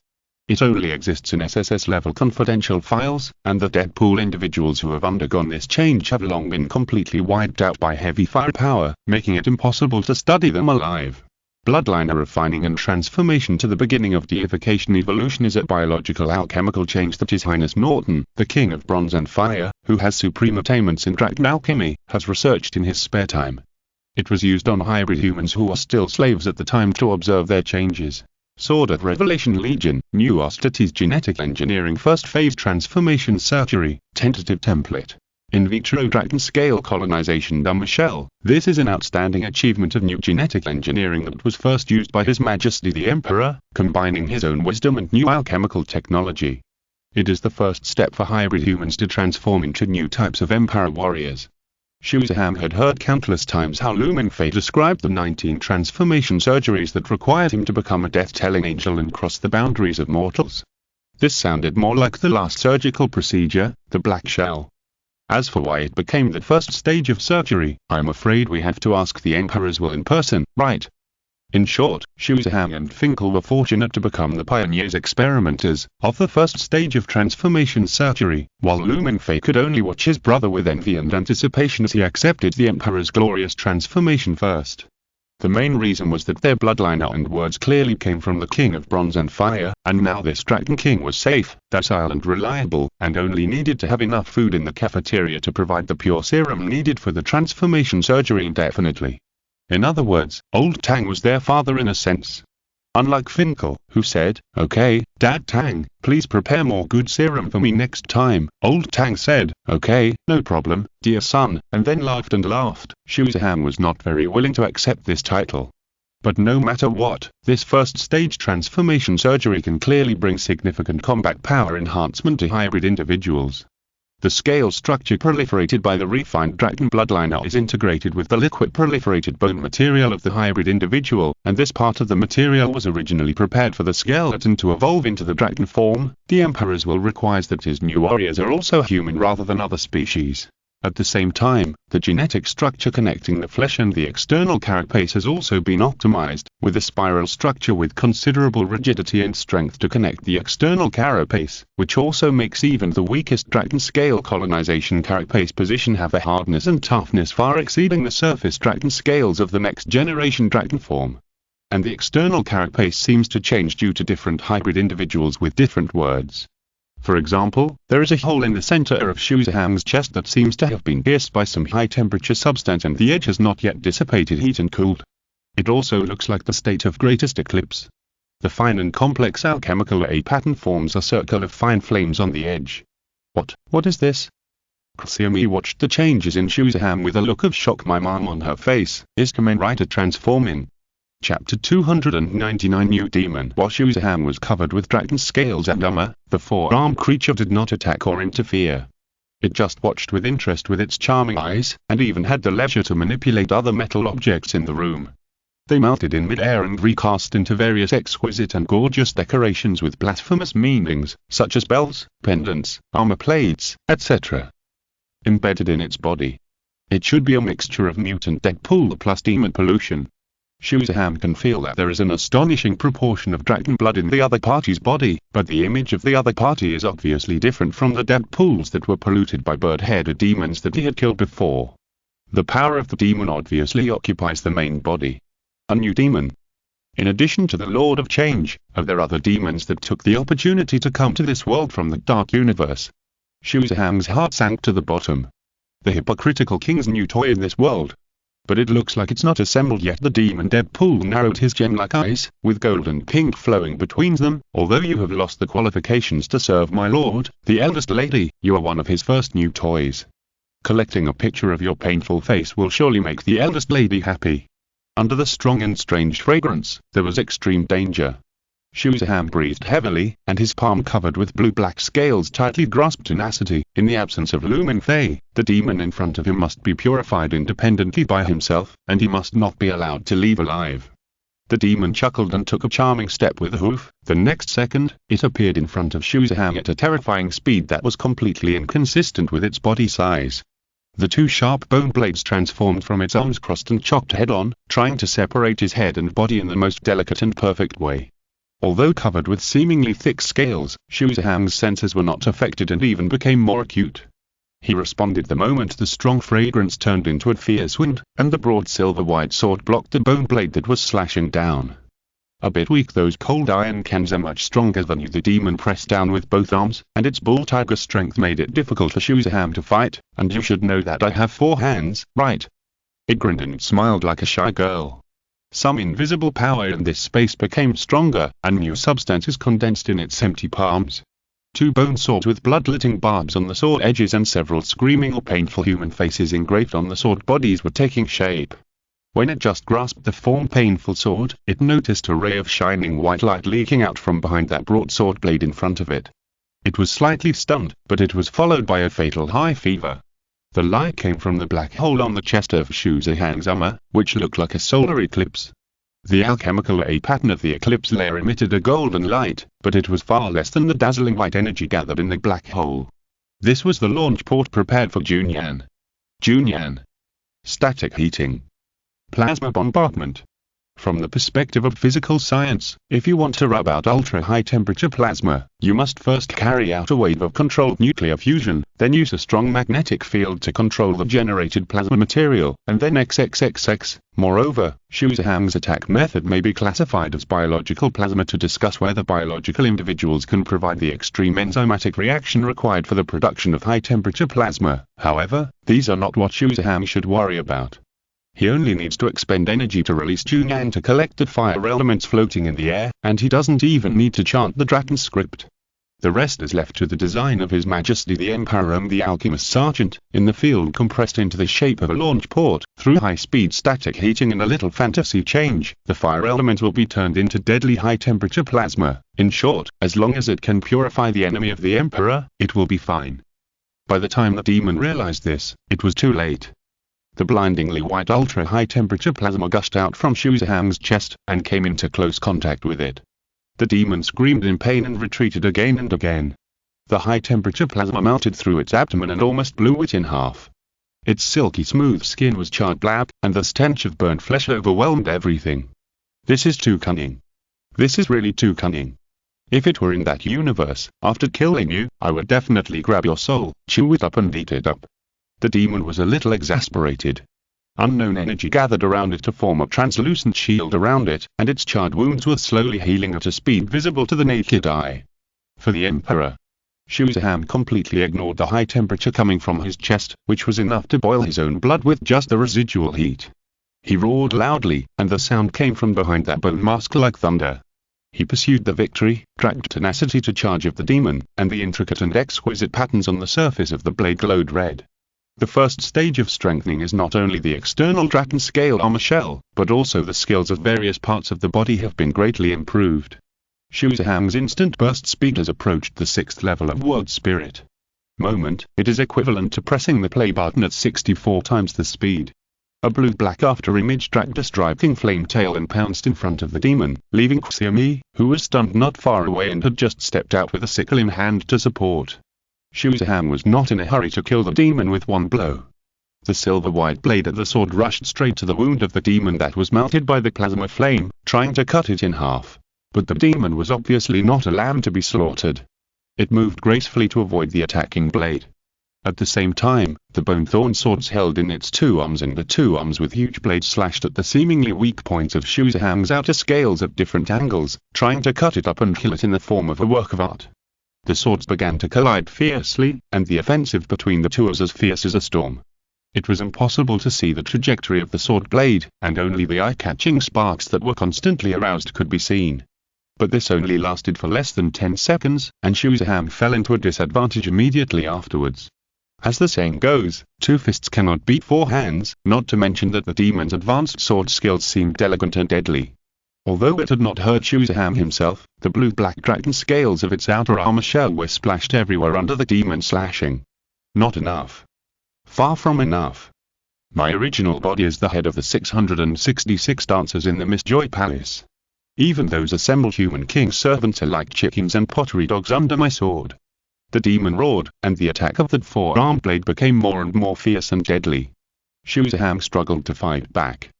Speaker 1: It only exists in SSS-level confidential files, and the Deadpool individuals who have undergone this change have long been completely wiped out by heavy firepower, making it impossible to study them alive. Bloodliner refining and transformation to the beginning of deification evolution is a biological alchemical change that His Highness Norton, the King of Bronze and Fire, who has supreme attainments in dragon alchemy, has researched in his spare time. It was used on hybrid humans who are still slaves at the time to observe their changes. Sword of Revelation Legion, New Ostities Genetic Engineering First Phase Transformation Surgery, Tentative Template. In vitro dragon scale colonization. Michelle, this is an outstanding achievement of new genetic engineering that was first used by His Majesty the Emperor, combining his own wisdom and new alchemical technology. It is the first step for hybrid humans to transform into new types of Empire warriors. Shuzaham had heard countless times how Mingfei described the 19 transformation surgeries that required him to become a death-telling angel and cross the boundaries of mortals. This sounded more like the last surgical procedure, the black shell. As for why it became the first stage of surgery, I'm afraid we have to ask the Emperor's will in person, right? In short, Shuzaham and Finkel were fortunate to become the pioneers experimenters of the first stage of transformation surgery, while Mingfei could only watch his brother with envy and anticipation as he accepted the Emperor's glorious transformation first. The main reason was that their bloodline and words clearly came from the King of Bronze and Fire, and now this Dragon King was safe, docile and reliable, and only needed to have enough food in the cafeteria to provide the pure serum needed for the transformation surgery indefinitely. In other words, Old Tang was their father in a sense. Unlike Finkel, who said, "Okay, Dad Tang, please prepare more good serum for me next time," Old Tang said, "Okay, no problem, dear son," and then laughed and laughed. Shuzaham was not very willing to accept this title. But no matter what, this first stage transformation surgery can clearly bring significant combat power enhancement to hybrid individuals. The scale structure proliferated by the refined dragon bloodline is integrated with the liquid proliferated bone material of the hybrid individual, and this part of the material was originally prepared for the skeleton to evolve into the dragon form. The Emperor's will requires that his new warriors are also human rather than other species. At the same time, the genetic structure connecting the flesh and the external carapace has also been optimized, with a spiral structure with considerable rigidity and strength to connect the external carapace, which also makes even the weakest dragon scale colonization carapace position have a hardness and toughness far exceeding the surface dragon scales of the next generation dragon form. And the external carapace seems to change due to different hybrid individuals with different words. For example, there is a hole in the center of Shuzaham's chest that seems to have been pierced by some high-temperature substance and the edge has not yet dissipated heat and cooled. It also looks like the state of greatest eclipse. The fine and complex alchemical A pattern forms a circle of fine flames on the edge. What is this? Xiaomi watched the changes in Shuzaham with a look of shock mime on her face. Is Kamen Rider transforming? Chapter 299 New Demon. While Shuzaham was covered with dragon scales and armor, the four-armed creature did not attack or interfere. It just watched with interest with its charming eyes, and even had the leisure to manipulate other metal objects in the room. They melted in mid-air and recast into various exquisite and gorgeous decorations with blasphemous meanings, such as bells, pendants, armor plates, etc. Embedded in its body. It should be a mixture of mutant Deadpool plus demon pollution. Shuzaham can feel that there is an astonishing proportion of dragon blood in the other party's body, but the image of the other party is obviously different from the Deadpools that were polluted by bird-headed demons that he had killed before. The power of the demon obviously occupies the main body. A new demon. In addition to the Lord of Change, are there other demons that took the opportunity to come to this world from the dark universe? Shuzaham's heart sank to the bottom. The hypocritical king's new toy in this world. But it looks like it's not assembled yet. The demon Deadpool narrowed his gem-like eyes, with gold and pink flowing between them. Although you have lost the qualifications to serve my lord, the eldest lady, you are one of his first new toys. Collecting a picture of your painful face will surely make the eldest lady happy. Under the strong and strange fragrance, there was extreme danger. Shuzaham breathed heavily, and his palm covered with blue-black scales tightly grasped tenacity. In the absence of Mingfei, the demon in front of him must be purified independently by himself, and he must not be allowed to leave alive. The demon chuckled and took a charming step with a hoof. The next second, it appeared in front of Shuzaham at a terrifying speed that was completely inconsistent with its body size. The two sharp bone blades transformed from its arms crossed and chopped head-on, trying to separate his head and body in the most delicate and perfect way. Although covered with seemingly thick scales, Shuzaham's senses were not affected and even became more acute. He responded the moment the strong fragrance turned into a fierce wind, and the broad silver-white sword blocked the bone blade that was slashing down. A bit weak, those cold iron cans are much stronger than you. The demon pressed down with both arms, and its bull-tiger strength made it difficult for Shuzaham to fight. And you should know that I have 4 hands, right? It grinned and smiled like a shy girl. Some invisible power in this space became stronger, and new substances condensed in its empty palms. 2 bone swords with bloodletting barbs on the sword edges and several screaming or painful human faces engraved on the sword bodies were taking shape. When it just grasped the form painful sword, it noticed a ray of shining white light leaking out from behind that broadsword blade in front of it. It was slightly stunned, but it was followed by a fatal high fever. The light came from the black hole on the chest of Shuzaham's armor, which looked like a solar eclipse. The alchemical A pattern of the eclipse layer emitted a golden light, but it was far less than the dazzling white energy gathered in the black hole. This was the launch port prepared for Junyan. Junyan. Static heating. Plasma bombardment. From the perspective of physical science, if you want to rub out ultra-high-temperature plasma, you must first carry out a wave of controlled nuclear fusion, then use a strong magnetic field to control the generated plasma material, and then XXXX. Moreover, Shuzaham's attack method may be classified as biological plasma to discuss whether biological individuals can provide the extreme enzymatic reaction required for the production of high-temperature plasma. However, these are not what Shuzaham should worry about. He only needs to expend energy to release Junyan to collect the fire elements floating in the air, and he doesn't even need to chant the dragon script. The rest is left to the design of His Majesty the Emperor and the Alchemist Sergeant, in the field compressed into the shape of a launch port. Through high-speed static heating and a little fantasy change, the fire element will be turned into deadly high-temperature plasma. In short, as long as it can purify the enemy of the Emperor, it will be fine. By the time the demon realized this, it was too late. The blindingly white ultra-high temperature plasma gushed out from Shuzahang's chest, and came into close contact with it. The demon screamed in pain and retreated again and again. The high-temperature plasma melted through its abdomen and almost blew it in half. Its silky smooth skin was charred black, and the stench of burnt flesh overwhelmed everything. This is too cunning. This is really too cunning. If it were in that universe, after killing you, I would definitely grab your soul, chew it up and eat it up. The demon was a little exasperated. Unknown energy gathered around it to form a translucent shield around it, and its charred wounds were slowly healing at a speed visible to the naked eye. For the Emperor, Shuzahang completely ignored the high temperature coming from his chest, which was enough to boil his own blood with just the residual heat. He roared loudly, and the sound came from behind that bone mask like thunder. He pursued the victory, dragged tenacity to charge of the demon, and the intricate and exquisite patterns on the surface of the blade glowed red. The first stage of strengthening is not only the external Draken scale armor shell, but also the skills of various parts of the body have been greatly improved. Shuzahang's instant burst speed has approached the 6th level of Word Spirit. Moment, it is equivalent to pressing the play button at 64 times the speed. A blue-black after-image dragged a striking flame tail and pounced in front of the demon, leaving Xiaomi, who was stunned not far away and had just stepped out with a sickle in hand to support. Shuzahang was not in a hurry to kill the demon with one blow. The silver-white blade of the sword rushed straight to the wound of the demon that was melted by the plasma flame, trying to cut it in half. But the demon was obviously not a lamb to be slaughtered. It moved gracefully to avoid the attacking blade. At the same time, the bone-thorn swords held in its two arms and the two arms with huge blades slashed at the seemingly weak points of Shuzahang's outer scales at different angles, trying to cut it up and kill it in the form of a work of art. The swords began to collide fiercely, and the offensive between the two was as fierce as a storm. It was impossible to see the trajectory of the sword blade, and only the eye-catching sparks that were constantly aroused could be seen. But this only lasted for less than 10 seconds, and Shuzahang fell into a disadvantage immediately afterwards. As the saying goes, 2 fists cannot beat 4 hands, not to mention that the demon's advanced sword skills seemed elegant and deadly. Although it had not hurt Shuzahang himself, the blue-black dragon scales of its outer armor shell were splashed everywhere under the demon's slashing. Not enough. Far from enough. My original body is the head of the 666 dancers in the Mistjoy Palace. Even those assembled human king's servants are like chickens and pottery dogs under my sword. The demon roared, and the attack of the 4-armed blade became more and more fierce and deadly. Shuzahang struggled to fight back.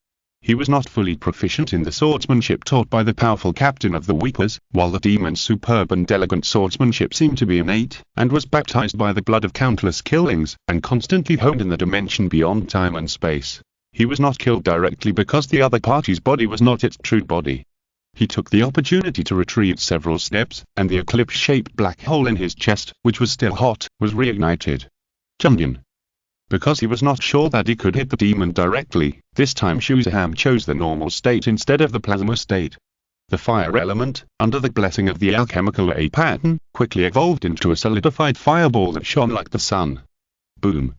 Speaker 1: He was not fully proficient in the swordsmanship taught by the powerful captain of the Weepers, while the demon's superb and elegant swordsmanship seemed to be innate, and was baptized by the blood of countless killings, and constantly honed in the dimension beyond time and space. He was not killed directly because the other party's body was not its true body. He took the opportunity to retreat several steps, and the eclipse-shaped black hole in his chest, which was still hot, was reignited. Jundian. Because he was not sure that he could hit the demon directly, this time Shuzahang chose the normal state instead of the plasma state. The fire element, under the blessing of the alchemical A pattern, quickly evolved into a solidified fireball that shone like the sun. Boom.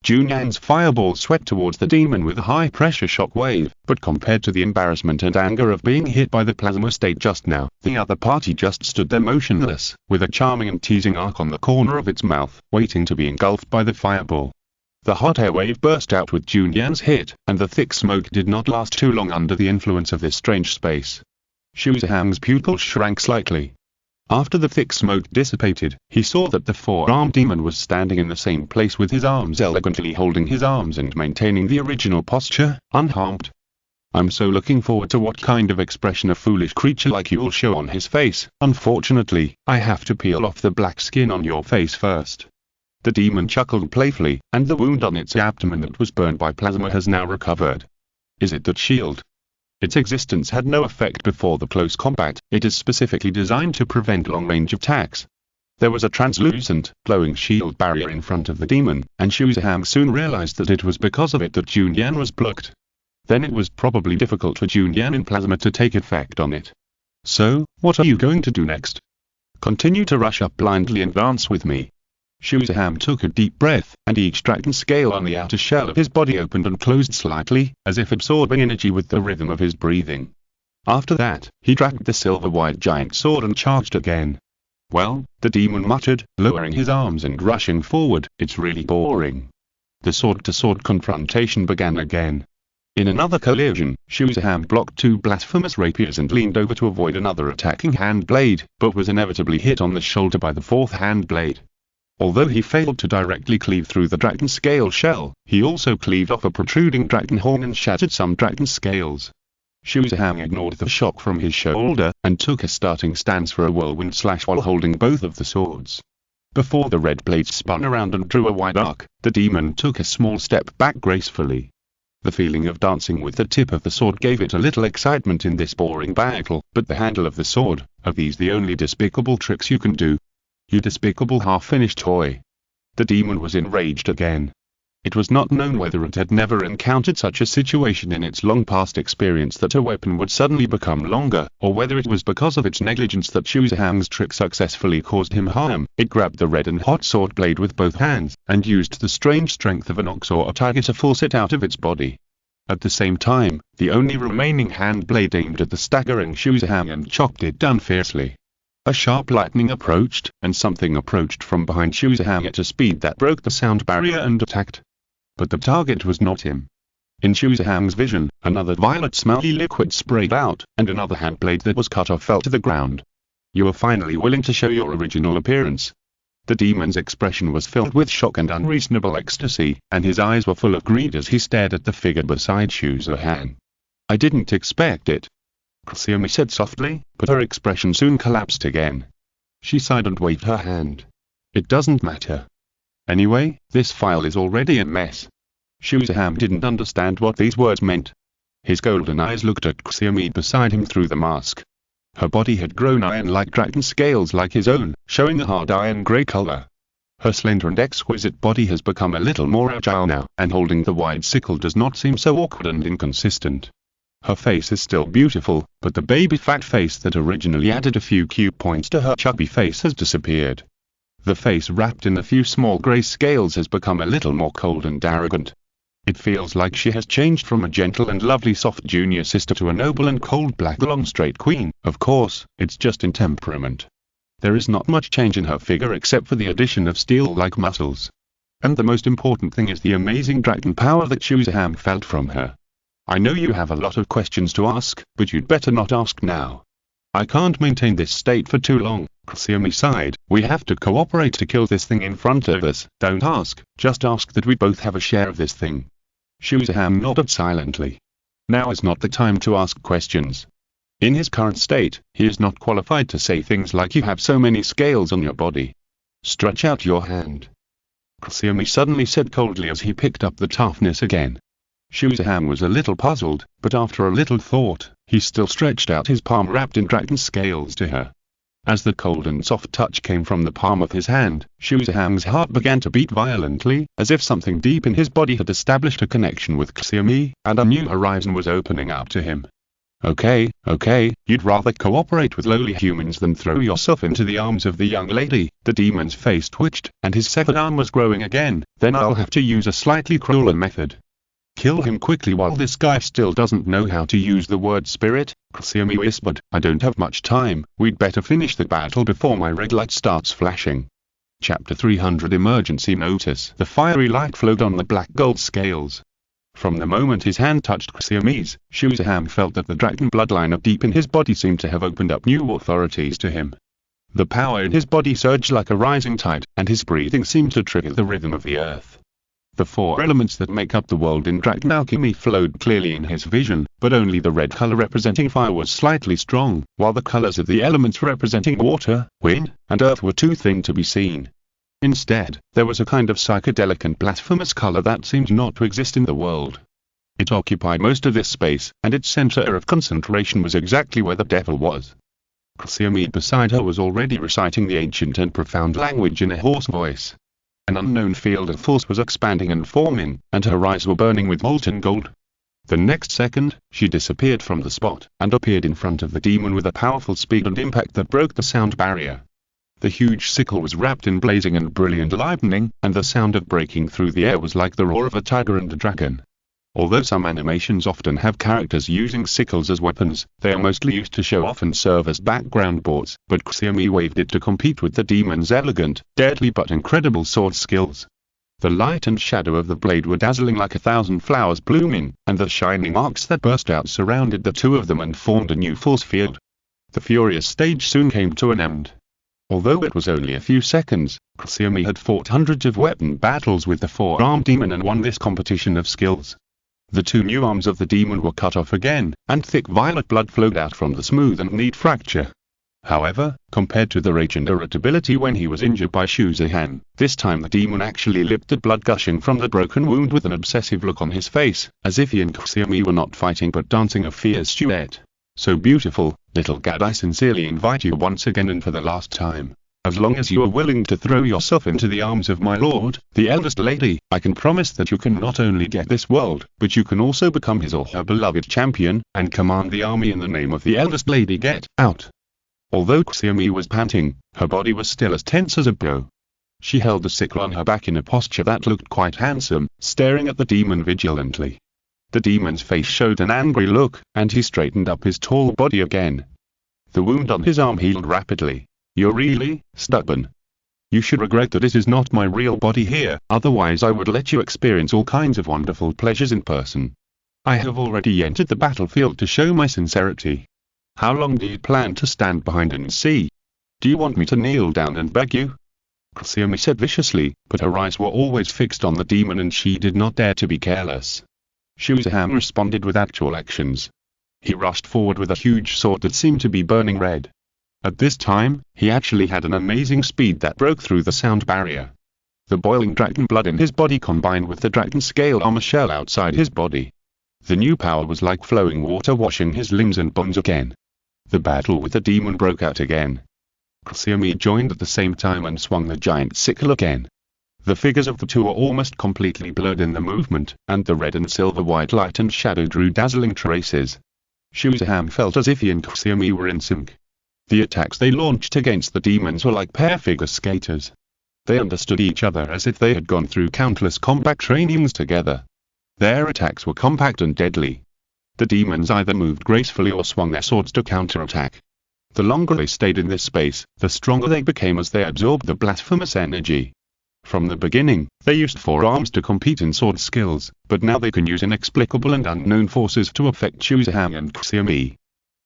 Speaker 1: Junyan's fireball swept towards the demon with a high-pressure shock wave, but compared to the embarrassment and anger of being hit by the plasma state just now, the other party just stood there motionless, with a charming and teasing arc on the corner of its mouth, waiting to be engulfed by the fireball. The hot air wave burst out with Junyan's hit, and the thick smoke did not last too long under the influence of this strange space. Shuzahang's pupils shrank slightly. After the thick smoke dissipated, he saw that the 4-armed demon was standing in the same place with his arms elegantly holding his arms and maintaining the original posture, unharmed. I'm so looking forward to what kind of expression a foolish creature like you will show on his face. Unfortunately, I have to peel off the black skin on your face first. The demon chuckled playfully, and the wound on its abdomen that was burned by plasma has now recovered. Is it that shield? Its existence had no effect before the close combat. It is specifically designed to prevent long-range attacks. There was a translucent, glowing shield barrier in front of the demon, and Shuzahang soon realized that it was because of it that Junyan was blocked. Then it was probably difficult for Junyan in plasma to take effect on it. So, what are you going to do next? Continue to rush up blindly and dance with me. Shuzahang took a deep breath, and each dragon scale on the outer shell of his body opened and closed slightly, as if absorbing energy with the rhythm of his breathing. After that, he dragged the silver-white giant sword and charged again. Well, the demon muttered, lowering his arms and rushing forward, it's really boring. The sword-to-sword confrontation began again. In another collision, Shuzaham blocked two blasphemous rapiers and leaned over to avoid another attacking hand blade, but was inevitably hit on the shoulder by the fourth hand blade. Although he failed to directly cleave through the dragon scale shell, he also cleaved off a protruding dragon horn and shattered some dragon scales. Shuzaham ignored the shock from his shoulder, and took a starting stance for a whirlwind slash while holding both of the swords. Before the red blades spun around and drew a wide arc, the demon took a small step back gracefully. The feeling of dancing with the tip of the sword gave it a little excitement in this boring battle, but the handle of the sword, are these the only despicable tricks you can do? You despicable half-finished toy. The demon was enraged again. It was not known whether it had never encountered such a situation in its long past experience that a weapon would suddenly become longer, or whether it was because of its negligence that Shuzaham's trick successfully caused him harm. It grabbed the red and hot sword blade with both hands, and used the strange strength of an ox or a tiger to force it out of its body. At the same time, the only remaining hand blade aimed at the staggering Shuzaham and chopped it down fiercely. A sharp lightning approached, and something approached from behind Shuzaham at a speed that broke the sound barrier and attacked. But the target was not him. In Shuzaham's vision, another violet smelly liquid sprayed out, and another hand blade that was cut off fell to the ground. You are finally willing to show your original appearance. The demon's expression was filled with shock and unreasonable ecstasy, and his eyes were full of greed as he stared at the figure beside Shuzaham. I didn't expect it, Xiaomi said softly, but her expression soon collapsed again. She sighed and waved her hand. It doesn't matter. Anyway, this file is already a mess. Shuzaham didn't understand what these words meant. His golden eyes looked at Xiaomi beside him through the mask. Her body had grown iron-like dragon scales like his own, showing a hard iron-grey color. Her slender and exquisite body has become a little more agile now, and holding the wide sickle does not seem so awkward and inconsistent. Her face is still beautiful, but the baby fat face that originally added a few cute points to her chubby face has disappeared. The face wrapped in a few small grey scales has become a little more cold and arrogant. It feels like she has changed from a gentle and lovely soft junior sister to a noble and cold black long straight queen. Of course, it's just in temperament. There is not much change in her figure except for the addition of steel-like muscles. And the most important thing is the amazing dragon power that Shuzaham felt from her. I know you have a lot of questions to ask, but you'd better not ask now. I can't maintain this state for too long, Xiaomi sighed. We have to cooperate to kill this thing in front of us. Don't ask, just ask that we both have a share of this thing. Shuzaham nodded silently. Now is not the time to ask questions. In his current state, he is not qualified to say things like you have so many scales on your body. Stretch out your hand. Xiaomi suddenly said coldly as he picked up the toughness again. Shuzaham was a little puzzled, but after a little thought, he still stretched out his palm wrapped in dragon scales to her. As the cold and soft touch came from the palm of his hand, Shuzaham's heart began to beat violently, as if something deep in his body had established a connection with Xiaomi, and a new horizon was opening up to him. Okay, you'd rather cooperate with lowly humans than throw yourself into the arms of the young lady. The demon's face twitched, and his severed arm was growing again. Then I'll have to use a slightly crueler method. Kill him quickly while this guy still doesn't know how to use the word spirit, Xiaomi whispered. I don't have much time, we'd better finish the battle before my red light starts flashing. Chapter 300 Emergency Notice. The fiery light flowed on the black gold scales. From the moment his hand touched Xiaomi's, Shuzaham felt that the dragon bloodline of deep in his body seemed to have opened up new authorities to him. The power in his body surged like a rising tide, and his breathing seemed to trigger the rhythm of the earth. The four elements that make up the world in dragon alchemy flowed clearly in his vision, but only the red color representing fire was slightly strong, while the colors of the elements representing water, wind, and earth were too thin to be seen. Instead, there was a kind of psychedelic and blasphemous color that seemed not to exist in the world. It occupied most of this space, and its center of concentration was exactly where the devil was. Xiaomi beside her was already reciting the ancient and profound language in a hoarse voice. An unknown field of force was expanding and forming, and her eyes were burning with molten gold. The next second, she disappeared from the spot, and appeared in front of the demon with a powerful speed and impact that broke the sound barrier. The huge sickle was wrapped in blazing and brilliant lightning, and the sound of breaking through the air was like the roar of a tiger and a dragon. Although some animations often have characters using sickles as weapons, they are mostly used to show off and serve as background boards, but Xiaomi waved it to compete with the demon's elegant, deadly but incredible sword skills. The light and shadow of the blade were dazzling like 1,000 flowers blooming, and the shining arcs that burst out surrounded the two of them and formed a new force field. The furious stage soon came to an end. Although it was only a few seconds, Xiaomi had fought hundreds of weapon battles with the four-armed demon and won this competition of skills. The two new arms of the demon were cut off again, and thick violet blood flowed out from the smooth and neat fracture. However, compared to the rage and irritability when he was injured by Xu Zihan, this time the demon actually licked the blood gushing from the broken wound with an obsessive look on his face, as if he and Xiaomi were not fighting but dancing a fierce duet. So beautiful, little Gad, I sincerely invite you once again and for the last time. As long as you are willing to throw yourself into the arms of my lord, the eldest lady, I can promise that you can not only get this world, but you can also become his or her beloved champion, and command the army in the name of the eldest lady. Get out. Although Xiaomi was panting, her body was still as tense as a bow. She held the sickle on her back in a posture that looked quite handsome, staring at the demon vigilantly. The demon's face showed an angry look, and he straightened up his tall body again. The wound on his arm healed rapidly. You're really stubborn. You should regret that it is not my real body here, otherwise I would let you experience all kinds of wonderful pleasures in person. I have already entered the battlefield to show my sincerity. How long do you plan to stand behind and see? Do you want me to kneel down and beg you? Xiaomi said viciously, but her eyes were always fixed on the demon and she did not dare to be careless. Xu Zihan responded with actual actions. He rushed forward with a huge sword that seemed to be burning red. At this time, he actually had an amazing speed that broke through the sound barrier. The boiling dragon blood in his body combined with the dragon scale armor shell outside his body. The new power was like flowing water washing his limbs and bones again. The battle with the demon broke out again. Xiaomi joined at the same time and swung the giant sickle again. The figures of the two were almost completely blurred in the movement, and the red and silver white light and shadow drew dazzling traces. Xu Zihan felt as if he and Xiaomi were in sync. The attacks they launched against the demons were like pair figure skaters. They understood each other as if they had gone through countless combat trainings together. Their attacks were compact and deadly. The demons either moved gracefully or swung their swords to counterattack. The longer they stayed in this space, the stronger they became as they absorbed the blasphemous energy. From the beginning, they used forearms to compete in sword skills, but now they can use inexplicable and unknown forces to affect Xu Zihan and Xiaomi.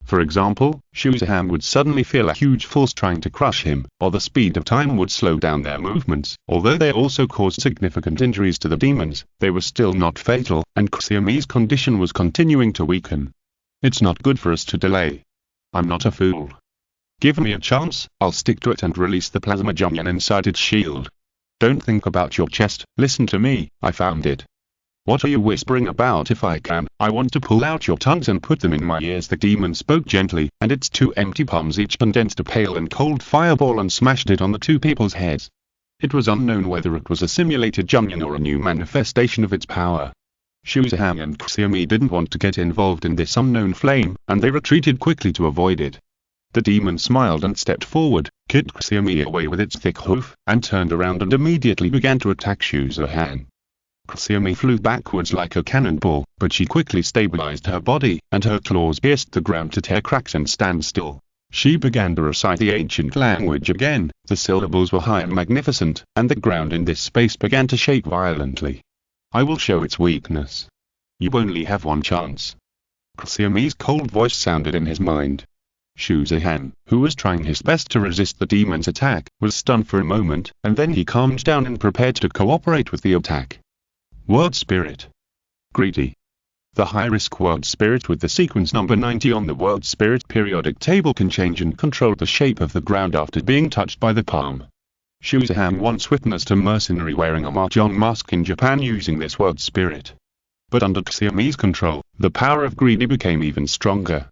Speaker 1: For example, Xu Zihan would suddenly feel a huge force trying to crush him, or the speed of time would slow down their movements. Although they also caused significant injuries to the demons, they were still not fatal, and Xiaomi's condition was continuing to weaken. It's not good for us to delay. I'm not a fool. Give me a chance, I'll stick to it and release the plasma junction inside its shield. Don't think about your chest, listen to me, I found it. What are you whispering about? If I can, I want to pull out your tongues and put them in my ears. The demon spoke gently, and its two empty palms each condensed a pale and cold fireball and smashed it on the two people's heads. It was unknown whether it was a simulated Junyan or a new manifestation of its power. Xu Zihan and Xiaomi didn't want to get involved in this unknown flame, and they retreated quickly to avoid it. The demon smiled and stepped forward, kicked Xiaomi away with its thick hoof, and turned around and immediately began to attack Xu Zihan. Xiaomi flew backwards like a cannonball, but she quickly stabilized her body, and her claws pierced the ground to tear cracks and stand still. She began to recite the ancient language again. The syllables were high and magnificent, and the ground in this space began to shake violently. I will show its weakness. You only have one chance. Xiaomi's cold voice sounded in his mind. Xu Zihan, who was trying his best to resist the demon's attack, was stunned for a moment, and then he calmed down and prepared to cooperate with the attack. Word Spirit. Greedy. The high-risk Word Spirit with the sequence number 90 on the Word Spirit periodic table can change and control the shape of the ground after being touched by the palm. Xu Zihan once witnessed a mercenary wearing a mahjong mask in Japan using this Word Spirit. But under Xiaomi's control, the power of Greedy became even stronger.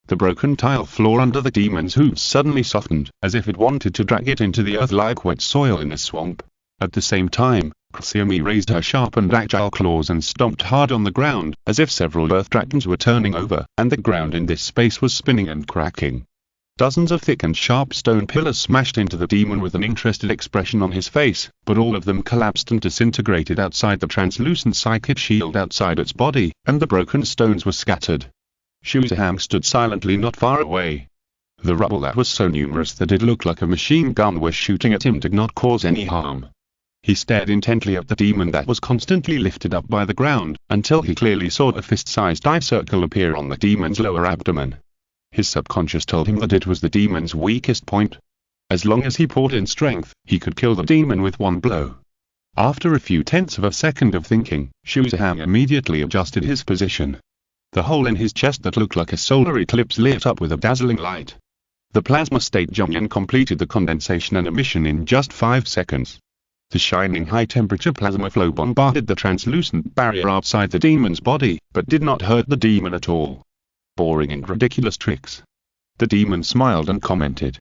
Speaker 1: The broken tile floor under the demon's hooves suddenly softened, as if it wanted to drag it into the earth like wet soil in a swamp. At the same time, Xiaomi raised her sharp and agile claws and stomped hard on the ground, as if several earth dragons were turning over, and the ground in this space was spinning and cracking. Dozens of thick and sharp stone pillars smashed into the demon with an interested expression on his face, but all of them collapsed and disintegrated outside the translucent psychic shield outside its body, and the broken stones were scattered. Shuzaham stood silently not far away. The rubble that was so numerous that it looked like a machine gun was shooting at him did not cause any harm. He stared intently at the demon that was constantly lifted up by the ground, until he clearly saw a fist-sized eye circle appear on the demon's lower abdomen. His subconscious told him that it was the demon's weakest point. As long as he poured in strength, he could kill the demon with one blow. After a few tenths of a second of thinking, Shuzaham immediately adjusted his position. The hole in his chest that looked like a solar eclipse lit up with a dazzling light. The plasma state junction completed the condensation and emission in just 5 seconds. The shining high-temperature plasma flow bombarded the translucent barrier outside the demon's body, but did not hurt the demon at all. Boring and ridiculous tricks. The demon smiled and commented.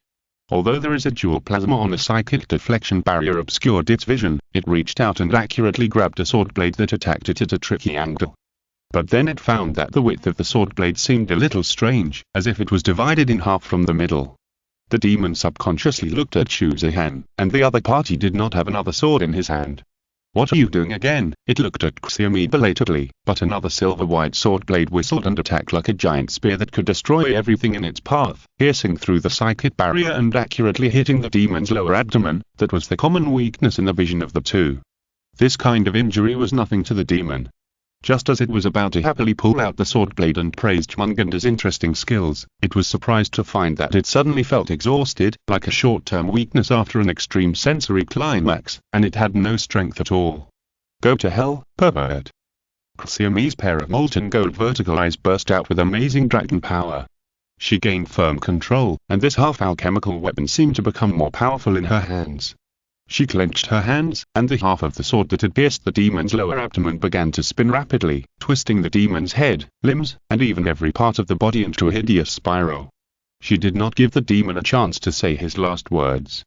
Speaker 1: Although the residual plasma on the psychic deflection barrier obscured its vision, it reached out and accurately grabbed a sword blade that attacked it at a tricky angle. But then it found that the width of the sword blade seemed a little strange, as if it was divided in half from the middle. The demon subconsciously looked at Shuzaham, and the other party did not have another sword in his hand. "What are you doing again?" It looked at Xiaomi belatedly, but another silver-white sword blade whistled and attacked like a giant spear that could destroy everything in its path, piercing through the psychic barrier and accurately hitting the demon's lower abdomen. That was the common weakness in the vision of the two. This kind of injury was nothing to the demon. Just as it was about to happily pull out the sword blade and praised Jmunganda's interesting skills, it was surprised to find that it suddenly felt exhausted, like a short-term weakness after an extreme sensory climax, and it had no strength at all. "Go to hell, pervert!" Xiaomi's pair of molten gold vertical eyes burst out with amazing dragon power. She gained firm control, and this half-alchemical weapon seemed to become more powerful in her hands. She clenched her hands, and the half of the sword that had pierced the demon's lower abdomen began to spin rapidly, twisting the demon's head, limbs, and even every part of the body into a hideous spiral. She did not give the demon a chance to say his last words.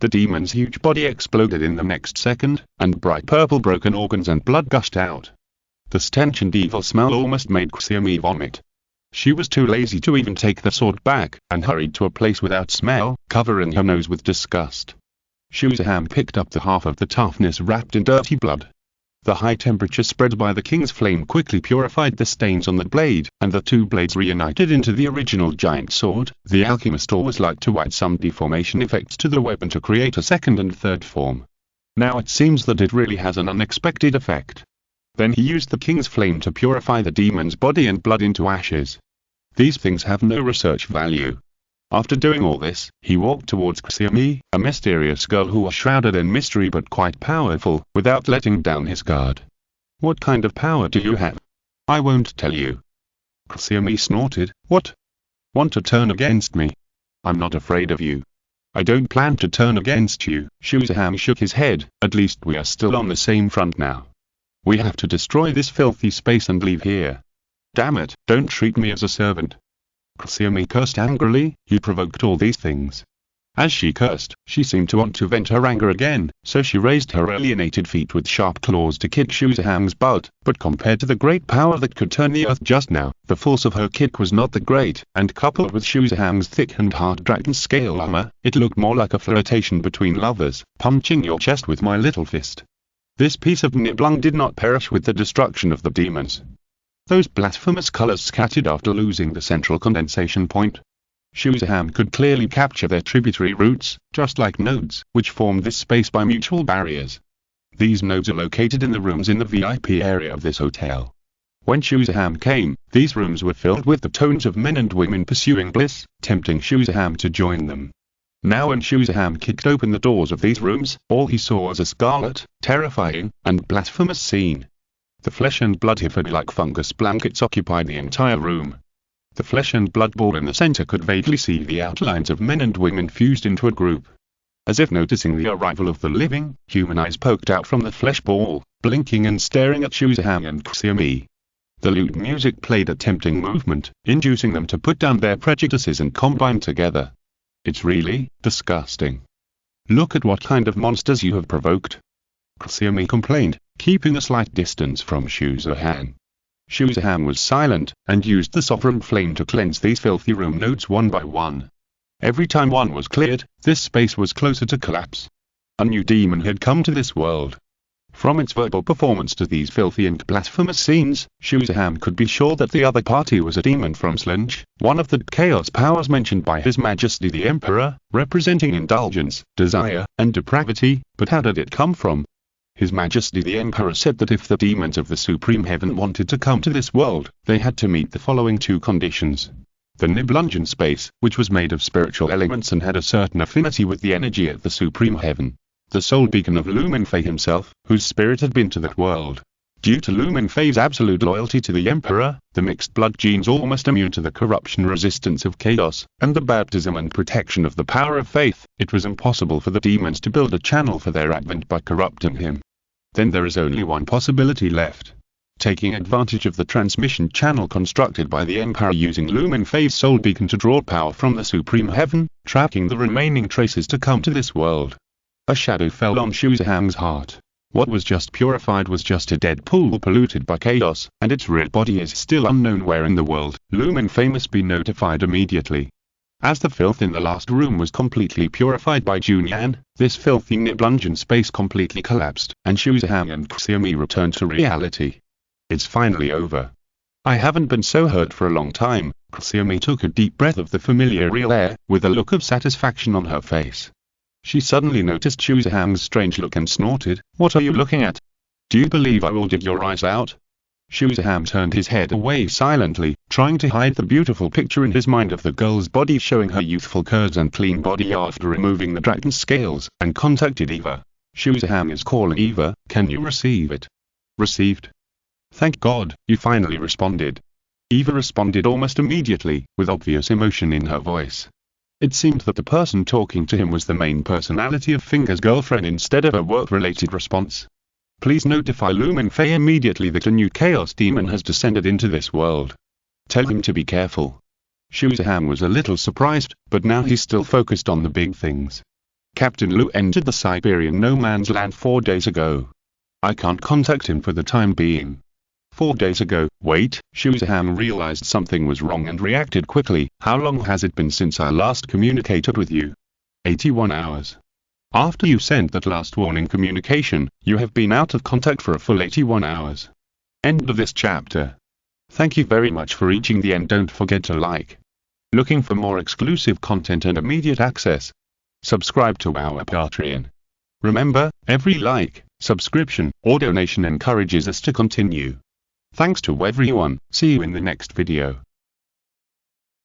Speaker 1: The demon's huge body exploded in the next second, and bright purple broken organs and blood gushed out. The stench and evil smell almost made Xiaomi vomit. She was too lazy to even take the sword back, and hurried to a place without smell, covering her nose with disgust. Shuzaham picked up the half of the toughness wrapped in dirty blood. The high temperature spread by the king's flame quickly purified the stains on the blade, and the two blades reunited into the original giant sword. The alchemist always liked to add some deformation effects to the weapon to create a second and third form. Now it seems that it really has an unexpected effect. Then he used the king's flame to purify the demon's body and blood into ashes. These things have no research value. After doing all this, he walked towards Xiaomi, a mysterious girl who was shrouded in mystery but quite powerful, without letting down his guard. "What kind of power do you have?" "I won't tell you." Xiaomi snorted. "What? Want to turn against me? I'm not afraid of you." "I don't plan to turn against you." Shuzaham shook his head. "At least we are still on the same front now. We have to destroy this filthy space and leave here." "Damn it, don't treat me as a servant." Xiaomi cursed angrily. "You provoked all these things." As she cursed, she seemed to want to vent her anger again, so she raised her alienated feet with sharp claws to kick Shuzaham's butt, but compared to the great power that could turn the earth just now, the force of her kick was not that great, and coupled with Shuzaham's thick and hard dragon scale armor, it looked more like a flirtation between lovers, punching your chest with my little fist. This piece of niblung did not perish with the destruction of the demons. Those blasphemous colors scattered after losing the central condensation point. Shuzaham could clearly capture their tributary roots, just like nodes, which formed this space by mutual barriers. These nodes are located in the rooms in the VIP area of this hotel. When Shuzaham came, these rooms were filled with the tones of men and women pursuing bliss, tempting Shuzaham to join them. Now when Shuzaham kicked open the doors of these rooms, all he saw was a scarlet, terrifying, and blasphemous scene. The flesh and blood hifid-like fungus blankets occupied the entire room. The flesh and blood ball in the center could vaguely see the outlines of men and women fused into a group. As if noticing the arrival of the living, human eyes poked out from the flesh ball, blinking and staring at Shuzaham and Xiaomi. The lute music played a tempting movement, inducing them to put down their prejudices and combine together. "It's really disgusting. Look at what kind of monsters you have provoked," Xiaomi complained, keeping a slight distance from Shuzaham. Shuzaham was silent, and used the sovereign flame to cleanse these filthy room nodes one by one. Every time one was cleared, this space was closer to collapse. A new demon had come to this world. From its verbal performance to these filthy and blasphemous scenes, Shuzaham could be sure that the other party was a demon from Slench, one of the chaos powers mentioned by His Majesty the Emperor, representing indulgence, desire, and depravity. But how did it come from? His Majesty the Emperor said that if the demons of the Supreme Heaven wanted to come to this world, they had to meet the following two conditions. The Niblungeon space, which was made of spiritual elements and had a certain affinity with the energy at the Supreme Heaven. The soul beacon of Lumenfei himself, whose spirit had been to that world. Due to Lumenfei's absolute loyalty to the Emperor, the mixed blood genes almost immune to the corruption resistance of chaos, and the baptism and protection of the power of faith, it was impossible for the demons to build a channel for their advent by corrupting him. Then there is only one possibility left. Taking advantage of the transmission channel constructed by the Emperor using Lumenfei's soul beacon to draw power from the Supreme Heaven, tracking the remaining traces to come to this world. A shadow fell on Shuzaham's heart. What was just purified was just a dead pool polluted by chaos, and its real body is still unknown where in the world. Lumenfei must be notified immediately. As the filth in the last room was completely purified by Junyan, this filthy Niblungeon space completely collapsed, and Shuzaham and Xiaomi returned to reality. It's finally over. I haven't been so hurt for a long time. Xiaomi took a deep breath of the familiar real air, with a look of satisfaction on her face. She suddenly noticed Shuzaham's strange look and snorted, "What are you looking at? Do you believe I will dig your eyes out?" Shuzaham turned his head away silently, trying to hide the beautiful picture in his mind of the girl's body showing her youthful curves and clean body after removing the dragon's scales, and contacted Eva. "Shuzaham is calling Eva, can you receive it?" "Received. Thank God, you finally responded." Eva responded almost immediately, with obvious emotion in her voice. It seemed that the person talking to him was the main personality of Finger's girlfriend instead of a work-related response. "Please notify Lumenfei immediately that a new chaos demon has descended into this world. Tell him to be careful." Shuzaham was a little surprised, but now he's still focused on the big things. "Captain Lu entered the Siberian no man's land 4 days ago. I can't contact him for the time being." 4 days ago, wait, Shuzaham realized something was wrong and reacted quickly. "How long has it been since I last communicated with you?" 81 hours. After you sent that last warning communication, you have been out of contact for a full 81 hours. End of this chapter. Thank you very much for reaching the end. Don't forget to like. Looking for more exclusive content and immediate access? Subscribe to our Patreon. Remember, every like, subscription, or donation encourages us to continue. Thanks to everyone, see you in the next video.